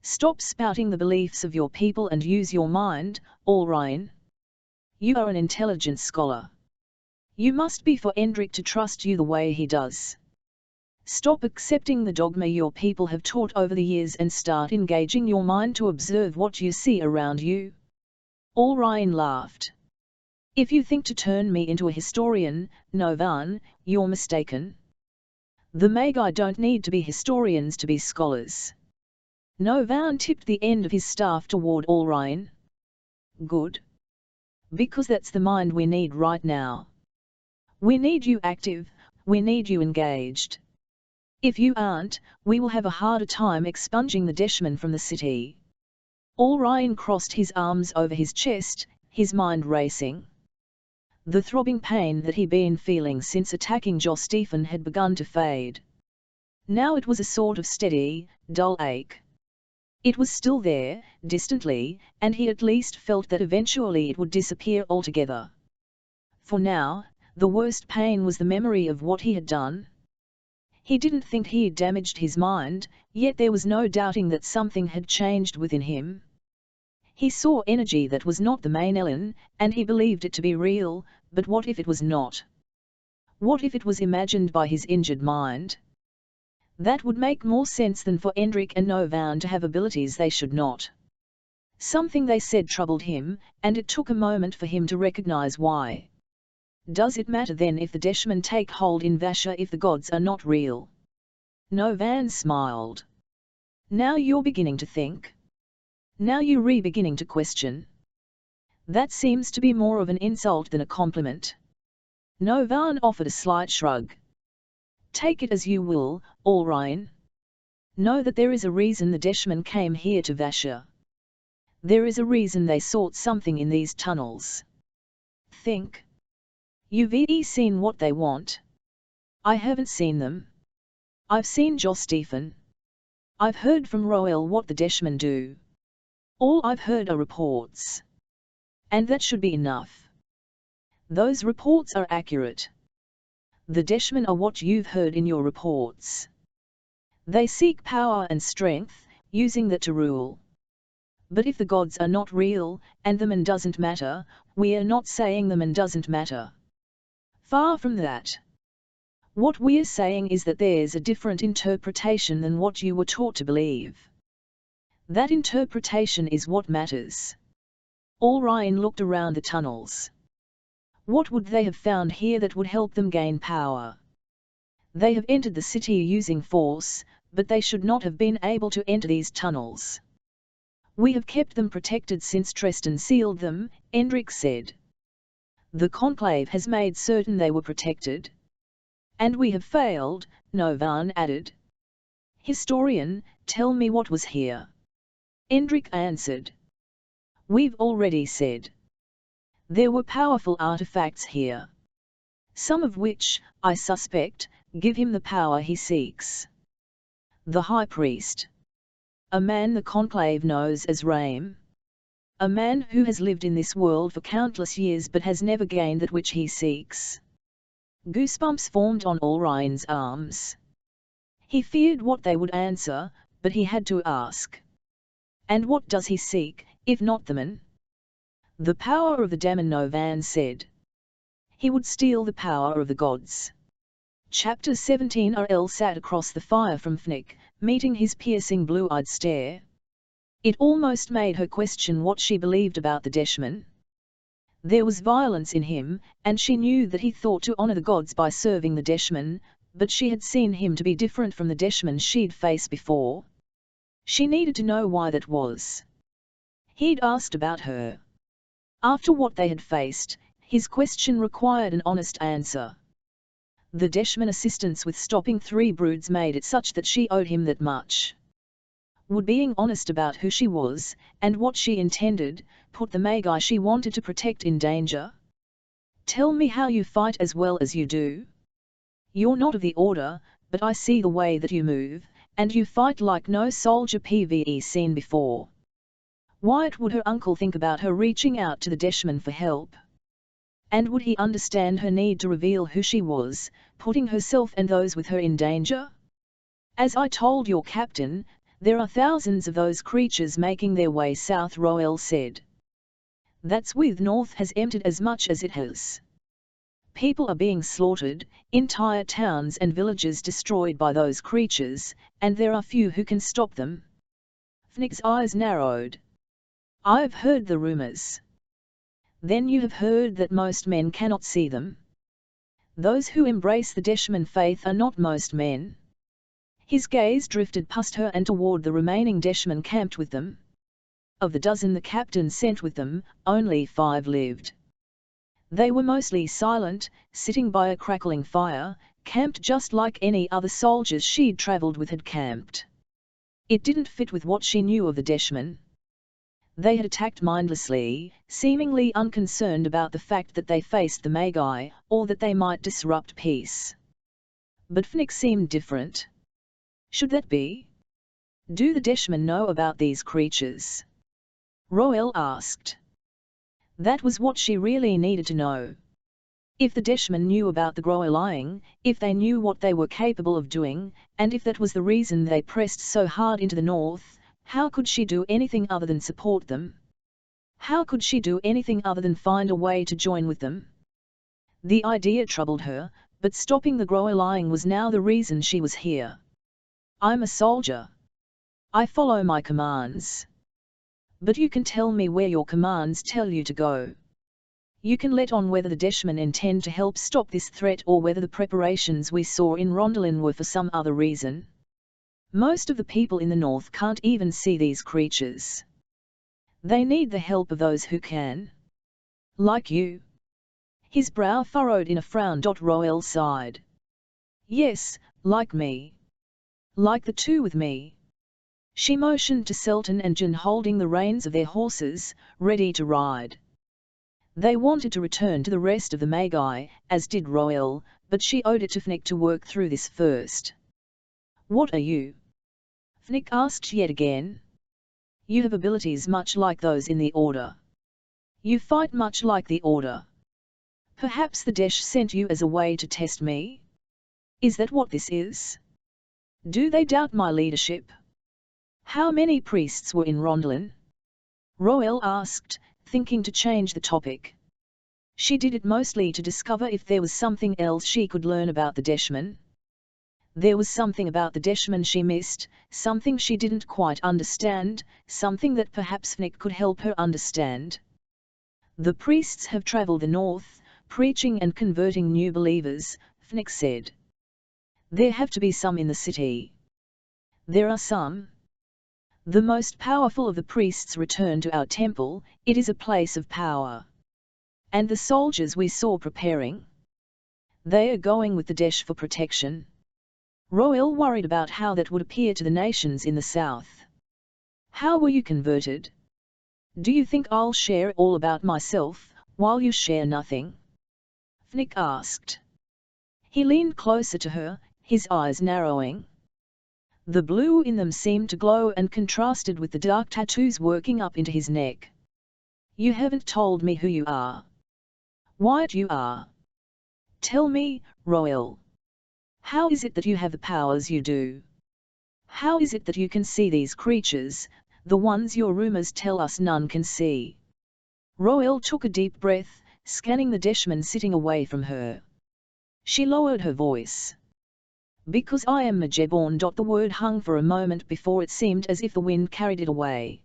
Stop spouting the beliefs of your people and use your mind, Orion. You are an intelligent scholar. You must be for Endrick to trust you the way he does. Stop accepting the dogma your people have taught over the years and start engaging your mind to observe what you see around you. Orion laughed. If you think to turn me into a historian, Novan, you're mistaken. The Magi don't need to be historians to be scholars. Novan tipped the end of his staff toward Orion. Good. Because that's the mind we need right now. We need you active, we need you engaged. If you aren't, we will have a harder time expunging the Deshman from the city. Orion crossed his arms over his chest, his mind racing. The throbbing pain that he'd been feeling since attacking Stephen had begun to fade. Now it was a sort of steady, dull ache. It was still there, distantly, and he at least felt that eventually it would disappear altogether. For now, the worst pain was the memory of what he had done. He didn't think he had damaged his mind, yet there was no doubting that something had changed within him. He saw energy that was not the main Ellen, and he believed it to be real, but what if it was not? What if it was imagined by his injured mind? That would make more sense than for Endrick and Novan to have abilities they should not. Something they said troubled him, and it took a moment for him to recognize why. Does it matter then if the Deshman take hold in Vasha if the gods are not real? Novan smiled. Now you're beginning to think. Now you're beginning to question. That seems to be more of an insult than a compliment. Novan offered a slight shrug. Take it as you will, Orion. Know that there is a reason the Deshman came here to Vasha. There is a reason they sought something in these tunnels. Think. You've seen what they want. I haven't seen them. I've seen Stephen. I've heard from Roel what the Deshman do. All I've heard are reports. And that should be enough. Those reports are accurate. The Deshmen are what you've heard in your reports. They seek power and strength, using that to rule. But if the gods are not real, and the man doesn't matter, we are not saying the man doesn't matter. Far from that. What we're saying is that there's a different interpretation than what you were taught to believe. That interpretation is what matters. Orion looked around the tunnels. What would they have found here that would help them gain power? They have entered the city using force, but they should not have been able to enter these tunnels. We have kept them protected since Tristan sealed them, Endrick said. The Conclave has made certain they were protected. And we have failed, Novan added. Historian, tell me what was here. Endrick answered. We've already said. There were powerful artifacts here. Some of which, I suspect, give him the power he seeks. The High Priest. A man the Conclave knows as Rame. A man who has lived in this world for countless years but has never gained that which he seeks. Goosebumps formed on Orion's arms. He feared what they would answer, but he had to ask. And what does he seek, if not the man? The power of the demon, Novan said. He would steal the power of the gods. Chapter 17. RL sat across the fire from Fnick, meeting his piercing blue-eyed stare. It almost made her question what she believed about the Deshman. There was violence in him, and she knew that he thought to honor the gods by serving the Deshman, but she had seen him to be different from the Deshman she'd faced before. She needed to know why that was. He'd asked about her. After what they had faced, his question required an honest answer. The Deshman assistance with stopping 3 broods made it such that she owed him that much. Would being honest about who she was, and what she intended, put the Magi she wanted to protect in danger? Tell me how you fight as well as you do. You're not of the order, but I see the way that you move, and you fight like no soldier PvE seen before. What would her uncle think about her reaching out to the Deshman for help? And would he understand her need to reveal who she was, putting herself and those with her in danger? As I told your captain, there are thousands of those creatures making their way south, Roel said. That's with north has emptied as much as it has. People are being slaughtered, entire towns and villages destroyed by those creatures, and there are few who can stop them. Fnick's eyes narrowed. I've heard the rumors. Then you have heard that most men cannot see them. Those who embrace the Deshman faith are not most men. His gaze drifted past her and toward the remaining Deshman camped with them. Of the dozen the captain sent with them, only 5 lived. They were mostly silent, sitting by a crackling fire, camped just like any other soldiers she'd travelled with had camped. It didn't fit with what she knew of the Deshman. They had attacked mindlessly, seemingly unconcerned about the fact that they faced the Magi, or that they might disrupt peace. But Fnick seemed different. Should that be? Do the Deshman know about these creatures? Roel asked. That was what she really needed to know. If the Deshman knew about the Grower lying, if they knew what they were capable of doing, and if that was the reason they pressed so hard into the north, how could she do anything other than support them? How could she do anything other than find a way to join with them? The idea troubled her, but stopping the Grower lying was now the reason she was here. I'm a soldier. I follow my commands. But you can tell me where your commands tell you to go. You can let on whether the Deshman intend to help stop this threat or whether the preparations we saw in Rondolin were for some other reason. Most of the people in the north can't even see these creatures. They need the help of those who can. Like you. His brow furrowed in a frown. Roel sighed. Yes, like me. Like the 2 with me. She motioned to Selton and Jen holding the reins of their horses, ready to ride. They wanted to return to the rest of the Magi, as did Roel, but she owed it to Fnick to work through this first. What are you? Fnick asked yet again. You have abilities much like those in the Order. You fight much like the Order. Perhaps the Desh sent you as a way to test me? Is that what this is? Do they doubt my leadership? How many priests were in Rondelin? Roel asked, thinking to change the topic. She did it mostly to discover if there was something else she could learn about the Deshman. There was something about the Deshman she missed, something she didn't quite understand, something that perhaps Fnick could help her understand. The priests have travelled the north, preaching and converting new believers, Fnick said. There have to be some in the city. There are some. The most powerful of the priests returned to our temple, it is a place of power. And the soldiers we saw preparing? They are going with the Desh for protection. Roel worried about how that would appear to the nations in the south. How were you converted? Do you think I'll share all about myself, while you share nothing? Fnick asked. He leaned closer to her, his eyes narrowing. The blue in them seemed to glow and contrasted with the dark tattoos working up into his neck. You haven't told me who you are. What you are. Tell me, Roel. How is it that you have the powers you do? How is it that you can see these creatures, the ones your rumors tell us none can see? Roel took a deep breath, scanning the Deshman sitting away from her. She lowered her voice. Because I am Majeborn. The word hung for a moment before it seemed as if the wind carried it away.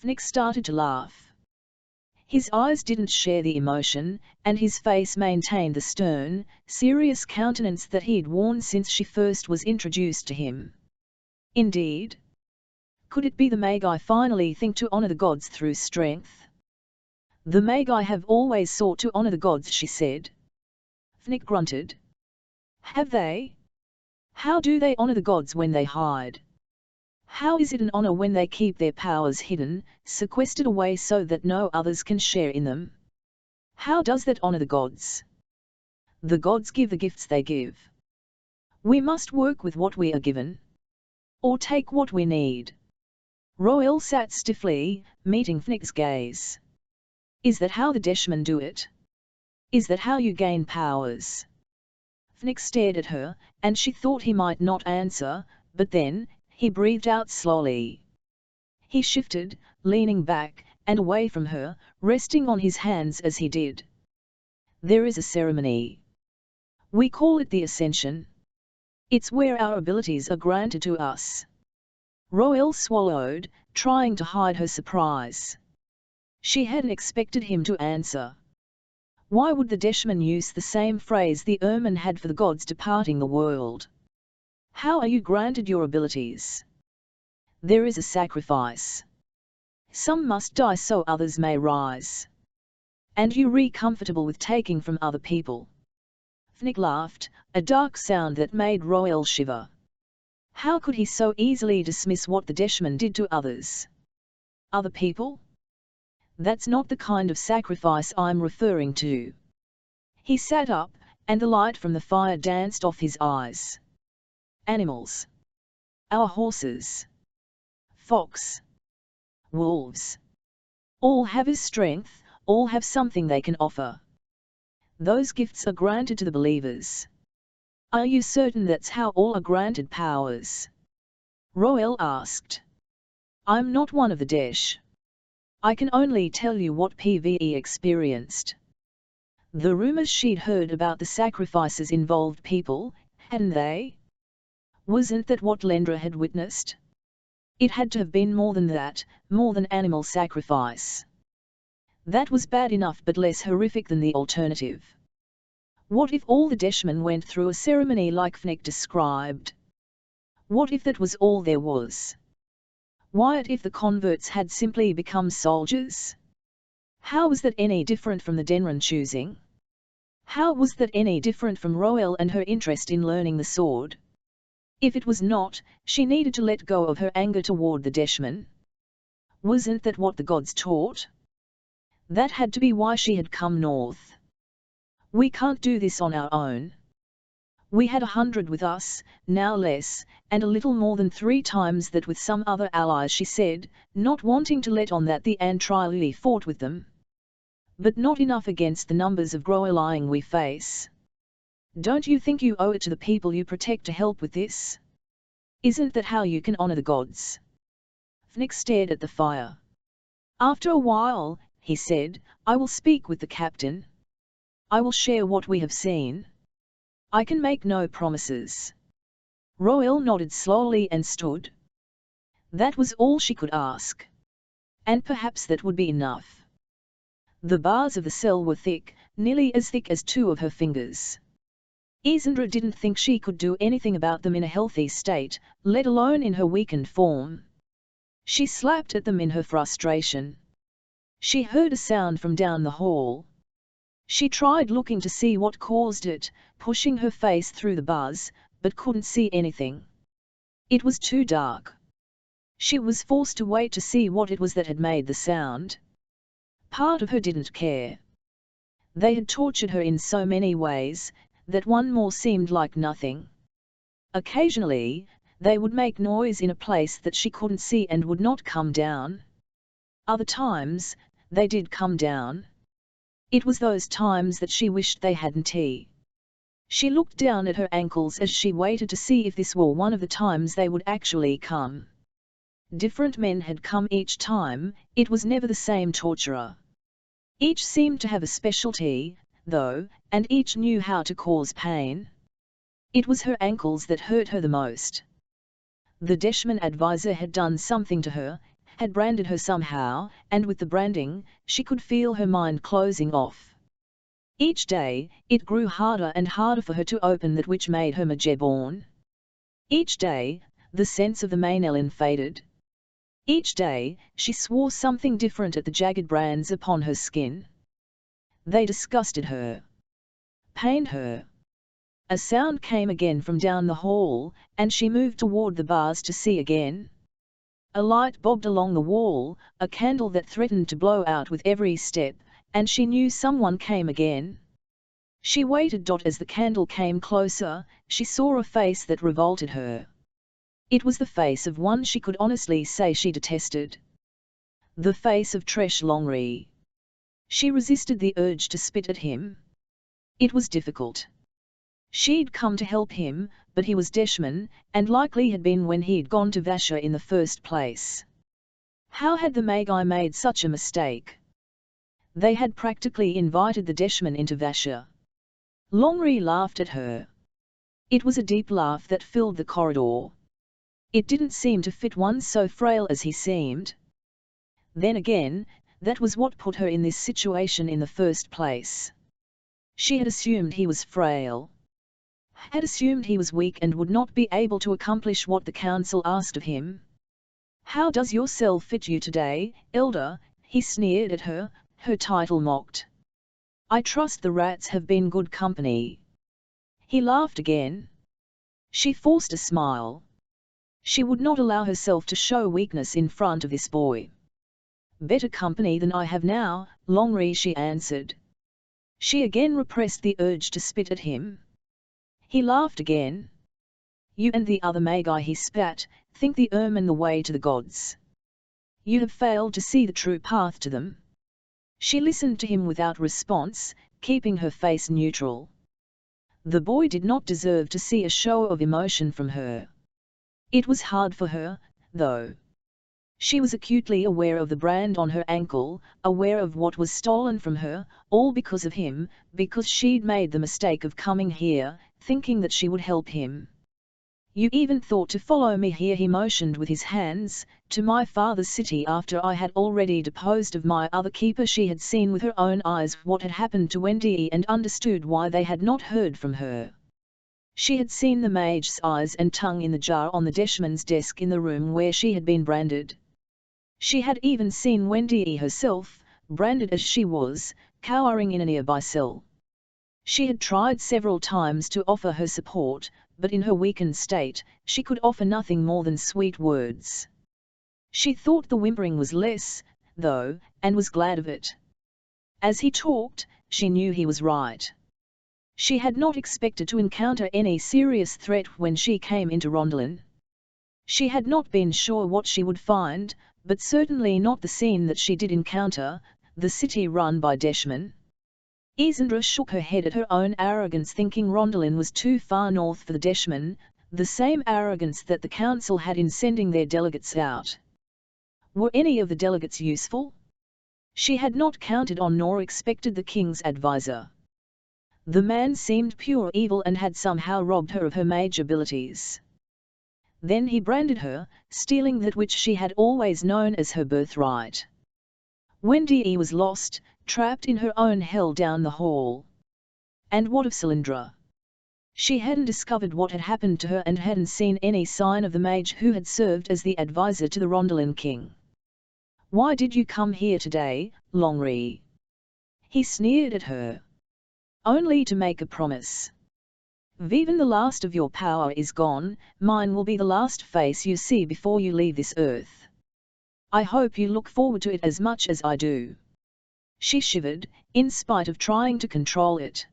Fnick started to laugh. His eyes didn't share the emotion, and his face maintained the stern, serious countenance that he'd worn since she first was introduced to him. Indeed? Could it be the Magi finally think to honor the gods through strength? The Magi have always sought to honor the gods, she said. Fnick grunted. Have they? How do they honor the gods when they hide? How is it an honor when they keep their powers hidden, sequestered away so that no others can share in them? How does that honor the gods? The gods give the gifts they give. We must work with what we are given. Or take what we need. Roel sat stiffly, meeting Fnick's gaze. Is that how the Deshman do it? Is that how you gain powers? Fnick stared at her, and she thought he might not answer, but then, he breathed out slowly. He shifted, leaning back, and away from her, resting on his hands as he did. There is a ceremony. We call it the Ascension. It's where our abilities are granted to us. Roel swallowed, trying to hide her surprise. She hadn't expected him to answer. Why would the Deshman use the same phrase the Ermin had for the gods departing the world? How are you granted your abilities? There is a sacrifice. Some must die so others may rise. And you re comfortable with taking from other people? Fnick laughed, a dark sound that made Roel shiver. How could he so easily dismiss what the Deshman did to others? Other people? That's not the kind of sacrifice I'm referring to. He sat up, and the light from the fire danced off his eyes. Animals. Our horses. Fox. Wolves. All have his strength, all have something they can offer. Those gifts are granted to the believers. Are you certain that's how all are granted powers? Roel asked. I'm not one of the Desh. I can only tell you what PvE experienced. The rumors she'd heard about the sacrifices involved people, hadn't they? Wasn't that what Lendra had witnessed? It had to have been more than that, more than animal sacrifice. That was bad enough but less horrific than the alternative. What if all the Deshman went through a ceremony like Fnick described? What if that was all there was? What if the converts had simply become soldiers? How was that any different from the Denran choosing? How was that any different from Roel and her interest in learning the sword? If it was not, she needed to let go of her anger toward the Deshman. Wasn't that what the gods taught? That had to be why she had come north. We can't do this on our own. We had 100 with us, now less, and a little more than 3 times that with some other allies, she said, not wanting to let on that the Antrilli fought with them. But not enough against the numbers of Groeling we face. Don't you think you owe it to the people you protect to help with this? Isn't that how you can honor the gods? Fnick stared at the fire. After a while, he said, I will speak with the captain. I will share what we have seen. I can make no promises. Roel nodded slowly and stood. That was all she could ask. And perhaps that would be enough. The bars of the cell were thick, nearly as thick as 2 of her fingers. Isandra didn't think she could do anything about them in a healthy state, let alone in her weakened form. She slapped at them in her frustration. She heard a sound from down the hall. She tried looking to see what caused it, pushing her face through the bars, but couldn't see anything. It was too dark. She was forced to wait to see what it was that had made the sound. Part of her didn't care. They had tortured her in so many ways, that one more seemed like nothing. Occasionally, they would make noise in a place that she couldn't see and would not come down. Other times, they did come down. It was those times that she wished they hadn't. She looked down at her ankles as she waited to see if this were one of the times they would actually come. Different men had come each time, it was never the same torturer. Each seemed to have a specialty, though, and each knew how to cause pain. It was her ankles that hurt her the most. The Deshman advisor had done something to her, had branded her somehow, and with the branding, she could feel her mind closing off. Each day, it grew harder and harder for her to open that which made her Majeborn. Each day, the sense of the Mainelin faded. Each day, she swore something different at the jagged brands upon her skin. They disgusted her. Pained her. A sound came again from down the hall, and she moved toward the bars to see again. A light bobbed along the wall, a candle that threatened to blow out with every step, and she knew someone came again. She waited. As the candle came closer, she saw a face that revolted her. It was the face of one she could honestly say she detested. The face of Tresh Longri. She resisted the urge to spit at him. It was difficult. She'd come to help him, but he was Deshman, and likely had been when he'd gone to Vasha in the first place. How had the Magi made such a mistake? They had practically invited the Deshman into Vasha. Longri laughed at her. It was a deep laugh that filled the corridor. It didn't seem to fit one so frail as he seemed. Then again, that was what put her in this situation in the first place. She had assumed he was frail. Had assumed he was weak and would not be able to accomplish what the council asked of him. How does your cell fit you today, Elder? He sneered at her, her title mocked. I trust the rats have been good company. He laughed again. She forced a smile. She would not allow herself to show weakness in front of this boy. Better company than I have now, Longri, she answered. She again repressed the urge to spit at him. He laughed again. You and the other Magi, he spat, think the ermine the way to the gods. You have failed to see the true path to them. She listened to him without response, keeping her face neutral. The boy did not deserve to see a show of emotion from her. It was hard for her, though. She was acutely aware of the brand on her ankle, aware of what was stolen from her, all because of him, because she'd made the mistake of coming here, thinking that she would help him. You even thought to follow me here, he motioned with his hands, to my father's city after I had already deposed of my other keeper. She had seen with her own eyes what had happened to Wendy and understood why they had not heard from her. She had seen the mage's eyes and tongue in the jar on the Deshman's desk in the room where she had been branded. She had even seen Wendy herself, branded as she was, cowering in a nearby cell. She had tried several times to offer her support, but in her weakened state, she could offer nothing more than sweet words. She thought the whimpering was less, though, and was glad of it. As he talked, she knew he was right. She had not expected to encounter any serious threat when she came into Rondelin. She had not been sure what she would find, but certainly not the scene that she did encounter, the city run by Deshmen. Isandra shook her head at her own arrogance, thinking Rondelin was too far north for the Deshmen, the same arrogance that the council had in sending their delegates out. Were any of the delegates useful? She had not counted on nor expected the king's advisor. The man seemed pure evil and had somehow robbed her of her mage abilities. Then he branded her, stealing that which she had always known as her birthright. When Dee was lost, trapped in her own hell down the hall. And what of Cylindra? She hadn't discovered what had happened to her and hadn't seen any sign of the mage who had served as the advisor to the Rondelin king. "Why did you come here today, Longri?" He sneered at her. "Only to make a promise. Even the last of your power is gone, mine will be the last face you see before you leave this earth. I hope you look forward to it as much as I do." She shivered, in spite of trying to control it.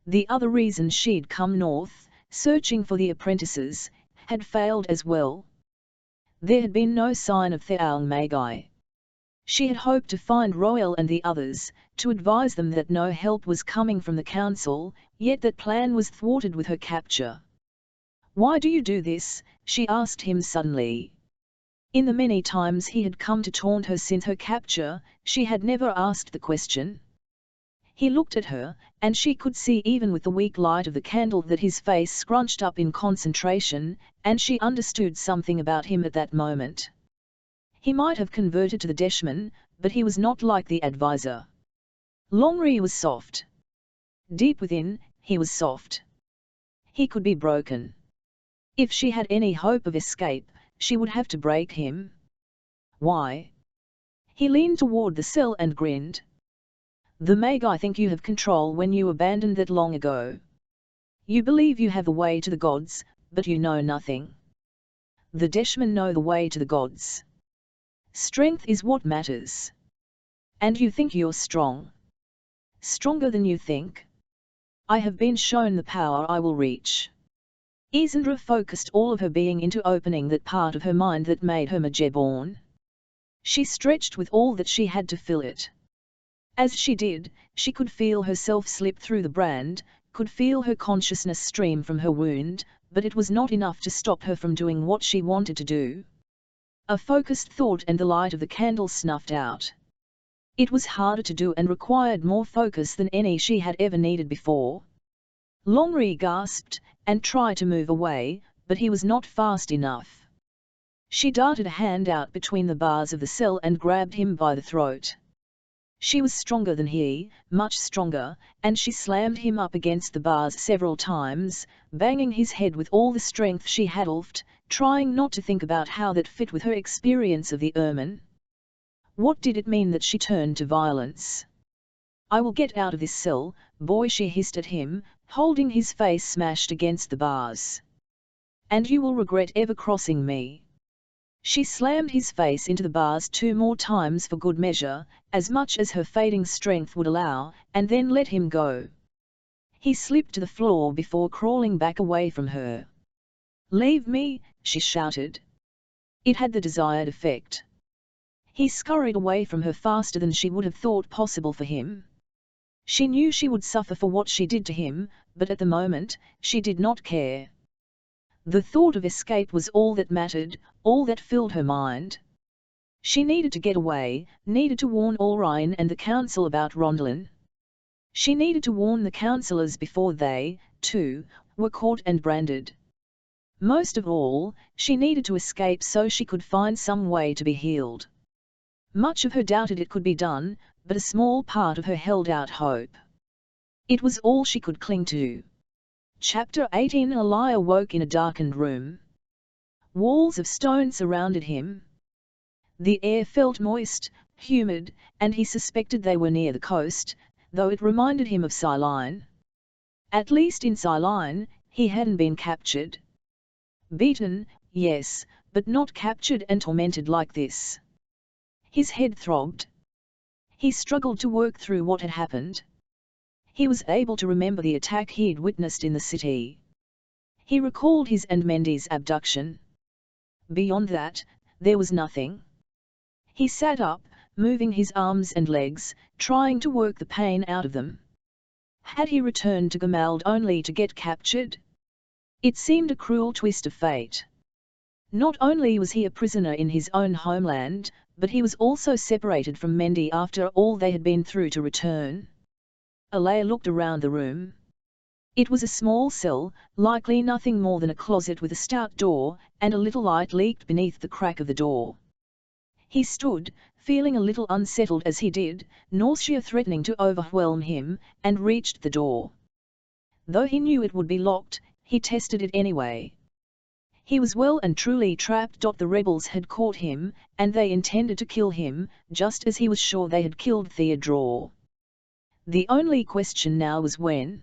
The other reason she'd come north, searching for the apprentices, had failed as well. There had been no sign of Theal Magi. She had hoped to find Royal and the others, to advise them that no help was coming from the council, yet that plan was thwarted with her capture. "Why do you do this?" she asked him suddenly. In the many times he had come to taunt her since her capture, she had never asked the question. He looked at her, and she could see even with the weak light of the candle that his face scrunched up in concentration, and she understood something about him at that moment. He might have converted to the Deshmen, but he was not like the advisor. Longri was soft. Deep within, he was soft. He could be broken. If she had any hope of escape, she would have to break him. "Why?" He leaned toward the cell and grinned. "The Magi think you have control when you abandoned that long ago. You believe you have the way to the gods, but you know nothing. The Deshmen know the way to the gods. Strength is what matters. And you think you're strong. Stronger than you think. I have been shown the power I will reach." Isandra focused all of her being into opening that part of her mind that made her Mage-born. She stretched with all that she had to fill it. As she did, she could feel herself slip through the brand, could feel her consciousness stream from her wound, but it was not enough to stop her from doing what she wanted to do. A focused thought and the light of the candle snuffed out. It was harder to do and required more focus than any she had ever needed before. Longri gasped, and tried to move away, but he was not fast enough. She darted a hand out between the bars of the cell and grabbed him by the throat. She was stronger than he, much stronger, and she slammed him up against the bars several times, banging his head with all the strength she had left, trying not to think about how that fit with her experience of the ermine. What did it mean that she turned to violence? "I will get out of this cell, boy," she hissed at him, holding his face smashed against the bars. "And you will regret ever crossing me." She slammed his face into the bars 2 more times for good measure, as much as her fading strength would allow, and then let him go. He slipped to the floor before crawling back away from her. "Leave me," she shouted. It had the desired effect. He scurried away from her faster than she would have thought possible for him. She knew she would suffer for what she did to him, but at the moment, she did not care. The thought of escape was all that mattered, all that filled her mind. She needed to get away, needed to warn Alrine and the council about Rondelin. She needed to warn the councillors before they, too, were caught and branded. Most of all, she needed to escape so she could find some way to be healed. Much of her doubted it could be done, but a small part of her held out hope. It was all she could cling to. Chapter 18. Elia woke in a darkened room. Walls of stone surrounded him. The air felt moist, humid, and he suspected they were near the coast, though it reminded him of Cylene. At least in Cylene, he hadn't been captured. Beaten, yes, but not captured and tormented like this. His head throbbed. He struggled to work through what had happened. He was able to remember the attack he'd witnessed in the city. He recalled his and Mendy's abduction. Beyond that, there was nothing. He sat up, moving his arms and legs, trying to work the pain out of them. Had he returned to Gamald only to get captured? It seemed a cruel twist of fate. Not only was he a prisoner in his own homeland, but he was also separated from Mendy after all they had been through to return. Alea looked around the room. It was a small cell, likely nothing more than a closet with a stout door, and a little light leaked beneath the crack of the door. He stood, feeling a little unsettled as he did, nausea threatening to overwhelm him, and reached the door. Though he knew it would be locked, he tested it anyway. He was well and truly trapped. The rebels had caught him, and they intended to kill him, just as he was sure they had killed Theodore. The only question now was when.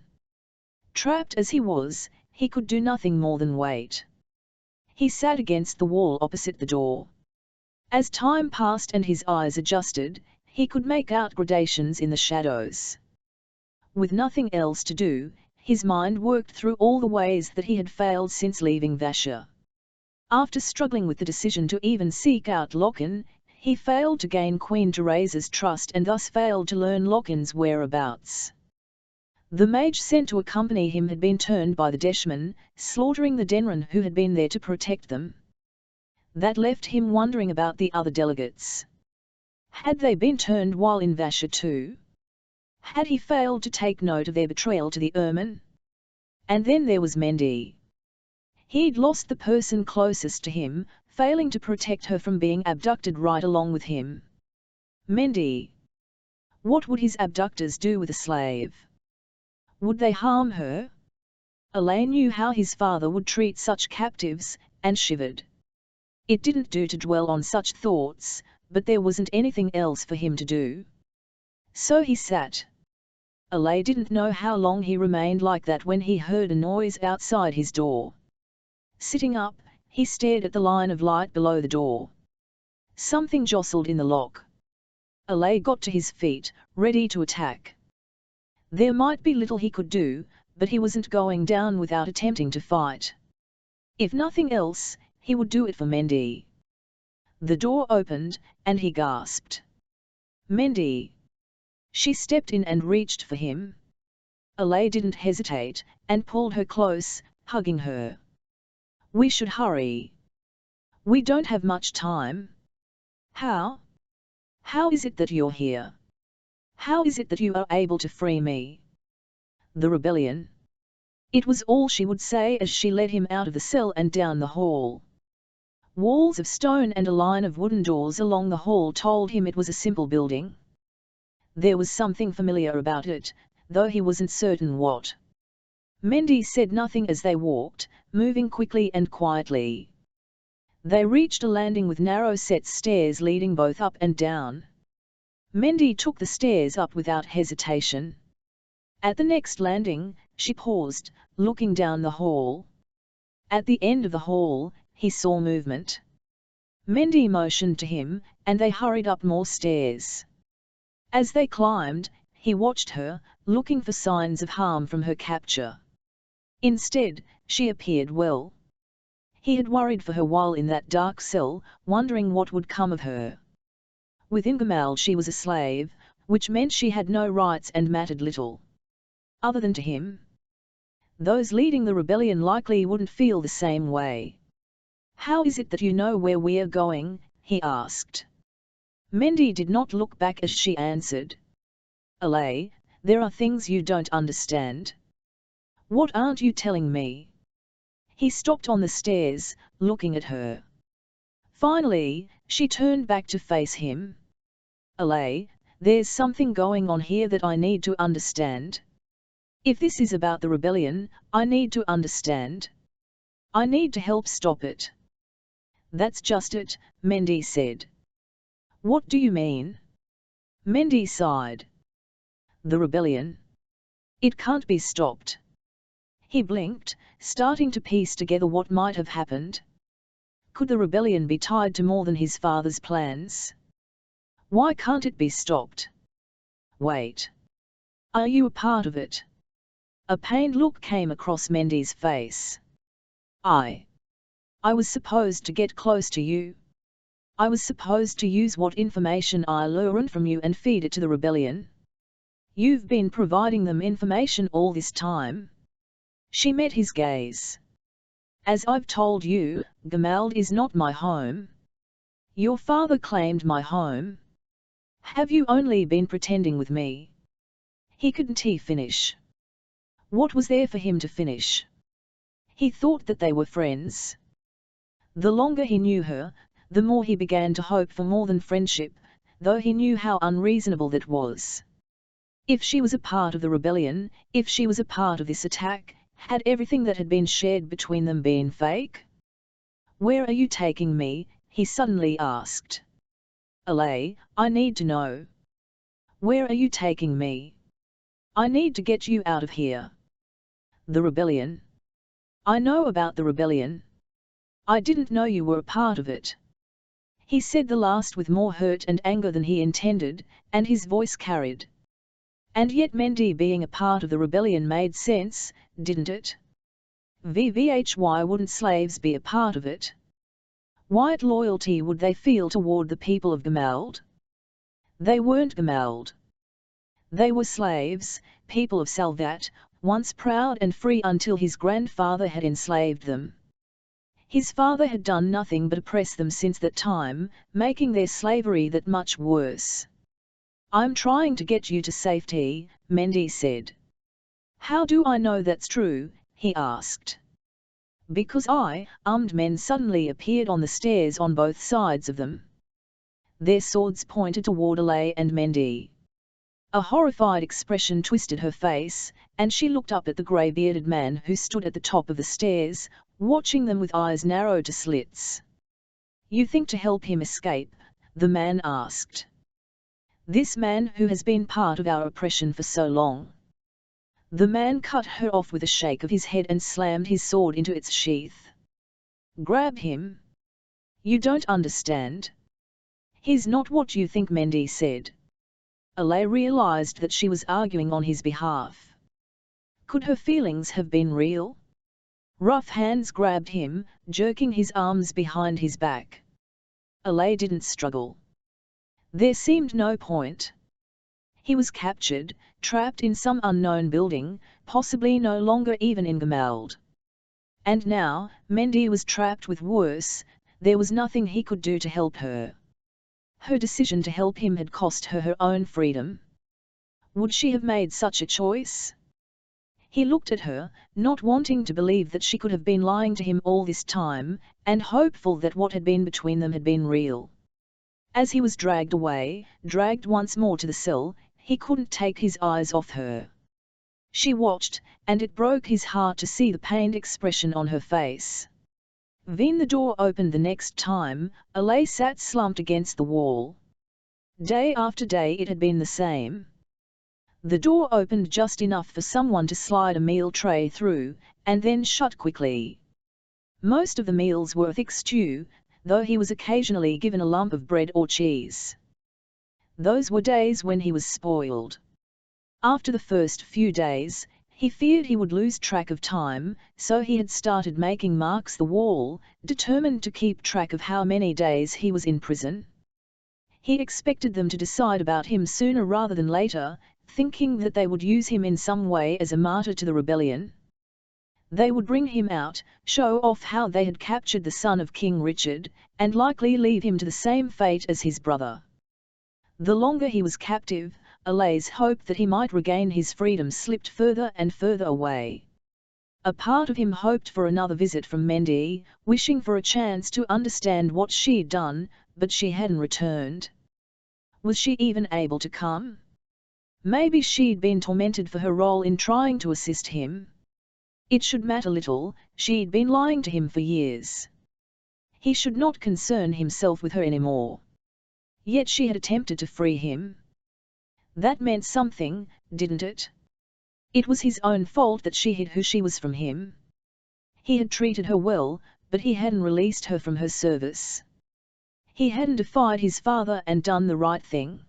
Trapped as he was, he could do nothing more than wait. He sat against the wall opposite the door. As time passed and his eyes adjusted, he could make out gradations in the shadows. With nothing else to do, his mind worked through all the ways that he had failed since leaving Vasher. After struggling with the decision to even seek out Loken, he failed to gain Queen Teresa's trust and thus failed to learn Loken's whereabouts. The mage sent to accompany him had been turned by the Deshman, slaughtering the Denren who had been there to protect them. That left him wondering about the other delegates. Had they been turned while in Vasher too? Had he failed to take note of their betrayal to the Ermine? And then there was Mendy. He'd lost the person closest to him, failing to protect her from being abducted right along with him. Mendy. What would his abductors do with a slave? Would they harm her? Alea knew how his father would treat such captives, and shivered. It didn't do to dwell on such thoughts, but there wasn't anything else for him to do. So he sat. Alea didn't know how long he remained like that when he heard a noise outside his door. Sitting up, he stared at the line of light below the door. Something jostled in the lock. Alea got to his feet, ready to attack. There might be little he could do, but he wasn't going down without attempting to fight. If nothing else, he would do it for Mendy. The door opened, and he gasped. Mendy! She stepped in and reached for him. Alea didn't hesitate, and pulled her close, hugging her. We should hurry. We don't have much time. How? How is it that you're here? How is it that you are able to free me? The rebellion. It was all she would say as she led him out of the cell and down the hall. Walls of stone and a line of wooden doors along the hall told him it was a simple building. There was something familiar about it, though he wasn't certain what. Mendy said nothing as they walked, moving quickly and quietly. They reached a landing with narrow set stairs leading both up and down. Mendy took the stairs up without hesitation. At the next landing, she paused, looking down the hall. At the end of the hall, he saw movement. Mendy motioned to him, and they hurried up more stairs. As they climbed, he watched her, looking for signs of harm from her capture. Instead, she appeared well. He had worried for her while in that dark cell, wondering what would come of her. Within Gamal she was a slave, which meant she had no rights and mattered little. Other than to him. Those leading the rebellion likely wouldn't feel the same way. How is it that you know where we're going? He asked. Mendy did not look back as she answered. Alea, there are things you don't understand. What aren't you telling me? He stopped on the stairs, looking at her. Finally, she turned back to face him. Alea, there's something going on here that I need to understand. If this is about the rebellion, I need to understand. I need to help stop it. That's just it, Mendy said. What do you mean? Mendy sighed. The rebellion. It can't be stopped. He blinked, starting to piece together what might have happened. Could the rebellion be tied to more than his father's plans? Why can't it be stopped? Wait. Are you a part of it? A pained look came across Mendy's face. I was supposed to get close to you. I was supposed to use what information I learned from you and feed it to the rebellion. You've been providing them information all this time. She met his gaze. As I've told you, Gamald is not my home. Your father claimed my home. Have you only been pretending with me? Couldn't he finish? What was there for him to finish? He thought that they were friends. The longer he knew her, the more he began to hope for more than friendship, though he knew how unreasonable that was. If she was a part of the rebellion, if she was a part of this attack, had everything that had been shared between them been fake? Where are you taking me? He suddenly asked. Alay, I need to know. Where are you taking me? I need to get you out of here. The rebellion. I know about the rebellion. I didn't know you were a part of it. He said the last with more hurt and anger than he intended, and his voice carried. And yet Mendy being a part of the rebellion made sense, didn't it? Why wouldn't slaves be a part of it? What loyalty would they feel toward the people of Gamald? They weren't Gamald. They were slaves, people of Salvat, once proud and free until his grandfather had enslaved them. His father had done nothing but oppress them since that time, making their slavery that much worse. I'm trying to get you to safety, Mendy said. How do I know that's true? He asked. Because armed men suddenly appeared on the stairs on both sides of them. Their swords pointed toward Alay and Mendy. A horrified expression twisted her face, and she looked up at the grey-bearded man who stood at the top of the stairs, watching them with eyes narrowed to slits. You think to help him escape? The man asked. This man who has been part of our oppression for so long. The man cut her off with a shake of his head and slammed his sword into its sheath. Grab him. You don't understand. He's not what you think, Mendy said. Alay realized that she was arguing on his behalf. Could her feelings have been real? Rough hands grabbed him, jerking his arms behind his back. Alay didn't struggle. There seemed no point. He was captured, trapped in some unknown building, possibly no longer even in Gamald. And now, Mendy was trapped with worse, there was nothing he could do to help her. Her decision to help him had cost her her own freedom. Would she have made such a choice? He looked at her, not wanting to believe that she could have been lying to him all this time, and hopeful that what had been between them had been real. As he was dragged away, dragged once more to the cell, he couldn't take his eyes off her. She watched, and it broke his heart to see the pained expression on her face. When the door opened the next time, Alay sat slumped against the wall. Day after day it had been the same. The door opened just enough for someone to slide a meal tray through, and then shut quickly. Most of the meals were thick stew, though he was occasionally given a lump of bread or cheese. Those were days when he was spoiled. After the first few days, he feared he would lose track of time, so he had started making marks the wall, determined to keep track of how many days he was in prison. He expected them to decide about him sooner rather than later, thinking that they would use him in some way as a martyr to the rebellion. They would bring him out, show off how they had captured the son of King Richard, and likely leave him to the same fate as his brother. The longer he was captive, Alay's hope that he might regain his freedom slipped further and further away. A part of him hoped for another visit from Mendy, wishing for a chance to understand what she'd done, but she hadn't returned. Was she even able to come? Maybe she'd been tormented for her role in trying to assist him. It should matter little, she'd been lying to him for years. He should not concern himself with her anymore. Yet she had attempted to free him. That meant something, didn't it? It was his own fault that she hid who she was from him. He had treated her well, but he hadn't released her from her service. He hadn't defied his father and done the right thing.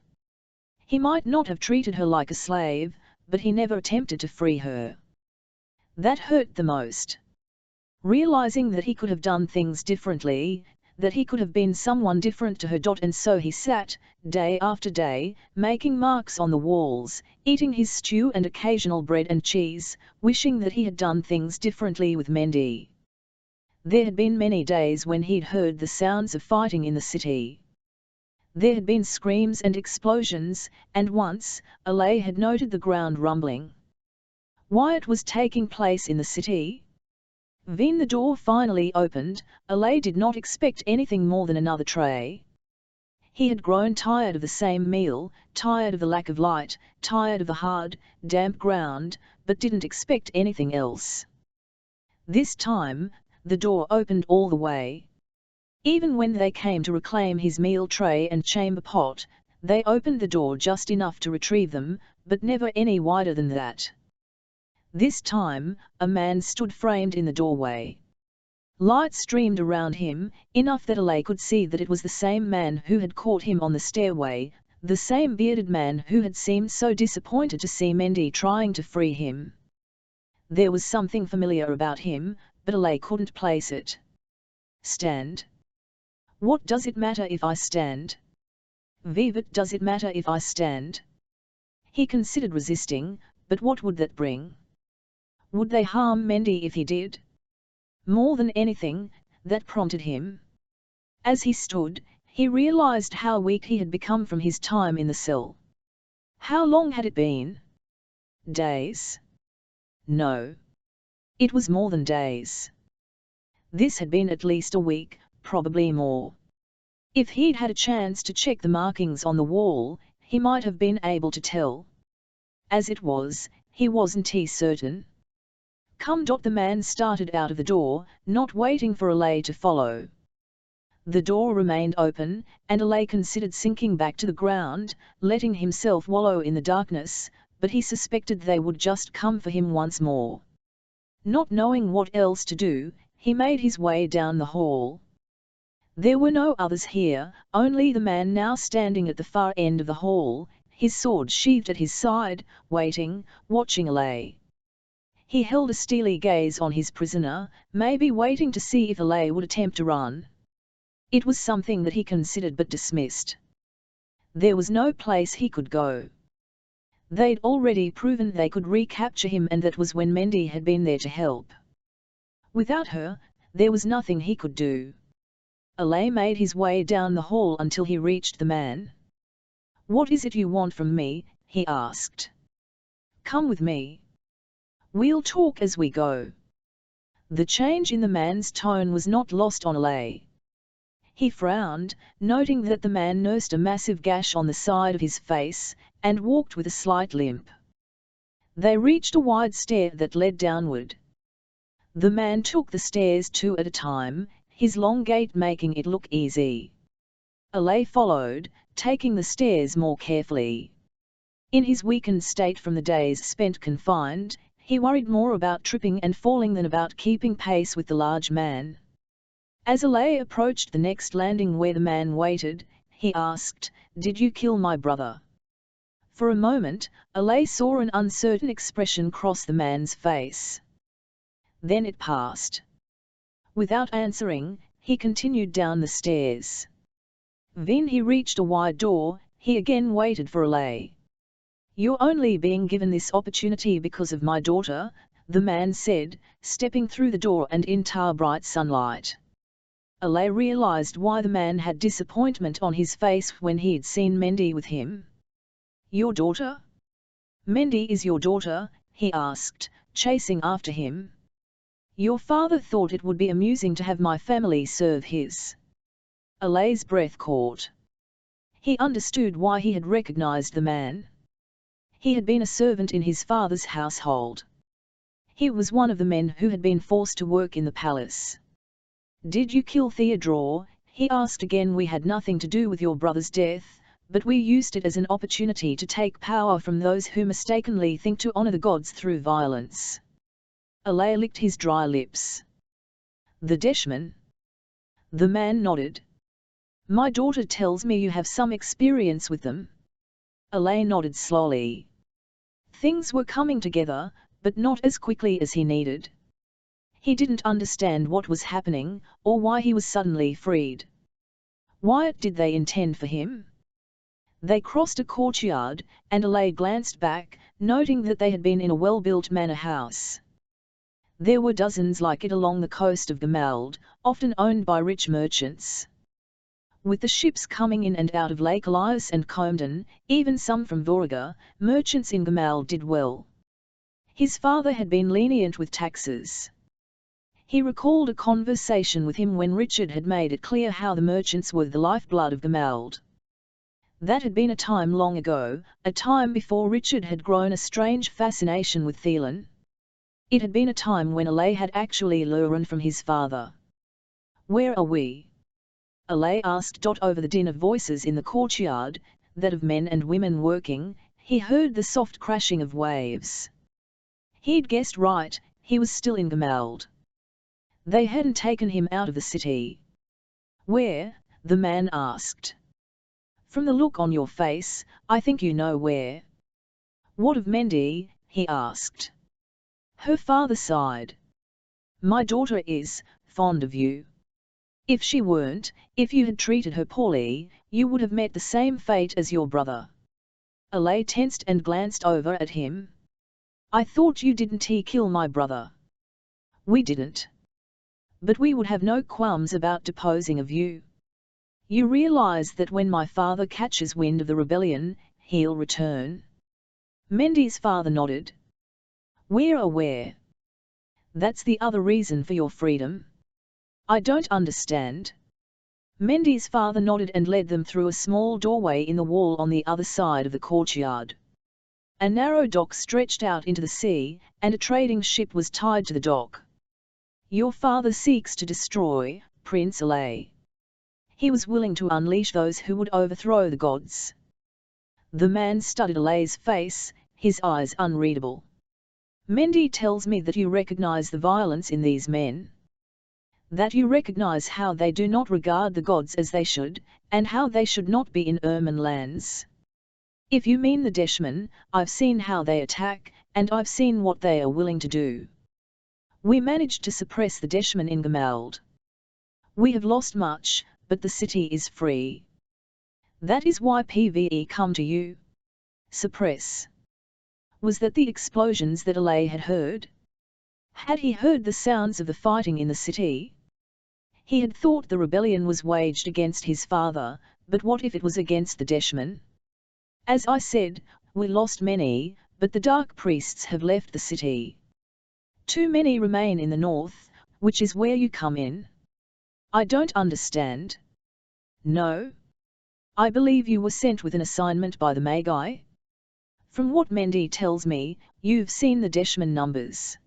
He might not have treated her like a slave, but he never attempted to free her. That hurt the most. Realizing that he could have done things differently, that he could have been someone different to her. And so he sat, day after day, making marks on the walls, eating his stew and occasional bread and cheese, wishing that he had done things differently with Mendy. There had been many days when he'd heard the sounds of fighting in the city. There had been screams and explosions, and once, Alay had noted the ground rumbling. Why it was taking place in the city? When the door finally opened, Alay did not expect anything more than another tray. He had grown tired of the same meal, tired of the lack of light, tired of the hard, damp ground, but didn't expect anything else. This time, the door opened all the way. Even when they came to reclaim his meal tray and chamber pot, they opened the door just enough to retrieve them, but never any wider than that. This time, a man stood framed in the doorway. Light streamed around him, enough that Alay could see that it was the same man who had caught him on the stairway, the same bearded man who had seemed so disappointed to see Mendy trying to free him. There was something familiar about him, but Alay couldn't place it. Stand. What does it matter if I stand? What does it matter if I stand? He considered resisting, but what would that bring? Would they harm Mendy if he did? More than anything, that prompted him. As he stood, he realized how weak he had become from his time in the cell. How long had it been? Days? No. It was more than days. This had been at least a week, probably more. If he'd had a chance to check the markings on the wall, he might have been able to tell. As it was, he wasn't certain. Come. The man started out of the door, not waiting for Alay to follow. The door remained open, and Alay considered sinking back to the ground, letting himself wallow in the darkness, but he suspected they would just come for him once more. Not knowing what else to do, he made his way down the hall. There were no others here, only the man now standing at the far end of the hall, his sword sheathed at his side, waiting, watching Alay. He held a steely gaze on his prisoner, maybe waiting to see if Alay would attempt to run. It was something that he considered but dismissed. There was no place he could go. They'd already proven they could recapture him, and that was when Mendy had been there to help. Without her, there was nothing he could do. Alay made his way down the hall until he reached the man. "What is it you want from me?" he asked. "Come with me. We'll talk as we go." The change in the man's tone was not lost on Alay. He frowned, noting that the man nursed a massive gash on the side of his face, and walked with a slight limp. They reached a wide stair that led downward. The man took the stairs 2 at a time, his long gait making it look easy. Alay followed, taking the stairs more carefully. In his weakened state from the days spent confined, he worried more about tripping and falling than about keeping pace with the large man. As Alay approached the next landing where the man waited, he asked, "Did you kill my brother?" For a moment, Alay saw an uncertain expression cross the man's face. Then it passed. Without answering, he continued down the stairs. When he reached a wide door, he again waited for Alay. "You're only being given this opportunity because of my daughter," the man said, stepping through the door and into bright sunlight. Alay realized why the man had disappointment on his face when he'd seen Mendy with him. "Your daughter? Mendy is your daughter?" he asked, chasing after him. "Your father thought it would be amusing to have my family serve his." Alay's breath caught. He understood why he had recognized the man. He had been a servant in his father's household. He was one of the men who had been forced to work in the palace. "Did you kill Theodore?" he asked again. "We had nothing to do with your brother's death, but we used it as an opportunity to take power from those who mistakenly think to honor the gods through violence." Alay licked his dry lips. "The Deshman?" The man nodded. "My daughter tells me you have some experience with them." Alay nodded slowly. Things were coming together, but not as quickly as he needed. He didn't understand what was happening, or why he was suddenly freed. What did they intend for him? They crossed a courtyard, and Alay glanced back, noting that they had been in a well-built manor house. There were dozens like it along the coast of Gamald, often owned by rich merchants. With the ships coming in and out of Lake Elias and Comden, even some from Voraga, merchants in Gamald did well. His father had been lenient with taxes. He recalled a conversation with him when Richard had made it clear how the merchants were the lifeblood of Gamald. That had been a time long ago, a time before Richard had grown a strange fascination with Thelan. It had been a time when Alay had actually learned from his father. "Where are we?" Alay asked. Over the din of voices in the courtyard, that of men and women working, he heard the soft crashing of waves. He'd guessed right, he was still in Gamald. They hadn't taken him out of the city. "Where?" the man asked. "From the look on your face, I think you know where." "What of Mendy?" he asked. Her father sighed. "My daughter is fond of you. If she weren't, if you had treated her poorly, you would have met the same fate as your brother." Alay tensed and glanced over at him. "I thought you didn't kill my brother." "We didn't. But we would have no qualms about deposing of you. You realize that when my father catches wind of the rebellion, he'll return?" Mendy's father nodded. "We're aware. That's the other reason for your freedom?" "I don't understand." Mendy's father nodded and led them through a small doorway in the wall on the other side of the courtyard. A narrow dock stretched out into the sea, and a trading ship was tied to the dock. "Your father seeks to destroy Prince Alay. He was willing to unleash those who would overthrow the gods." The man studied Alay's face, his eyes unreadable. "Mendy tells me that you recognize the violence in these men. That you recognize how they do not regard the gods as they should, and how they should not be in Ermin lands. If you mean the Deshmen, I've seen how they attack, and I've seen what they are willing to do. We managed to suppress the Deshmen in Gamald. We have lost much, but the city is free. That is why PvE come to you." Suppress. Was that the explosions that Alay had heard? Had he heard the sounds of the fighting in the city? He had thought the rebellion was waged against his father, but what if it was against the Deshmen? "As I said, we lost many, but the Dark Priests have left the city. Too many remain in the north, which is where you come in." "I don't understand." "No? I believe you were sent with an assignment by the Magi? From what Mendy tells me, you've seen the Deshmen numbers.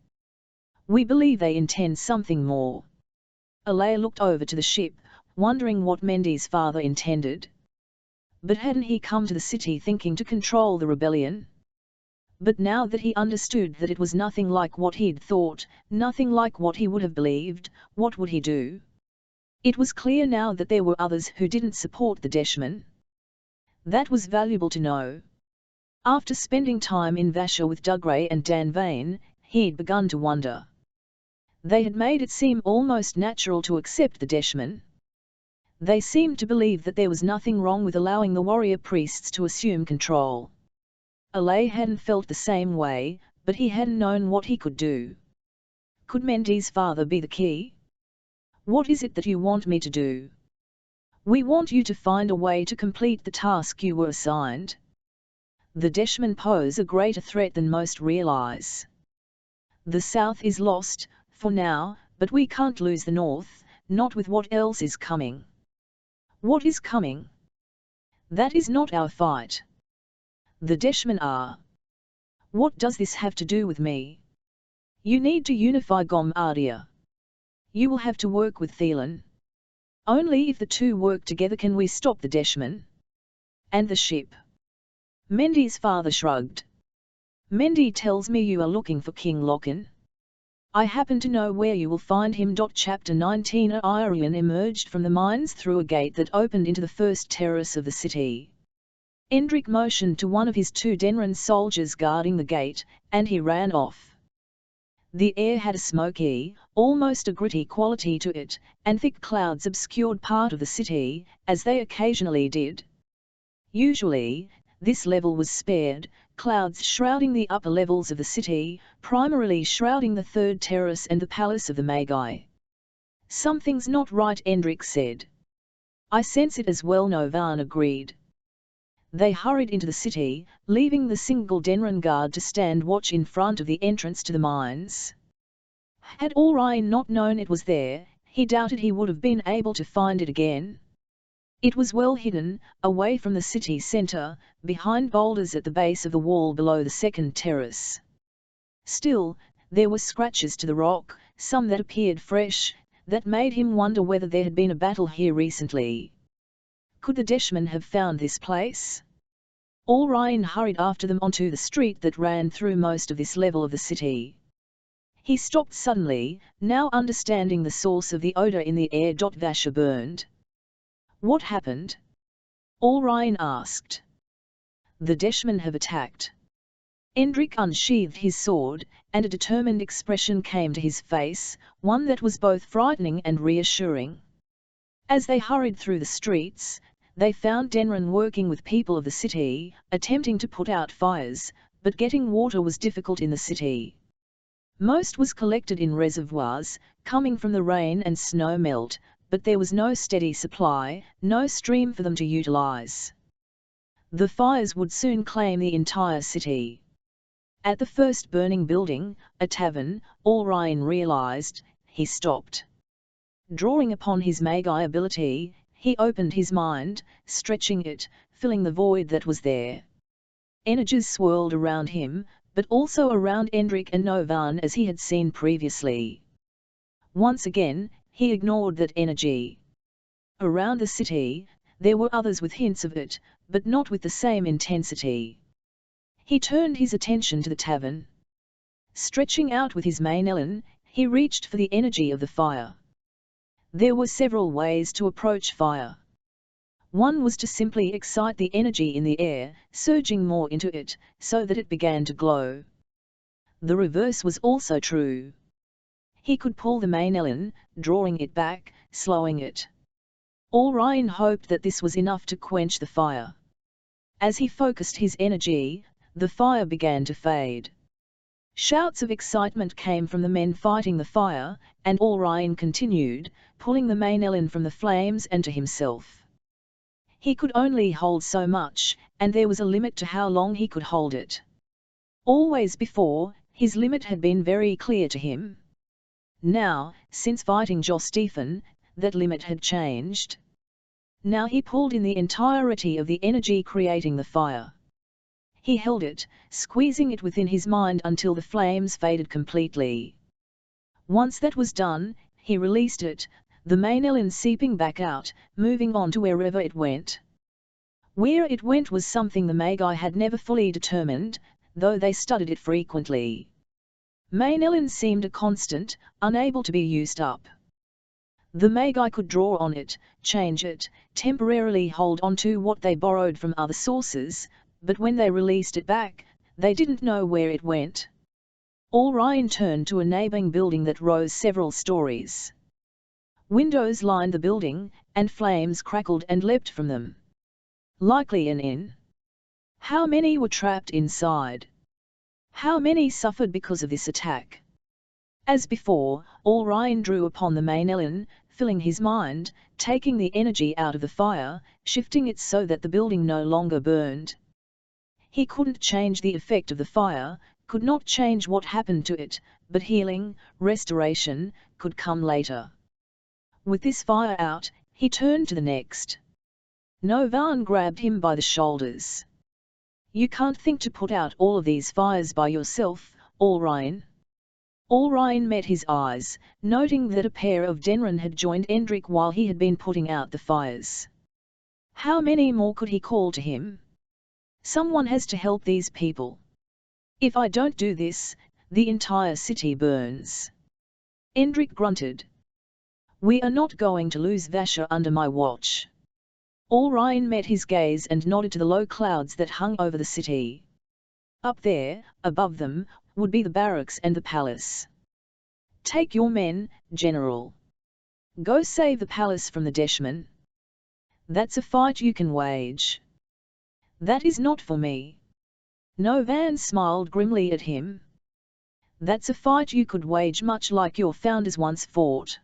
We believe they intend something more." Alay looked over to the ship, wondering what Mendy's father intended. But hadn't he come to the city thinking to control the rebellion? But now that he understood that it was nothing like what he'd thought, nothing like what he would have believed, what would he do? It was clear now that there were others who didn't support the Deshmen. That was valuable to know. After spending time in Vasher with Dugray and Dan Vane, he'd begun to wonder. They had made it seem almost natural to accept the Deshmen. They seemed to believe that there was nothing wrong with allowing the warrior priests to assume control. Alay hadn't felt the same way, but he hadn't known what he could do. Could Mendy's father be the key? "What is it that you want me to do?" "We want you to find a way to complete the task you were assigned. The Deshmen pose a greater threat than most realize. The south is lost, for now, but we can't lose the north, not with what else is coming." "What is coming?" "That is not our fight. The Deshmen are." "What does this have to do with me?" "You need to unify Gomardia. You will have to work with Thelan. Only if the two work together can we stop the Deshmen." "And the ship?" Mendy's father shrugged. "Mendy tells me you are looking for King Loken. I happen to know where you will find him." Chapter 19 Irian emerged from the mines through a gate that opened into the first terrace of the city. Endrik motioned to one of his 2 Denren soldiers guarding the gate, and he ran off. The air had a smoky, almost a gritty quality to it, and thick clouds obscured part of the city, as they occasionally did. Usually, this level was spared, clouds shrouding the upper levels of the city, primarily shrouding the 3rd terrace and the palace of the Magi. "Something's not right," Endrik said. "I sense it as well," Novan agreed. They hurried into the city, leaving the single Denren guard to stand watch in front of the entrance to the mines. Had Orion not known it was there, he doubted he would have been able to find it again. It was well hidden, away from the city centre, behind boulders at the base of the wall below the 2nd terrace. Still, there were scratches to the rock, some that appeared fresh, that made him wonder whether there had been a battle here recently. Could the Deshman have found this place? Orion hurried after them onto the street that ran through most of this level of the city. He stopped suddenly, now understanding the source of the odour in the air. Vasher burned. "What happened?" Orion asked. "The Deshman have attacked." Endrik unsheathed his sword, and a determined expression came to his face, one that was both frightening and reassuring. As they hurried through the streets, they found Denren working with people of the city, attempting to put out fires, but getting water was difficult in the city. Most was collected in reservoirs, coming from the rain and snow melt, but there was no steady supply, no stream for them to utilize. The fires would soon claim the entire city. At the first burning building, a tavern, Orion realized. He stopped. Drawing upon his Magi ability, he opened his mind, stretching it, filling the void that was there. Energies swirled around him, but also around Endrik and Novan as he had seen previously. Once again, he ignored that energy. Around the city, there were others with hints of it, but not with the same intensity. He turned his attention to the tavern. Stretching out with his Mainellen, he reached for the energy of the fire. There were several ways to approach fire. One was to simply excite the energy in the air, surging more into it, so that it began to glow. The reverse was also true. He could pull the Mainellen, drawing it back, slowing it. Orion hoped that this was enough to quench the fire. As he focused his energy, the fire began to fade. Shouts of excitement came from the men fighting the fire, and Orion continued, pulling the Mainellen from the flames and to himself. He could only hold so much, and there was a limit to how long he could hold it. Always before, his limit had been very clear to him. Now, since fighting Stephen, that limit had changed. Now he pulled in the entirety of the energy creating the fire. He held it, squeezing it within his mind until the flames faded completely. Once that was done, he released it, the Mainellen seeping back out, moving on to wherever it went. Where it went was something the Magi had never fully determined, though they studied it frequently. Mainellen seemed a constant, unable to be used up. The Magi could draw on it, change it, temporarily hold on to what they borrowed from other sources, but when they released it back, they didn't know where it went. Orion turned to a neighboring building that rose several stories. Windows lined the building, and flames crackled and leapt from them. Likely an inn. How many were trapped inside? How many suffered because of this attack? As before, Orion drew upon the Mainellen, filling his mind, taking the energy out of the fire, shifting it so that the building no longer burned. He couldn't change the effect of the fire, could not change what happened to it, but healing, restoration, could come later. With this fire out, he turned to the next. Novan grabbed him by the shoulders. "You can't think to put out all of these fires by yourself, Orion." Orion met his eyes, noting that a pair of Denren had joined Endrik while he had been putting out the fires. How many more could he call to him? Someone has to help these people. If I don't do this, the entire city burns. Endrik grunted. "We are not going to lose Vasher under my watch." Orion met his gaze and nodded to the low clouds that hung over the city. Up there, above them, would be the barracks and the palace. Take your men, General. Go save the palace from the Dashmen. That's a fight you can wage. That is not for me. Novan smiled grimly at him. That's a fight you could wage much like your founders once fought.